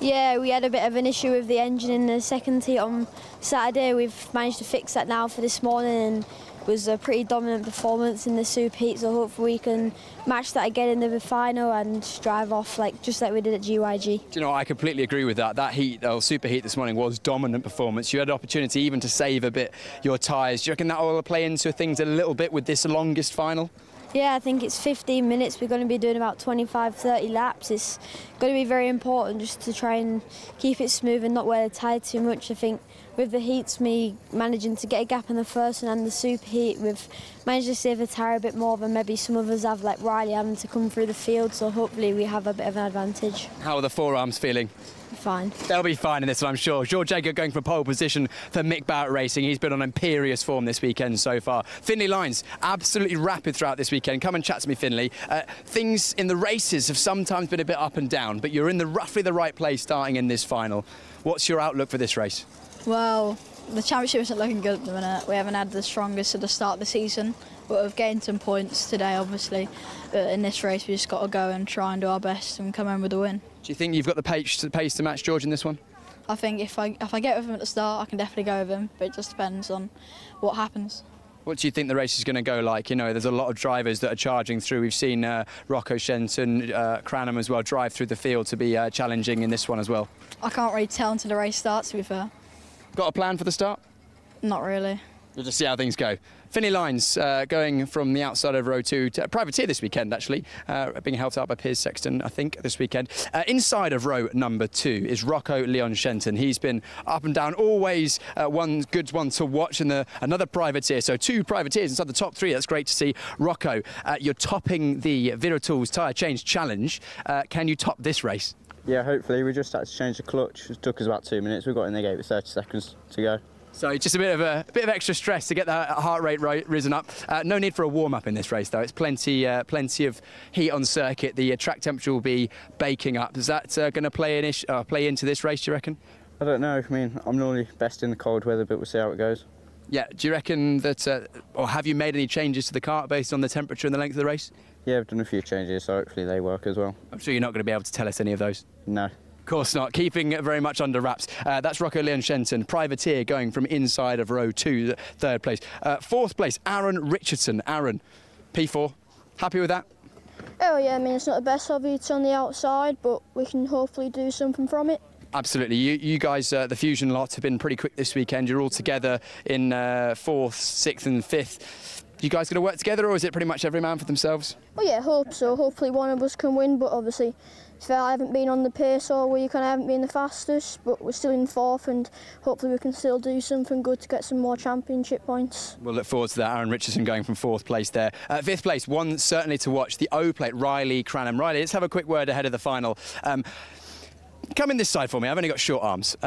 Yeah, we had a bit of an issue with the engine in the second heat on Saturday. We've managed to fix that now for this morning, and it was a pretty dominant performance in the super heat, so hopefully we can match that again in the final and drive off just like we did at GYG. Do you know, I completely agree with that. That heat, super heat this morning was dominant performance. You had an opportunity even to save a bit your tyres. Do you reckon that will play into things a little bit with this longest final? Yeah, I think it's 15 minutes. We're going to be doing about 25-30 laps. It's going to be very important just to try and keep it smooth and not wear the tyre too much. I think with the heats, me managing to get a gap in the first one and the super heat, we've managed to save the tyre a bit more than maybe some others have, like Riley having to come through the field, so hopefully we have a bit of an advantage. How are the forearms feeling? Fine. They'll be fine in this one, I'm sure. George Edgar going for pole position for Mick Barrett Racing. He's been on imperious form this weekend so far. Finley Lyons, absolutely rapid throughout this weekend. Come and chat to me, Finley. Things in the races have sometimes been a bit up and down, but you're in roughly the right place starting in this final. What's your outlook for this race? Well, the championship isn't looking good at the minute. We haven't had the strongest at the start of the season, but we've gained some points today, obviously. But in this race, we just got to go and try and do our best and come home with a win. Do you think you've got the pace to match George in this one? I think if I get with him at the start, I can definitely go with him, but it just depends on what happens. What do you think the race is going to go like? You know, there's a lot of drivers that are charging through. We've seen Rocco Shenton, Cranham as well, drive through the field to be challenging in this one as well. I can't really tell until the race starts, to be fair. Got a plan for the start? Not really. We'll just see how things go. Finley Lyons going from the outside of row 2 to privateer this weekend, actually, being helped out by Piers Sexton, I think, this weekend. Inside of row number 2 is Rocco Leon Shenton. He's been up and down, always one good one to watch, and another privateer. So 2 privateers inside the top 3. That's great to see. Rocco, you're topping the Wera Tools tyre change challenge. Can you top this race? Yeah, hopefully. We just had to change the clutch. It took us about 2 minutes. We got in the gate with 30 seconds to go. So just a bit of extra stress to get that heart rate risen up. No need for a warm-up in this race, though. It's plenty of heat on circuit. The track temperature will be baking up. Is that going to play into this race, do you reckon? I don't know. I mean, I'm normally best in the cold weather, but we'll see how it goes. Yeah. Do you reckon that, or have you made any changes to the kart based on the temperature and the length of the race? Yeah, I've done a few changes, so hopefully they work as well. I'm sure you're not going to be able to tell us any of those. No. Of course not. Keeping it very much under wraps. That's Rocco Leon Shenton, privateer, going from inside of row 2, 3rd place. 4th place, Aaron Richardson. Aaron, P4. Happy with that? Oh yeah, I mean it's not the best of it's on the outside, but we can hopefully do something from it. Absolutely. You guys, the Fusion lot, have been pretty quick this weekend. You're all together in 4th, 6th and 5th. You guys going to work together, or is it pretty much every man for themselves? Well yeah, hope so. Hopefully one of us can win, but obviously I haven't been on the pace all week and I haven't been the fastest, but we're still in 4th and hopefully we can still do something good to get some more championship points. We'll look forward to that. Aaron Richardson going from 4th place there. 5th place, one certainly to watch, the O plate, Riley Cranham. Riley, let's have a quick word ahead of the final. Come in this side for me, I've only got short arms.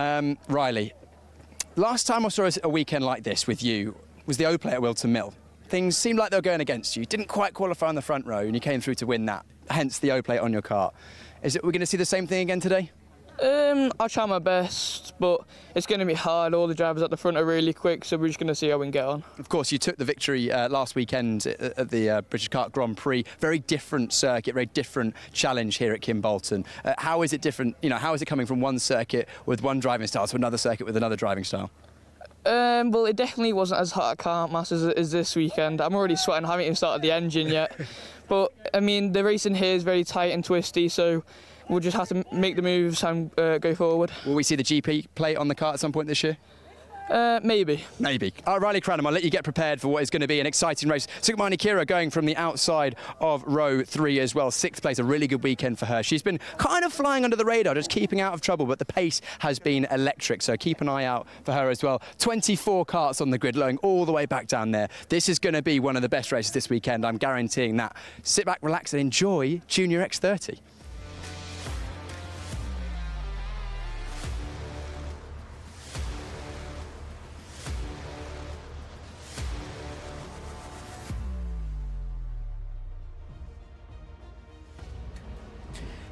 Riley, last time I saw a weekend like this with you was the O plate at Wilton Mill. Things seemed like they were going against you. Didn't quite qualify on the front row and you came through to win that, hence the O plate on your kart. We're going to see the same thing again today? I'll try my best, but it's going to be hard. All the drivers at the front are really quick, so we're just going to see how we can get on. Of course, you took the victory last weekend at the British Kart Grand Prix. Very different circuit, very different challenge here at Kimbolton. How is it different? You know, how is it coming from one circuit with one driving style to another circuit with another driving style? Well, it definitely wasn't as hot at Kart Mass as this weekend. I'm already sweating, I haven't even started the engine yet. But, I mean, the racing here is very tight and twisty, so we'll just have to make the moves and go forward. Will we see the GP plate on the kart at some point this year? Maybe. Maybe. Riley Cranham, I'll let you get prepared for what is going to be an exciting race. Sukmani Kira going from the outside of row 3 as well. 6th place, a really good weekend for her. She's been kind of flying under the radar, just keeping out of trouble, but the pace has been electric, so keep an eye out for her as well. 24 karts on the grid, going all the way back down there. This is going to be one of the best races this weekend, I'm guaranteeing that. Sit back, relax and enjoy Junior X30.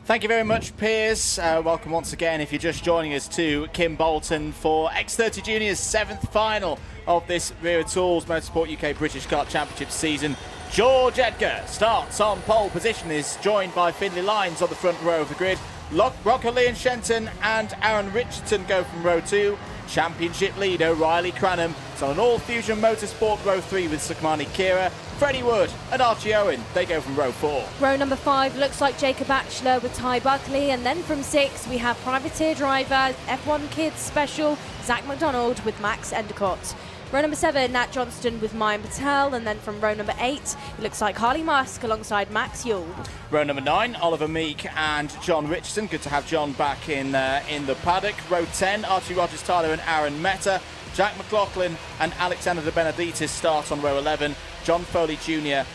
Thank you very much, Piers. Welcome once again, if you're just joining us, to Kimbolton for X30 Junior's 7th final of this Wera Tools Motorsport UK British Kart Championship season. George Edgar starts on pole position, is joined by Finlay Lyons on the front row of the grid. Rocco Leon Shenton and Aaron Richardson go from row 2. Championship leader Riley Cranham is on an all-fusion motorsport row 3 with Sukmani Kira. Freddie Wood and Archie Owen, they go from row 4. Row number 5 looks like Jacob Batchelor with Ty Buckley, and then from 6 we have privateer driver, F1 Kids Special, Zach McDonald with Max Endicott. Row number 7, Nat Johnston with Mayan Patel, and then from row number 8, it looks like Harley Musk alongside Max Yule. Row number 9, Oliver Meek and John Richardson. Good to have John back in the paddock. Row 10, Archie Rogers-Tyler and Aaron Meta. Jack McLaughlin and Alexander De Benedictis start on row 11. John Foley Jr.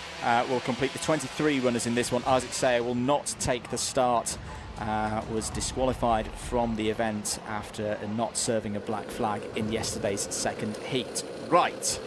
Will complete the 23 runners in this one. Isaac Sayer will not take the start. Was disqualified from the event after not serving a black flag in yesterday's second heat. Right,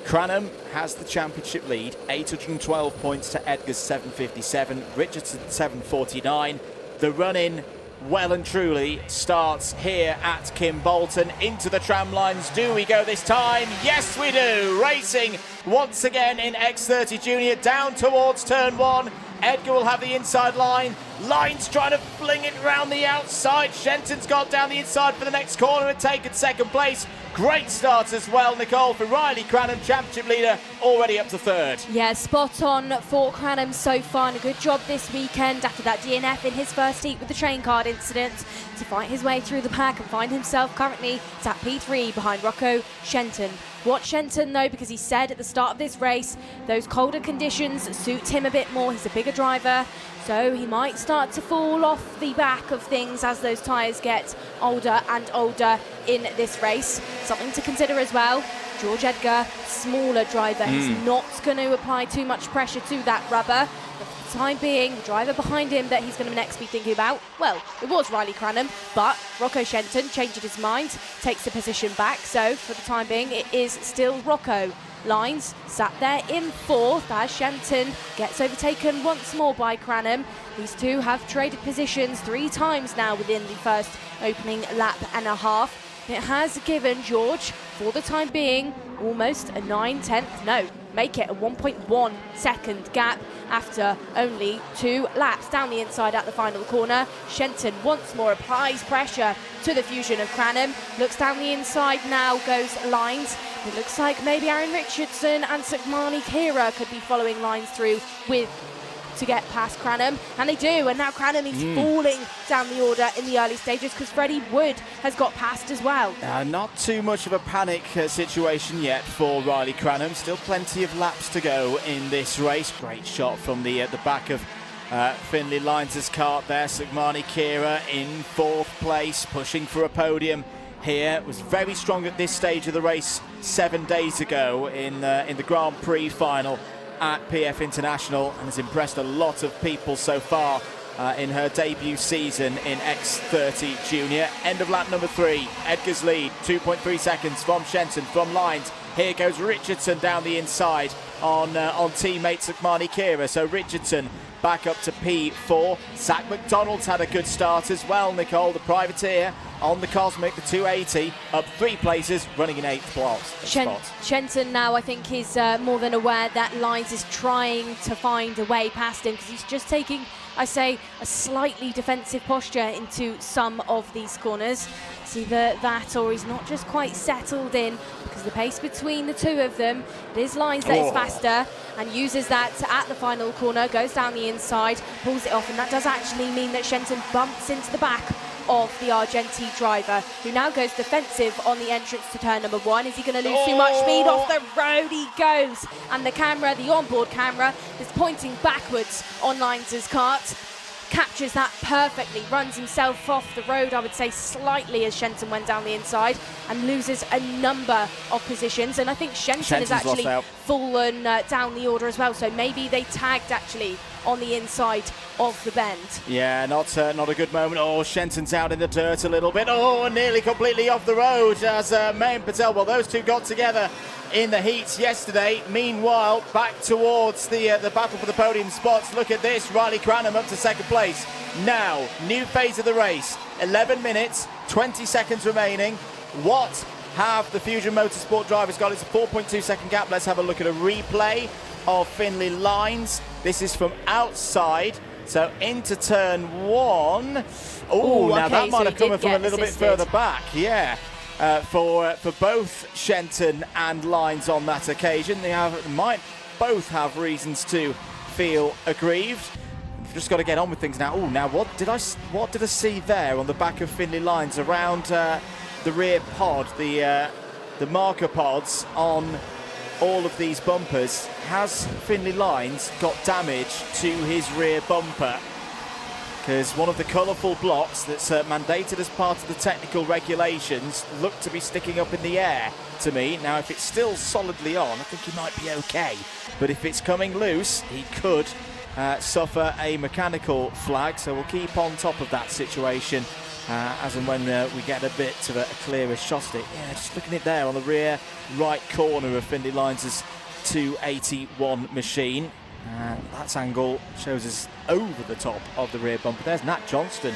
Cranham has the championship lead, 812 points to Edgar's 757, Richardson 749. The run-in well and truly starts here at Kimbolton. Into the tram lines, do we go this time? Yes we do, racing once again in X30 Junior down towards turn 1. Edgar will have the inside line. Lyons trying to fling it round the outside. Shenton's got down the inside for the next corner and taken second place. Great start as well, Nicole, for Riley Cranham, championship leader, already up to 3rd. Yeah, spot on for Cranham so far, and a good job this weekend after that DNF in his first heat with the train card incident to fight his way through the pack and find himself currently at P3 behind Rocco Shenton. Watch Shenton though, because he said at the start of this race those colder conditions suit him a bit more. He's a bigger driver, so he might start to fall off the back of things as those tyres get older and older in this race. Something to consider as well, George Edgar, smaller driver. He's not going to apply too much pressure to that rubber. But for the time being, the driver behind him that he's going to next be thinking about, well, it was Riley Cranham, but Rocco Shenton changing his mind, takes the position back. So for the time being, it is still Rocco. Lyons sat there in 4th as Shenton gets overtaken once more by Cranham. These two have traded positions 3 times now within the first opening lap and a half. It has given George, for the time being, almost a 9/10, no, make it a 1.1 second gap after only 2 laps down the inside at the final corner. Shenton once more applies pressure to the fusion of Cranham, looks down the inside now, goes Lyons. It looks like maybe Aaron Richardson and Sukmani Kira could be following Lyons through with to get past Cranham, and they do, and now Cranham is falling down the order in the early stages because Freddie Wood has got past as well. Not too much of a panic situation yet for Riley Cranham. Still plenty of laps to go in this race. Great shot from the back of Finlay Lyons' kart there. Sukmani Kira in 4th place, pushing for a podium here. Was very strong at this stage of the race 7 days ago in the Grand Prix final at PF International, and has impressed a lot of people so far in her debut season in X30 Junior. End of lap number 3, Edgar's lead, 2.3 seconds from Shenton, from Lyons. Here goes Richardson down the inside on teammate Sukmani Kira. So Richardson back up to P4. Zach McDonald's had a good start as well, Nicole, the privateer on the Cosmic, the 280, up 3 places, running in 8th spot. Shenton now, I think, is more than aware that Lyons is trying to find a way past him, because he's just taking, I say, a slightly defensive posture into some of these corners. It's either that or he's not just quite settled in, because the pace between the two of them. There's Lines that is faster and uses that at the final corner, goes down the inside, pulls it off, and that does actually mean that Shenton bumps into the back of the Argentine driver, who now goes defensive on the entrance to turn number 1. Is he going to lose too much speed? Off the road he goes, and the camera, the onboard camera, is pointing backwards on Lines' kart. Captures that perfectly, runs himself off the road, I would say slightly, as Shenton went down the inside, and loses a number of positions. And I think Shenton has actually fallen down the order as well, so maybe they tagged actually on the inside of the bend. Yeah, not a good moment. Oh, Shenton's out in the dirt a little bit. Oh, nearly completely off the road as May and Patel, well, those two got together in the heats yesterday. Meanwhile, back towards the battle for the podium spots. Look at this, Riley Cranham up to second place. Now, new phase of the race, 11 minutes, 20 seconds remaining. What have the Fusion Motorsport drivers got? It's a 4.2 second gap. Let's have a look at a replay of Finley Lines. This is from outside, so into turn 1. Oh, now that might have come from a little bit further back. Yeah. For both Shenton and Lines on that occasion. They might both have reasons to feel aggrieved. We've just got to get on with things now. Oh, now what did I see there on the back of Finley Lines around the rear pod, the marker pods on all of these bumpers? Has Finley Lines got damage to his rear bumper? Because one of the colourful blocks that's mandated as part of the technical regulations look to be sticking up in the air to me. Now, if it's still solidly on, I think he might be okay. But if it's coming loose, he could suffer a mechanical flag. So we'll keep on top of that situation as and when we get a bit of a clearer shot at it. Yeah, just looking at it there on the rear right corner of Finley Lines' 281 machine. That angle shows us over the top of the rear bumper. There's Nat Johnston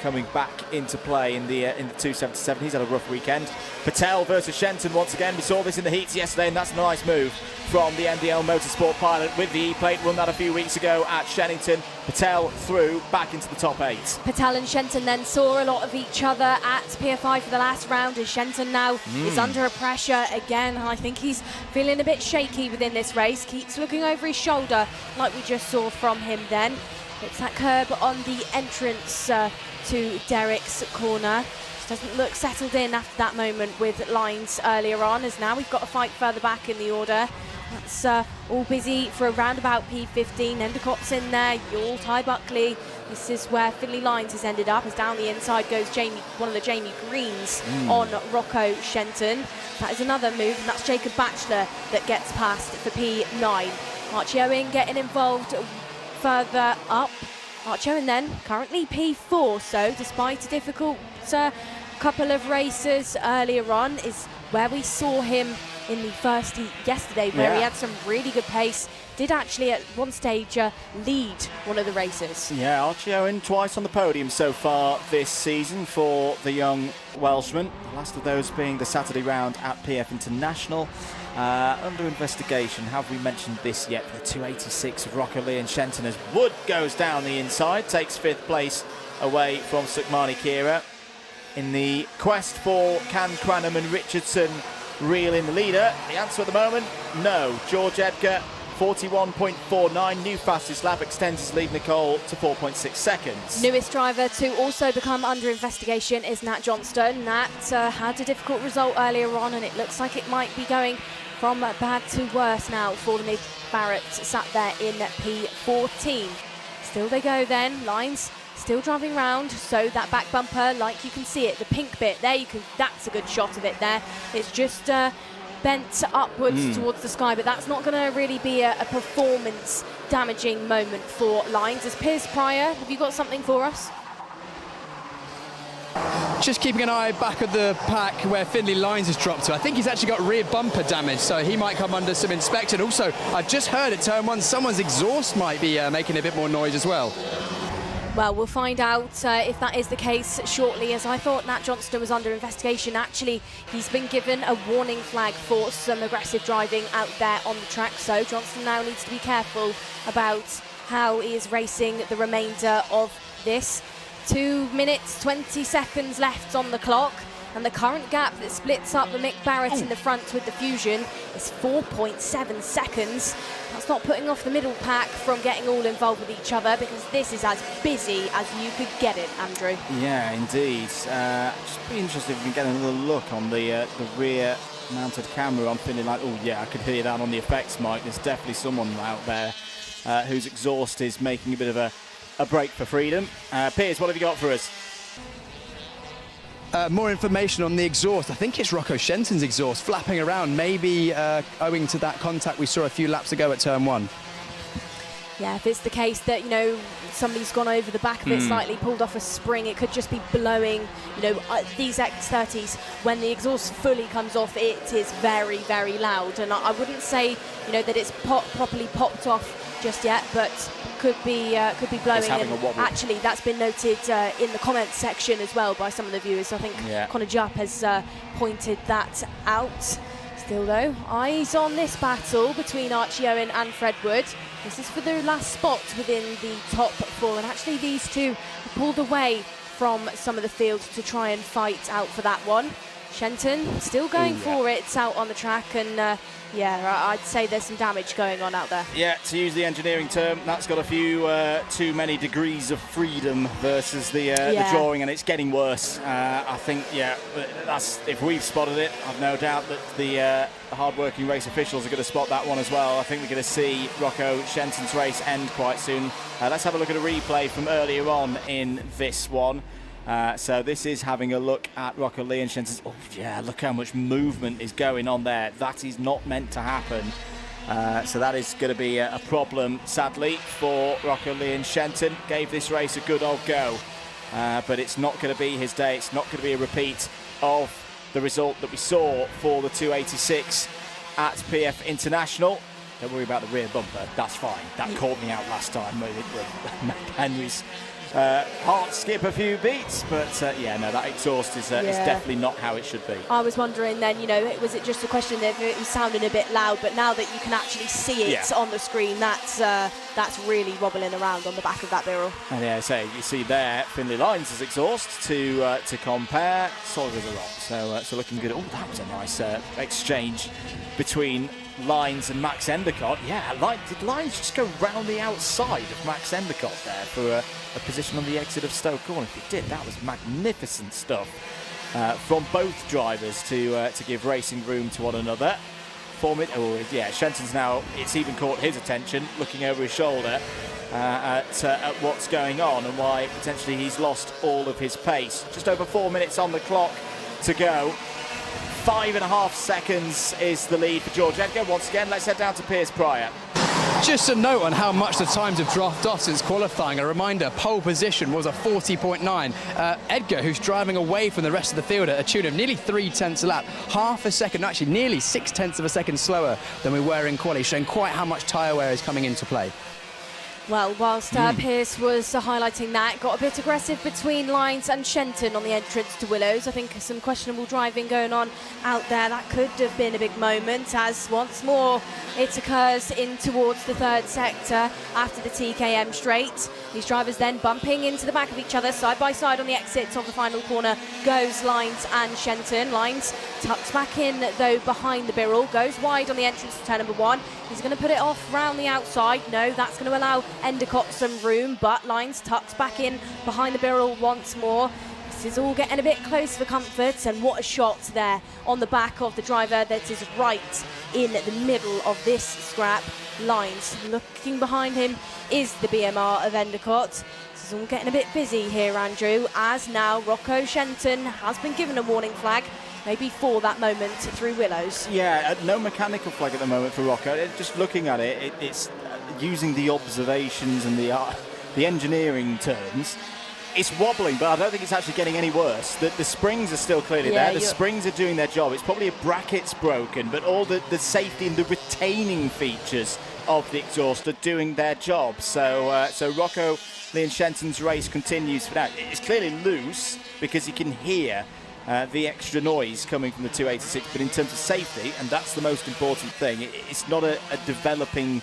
coming back into play in the 277. He's had a rough weekend. Patel versus Shenton once again. We saw this in the heats yesterday, and that's a nice move from the MDL Motorsport pilot with the E-plate. Won that a few weeks ago at Shennington. Patel through back into the top 8. Patel and Shenton then saw a lot of each other at PFI for the last round, as Shenton now is under a pressure again. I think he's feeling a bit shaky within this race. Keeps looking over his shoulder like we just saw from him then. It's that curb on the entrance to Derek's corner. Just doesn't look settled in after that moment with Lines earlier on, as now we've got a fight further back in the order. That's all busy for a roundabout P15. Endercott's in there, You'll, Ty Buckley. This is where Finley Lines has ended up, as down the inside goes one of the Jamie Greens on Rocco Shenton. That is another move, and that's Jacob Batchelor that gets past for P9. Archie Owen getting involved further up. Archie Owen then currently P4, so despite a difficult couple of races earlier on, is where we saw him in the first heat yesterday, where he had some really good pace. Did actually at one stage lead one of the races. Yeah, Archie Owen twice on the podium so far this season for the young Welshman. The last of those being the Saturday round at PF International. Under investigation, have we mentioned this yet? The 286 of Rocco Lee and Shenton, as Wood goes down the inside, takes 5th place away from Sukmani Kira. In the quest for can Cranham and Richardson reel in the leader? The answer at the moment, no. George Edgar, 41.49, new fastest lap, extends his lead, Nicole, to 4.6 seconds. Newest driver to also become under investigation is Nat Johnston. Nat had a difficult result earlier on, and it looks like it might be going from bad to worse now for the Nick Barrett, sat there in P14. Still they go then, Lines still driving round, so that back bumper, like you can see it, the pink bit there, that's a good shot of it there. It's just bent upwards towards the sky, but that's not going to really be a performance damaging moment for Lines. As Piers Pryor, have you got something for us? Just keeping an eye back at the pack where Finley Lines has dropped to. I think he's actually got rear bumper damage, so he might come under some inspection. Also, I've just heard at turn 1 someone's exhaust might be making a bit more noise as well. Well, we'll find out if that is the case shortly, as I thought Nat Johnston was under investigation. Actually, he's been given a warning flag for some aggressive driving out there on the track, so Johnston now needs to be careful about how he is racing the remainder of this. 2 minutes, 20 seconds left on the clock. and the current gap that splits up the Mick Barrett in the front with the Fusion is 4.7 seconds. That's not putting off the middle pack from getting all involved with each other, because this is as busy as you could get it, Andrew. Yeah, indeed. Just be interested if we can get another look on the rear mounted camera. I'm feeling like, oh yeah, I could hear that on the effects mic. There's definitely someone out there whose exhaust is making a bit of a break for freedom. Piers, what have you got for us? More information on the exhaust. I think it's Rocco Shenton's exhaust flapping around, maybe owing to that contact we saw a few laps ago at turn 1. Yeah, if it's the case that, you know, somebody's gone over the back of it slightly, pulled off a spring, it could just be blowing, you know, these X30s, when the exhaust fully comes off, it is very, very loud. And I wouldn't say, you know, that it's properly popped off just yet, but could be blowing. And actually, that's been noted in the comments section as well by some of the viewers. I think Connor Jupp has pointed that out. Still though, eyes on this battle between Archie Owen and Fred Wood. This is for the last spot within the top 4, and actually these two have pulled away from some of the field to try and fight out for that one. Shenton still going for it. It's out on the track, and yeah, I'd say there's some damage going on out there. Yeah, to use the engineering term, that's got a few too many degrees of freedom versus the drawing, and it's getting worse. I think, that's, if we've spotted it, I've no doubt that the hard-working race officials are going to spot that one as well. I think we're going to see Rocco Shenton's race end quite soon. Let's have a look at a replay from earlier on in this one. So this is having a look at Rocco Lee and Shenton's. Oh yeah, look how much movement is going on there. That is not meant to happen. So that is going to be a problem, sadly, for Rocco Lee and Shenton. Gave this race a good old go, but it's not going to be his day. It's not going to be a repeat of the result that we saw for the 286 at PF International. Don't worry about the rear bumper. That's fine. That caught me out last time. Henry's heart skip a few beats, but yeah, no, that exhaust is definitely not how it should be. I was wondering then, you know, was it just a question that it was sounding a bit loud, but now that you can actually see it on the screen, that's really wobbling around on the back of that barrel. And yeah, so you see there Finlay Lyons' exhaust to compare, solid as a rock. So looking good. Oh, that was a nice exchange between Lyons and Max Endicott. Yeah, did Lyons just go round the outside of Max Endicott there for a position on the exit of Stoke Corner? If he did, that was magnificent stuff from both drivers to give racing room to one another. Shenton's now, it's even caught his attention, looking over his shoulder at what's going on and why potentially he's lost all of his pace. Just over 4 minutes on the clock to go. 5.5 seconds is the lead for George Edgar. Once again, let's head down to Piers Pryor. Just a note on how much the times have dropped off since qualifying. A reminder, pole position was a 40.9. Edgar, who's driving away from the rest of the field at a tune of nearly 3/10 a lap, half a second, actually nearly 6/10 of a second slower than we were in quali, showing quite how much tyre wear is coming into play. Well, whilst Pierce was highlighting that, got a bit aggressive between Lyons and Shenton on the entrance to Willows. I think some questionable driving going on out there. That could have been a big moment, as once more it occurs in towards the third sector after the TKM straight. These drivers then bumping into the back of each other, side by side on the exits of the final corner goes Lyons and Shenton. Lyons tucks back in, though, behind the Birrell, goes wide on the entrance to turn number 1. He's going to put it off round the outside. No, that's going to allow Endicott some room, but Lyons tucks back in behind the Birrell once more. This is all getting a bit close for comfort, and what a shot there on the back of the driver that is right in the middle of this scrap. Lyons looking behind him is the BMR of Endicott. This is all getting a bit busy here, Andrew, as now Rocco Shenton has been given a warning flag, maybe for that moment through Willows. Yeah, no mechanical flag at the moment for Rocco. Just looking at it, it's using the observations and the engineering terms. It's wobbling, but I don't think it's actually getting any worse. The springs are still clearly there. The springs are doing their job. It's probably a bracket's broken, but all the safety and the retaining features of the exhaust are doing their job. So Rocco Lee and Shenton's race continues for now. It's clearly loose because you can hear the extra noise coming from the 286, but in terms of safety, and that's the most important thing, it's not a developing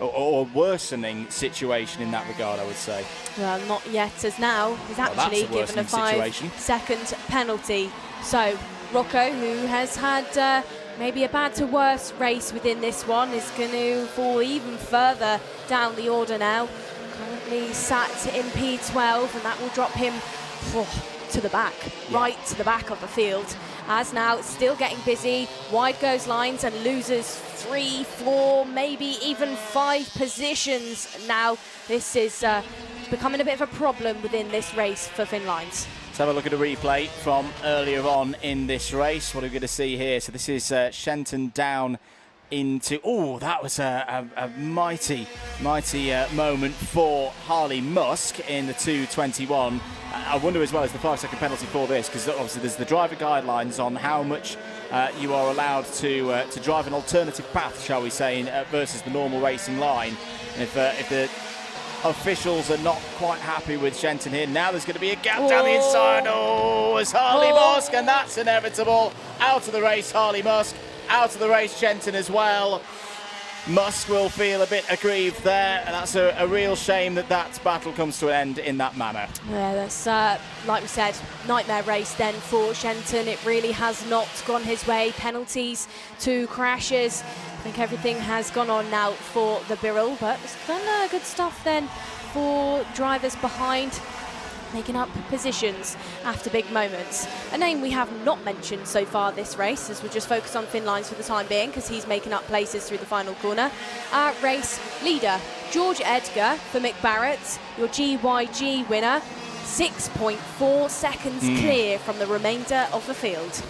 or worsening situation in that regard, I would say. Well, not yet, as now he's actually given a 5-second penalty. So Rocco, who has had maybe a bad to worse race within this one, is going to fall even further down the order now. Currently sat in P12, and that will drop him to the back, right to the back of the field. As now it's still getting busy, wide goes lines and loses 3, 4, maybe even 5 positions. Now this is becoming a bit of a problem within this race for Finn Lines. Let's have a look at a replay from earlier on in this race. What are we going to see here? So this is Shenton down into... Oh, that was a mighty moment for Harley Musk in the 2:21. I wonder as well as the 5-second penalty for this, because obviously there's the driver guidelines on how much you are allowed to drive an alternative path, shall we say, versus the normal racing line. And if the officials are not quite happy with Shenton here, now there's going to be a gap down the inside. Oh, it's Harley Musk, and that's inevitable. Out of the race, Harley Musk. Out of the race, Shenton as well. Musk will feel a bit aggrieved there, and that's a real shame that battle comes to an end in that manner. Yeah, that's, like we said, nightmare race then for Shenton. It really has not gone his way. Penalties, 2 crashes. I think everything has gone on now for the Birrell, but it's done good stuff then for drivers behind, making up positions after big moments. A name we have not mentioned so far this race, as we'll just focus on Finn Lines for the time being, because he's making up places through the final corner. Our race leader, George Edgar for Mick Barrett, your GYG winner, 6.4 seconds clear from the remainder of the field.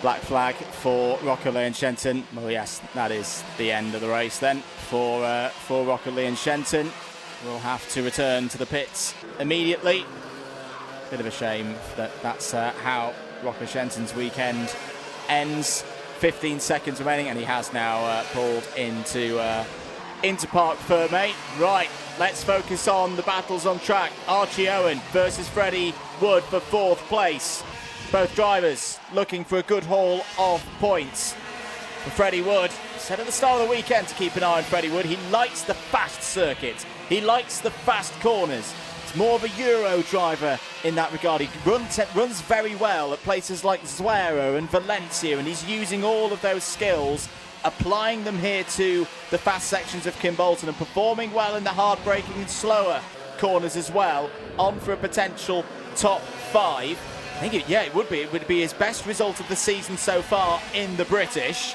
Black flag for Rocco Lee and Shenton. Well, yes, that is the end of the race then for Rocco Lee and Shenton. We'll have to return to the pits immediately. Bit of a shame that that's how Rocco Shenton's weekend ends. 15 seconds remaining, and he has now pulled into Parc Fermé. Right, let's focus on the battles on track. Archie Owen versus Freddie Wood for 4th place. Both drivers looking for a good haul of points. For Freddie Wood, said at the start of the weekend to keep an eye on Freddie Wood. He likes the fast circuits. He likes the fast corners. It's more of a Euro driver in that regard. He runs very well at places like Wera and Valencia, and he's using all of those skills, applying them here to the fast sections of Kimbolton, and performing well in the hard braking and slower corners as well, on for a potential top 5. I think it would be his best result of the season so far in the British.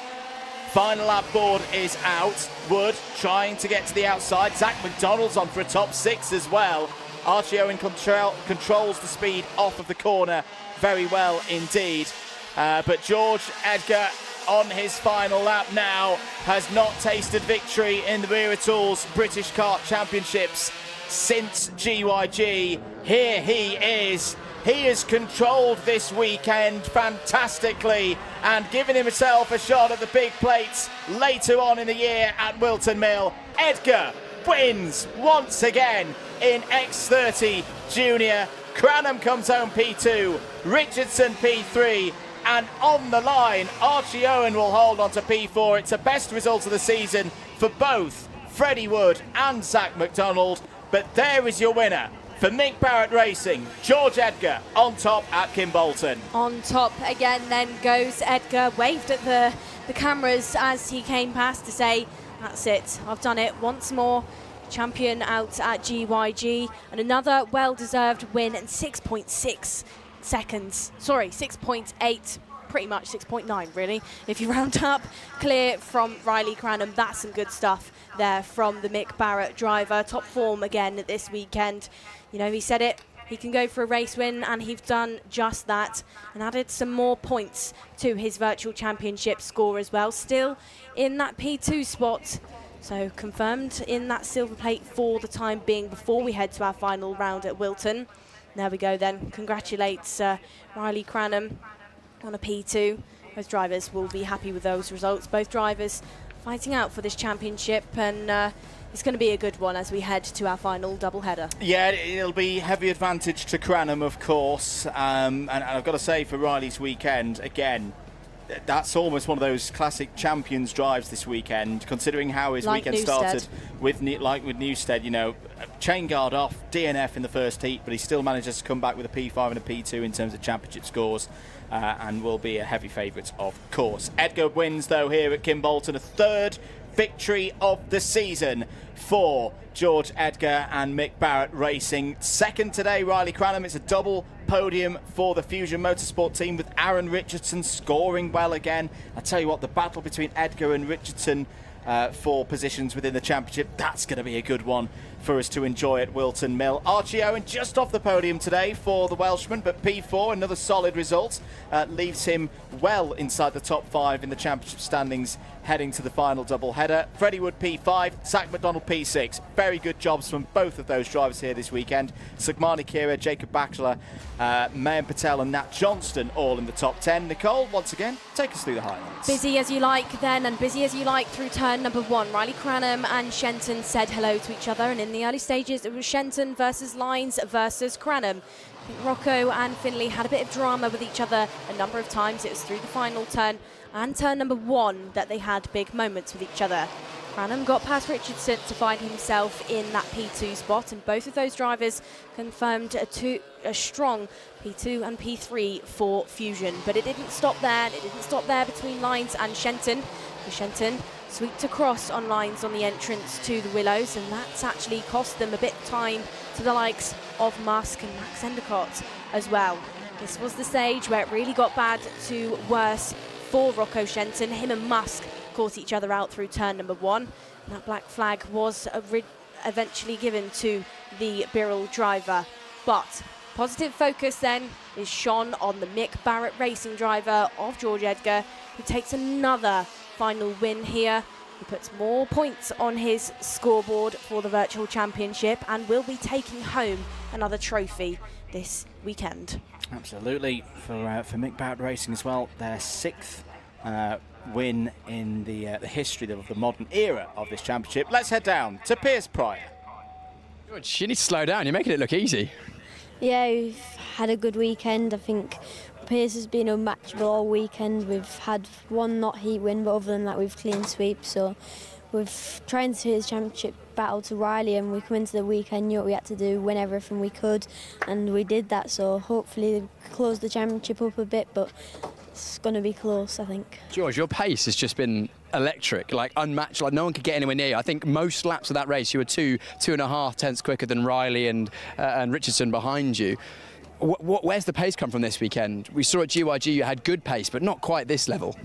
Final lap board is out. Wood trying to get to the outside. Zach McDonald's on for a top 6 as well. Archie Owen controls the speed off of the corner very well indeed. But George Edgar on his final lap now has not tasted victory in the Wera Tools British Kart Championships since GYG. Here he is. He has controlled this weekend fantastically and given himself a shot at the big plates later on in the year at Wilton Mill. Edgar wins once again in X30 Junior. Cranham comes home P2, Richardson P3, and on the line, Archie Owen will hold on to P4. It's the best result of the season for both Freddie Wood and Zach McDonald. But there is your winner. For Mick Barrett Racing, George Edgar on top at Kimbolton. On top again then goes Edgar, waved at the cameras as he came past to say, that's it, I've done it once more. Champion out at GYG, and another well-deserved win, and 6.6 seconds, sorry, 6.8, pretty much 6.9 really, if you round up, clear from Riley Cranham. That's some good stuff there from the Mick Barrett driver. Top form again this weekend. You know, he said it, he can go for a race win, and he's done just that, and added some more points to his virtual championship score as well. Still in that P2 spot, so confirmed in that silver plate for the time being before we head to our final round at Wilton. There we go then. Congratulates Riley Cranham on a P2. Both drivers will be happy with those results. Both drivers fighting out for this championship, and it's going to be a good one as we head to our final doubleheader. Yeah, it'll be heavy advantage to Cranham, of course. And I've got to say, for Riley's weekend, again, that's almost one of those classic champions drives this weekend, considering how his weekend started with Newstead. You know, chain guard off, DNF in the first heat, but he still manages to come back with a P5 and a P2 in terms of championship scores, and will be a heavy favourite, of course. Edgar wins, though, here at Kimbolton, a third victory of the season for George Edgar and Mick Barrett Racing. Second today, Riley Cranham. It's a double podium for the Fusion Motorsport team, with Aaron Richardson scoring well again. I tell you what, the battle between Edgar and Richardson for positions within the championship, that's going to be a good one for us to enjoy at Wilton Mill. Archie Owen just off the podium today for the Welshman, but P4, another solid result, leaves him well inside the top 5 in the championship standings heading to the final double header. Freddie Wood P5, Zach McDonald P6. Very good jobs from both of those drivers here this weekend. Sugmani Kira, Jacob Bachelor, Mayan Patel and Nat Johnston all in the top 10. Nicole, once again, take us through the highlights. Busy as you like then, and busy as you like through turn number 1. Riley Cranham and Shenton said hello to each other, and in the early stages it was Shenton versus Lines versus Cranham. I think Rocco and Finley had a bit of drama with each other a number of times. It was through the final turn and turn number 1 that they had big moments with each other. Cranham got past Richardson to find himself in that P2 spot, and both of those drivers confirmed a strong P2 and P3 for Fusion. But it didn't stop there. It didn't stop there between Lines and Shenton. Shenton sweeped across on Lines on the entrance to the Willows, and that's actually cost them a bit of time to the likes of Musk and Max Endicott as well. This was the stage where it really got bad to worse for Rocco Shenton. Him and Musk caught each other out through turn number 1. And that black flag was eventually given to the Birrell driver. But positive focus then is shone on the Mick Barrett Racing driver of George Edgar, who takes another final win here. He puts more points on his scoreboard for the Virtual Championship and will be taking home another trophy this weekend. Absolutely, for Mick Barrett Racing as well, their 6th win in the history of the modern era of this championship. Let's head down to Pierce Pryor. George, you need to slow down. You're making it look easy. Yeah, we've had a good weekend. I think Pierce has been unmatchable all weekend. We've had one not heat win, but other than that we've clean sweep. So we've tried to his championship battle to Riley, and we come into the weekend, knew what we had to do, win everything we could, and we did that. So hopefully they close the championship up a bit, but it's going to be close, I think. George, your pace has just been electric, like unmatched, like no one could get anywhere near you. I think most laps of that race you were 2.5 tenths quicker than Riley and Richardson behind you. Where's the pace come from this weekend? We saw at GYG you had good pace, but not quite this level.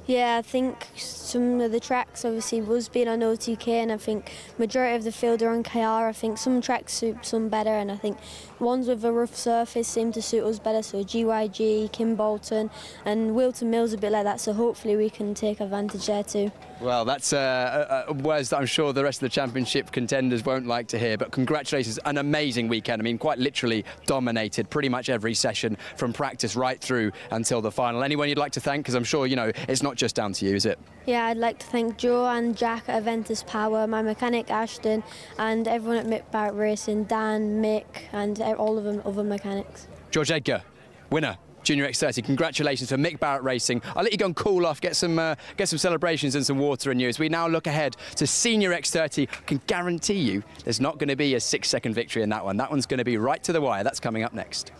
Yeah, I think some of the tracks obviously was being on OTK, and I think majority of the field are on KR. I think some tracks suit some better, and I think ones with a rough surface seem to suit us better. So GYG, Kimbolton, and Wilton Mill's a bit like that. So hopefully we can take advantage there too. Well, that's words that I'm sure the rest of the championship contenders won't like to hear, but congratulations, an amazing weekend. I mean, quite literally dominated pretty much every session from practice right through until the final. Anyone you'd like to thank? Because I'm sure, you know, it's not just down to you, is it? Yeah, I'd like to thank Joe and Jack at Aventus Power, my mechanic Ashton, and everyone at Mick Barrett Racing, Dan, Mick, and all of them other mechanics. George Edgar, winner. Junior X30, congratulations for Mick Barrett Racing. I'll let you go and cool off, get some celebrations and some water in you as we now look ahead to Senior X30. I can guarantee you there's not going to be a 6-second victory in that one. That one's going to be right to the wire. That's coming up next.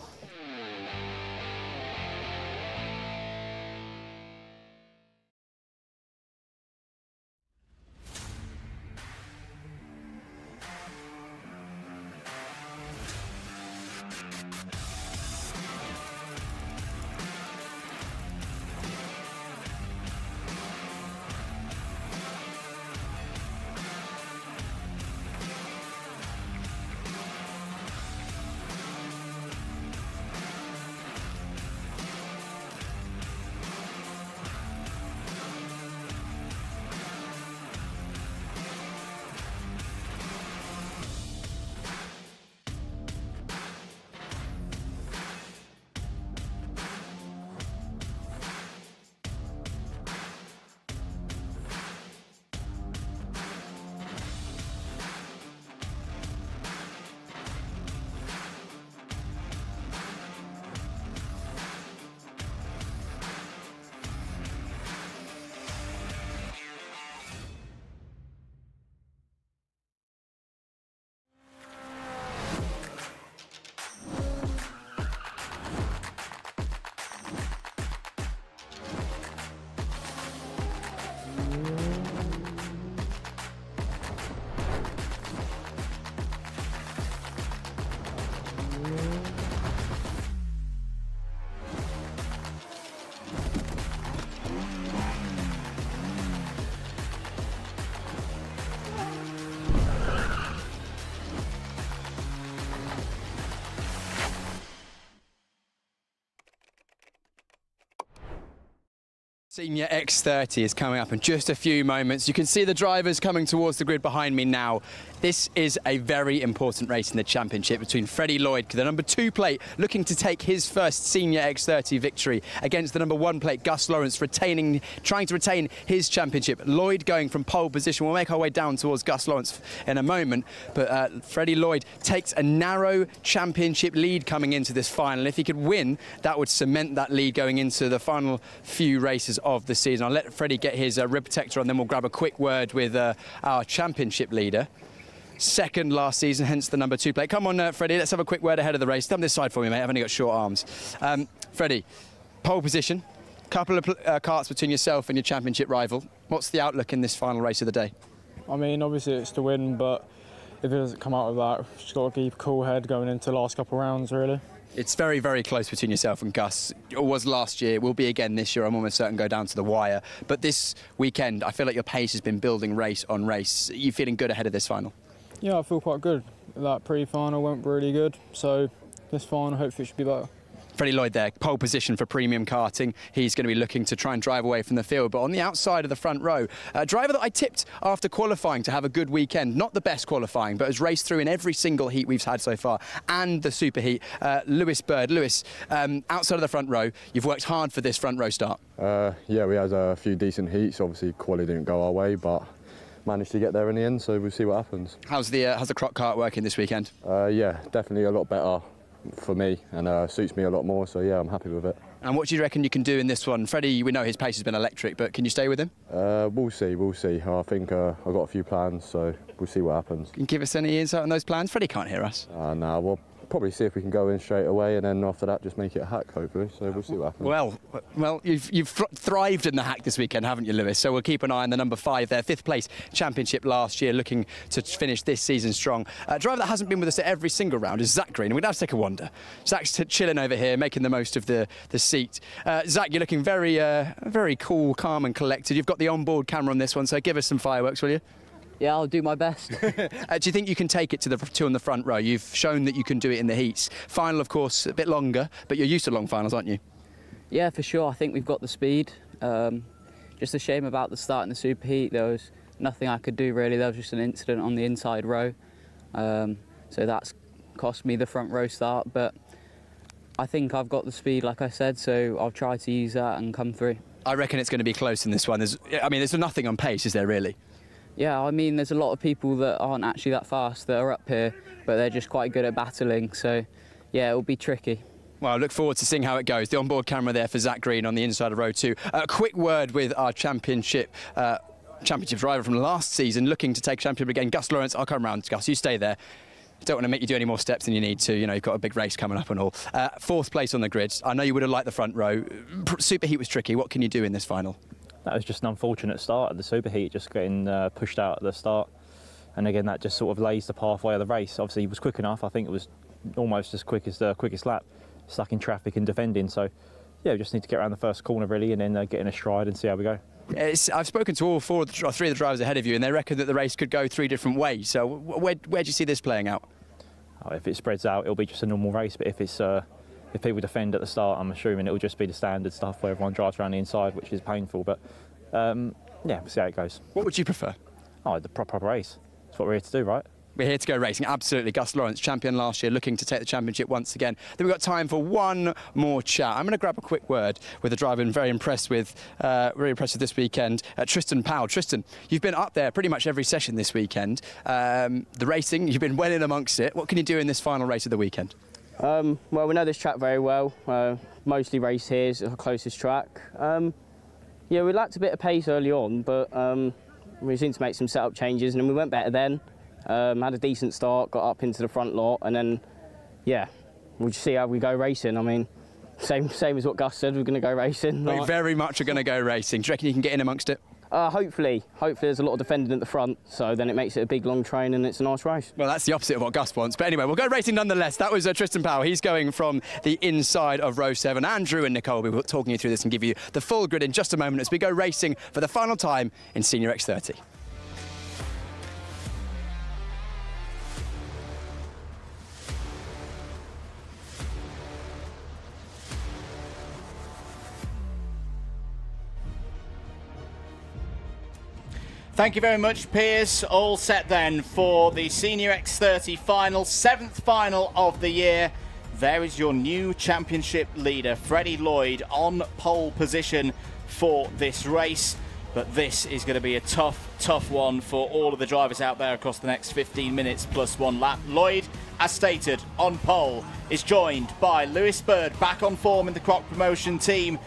Senior X30 is coming up in just a few moments. You can see the drivers coming towards the grid behind me now. This is a very important race in the championship between Freddie Lloyd, the number 2 plate, looking to take his first Senior X30 victory against the number 1 plate, Gus Lawrence, trying to retain his championship. Lloyd going from pole position. We'll make our way down towards Gus Lawrence in a moment, but Freddie Lloyd takes a narrow championship lead coming into this final. If he could win, that would cement that lead going into the final few races of the season. I'll let Freddie get his rib protector on, then we'll grab a quick word with our championship leader. Second last season, hence the number 2 plate. Come on, Freddie, let's have a quick word ahead of the race. Come this side for me, mate. I've only got short arms. Freddie, pole position, couple of karts between yourself and your championship rival. What's the outlook in this final race of the day? I mean, obviously it's to win, but if it doesn't come out of that, we've just got to keep a cool head going into the last couple of rounds, really. It's very, very close between yourself and Gus. It was last year, it will be again this year. I'm almost certain go down to the wire. But this weekend, I feel like your pace has been building race on race. Are you feeling good ahead of this final? Yeah, I feel quite good. That pre-final went really good, so this final hopefully it should be better. Freddie Lloyd there, pole position for premium karting. He's going to be looking to try and drive away from the field, but on the outside of the front row, a driver that I tipped after qualifying to have a good weekend, not the best qualifying, but has raced through in every single heat we've had so far, and the super heat, Lewis Bird. Lewis, outside of the front row, you've worked hard for this front row start. Yeah, we had a few decent heats. Obviously, quali didn't go our way, but managed to get there in the end, so we'll see what happens. How's the croc kart working this weekend? Yeah, definitely a lot better for me, and suits me a lot more, so yeah, I'm happy with it. And what do you reckon you can do in this one? Freddie, we know his pace has been electric, but can you stay with him? We'll see. I think I've got a few plans, so we'll see what happens. Can you give us any insight on those plans? Freddie can't hear us. No, we'll probably see if we can go in straight away, and then after that just make it a hack, hopefully, so we'll see what happens. Well, you've thrived in the hack this weekend, haven't you, Lewis? So we'll keep an eye on the number 5 there, 5th place championship last year, looking to finish this season strong. A driver that hasn't been with us at every single round is Zach Green, and we'd have to take a wonder. Zach's chilling over here, making the most of the seat. Zach, you're looking very, very cool, calm and collected. You've got the onboard camera on this one, so give us some fireworks, will you? Yeah, I'll do my best. Do you think you can take it to the 2 on the front row? You've shown that you can do it in the heats. Final, of course, a bit longer, but you're used to long finals, aren't you? Yeah, for sure. I think we've got the speed. Just a shame about the start in the super heat. There was nothing I could do, really. There was just an incident on the inside row. So that's cost me the front row start. But I think I've got the speed, like I said, so I'll try to use that and come through. I reckon it's going to be close in this one. There's nothing on pace, is there, really? Yeah, I mean, there's a lot of people that aren't actually that fast that are up here, but they're just quite good at battling, so yeah, it'll be tricky. Well, I look forward to seeing how it goes. The onboard camera there for Zach Green on the inside of row 2. A quick word with our championship driver from last season, looking to take championship again, Gus Lawrence. I'll come round, Gus, you stay there. Don't want to make you do any more steps than you need to. You know, you've got a big race coming up and all. 4th place on the grid. I know you would have liked the front row. Super heat was tricky. What can you do in this final? That was just an unfortunate start at the super heat, just getting pushed out at the start. And again, that just sort of lays the pathway of the race. Obviously, he was quick enough. I think it was almost as quick as the quickest lap, stuck in traffic and defending. So, yeah, we just need to get around the first corner, really, and then get in a stride and see how we go. I've spoken to all 3 of the drivers ahead of you, and they reckon that the race could go 3 different ways. So where do you see this playing out? If it spreads out, it'll be just a normal race. But if people defend at the start, I'm assuming it'll just be the standard stuff where everyone drives around the inside, which is painful. But yeah, we'll see how it goes. What would you prefer? Oh, the proper race. That's what we're here to do, right? We're here to go racing, absolutely. Gus Lawrence, champion last year, looking to take the championship once again. Then we've got time for one more chat. I'm going to grab a quick word with a driver I'm very impressed with this weekend, Tristan Powell. Tristan, you've been up there pretty much every session this weekend. The racing, you've been well in amongst it. What can you do in this final race of the weekend? Well, we know this track very well. Mostly race here is our closest track. Yeah, we lacked a bit of pace early on, but we seemed to make some setup changes, and then we went better then. Had a decent start, got up into the front lot, and then, yeah, we'll just see how we go racing. I mean, same as what Gus said, we're going to go racing. We very much are going to go racing. Do you reckon you can get in amongst it? Hopefully there's a lot of defending at the front, so then it makes it a big long train and it's a nice race. Well, that's the opposite of what Gus wants, but anyway, we'll go racing nonetheless. That was Tristan Powell. He's going from the inside of row 7. Andrew and Nicole will be talking you through this and give you the full grid in just a moment as we go racing for the final time in Senior X30. Thank you very much, Piers. All set then for the Senior X30 final, 7th final of the year. There is your new championship leader, Freddie Lloyd, on pole position for this race. But this is going to be a tough one for all of the drivers out there across the next 15 minutes plus 1 lap. Lloyd, as stated, on pole, is joined by Lewis Bird, back on form in the Croc Promotion team.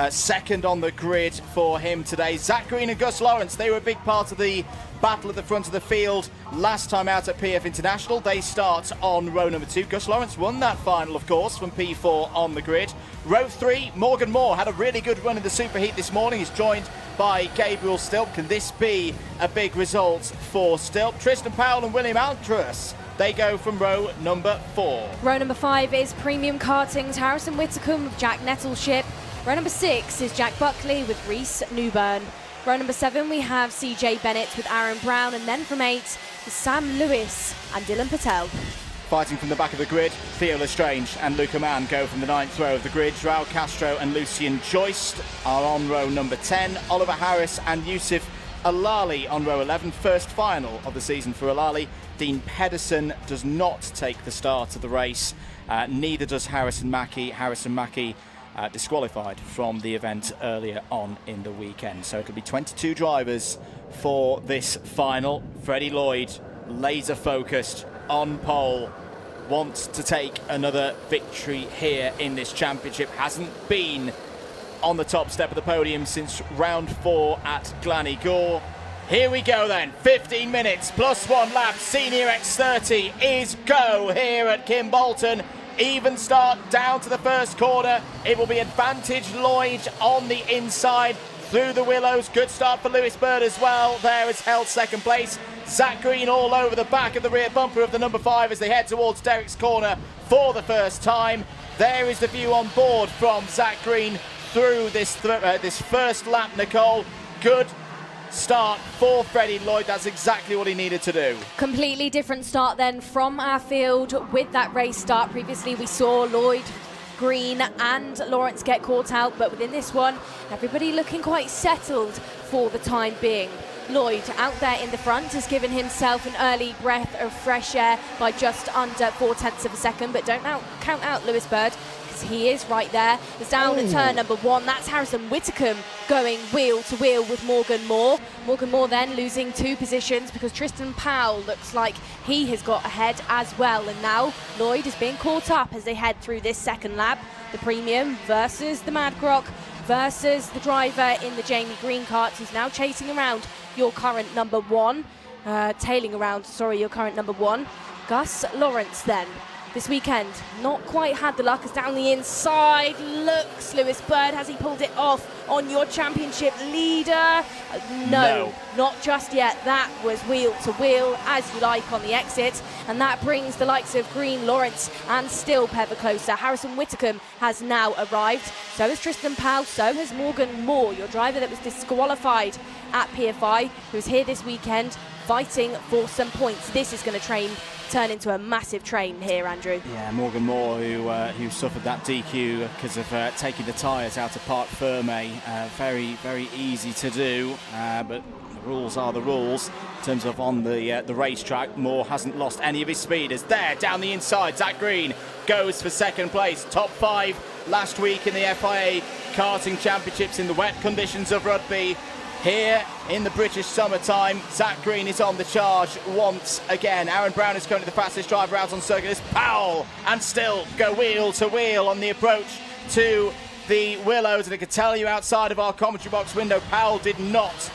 Second on the grid for him today. Zach Green and Gus Lawrence, they were a big part of the battle at the front of the field last time out at PF International. They start on row number 2. Gus Lawrence won that final, of course, from P4 on the grid. Row 3, Morgan Moore had a really good run in the superheat this morning. He's joined by Gabriel Stilp. Can this be a big result for Stilp? Tristan Powell and William Altruis, they go from row number 4. Row number 5 is Premium Karting's Harrison Whitcomb with Jack Nettleship. Row number 6 is Jack Buckley with Reese Newburn. Row number 7 we have CJ Bennett with Aaron Brown, and then from 8 is Sam Lewis and Dylan Patel. Fighting from the back of the grid, Theo Lestrange and Luca Mann go from the 9th row of the grid. Joao Castro and Lucian Joyce are on row number 10. Oliver Harris and Yusuf Alali on row 11. First final of the season for Alali. Dean Pedersen does not take the start of the race. Neither does Harrison Mackie. Harrison Mackie disqualified from the event earlier on in the weekend. So it'll be 22 drivers for this final. Freddie Lloyd, laser focused on pole, wants to take another victory here in this championship. Hasn't been on the top step of the podium since round 4 at Glanigore. Here we go then, 15 minutes plus 1 lap. Senior X30 is go here at Kimbolton. Even start down to the first corner. It will be advantage Lloyd on the inside through the willows. Good start for Lewis Bird as well. There is held second place. Zach Green all over the back of the rear bumper of the number 5 as they head towards Derek's corner for the first time. There is the view on board from Zach Green through this first lap, Nicole. Good start for Freddie Lloyd. That's exactly what he needed to do. Completely different start then from our field with that race start. Previously we saw Lloyd, Green and Lawrence get caught out, but within this one everybody looking quite settled for the time being. Lloyd out there in the front has given himself an early breath of fresh air by just under 0.4 of a second, but don't count out Lewis Bird, because he is right there. It's down at turn number 1. That's Harrison Whitcomb going wheel to wheel with Morgan Moore. Morgan Moore then losing 2 positions because Tristan Powell looks like he has got ahead as well. And now Lloyd is being caught up as they head through this second lap. The Premium versus the Mad Croc versus the driver in the Jamie Green kart, who's now chasing around your current number 1. Tailing around, your current number 1. Gus Lawrence then. This weekend, not quite had the luck as down the inside looks Lewis Bird. Has he pulled it off on your championship leader? No, not just yet. That was wheel to wheel, as you like, on the exit. And that brings the likes of Green, Lawrence and Stilp ever closer. Harrison Whitcomb has now arrived. So has Tristan Powell, so has Morgan Moore, your driver that was disqualified at PFI, who's here this weekend fighting for some points. This is going to turn into a massive train here, Andrew. Yeah, Morgan Moore, who suffered that DQ because of taking the tyres out of Parc Ferme. Very, very easy to do, but the rules are the rules. In terms of on the racetrack, Moore hasn't lost any of his speed. As there, down the inside, Zach Green goes for second place. Top 5 last week in the FIA Karting Championships in the wet conditions of Rugby. Here in the British summertime, Zach Green is on the charge once again. Aaron Brown is currently the fastest driver out on circuit. It's Powell and still go wheel to wheel on the approach to the Willows. And I can tell you outside of our commentary box window, Powell did not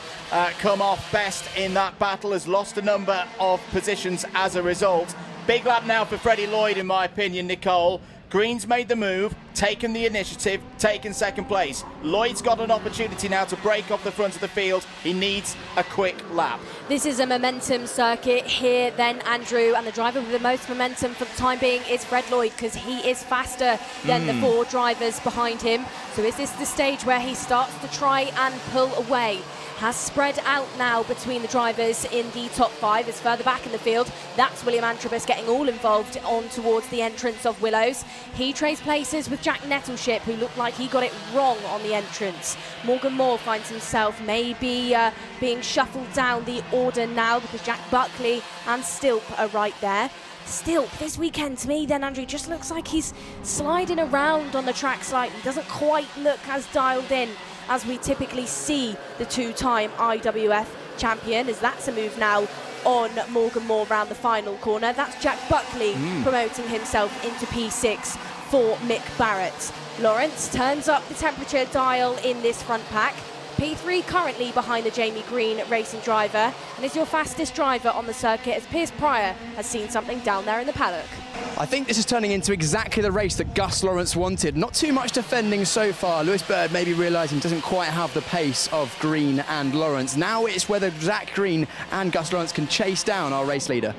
come off best in that battle, has lost a number of positions as a result. Big lap now for Freddie Lloyd, in my opinion, Nicole. Green's made the move, taken the initiative, taken second place. Lloyd's got an opportunity now to break off the front of the field. He needs a quick lap. This is a momentum circuit here then, Andrew, and the driver with the most momentum for the time being is Fred Lloyd, because he is faster than the 4 drivers behind him. So is this the stage where he starts to try and pull away? Has spread out now between the drivers in the top 5. As further back in the field, that's William Antrobus getting all involved on towards the entrance of Willows. He trades places with Jack Nettleship, who looked like he got it wrong on the entrance. Morgan Moore finds himself maybe being shuffled down the order now because Jack Buckley and Stilp are right there. Stilp, this weekend to me then, Andrew, just looks like he's sliding around on the track slightly. Doesn't quite look as dialed in as we typically see the two-time IWF champion, as that's a move now on Morgan Moore round the final corner. That's Jack Buckley promoting himself into P6 for Mick Barrett. Lawrence turns up the temperature dial in this front pack. P3 currently behind the Jamie Green racing driver, and is your fastest driver on the circuit, as Piers Pryor has seen something down there in the paddock. I think this is turning into exactly the race that Gus Lawrence wanted. Not too much defending so far. Lewis Bird maybe realising doesn't quite have the pace of Green and Lawrence. Now it's whether Zach Green and Gus Lawrence can chase down our race leader.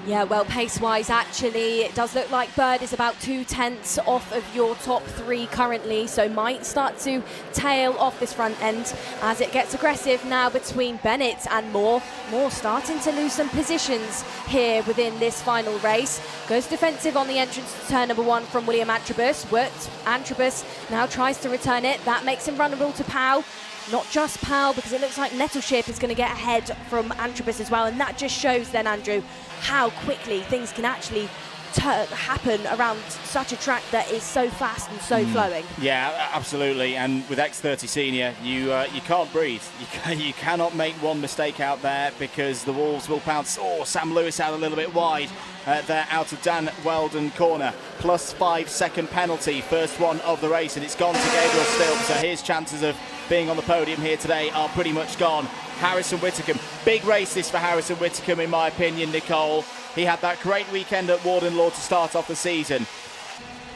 Yeah, well, pace-wise, actually, it does look like Bird is about 2/10 off of your top three currently, so might start to tail off this front end as it gets aggressive now between Bennett and Moore. Moore starting to lose some positions here within this final race. Goes defensive on the entrance to turn number 1 from William Antrobus, but Antrobus now tries to return it. That makes him vulnerable to Powell. Not just Powell, because it looks like Nettleship is going to get ahead from Antrobus as well, and that just shows then, Andrew, how quickly things can actually happen around such a track that is so fast and so flowing. Yeah, absolutely. And with X30 Senior, you can't breathe. You cannot make one mistake out there because the Wolves will pounce. Oh, Sam Lewis out a little bit wide. They're out of Dan Weldon corner. Plus 5 second penalty. First one of the race, and it's gone to Gabriel Stilp. So his chances of being on the podium here today are pretty much gone. Harrison Whitcomb. Big race this for Harrison Whitcomb, in my opinion, Nicole. He had that great weekend at Warden Law to start off the season.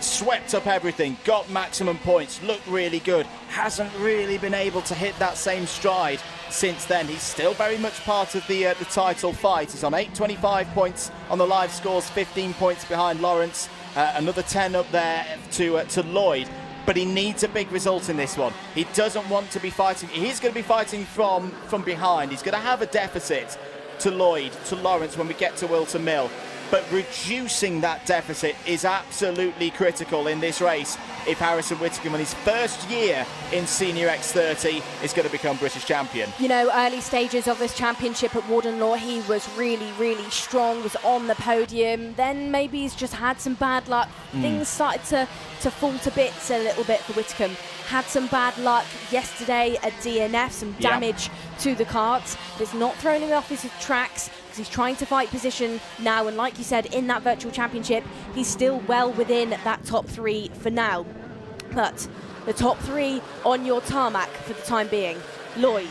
Swept up everything, got maximum points, looked really good. Hasn't really been able to hit that same stride since then. He's still very much part of the title fight. He's on 825 points on the live scores, 15 points behind Lawrence. Another 10 up there to Lloyd. But he needs a big result in this one. He doesn't want to be fighting. He's going to be fighting from behind. He's going to have a deficit to Lloyd, to Lawrence when we get to Wilton Mill. But reducing that deficit is absolutely critical in this race if Harrison Whitcomb, in his first year in Senior X30, is going to become British champion. You know, early stages of this championship at Warden Law, he was really, really strong, was on the podium. Then maybe he's just had some bad luck. Things started to fall to bits a little bit for Whitcomb. Had some bad luck yesterday at DNF, some damage to the karts. But it's not thrown him off his tracks because he's trying to fight position now. And like you said, in that virtual championship, he's still well within that top 3 for now. But the top 3 on your tarmac for the time being: Lloyd,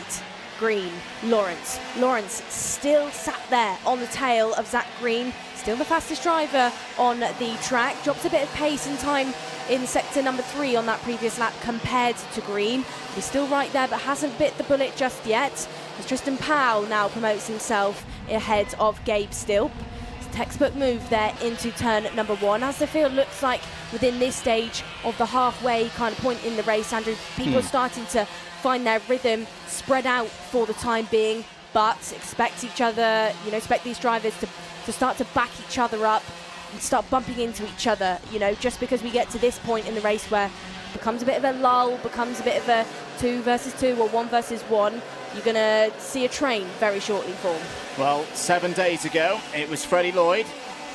Green, Lawrence. Lawrence still sat there on the tail of Zach Green, still the fastest driver on the track. Dropped a bit of pace and time in sector number 3 on that previous lap compared to Green. He's still right there, but hasn't bit the bullet just yet, as Tristan Powell now promotes himself ahead of Gabe Stilp. Textbook move there into turn number 1, as the field looks like within this stage of the halfway kind of point in the race. Andrew, people are starting to find their rhythm, spread out for the time being, but expect each other, you know, expect these drivers to start to back each other up and start bumping into each other, you know, just because we get to this point in the race where it becomes a bit of a lull, becomes a bit of a 2 versus 2 or 1 versus 1. You're going to see a train very shortly form. Well, 7 days ago, it was Freddie Lloyd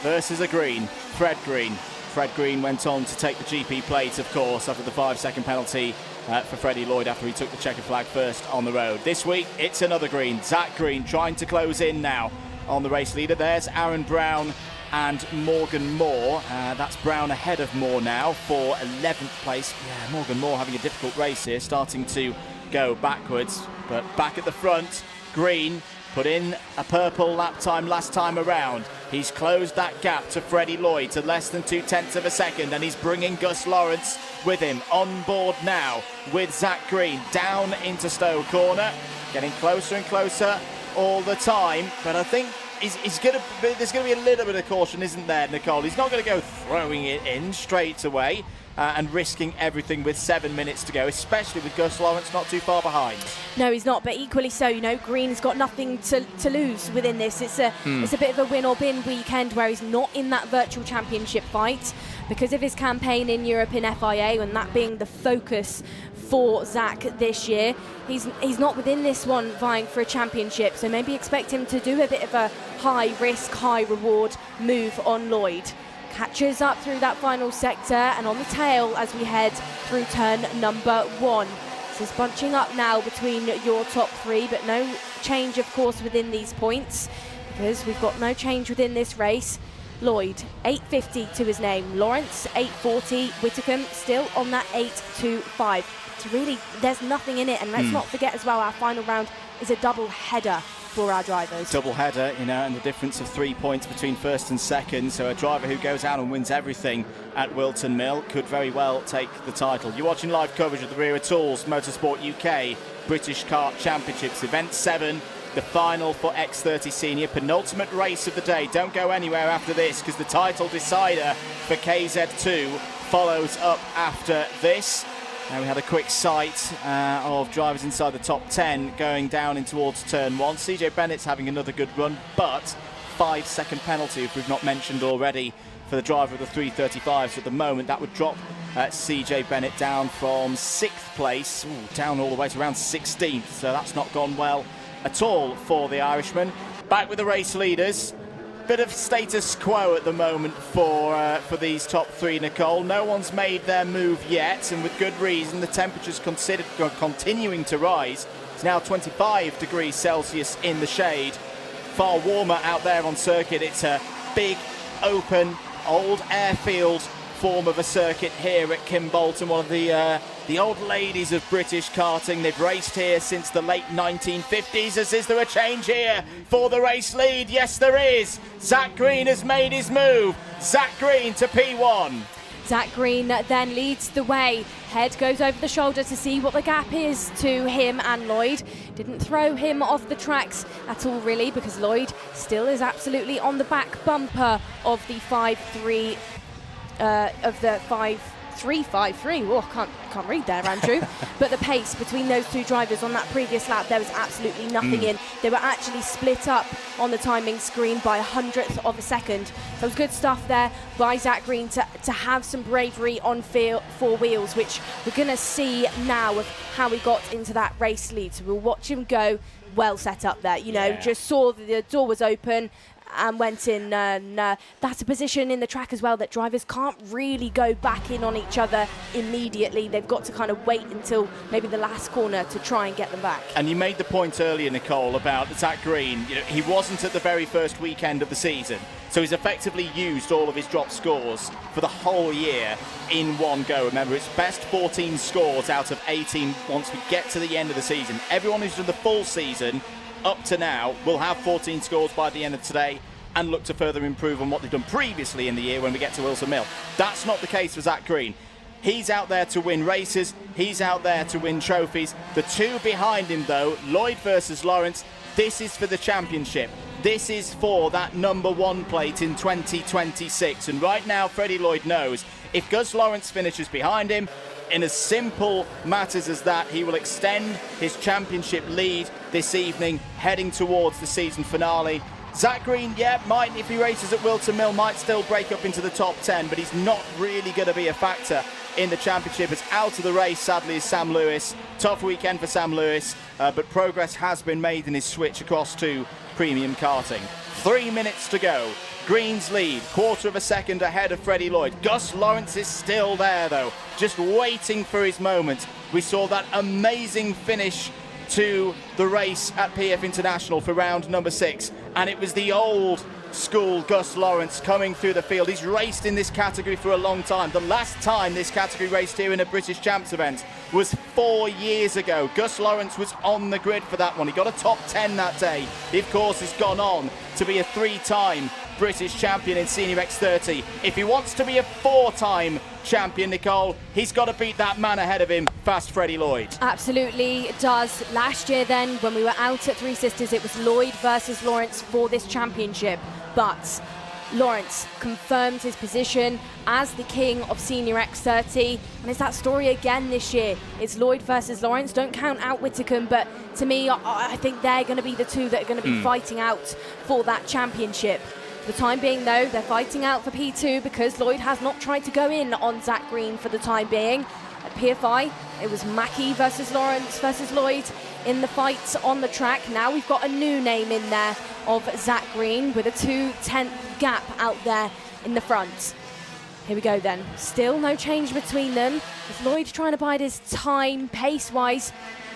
versus a Green, Fred Green. Fred Green went on to take the GP plate, of course, after the 5 second penalty for Freddie Lloyd after he took the checkered flag first on the road. This week, it's another Green, Zach Green, trying to close in now on the race leader. There's Aaron Brown and Morgan Moore. That's Brown ahead of Moore now for 11th place. Yeah, Morgan Moore having a difficult race here, starting to go backwards, but back at the front, Green put in a purple lap time last time around. He's closed that gap to Freddie Lloyd to less than 0.2 of a second, and he's bringing Gus Lawrence with him on board now with Zach Green down into Stowe Corner, getting closer and closer all the time. But I think there's going to be a little bit of caution, isn't there, Nicole? He's not going to go throwing it in straight away. and risking everything with 7 minutes to go, especially with Gus Lawrence not too far behind. No, he's not, but equally so, you know, Green's got nothing to lose within this. It's a bit of a win or bin weekend where he's not in that virtual championship fight because of his campaign in Europe in FIA, and that being the focus for Zach this year. He's not within this one vying for a championship, so maybe expect him to do a bit of a high risk, high reward move on Lloyd. Catches up through that final sector and on the tail as we head through turn number 1. This is bunching up now between your top 3, but no change, of course, within these points because we've got no change within this race. Lloyd, 850 to his name. Lawrence, 840. Whitcomb still on that 825. So really, there's nothing in it. And let's not forget as well, our final round is a double header for our drivers. Double header, you know, and the difference of 3 points between first and second. So a driver who goes out and wins everything at Wilton Mill could very well take the title. You're watching live coverage of the Wera Tools Motorsport UK British Kart Championships, Event 7. The final for X30 Senior, penultimate race of the day. Don't go anywhere after this because the title decider for KZ2 follows up after this. Now we had a quick sight of drivers inside the top 10 going down in towards turn 1. CJ Bennett's having another good run, but 5-second penalty, if we've not mentioned already, for the driver of the 335s. So at the moment, that would drop CJ Bennett down from 6th place, down all the way to around 16th. So that's not gone well at all for the Irishman. Back with the race leaders. Bit of status quo at the moment for these top 3, Nicole. No one's made their move yet, and with good reason. The temperature's continuing to rise. It's now 25 degrees Celsius in the shade. Far warmer out there on circuit. It's a big, open, old airfield form of a circuit here at Kimbolton, one of the old ladies of British karting. They've raced here since the late 1950s. Is there a change here for the race lead? Yes, there is. Zach Green has made his move. Zach Green to P1. Zach Green then leads the way. Head goes over the shoulder to see what the gap is to him and Lloyd. Didn't throw him off the tracks at all, really, because Lloyd still is absolutely on the back bumper of the 5-3. Of the 5-3-5-3. Oh, can't read there, Andrew. But the pace between those two drivers on that previous lap, there was absolutely nothing in. They were actually split up on the timing screen by 100th of a second. So it was good stuff there by Zach Green to have some bravery on four wheels, which we're going to see now of how he got into that race lead. So we'll watch him go well set up there. You know, just saw the door was open and went in, and that's a position in the track as well that drivers can't really go back in on each other immediately. They've got to kind of wait until maybe the last corner to try and get them back. And you made the point earlier, Nicole, about Zach Green. You know, he wasn't at the very first weekend of the season, so he's effectively used all of his drop scores for the whole year in one go. Remember, it's best 14 scores out of 18 once we get to the end of the season. Everyone who's done the full season up to now will have 14 scores by the end of today and look to further improve on what they've done previously in the year when we get to Wilson Mill. That's not the case for Zach Green. He's out there to win races. He's out there to win trophies. The two behind him, though, Lloyd versus Lawrence, this is for the championship. This is for that #1 plate in 2026. And right now, Freddie Lloyd knows if Gus Lawrence finishes behind him, in as simple matters as that, he will extend his championship lead this evening, heading towards the season finale. Zach Green, might, if he races at Wilton Mill, might still break up into the top 10, but he's not really going to be a factor in the championship. As out of the race, sadly, is Sam Lewis. Tough weekend for Sam Lewis, but progress has been made in his switch across to premium karting. 3 minutes to go. Green's lead, 1/4 of a second ahead of Freddie Lloyd. Gus Lawrence is still there, though, just waiting for his moment. We saw that amazing finish to the race at PF International for round #6, and it was the old school Gus Lawrence coming through the field. He's raced in this category for a long time. The last time this category raced here in a British Champs event was 4 years ago. Gus Lawrence was on the grid for that one. He got a top 10 that day. He, of course, has gone on to be a 3-time British champion in Senior X30. If he wants to be a 4-time champion, Nicole, he's got to beat that man ahead of him, Fast Freddie Lloyd. Absolutely does. Last year then, when we were out at Three Sisters, it was Lloyd versus Lawrence for this championship. But Lawrence confirmed his position as the king of Senior X30, and it's that story again this year. It's Lloyd versus Lawrence. Don't count out Whitcomb, but to me, I think they're going to be the two that are going to be fighting out for that championship. For the time being, though, they're fighting out for P2 because Lloyd has not tried to go in on Zach Green for the time being. At PFI, it was Mackie versus Lawrence versus Lloyd in the fight on the track. Now we've got a new name in there of Zach Green with a 2/10 gap out there in the front. Here we go then. Still no change between them. With Lloyd trying to bide his time pace-wise,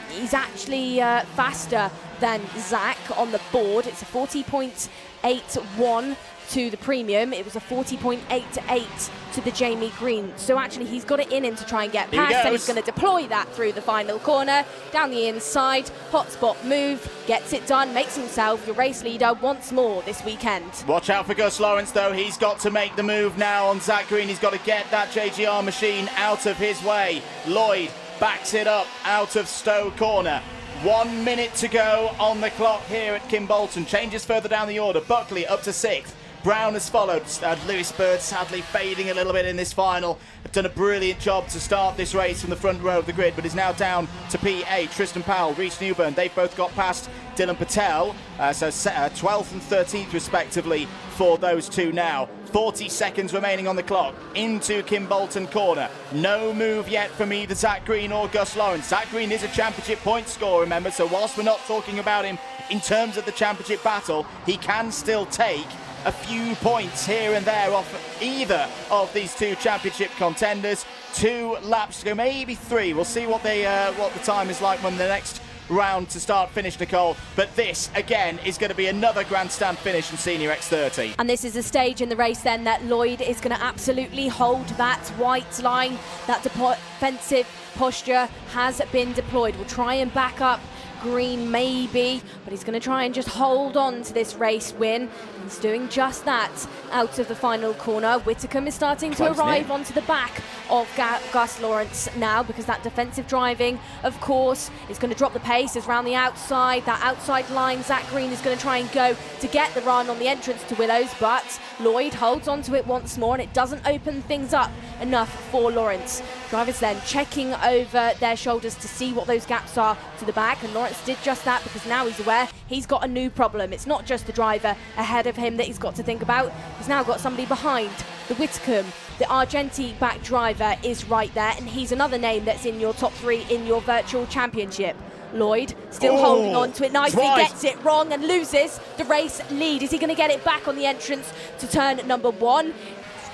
he's actually faster than Zach on the board. It's a 40.81 to the premium. It was a 40.88 to the Jamie Green. So actually he's got it in him to try and get past, and he's going to deploy that through the final corner, down the inside, hotspot move, gets it done, makes himself your race leader once more this weekend. Watch out for Gus Lawrence though, he's got to make the move now on Zach Green. He's got to get that JGR machine out of his way. Lloyd backs it up out of Stowe Corner. 1 minute to go on the clock here at Kimbolton. Changes further down the order. Buckley up to 6th. Brown has followed. Lewis Bird sadly fading a little bit in this final. Have done a brilliant job to start this race from the front row of the grid, but is now down to P8. Tristan Powell, Reece Newburn, they've both got past Dylan Patel. So 12th and 13th respectively for those two now. 40 seconds remaining on the clock into Kimbolton Corner. No move yet from either Zach Green or Gus Lawrence. Zach Green is a championship point scorer, remember, so whilst we're not talking about him in terms of the championship battle, he can still take a few points here and there off either of these two championship contenders. 2 laps to go, maybe 3. We'll see what the time is like when the next round to start finish, Nicole. But this again is going to be another grandstand finish in Senior X30. And this is a stage in the race then that Lloyd is going to absolutely hold that white line. That defensive posture has been deployed. We'll try and back up Green maybe, but he's going to try and just hold on to this race win. He's doing just that out of the final corner. Whitcomb is starting to arrive onto the back of Gus Lawrence now, because that defensive driving, of course, is going to drop the pace. Is round the outside, that outside line. Zach Green is going to try and go to get the run on the entrance to Willows, but Lloyd holds onto it once more, and it doesn't open things up enough for Lawrence. Drivers then checking over their shoulders to see what those gaps are to the back, and Lawrence did just that because now he's aware he's got a new problem. It's not just the driver ahead of him that he's got to think about. He's now got somebody behind. The Whitcomb, the Argenti back driver is right there, and he's another name that's in your top 3 in your virtual championship. Lloyd still holding on to it nicely, gets it wrong and loses the race lead. Is he going to get it back on the entrance to turn number 1?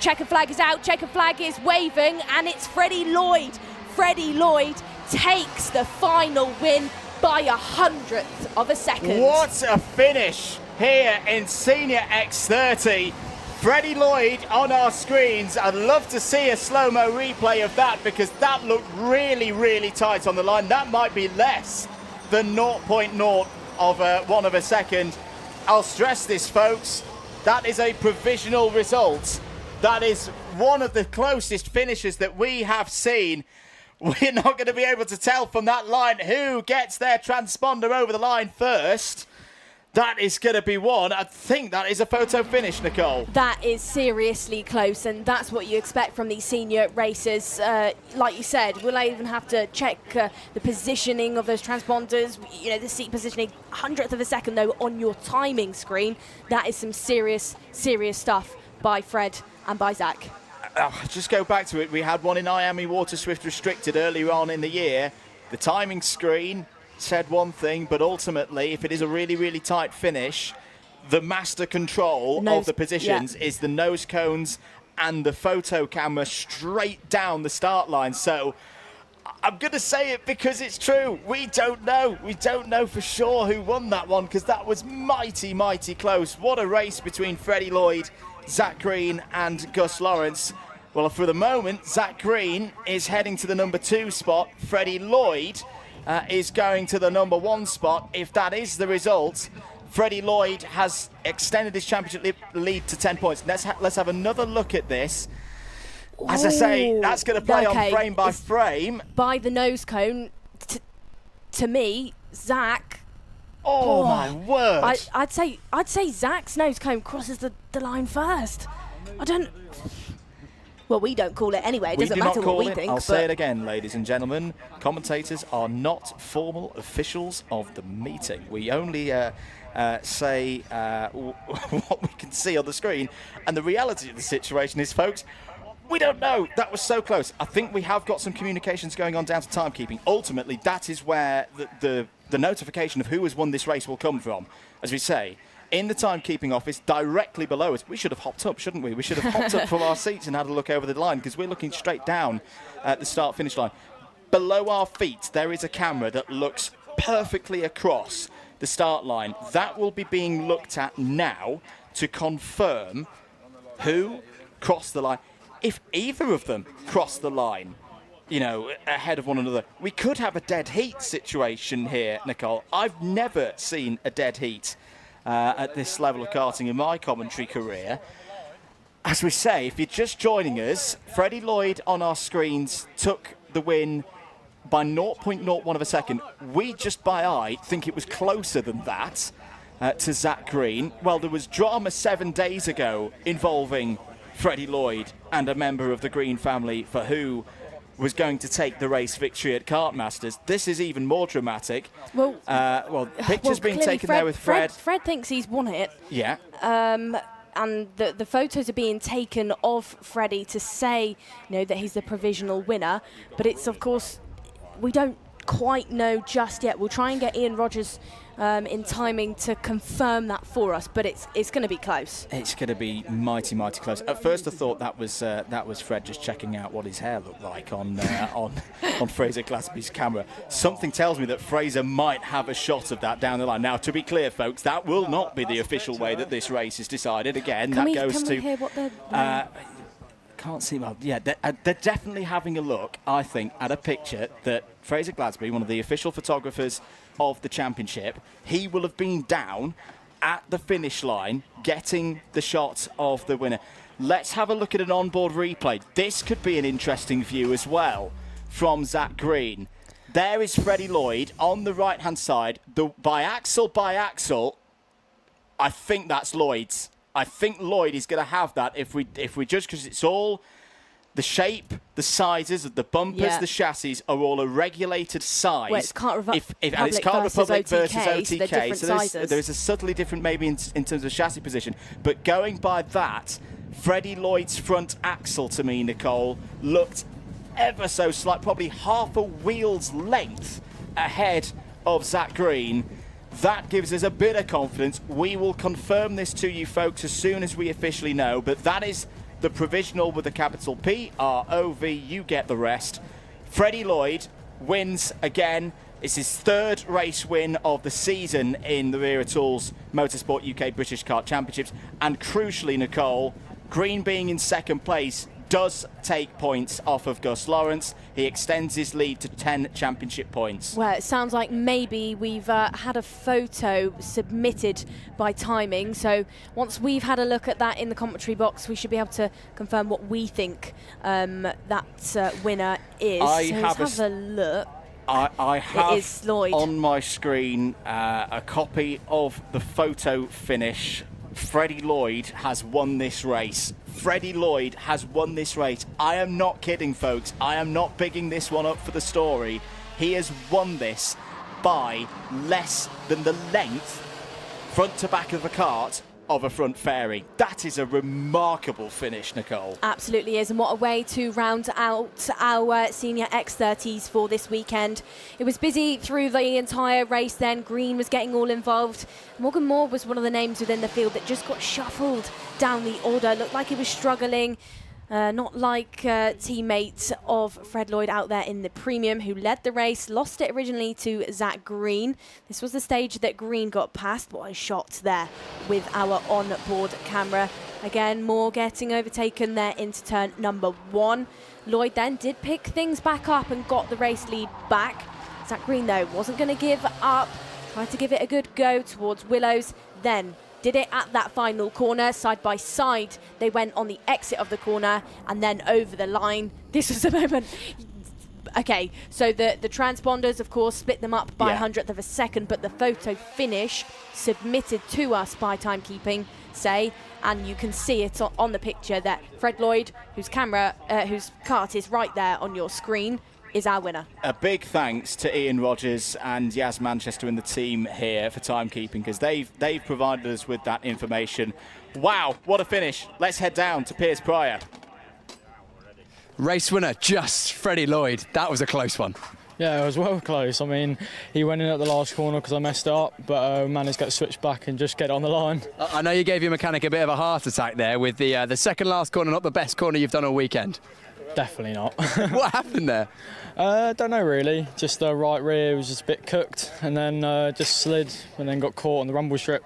Checker flag is out, checker flag is waving, and it's Freddie Lloyd. Freddie Lloyd takes the final win by 100th of a second. What a finish here in Senior X30. Freddie Lloyd on our screens. I'd love to see a slow-mo replay of that, because that looked really, really tight on the line. That might be less than 0.0 of 1 of a second. I'll stress this, folks. That is a provisional result. That is one of the closest finishes that we have seen. We're not going to be able to tell from that line who gets their transponder over the line first. That is going to be one. I think that is a photo finish, Nicole. That is seriously close, and that's what you expect from these senior racers. Like you said, we'll even have to check the positioning of those transponders, you know, the seat positioning. 100th of a second, though, on your timing screen. That is some serious, serious stuff by Fred and by Zach. Just go back to it. We had one in IAME Waterswift Restricted earlier on in the year. The timing screen said one thing, but ultimately, if it is a really, really tight finish, the master control of the positions is the nose cones and the photo camera straight down the start line. So I'm going to say it because it's true. We don't know. We don't know for sure who won that one, because that was mighty, mighty close. What a race between Freddie Lloyd, Zach Green and Gus Lawrence. Well, for the moment, Zach Green is heading to the number 2 spot. Freddie Lloyd is going to the number 1 spot. If that is the result, Freddie Lloyd has extended his championship lead to 10 points. Let's have another look at this. As I say, that's going to play on frame by frame. By the nose cone, to me, Zach Oh, my word. I'd say Zach's nose cone crosses the line first. I don't. Well, we don't call it anyway. It doesn't matter what we think. I'll say it again, ladies and gentlemen. Commentators are not formal officials of the meeting. We only say what we can see on the screen. And the reality of the situation is, folks, we don't know. That was so close. I think we have got some communications going on down to timekeeping. Ultimately, that is where the notification of who has won this race will come from. As we say, in the timekeeping office, directly below us. We should have hopped up, shouldn't we? We should have hopped up from our seats and had a look over the line, because we're looking straight down at the start-finish line. Below our feet, there is a camera that looks perfectly across the start line. That will be being looked at now to confirm who crossed the line. If either of them cross the line, you know, ahead of one another, we could have a dead heat situation here, Nicole. I've never seen a dead heat at this level of karting in my commentary career. As we say, if you're just joining us, Freddie Lloyd on our screens took the win by 0.01 of a second. We just by eye think it was closer than that to Zach Green. Well, there was drama 7 days ago involving Freddie Lloyd and a member of the Green family for who was going to take the race victory at Kart Masters. This is even more dramatic. Well, pictures being taken there with Fred. Fred thinks he's won it. Yeah. And the photos are being taken of Freddie to say, you know, that he's the provisional winner. But it's, of course, we don't quite know just yet. We'll try and get Ian Rogers in timing to confirm that for us, but it's going to be close. It's going to be mighty, mighty close. At first, I thought that was Fred just checking out what his hair looked like on Fraser Glasby's camera. Something tells me that Fraser might have a shot of that down the line. Now, to be clear, folks, that will not be the official way that this race is decided. Again, can we to. hear what they're Can't see well. Yeah, they're definitely having a look, I think, at a picture that Fraser Glasby, one of the official photographers of the championship, he will have been down at the finish line getting the shot of the winner. Let's have a look at an onboard replay. This could be an interesting view as well from Zach Green. There is Freddie Lloyd on the right-hand side. The biaxial, I think that's Lloyd's. I think Lloyd is going to have that if we judge, because it's all the shape, the sizes of the bumpers, the chassis are all a regulated size. Well, it's Kart Republic versus OTK, so there is a subtly different maybe in terms of chassis position. But going by that, Freddie Lloyd's front axle to me, Nicole, looked ever so slight, probably half a wheel's length ahead of Zach Green. That gives us a bit of confidence. We will confirm this to you folks as soon as we officially know, but that is the provisional with a capital P-R-O-V. You get the rest. Freddie Lloyd wins again. It's his third race win of the season in the Wera Tools Motorsport UK British Kart Championships. And crucially, Nicole, Green being in second place does take points off of Gus Lawrence. He extends his lead to 10 championship points. Well, it sounds like maybe we've had a photo submitted by timing. So once we've had a look at that in the commentary box, we should be able to confirm what we think that winner is. Let's have a look. I have it is Lloyd. On my screen a copy of the photo finish. Freddie Lloyd has won this race. Freddie Lloyd has won this race. I am not kidding, folks. I am not bigging this one up for the story. He has won this by less than the length, front to back of a kart, of a front fairing. That is a remarkable finish, Nicole. Absolutely is, and what a way to round out our senior X30s for this weekend. It was busy through the entire race then. Green was getting all involved. Morgan Moore was one of the names within the field that just got shuffled down the order. Looked like he was struggling. Not like teammates of Fred Lloyd out there in the premium, who led the race, lost it originally to Zach Green. This was the stage that Green got past. What a shot there with our on-board camera. Again, Moore getting overtaken there into turn number 1. Lloyd then did pick things back up and got the race lead back. Zach Green, though, wasn't going to give up. Tried to give it a good go towards Willows, then did it at that final corner, side by side. They went on the exit of the corner and then over the line. This was a moment Okay, so the transponders, of course, split them up by Yeah. 100th of a second, but the photo finish submitted to us by timekeeping say, and you can see it on the picture that Fred Lloyd, whose kart is right there on your screen, is our winner. A big thanks to Ian Rogers and Yaz Manchester and the team here for timekeeping, because they've provided us with that information. Wow, what a finish. Let's head down to Piers Pryor. Race winner, just Freddie Lloyd. That was a close one. Yeah, it was well close. I mean, he went in at the last corner because I messed it up, but managed to get switched back and just get it on the line. I know you gave your mechanic a bit of a heart attack there with the second last corner, not the best corner you've done all weekend. Definitely not. What happened there? Don't know really. Just the right rear was just a bit cooked, and then just slid and then got caught on the rumble strip.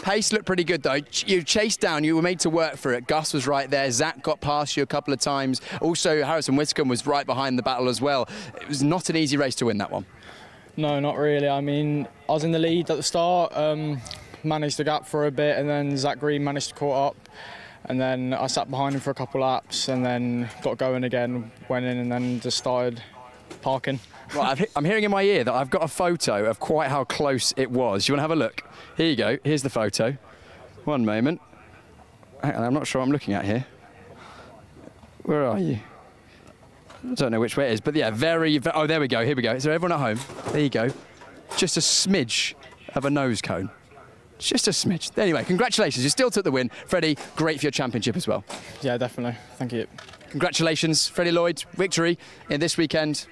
Pace looked pretty good though. You chased down, you were made to work for it. Gus was right there, Zach got past you a couple of times. Also, Harrison Whitcomb was right behind the battle as well. It was not an easy race to win that one. No, not really. I mean, I was in the lead at the start, managed to gap for a bit, and then Zach Green managed to caught up. And then I sat behind him for a couple laps and then got going again, went in and then just started parking. Right, I'm hearing in my ear that I've got a photo of quite how close it was. You want to have a look? Here you go. Here's the photo. One moment. Hang on, I'm not sure I'm looking at here. Where are you? I don't know which way it is, but yeah, oh, there we go. Here we go. So everyone at home, there you go. Just a smidge of a nose cone. Just a smidge. Anyway, congratulations. You still took the win. Freddie, great for your championship as well. Yeah, definitely. Thank you. Congratulations, Freddie Lloyd. Victory in this weekend.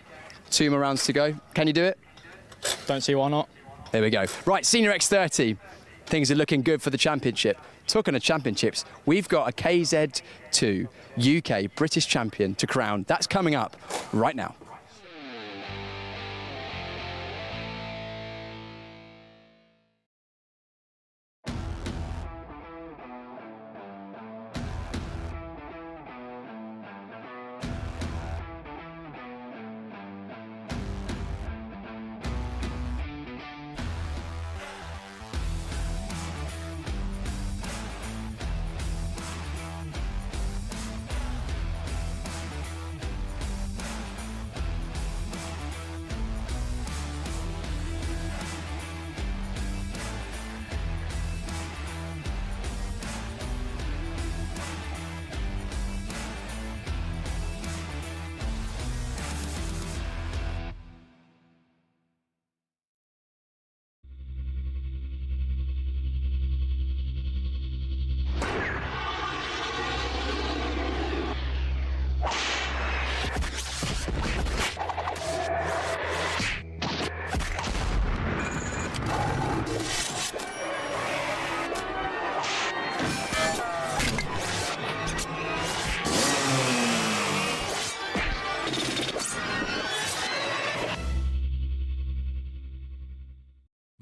2 more rounds to go. Can you do it? Don't see why not. There we go. Right, Senior X30. Things are looking good for the championship. Talking of championships, we've got a KZ2 UK British champion to crown. That's coming up right now.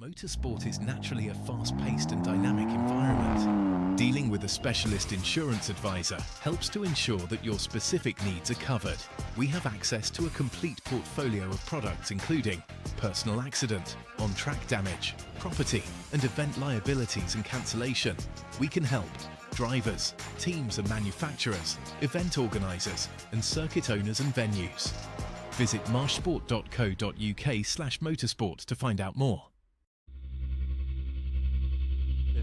Motorsport is naturally a fast-paced and dynamic environment. Dealing with a specialist insurance advisor helps to ensure that your specific needs are covered. We have access to a complete portfolio of products including personal accident, on-track damage, property and event liabilities and cancellation. We can help drivers, teams and manufacturers, event organisers and circuit owners and venues. Visit marshsport.co.uk/motorsport to find out more.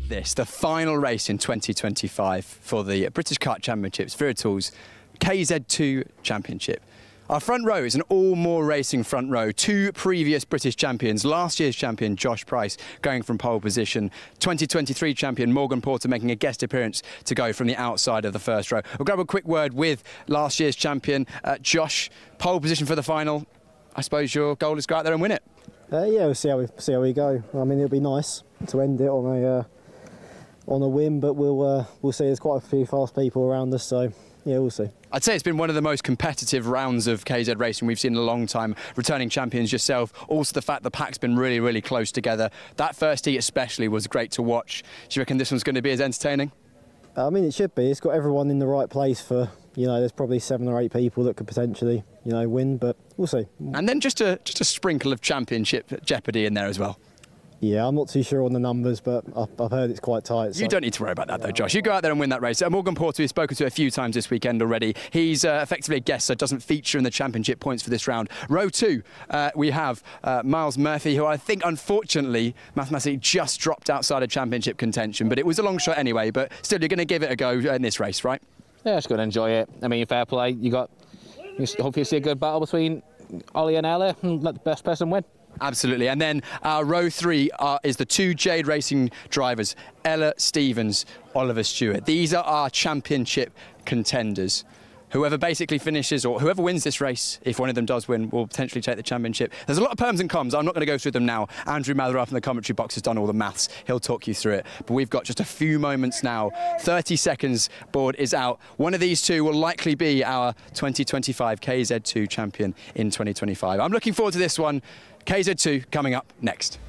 The final race in 2025 for the British Kart Championships, Wera KZ2 Championship. Our front row is an all-more racing front row. 2 previous British champions, last year's champion Josh Price going from pole position, 2023 champion Morgan Porter making a guest appearance to go from the outside of the first row. We'll grab a quick word with last year's champion Josh. Pole position for the final. I suppose your goal is to go out there and win it. Yeah, we'll see how we go. I mean, it'll be nice to end it on a win, but we'll see. There's quite a few fast people around us, so yeah, we'll see. I'd say it's been one of the most competitive rounds of KZ racing we've seen in a long time. Returning champions yourself. Also the fact the pack's been really, really close together. That first heat especially was great to watch. Do you reckon this one's going to be as entertaining? I mean, it should be. It's got everyone in the right place for, there's probably 7 or 8 people that could potentially, win, but we'll see. And then just a sprinkle of championship jeopardy in there as well. Yeah, I'm not too sure on the numbers, but I've heard it's quite tight. You don't need to worry about that, though, Josh. You go out there and win that race. Morgan Porter, we've spoken to a few times this weekend already. He's effectively a guest, so doesn't feature in the championship points for this round. Row 2, we have Miles Murphy, who I think, unfortunately, mathematically just dropped outside of championship contention. But it was a long shot anyway. But still, you're going to give it a go in this race, right? Yeah, just going to enjoy it. I mean, fair play. You hope you see a good battle between Ollie and Ella and let the best person win. Absolutely. And then our row 3 is the 2 Jade Racing drivers, Ella Stevens, Oliver Stewart. These are our championship contenders. Whoever basically finishes, or whoever wins this race, if one of them does win, will potentially take the championship. There's a lot of perms and cons. I'm not going to go through them now. Andrew Mather up in the commentary box has done all the maths. He'll talk you through it. But we've got just a few moments now. 30 seconds, board is out. One of these two will likely be our 2025 KZ2 champion in 2025. I'm looking forward to this one. KZ2 coming up next.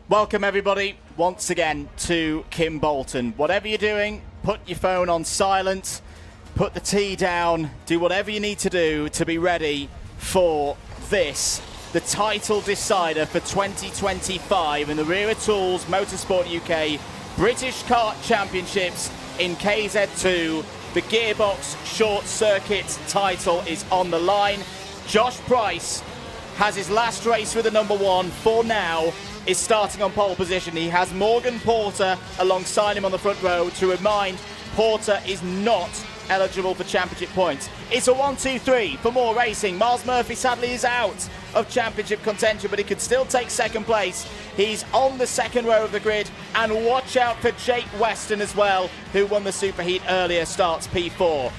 Welcome everybody once again to Kimbolton. Whatever you're doing, put your phone on silent, put the tea down, do whatever you need to do to be ready for this, the title decider for 2025 in the Wera Tools Motorsport UK British Kart Championships in KZ2. The Gearbox Short Circuit title is on the line. Josh Price has his last race with the number 1 for now, is starting on pole position. He has Morgan Porter alongside him on the front row. To remind, Porter is not eligible for championship points. It's a 1-2-3 for more racing. Miles Murphy sadly is out of championship contention, but he could still take second place. He's on the second row of the grid, and watch out for Jake Weston as well, who won the superheat earlier, starts P4.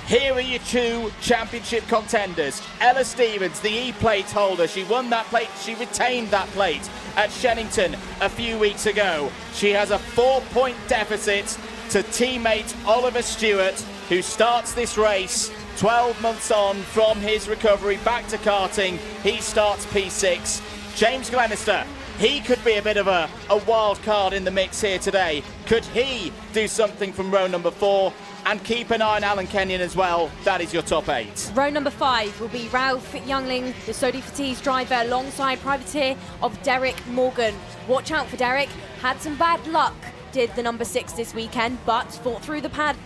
Here are your 2 championship contenders. Ella Stevens, the E-plate holder. She won that plate, she retained that plate at Shennington a few weeks ago. She has a 4-point deficit to teammate Oliver Stewart, who starts this race 12 months on from his recovery back to karting. He starts P6. James Glenister, he could be a bit of a wild card in the mix here today. Could he do something from row number 4? And keep an eye on Alan Kenyon as well. That is your top 8. Row number 5 will be Ralph Youngling, the Sodi Fatigues driver, alongside privateer of Derek Morgan. Watch out for Derek. Had some bad luck, did the number 6 this weekend, but fought through the paddock,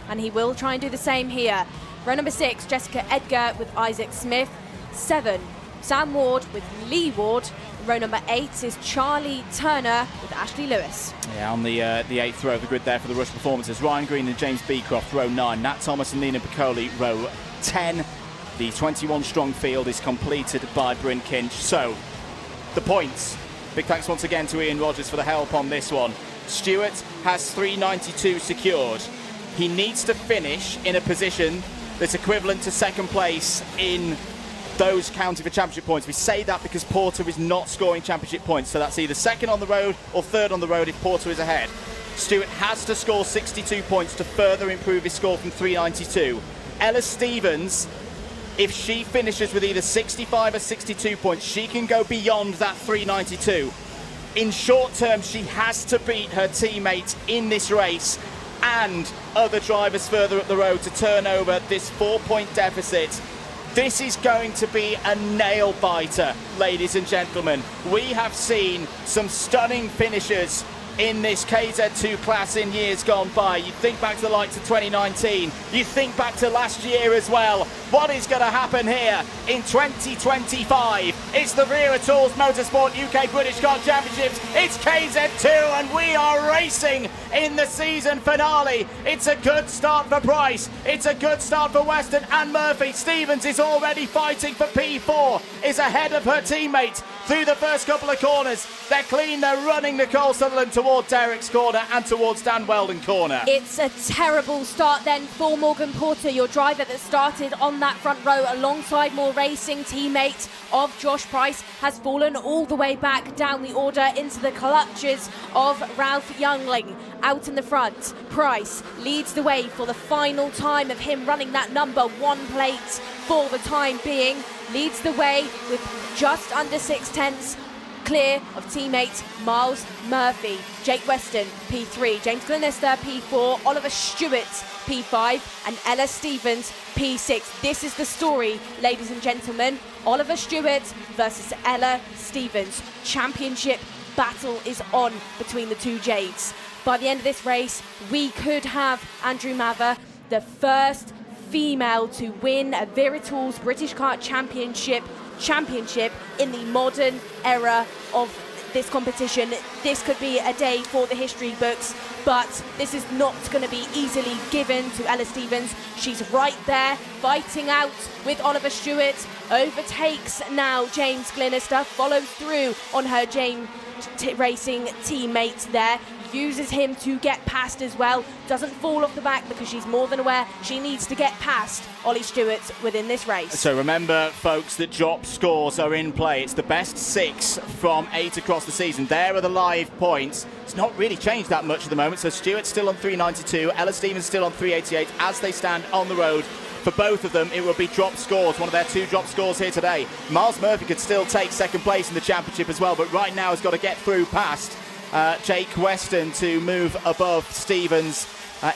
and he will try and do the same here. Row number 6, Jessica Edgar with Isaac Smith. 7, Sam Ward with Lee Ward. Row number 8 is Charlie Turner with Ashley Lewis. Yeah, on the 8th row of the grid there for the rush performances. Ryan Green and James Beecroft, row 9. Nat Thomas and Nina Piccoli, row 10. The 21-strong field is completed by Bryn Kinch. So, the points. Big thanks once again to Ian Rogers for the help on this one. Stewart has 392 secured. He needs to finish in a position that's equivalent to second place in those counting for championship points. We say that because Porter is not scoring championship points, so that's either second on the road or third on the road if Porter is ahead. Stewart has to score 62 points to further improve his score from 392. Ella Stevens, if she finishes with either 65 or 62 points, she can go beyond that 392. In short term, she has to beat her teammates in this race and other drivers further up the road to turn over this 4-point deficit. This is going to be a nail-biter, ladies and gentlemen. We have seen some stunning finishes in this KZ2 class in years gone by. You think back to the likes of 2019. You think back to last year as well. What is going to happen here in 2025? It's the Wera Tools Motorsport UK British Kart Championships. It's KZ2 and we are racing in the season finale. It's a good start for Price. It's a good start for Weston and Murphy. Stevens is already fighting for P4. Is ahead of her teammates through the first couple of corners. They're clean. They're running Nicole Sutherland toward Derek's corner and towards Dan Weldon corner. It's a terrible start then for Morgan Porter, your driver that started on that front row alongside more racing teammate of Josh Price, has fallen all the way back down the order into the clutches of Ralph Youngling. Out in the front, Price leads the way for the final time of him running that number 1 plate for the time being. Leads the way with just under 6 tenths. clear of teammate Miles Murphy. Jake Weston, P3. James Glenister, P4. Oliver Stewart, P5. And Ella Stevens, P6. This is the story, ladies and gentlemen. Oliver Stewart versus Ella Stevens. Championship battle is on between the two Jades. By the end of this race, we could have Andrew Mather, the first female to win a Wera Tools British Kart Championship in the modern era of this competition. This could be a day for the history books, but this is not going to be easily given to Ella Stevens. She's right there fighting out with Oliver Stewart, overtakes now James Glenister, follows through on her James Racing teammate there, uses him to get past as well, doesn't fall off the back because she's more than aware she needs to get past Ollie Stewart within this race. So remember, folks, that drop scores are in play. It's the best 6 from 8 across the season. There are the live points. It's not really changed that much at the moment. So Stewart's still on 392, Ella Stevens still on 388 as they stand on the road. For both of them, it will be drop scores, one of their 2 drop scores here today. Miles Murphy could still take second place in the championship as well, but right now has got to get through past Jake Weston to move above Stevens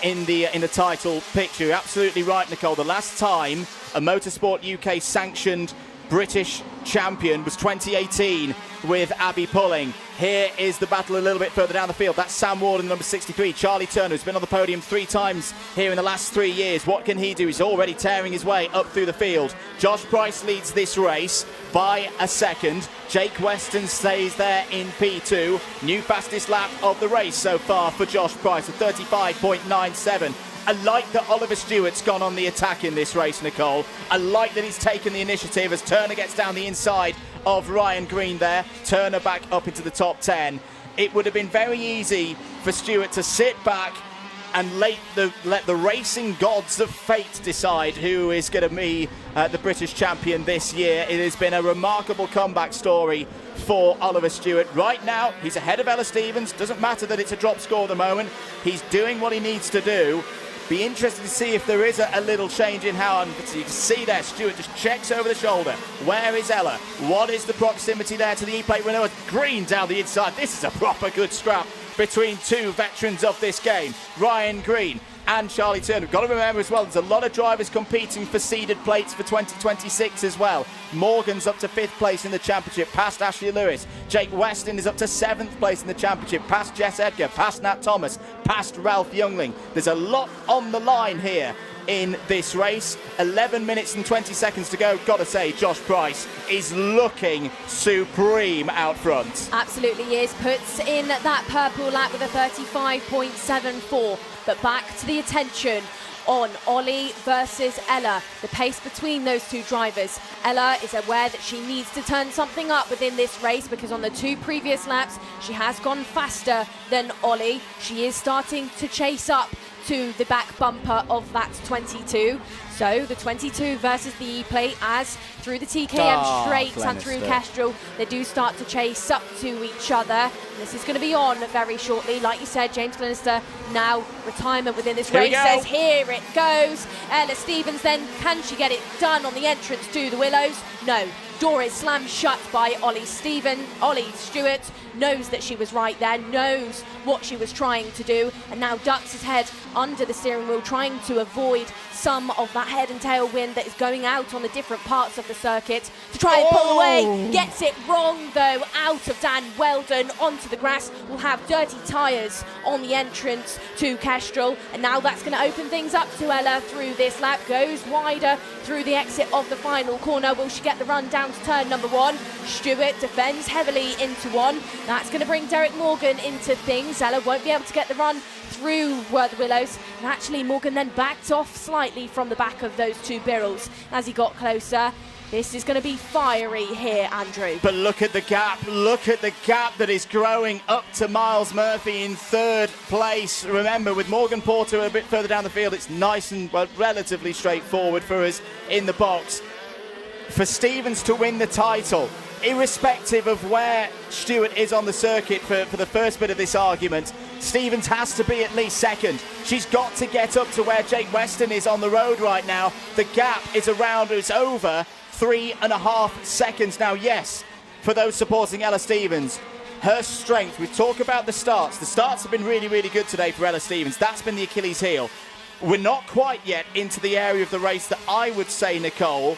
in the title picture. Absolutely right, Nicole. The last time a Motorsport UK sanctioned British champion was 2018 with Abby Pulling. Here is the battle a little bit further down the field. That's Sam Ward in number 63. Charlie Turner, who's been on the podium 3 times here in the last 3 years. What can he do? He's already tearing his way up through the field. Josh Price leads this race by a second. Jake Weston stays there in P2. New fastest lap of the race so far for Josh Price, a 35.97. I like that Oliver Stewart's gone on the attack in this race, Nicole. I like that he's taken the initiative as Turner gets down the inside of Ryan Green there. Turner back up into the top 10. It would have been very easy for Stewart to sit back and let the racing gods of fate decide who is going to be the British champion this year. It has been a remarkable comeback story for Oliver Stewart. Right now, he's ahead of Ella Stevens. Doesn't matter that it's a drop score at the moment. He's doing what he needs to do. Be interested to see if there is a little change in how, you can see there, Stewart just checks over the shoulder. Where is Ella? What is the proximity there to the E-plate winner? Green down the inside. This is a proper good scrap between 2 veterans of this game, Ryan Green and Charlie Turner. We've got to remember as well, there's a lot of drivers competing for seeded plates for 2026 as well. Morgan's up to 5th place in the championship, past Ashley Lewis. Jake Weston is up to 7th place in the championship, past Jess Edgar, past Nat Thomas, past Ralph Youngling. There's a lot on the line here in this race. 11 minutes and 20 seconds to go. Gotta say, Josh Price is looking supreme out front. Absolutely is. Puts in that purple lap with a 35.74. But back to the attention on Ollie versus Ella. The pace between those 2 drivers. Ella is aware that she needs to turn something up within this race because on the 2 previous laps, she has gone faster than Ollie. She is starting to chase up to the back bumper of that 22. So the 22 versus the E-plate as through the TKM straights and through Kestrel, they do start to chase up to each other. This is going to be on very shortly. Like you said, James Glenister now retirement within this race says, here it goes. Ella Stevens then, can she get it done on the entrance to the Willows? No. Door is slammed shut by Ollie Stewart knows that she was right there, knows what she was trying to do, and now ducks his head under the steering wheel, trying to avoid some of that head and tail wind that is going out on the different parts of the circuit to try and pull away. Gets it wrong though, out of Dan Weldon onto the grass. We'll have dirty tyres on the entrance to Kestrel, and now that's going to open things up to Ella through this lap. Goes wider through the exit of the final corner. Will she get the run down to turn number 1? Stewart defends heavily into 1. That's going to bring Derek Morgan into things. Ella won't be able to get the run through the Willows. And actually Morgan then backed off slightly from the back of those 2 Birrells as he got closer. This is going to be fiery here, Andrew. But look at the gap. Look at the gap that is growing up to Miles Murphy in 3rd place. Remember, with Morgan Porter a bit further down the field, it's nice and relatively straightforward for us in the box. For Stevens to win the title, irrespective of where Stewart is on the circuit for the first bit of this argument, Stevens has to be at least 2nd. She's got to get up to where Jake Weston is on the road right now. The gap is over 3.5 seconds now. Yes, for those supporting Ella Stevens. Her strength, we talk about the starts. The starts have been really, really good today for Ella Stevens. That's been the Achilles heel. We're not quite yet into the area of the race that I would say, Nicole,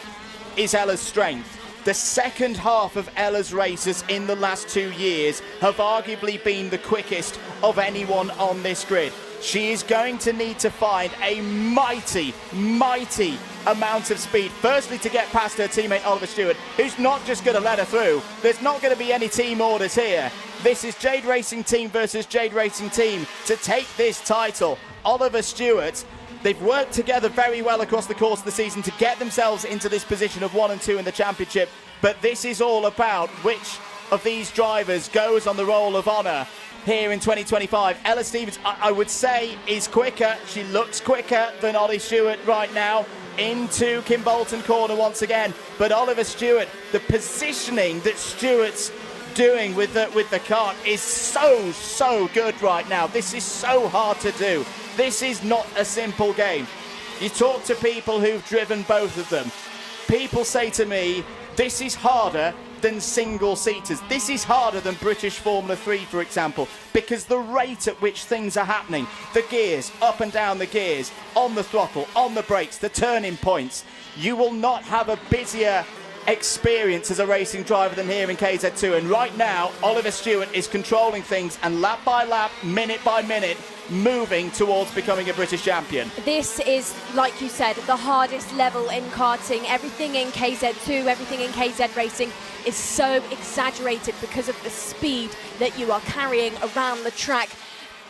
is Ella's strength. The second half of Ella's races in the last 2 years have arguably been the quickest of anyone on this grid. She is going to need to find a mighty, mighty amount of speed. Firstly, to get past her teammate Oliver Stewart, who's not just going to let her through. There's not going to be any team orders here. This is Jade Racing Team versus Jade Racing Team to take this title. Oliver Stewart, they've worked together very well across the course of the season to get themselves into this position of 1 and 2 in the championship. But this is all about which of these drivers goes on the roll of honour here in 2025. Ella Stevens, I would say, is quicker. She looks quicker than Ollie Stewart right now. Into Kimbolton corner once again. But Oliver Stewart, the positioning that Stewart's doing with the kart is so good right now. This is so hard to do. This is not a simple game. You talk to people who've driven both of them. People say to me, this is harder than single-seaters. This is harder than British Formula 3, for example, because the rate at which things are happening, the gears, up and down the gears, on the throttle, on the brakes, the turning points, you will not have a busier experience as a racing driver than here in KZ2. And right now, Oliver Stewart is controlling things and lap by lap, minute by minute, moving towards becoming a British champion. This is, like you said, the hardest level in karting. Everything in KZ2, everything in KZ Racing is so exaggerated because of the speed that you are carrying around the track.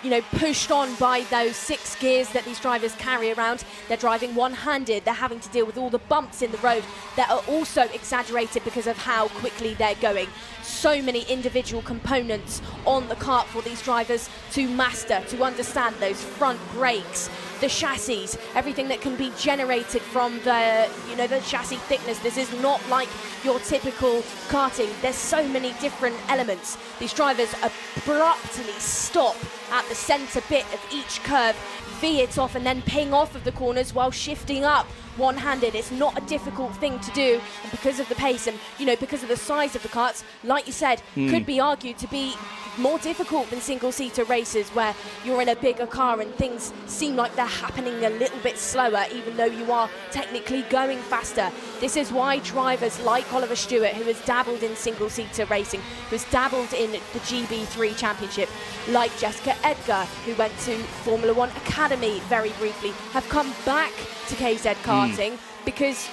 You know, pushed on by those 6 gears that these drivers carry around. They're driving one-handed. They're having to deal with all the bumps in the road that are also exaggerated because of how quickly they're going. So many individual components on the kart for these drivers to master, to understand those front brakes, the chassis, everything that can be generated from the, the chassis thickness. This is not like your typical karting. There's so many different elements. These drivers abruptly stop at the centre bit of each curve, V it off and then ping off of the corners while shifting up one-handed. It's not a difficult thing to do, and because of the pace and because of the size of the karts, like you said, could be argued to be more difficult than single-seater races where you're in a bigger car and things seem like they're happening a little bit slower even though you are technically going faster. This is why drivers like Oliver Stewart, who has dabbled in single-seater racing, who has dabbled in the GB3 Championship, like Jessica Edgar, who went to Formula 1 Academy very briefly, have come back to KZ karting because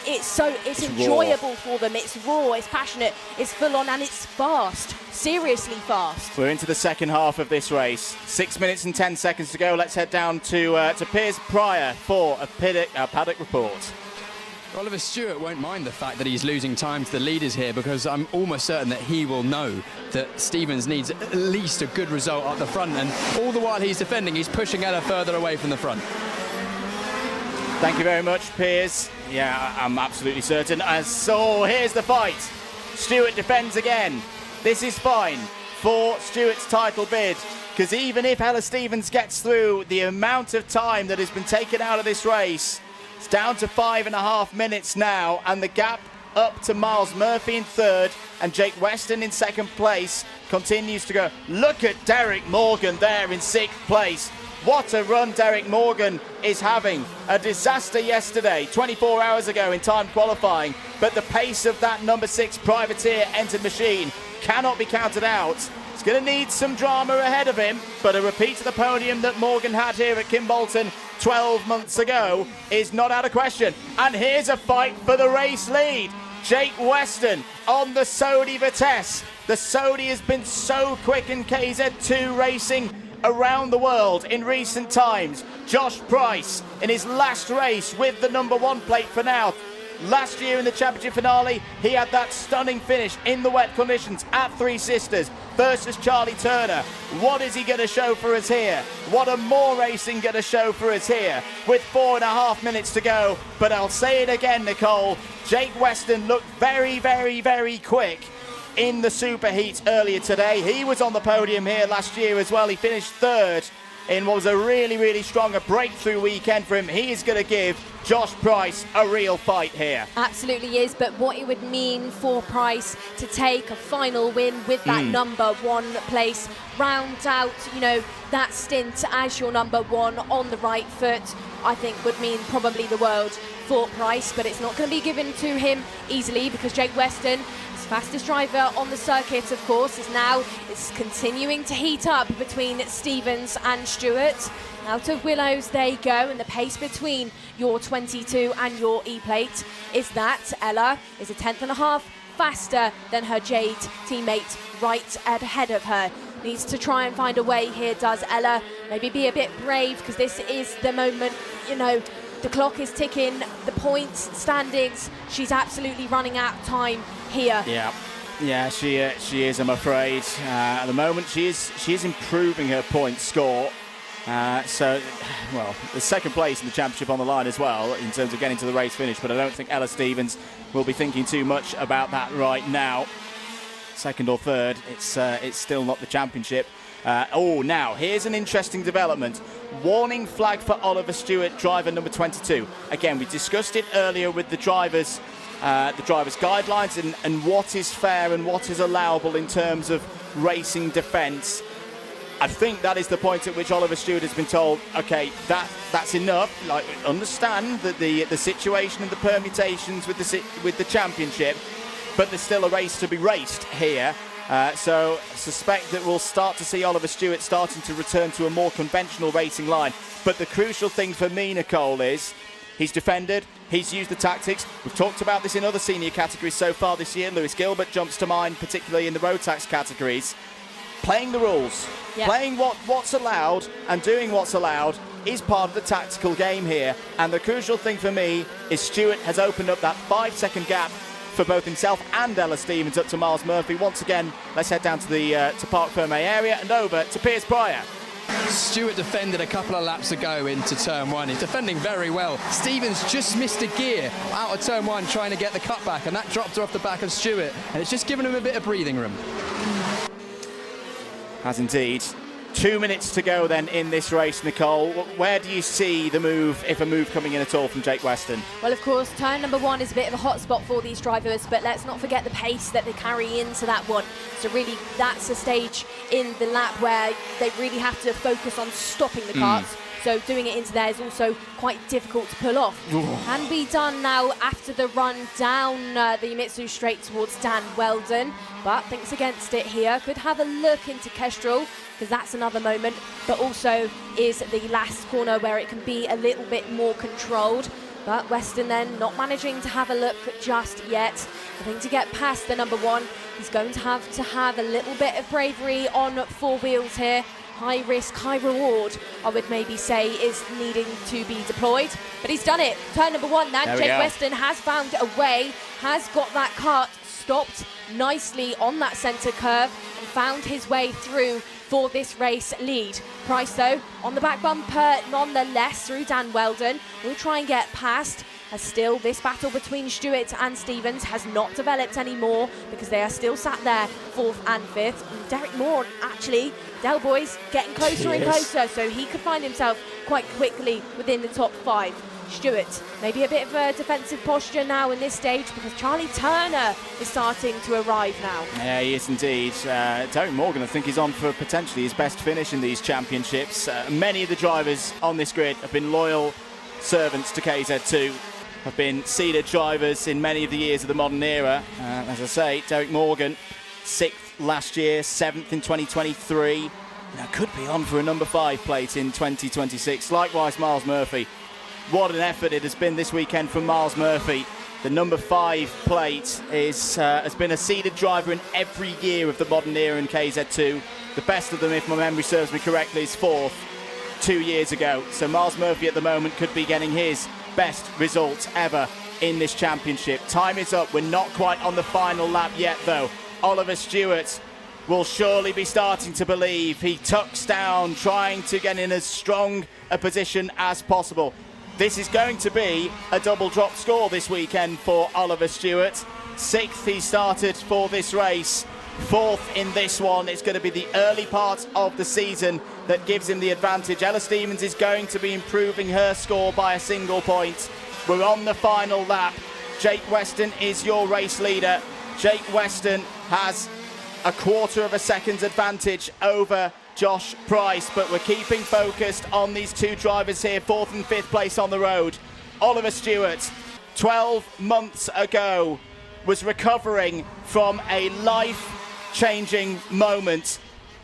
it's enjoyable raw for them. It's raw, it's passionate, it's full on, and it's fast. Seriously fast. We're into the second half of this race. 6 minutes and 10 seconds to go. Let's head down to Piers Pryor for a Paddock report. Oliver Stewart won't mind the fact that he's losing time to the leaders here, because I'm almost certain that he will know that Stevens needs at least a good result up the front, and all the while he's defending, he's pushing Ella further away from the front. Thank you very much, Piers. Yeah, I'm absolutely certain. Here's the fight. Stewart defends again. This is fine for Stewart's title bid, because even if Ella Stevens gets through, the amount of time that has been taken out of this race, it's down to 5.5 minutes now, and the gap up to Miles Murphy in third and Jake Weston in second place continues to go. Look at Derek Morgan there in 6th place. What a run Derek Morgan is having. A disaster yesterday, 24 hours ago in time qualifying, but the pace of that number 6 privateer entered machine cannot be counted out. It's going to need some drama ahead of him, but a repeat of the podium that Morgan had here at Kimbolton 12 months ago is not out of question. And here's a fight for the race lead. Jake Weston on the Sodi Vitesse. The Sodi has been so quick in KZ2 racing around the world in recent times. Josh Price in his last race with the number 1 plate for now. Last year in the championship finale, he had that stunning finish in the wet conditions at Three Sisters versus Charlie Turner. What is he going to show for us here? What are More Racing going to show for us here with 4.5 minutes to go? But I'll say it again, Nicole, Jake Weston looked very, very, very quick in the superheat earlier today. He was on the podium here last year as well. He finished third. in what was a really strong, a breakthrough weekend for him. He is going to give Josh Price a real fight here. Absolutely is, but what it would mean for Price to take a final win with that number one place, round out, you know, that stint as your number one on the right foot, I think would mean probably the world for Price, but it's not going to be given to him easily because Jake Weston, his fastest driver on the circuit, of course, is continuing to heat up between Stevens and Stewart. Out of Willows they go, and the pace between your 22 and your E-plate is that Ella is a 10.5 faster than her Jade teammate right ahead of her. Needs to try and find a way here, does Ella. Maybe be a bit brave, because this is the moment, you know, the clock is ticking, the points, standings, she's absolutely running out of time here. Yeah, she is, I'm afraid. At the moment, she is improving her point score. So, well, the second place in the championship on the line as well in terms of getting to the race finish, but I don't think Ella Stevens will be thinking too much about that right now. Second or third, it's still not the championship. Now, here's an interesting development. Warning flag for Oliver Stewart, driver number 22. Again, we discussed it earlier with the drivers' guidelines and what is fair and what is allowable in terms of racing defence. I think that is the point at which Oliver Stewart has been told, okay, that's enough. Like, understand that the situation and the permutations with the championship, but there's still a race to be raced here. So suspect that we'll start to see Oliver Stewart starting to return to a more conventional racing line. But the crucial thing for me, Nicole, is he's defended, he's used the tactics. We've talked about this in other senior categories so far this year. Lewis Gilbert jumps to mind, particularly in the road tax categories. Playing the rules, playing what's allowed and doing what's allowed is part of the tactical game here. And the crucial thing for me is Stewart has opened up that 5-second gap for both himself and Ella Stevens up to Miles Murphy. Once again, let's head down to the to Parc Fermé area and over to Piers Pryor. Stewart defended a couple of laps ago into turn one. He's defending very well. Stevens just missed a gear out of turn one trying to get the cutback, and that dropped her off the back of Stewart, and it's just given him a bit of breathing room. Has indeed. 2 minutes to go then in this race, Nicole. Where do you see the move, if a move coming in at all, from Jake Weston? Well, of course, turn number one is a bit of a hot spot for these drivers, but let's not forget the pace that they carry into that one. So really, that's a stage in the lap where they really have to focus on stopping the karts. So doing it into there is also quite difficult to pull off. Can be done now after the run down the Mitsu straight towards Dan Weldon, but thinks against it here. Could have a look into Kestrel, because that's another moment, but also is the last corner where it can be a little bit more controlled. But Weston then not managing to have a look just yet. I think to get past the number one, he's going to have a little bit of bravery on four wheels here. High risk, high reward, I would maybe say, is needing to be deployed. But he's done it. Turn number one then. Jake Weston has found a way, has got that kart stopped nicely on that centre curve and found his way through for this race lead. Price, though, on the back bumper nonetheless through Dan Weldon. Will try and get past. As still, this battle between Stewart and Stevens has not developed anymore because they are still sat there, fourth and fifth. And Derek Moore, actually, Del Boy's getting closer and closer, so he could find himself quite quickly within the top five. Stewart, maybe a bit of a defensive posture now in this stage because Charlie Turner is starting to arrive now. Yeah, he is indeed. Derek Morgan, I think, is on for potentially his best finish in these championships. Many of the drivers on this grid have been loyal servants to KZ2. Have been seeded drivers in many of the years of the modern era. As I say, Derek Morgan, 6th last year, 7th in 2023. Now could be on for a number 5 plate in 2026. Likewise, Miles Murphy. What an effort it has been this weekend from Miles Murphy. The number 5 plate has been a seeded driver in every year of the modern era in KZ2. The best of them, if my memory serves me correctly, is 4th 2 years ago. So Miles Murphy at the moment could be getting his best results ever in this championship. Time is up. We're not quite on the final lap yet, though. Oliver Stewart will surely be starting to believe. He tucks down, trying to get in as strong a position as possible. This is going to be a double drop score this weekend for Oliver Stewart. 6th he started for this race. 4th in this one. It's going to be the early part of the season that gives him the advantage. Ella Stevens is going to be improving her score by a single point. We're on the final lap. Jake Weston is your race leader. Jake Weston has a 1/4 seconds advantage over Josh Price, but we're keeping focused on these two drivers here, 4th and 5th place on the road. Oliver Stewart, 12 months ago, was recovering from a life-changing moment.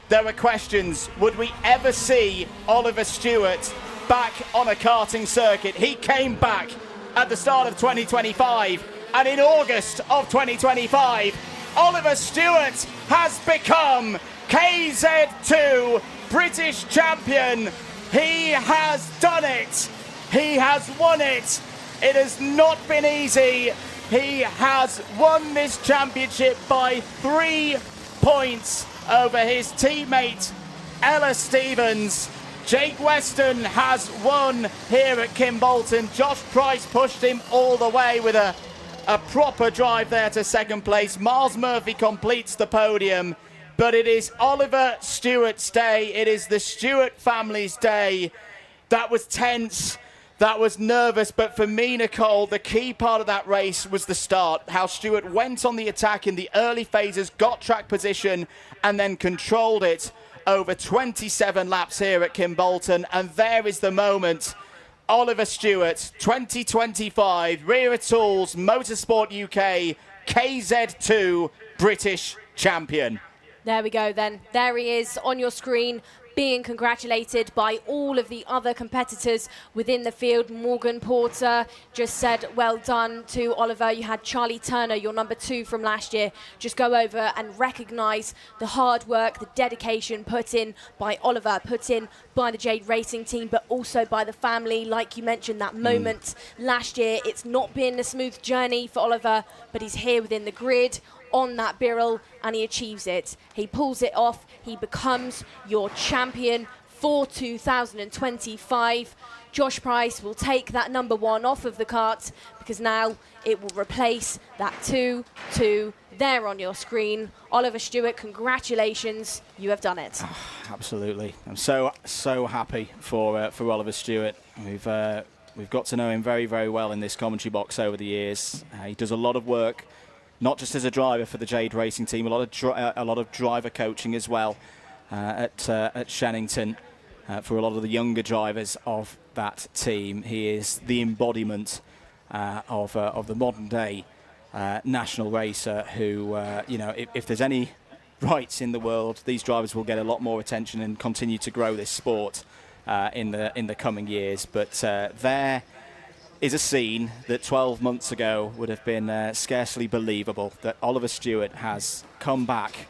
There were questions, would we ever see Oliver Stewart back on a karting circuit? He came back at the start of 2025, and in August of 2025, Oliver Stewart has become KZ2 British champion. He has done it. He has won it. It has not been easy. He has won this championship by 3 points over his teammate Ella Stevens. Jake Weston has won here at Kimbolton. Josh Price pushed him all the way with a proper drive there to 2nd place. Miles Murphy completes the podium, but it is Oliver Stewart's day. It is the Stewart family's day. That was tense. That was nervous, but for me, Nicole, the key part of that race was the start. How Stewart went on the attack in the early phases, got track position, and then controlled it over 27 laps here at Kimbolton. And there is the moment. Oliver Stewart, 2025 Wera Tools Motorsport UK KZ2 British champion. There we go then. There he is on your screen, being congratulated by all of the other competitors within the field. Morgan Porter just said, well done to Oliver. You had Charlie Turner, your number 2 from last year, just go over and recognise the hard work, the dedication put in by Oliver, put in by the Jade Racing team, but also by the family. Like you mentioned, that moment last year, it's not been a smooth journey for Oliver, but he's here within the grid, on that Birrell, and he achieves it. He pulls it off. He becomes your champion for 2025. Josh Price will take that number 1 off of the kart, because now it will replace that 2-2 there on your screen. Oliver Stewart, congratulations. You have done it. Oh, absolutely. I'm so happy for Oliver Stewart. We've got to know him very, very well in this commentary box over the years. He does a lot of work, not just as a driver for the Jade Racing team, a lot of driver coaching as well at Shannington for a lot of the younger drivers of that team. He is the embodiment of the modern day national racer who, if there's any rights in the world, these drivers will get a lot more attention and continue to grow this sport in the coming years. But there is a scene that 12 months ago would have been scarcely believable, that Oliver Stewart has come back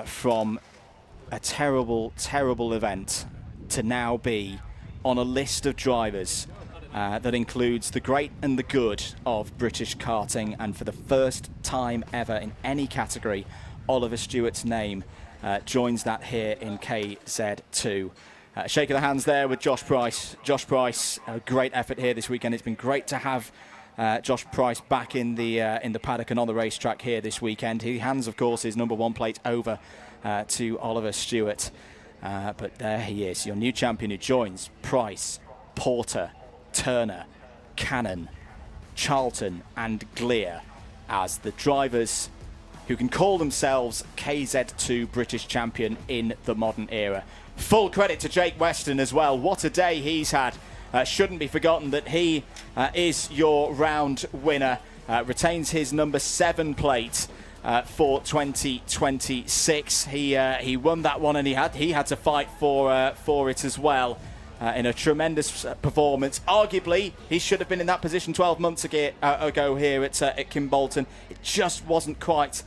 from a terrible, terrible event to now be on a list of drivers that includes the great and the good of British karting, and for the first time ever in any category, Oliver Stewart's name joins that here in KZ2. Shake of the hands there with Josh Price. Josh Price, a great effort here this weekend. It's been great to have Josh Price back in the paddock and on the racetrack here this weekend. He hands, of course, his number 1 plate over to Oliver Stewart. But there he is, your new champion, who joins Price, Porter, Turner, Cannon, Charlton and Glear as the drivers who can call themselves KZ2 British champion in the modern era. Full credit to Jake Weston as well. What a day he's had. Shouldn't be forgotten that he is your round winner. Retains his number 7 plate for 2026. He won that one, and he had to fight for it as well. In a tremendous performance. Arguably, he should have been in that position 12 months ago here at Kimbolton. It just wasn't quite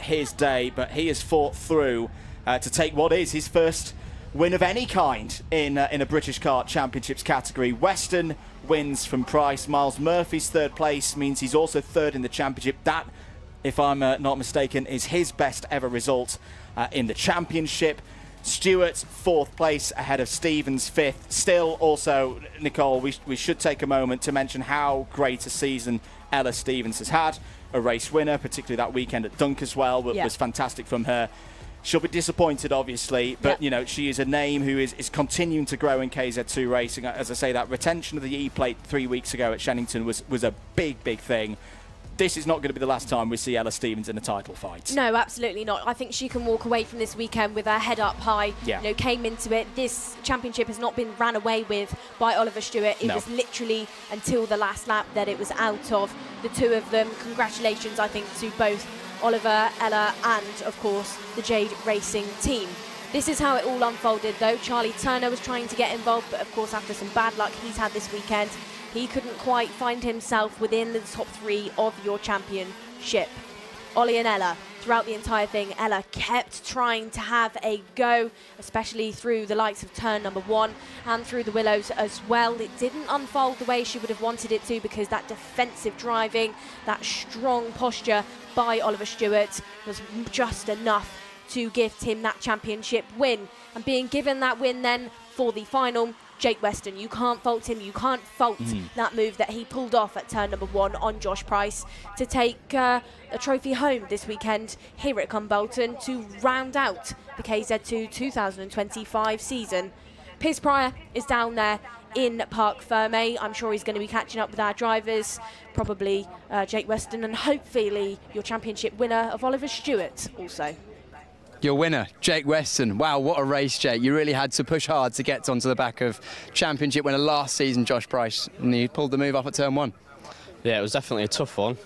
his day, but he has fought through to take what is his first win of any kind in a British Kart Championships category. Weston wins from Price. Miles Murphy's 3rd place means he's also 3rd in the championship. That, if I'm not mistaken, is his best ever result in the championship. Stewart's 4th place ahead of Stevens' 5th. Still, also, Nicole, we should take a moment to mention how great a season Ella Stevens has had. A race winner, particularly that weekend at Dunk as well, was fantastic from her. She'll be disappointed, obviously, but you know, she is a name who is continuing to grow in KZ2 racing. As I say, that retention of the E-plate 3 weeks ago at Shennington was a big thing. This is not going to be the last time we see Ella Stevens in a title fight. No, absolutely not. I think she can walk away from this weekend with her head up high. Yeah. You know, came into it. This championship has not been ran away with by Oliver Stewart. It was literally until the last lap that it was out of the two of them. Congratulations, I think, to both Oliver, Ella, and of course the Jade Racing team. This is how it all unfolded, though. Charlie Turner was trying to get involved, but of course after some bad luck he's had this weekend, he couldn't quite find himself within the top 3 of your championship. Ollie and Ella, throughout the entire thing, Ella kept trying to have a go, especially through the likes of turn number 1 and through the Willows as well. It didn't unfold the way she would have wanted it to, because that defensive driving, that strong posture by Oliver Stewart was just enough to gift him that championship win. And being given that win then for the final, Jake Weston, you can't fault him. You can't fault that move that he pulled off at turn number 1 on Josh Price to take a trophy home this weekend here at Kimbolton to round out the KZ2 2025 season. Piers Pryor is down there in Parc Ferme. I'm sure he's going to be catching up with our drivers, probably Jake Weston, and hopefully your championship winner of Oliver Stewart also. Your winner, Jake Weston. Wow, what a race, Jake. You really had to push hard to get onto the back of championship winner last season, Josh Price, and you pulled the move off at turn 1. Yeah, it was definitely a tough one.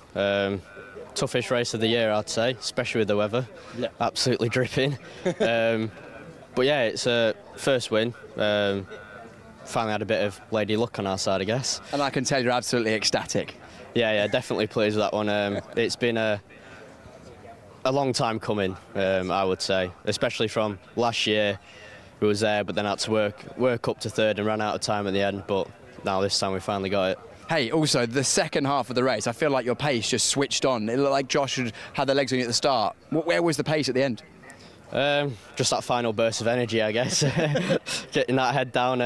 Toughest race of the year, I'd say, especially with the weather. Yeah. Absolutely dripping. But yeah, it's a first win. Finally had a bit of lady luck on our side, I guess. And I can tell you're absolutely ecstatic. Yeah, definitely pleased with that one. It's been a long time coming, I would say, especially from last year. We was there, but then had to work up to 3rd and ran out of time at the end. But now this time we finally got it. Hey, also the second half of the race, I feel like your pace just switched on. It looked like Josh had the legs on you at the start. Where was the pace at the end? Just that final burst of energy, I guess. Getting that head down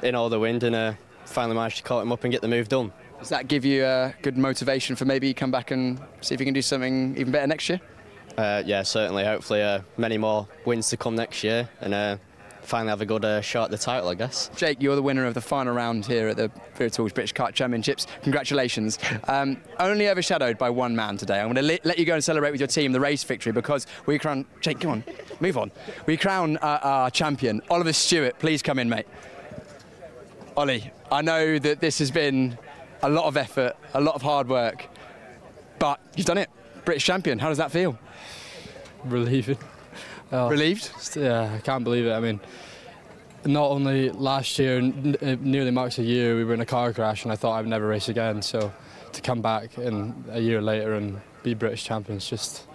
in all the wind, and finally managed to caught him up and get the move done. Does that give you good motivation for maybe come back and see if you can do something even better next year? Yeah, certainly. Hopefully many more wins to come next year, and finally have a good shot at the title, I guess. Jake, you're the winner of the final round here at the Wera British Kart Championships. Congratulations. Only overshadowed by one man today. I'm going to let you go and celebrate with your team the race victory, because we crown... Jake, come on, move on. We crown our champion, Oliver Stewart. Please come in, mate. Ollie, I know that this has been a lot of effort, a lot of hard work, but you've done it. British champion, how does that feel? Relieving. Relieved? Yeah, I can't believe it. I mean, not only last year, nearly marks a year, we were in a car crash and I thought I'd never race again. So to come back in a year later and be British champions, just...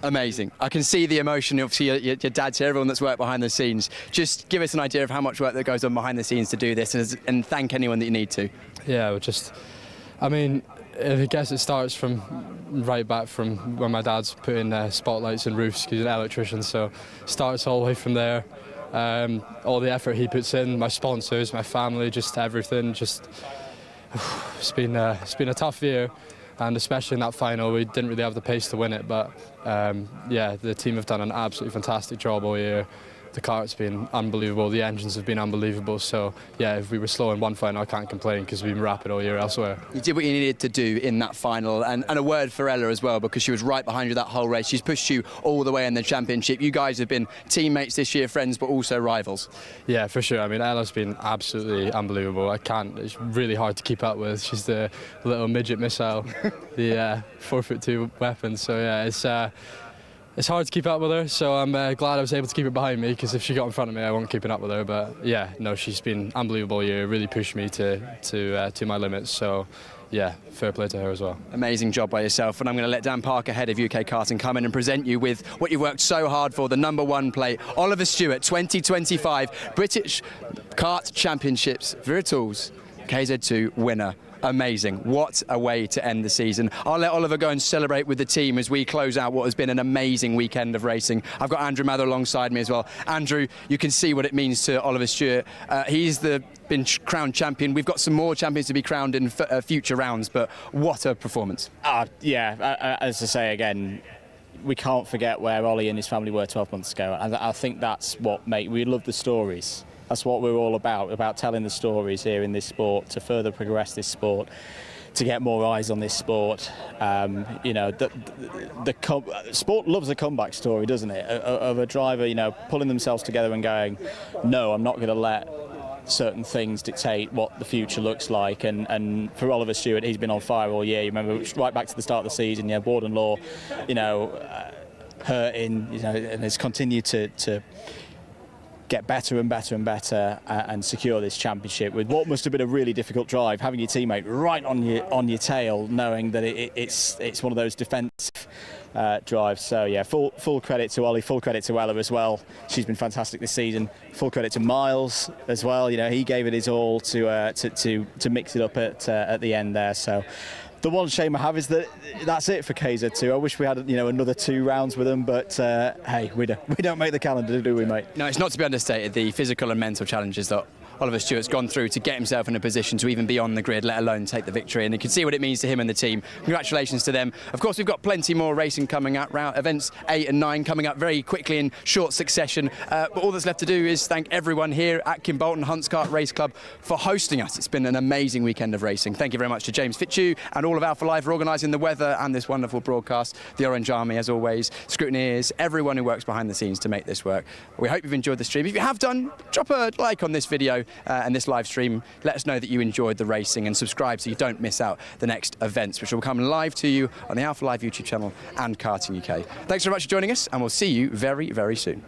Amazing. I can see the emotion. Obviously, your dad's here, everyone that's worked behind the scenes. Just give us an idea of how much work that goes on behind the scenes to do this, and thank anyone that you need to. Yeah, I mean, I guess it starts from right back from when my dad's putting spotlights and roofs, because he's an electrician, so starts all the way from there. All the effort he puts in, my sponsors, my family, just everything. It's been a tough year, and especially in that final, we didn't really have the pace to win it. But yeah, the team have done an absolutely fantastic job all year. The kart's been unbelievable, the engines have been unbelievable, so yeah, if we were slow in one final, I can't complain, because we've been rapid all year elsewhere. You did what you needed to do in that final, and a word for Ella as well, because she was right behind you that whole race. She's pushed you all the way in the championship. You guys have been teammates this year, friends, but also rivals. Yeah, for sure. I mean, Ella's been absolutely unbelievable. It's really hard to keep up with. She's the little midget missile, the 4'2" weapon, so yeah, it's hard to keep up with her, so I'm glad I was able to keep it behind me, because if she got in front of me, I wasn't keeping up with her. But yeah, no, she's been unbelievable all year, really pushed me to my limits. So yeah, fair play to her as well. Amazing job by yourself, and I'm going to let Dan Parker, head of UK Karting, come in and present you with what you've worked so hard for, the #1 plate, Oliver Stewart 2025 British Kart Championships Wera KZ2 winner. Amazing. What a way to end the season. I'll let Oliver go and celebrate with the team as we close out what has been an amazing weekend of racing. I've got Andrew Mather alongside me as well. Andrew, you can see what it means to Oliver Stewart. He's been crowned champion. We've got some more champions to be crowned in future rounds, but what a performance. Yeah, as I say again, we can't forget where Ollie and his family were 12 months ago. And I think that's what we love the stories. That's what we're all about telling the stories here in this sport, to further progress this sport, to get more eyes on this sport. You know, sport loves a comeback story, doesn't it? Of a driver, you know, pulling themselves together and going, no, I'm not going to let certain things dictate what the future looks like. And for Oliver Stewart, he's been on fire all year. You remember right back to the start of the season, yeah, Borden Law, you know, hurting, you know, and has continued to get better and better and better and secure this championship with what must have been a really difficult drive, having your teammate right on your tail, knowing that it's one of those defensive drives. So yeah, full credit to Ollie, full credit to Ella as well. She's been fantastic this season. Full credit to Miles as well. You know, he gave it his all to mix it up at the end there. So the one shame I have is that that's it for KZ2. I wish we had, you know, another 2 rounds with them, but hey, we don't make the calendar, do we, mate? No, it's not to be understated, the physical and mental challenges that Oliver Stewart's gone through to get himself in a position to even be on the grid, let alone take the victory. And you can see what it means to him and the team. Congratulations to them. Of course, we've got plenty more racing coming up. Events 8 and 9 coming up very quickly in short succession. But all that's left to do is thank everyone here at Kimbolton Hunts Kart Race Club for hosting us. It's been an amazing weekend of racing. Thank you very much to James Fitzhugh and all of Alpha Live for organising the weather and this wonderful broadcast. The Orange Army, as always, Scrutineers, everyone who works behind the scenes to make this work. We hope you've enjoyed the stream. If you have done, drop a like on this video and this live stream. Let us know that you enjoyed the racing and subscribe so you don't miss out the next events, which will come live to you on the Alpha Live YouTube channel and Karting UK. Thanks very much for joining us, and we'll see you very, very soon.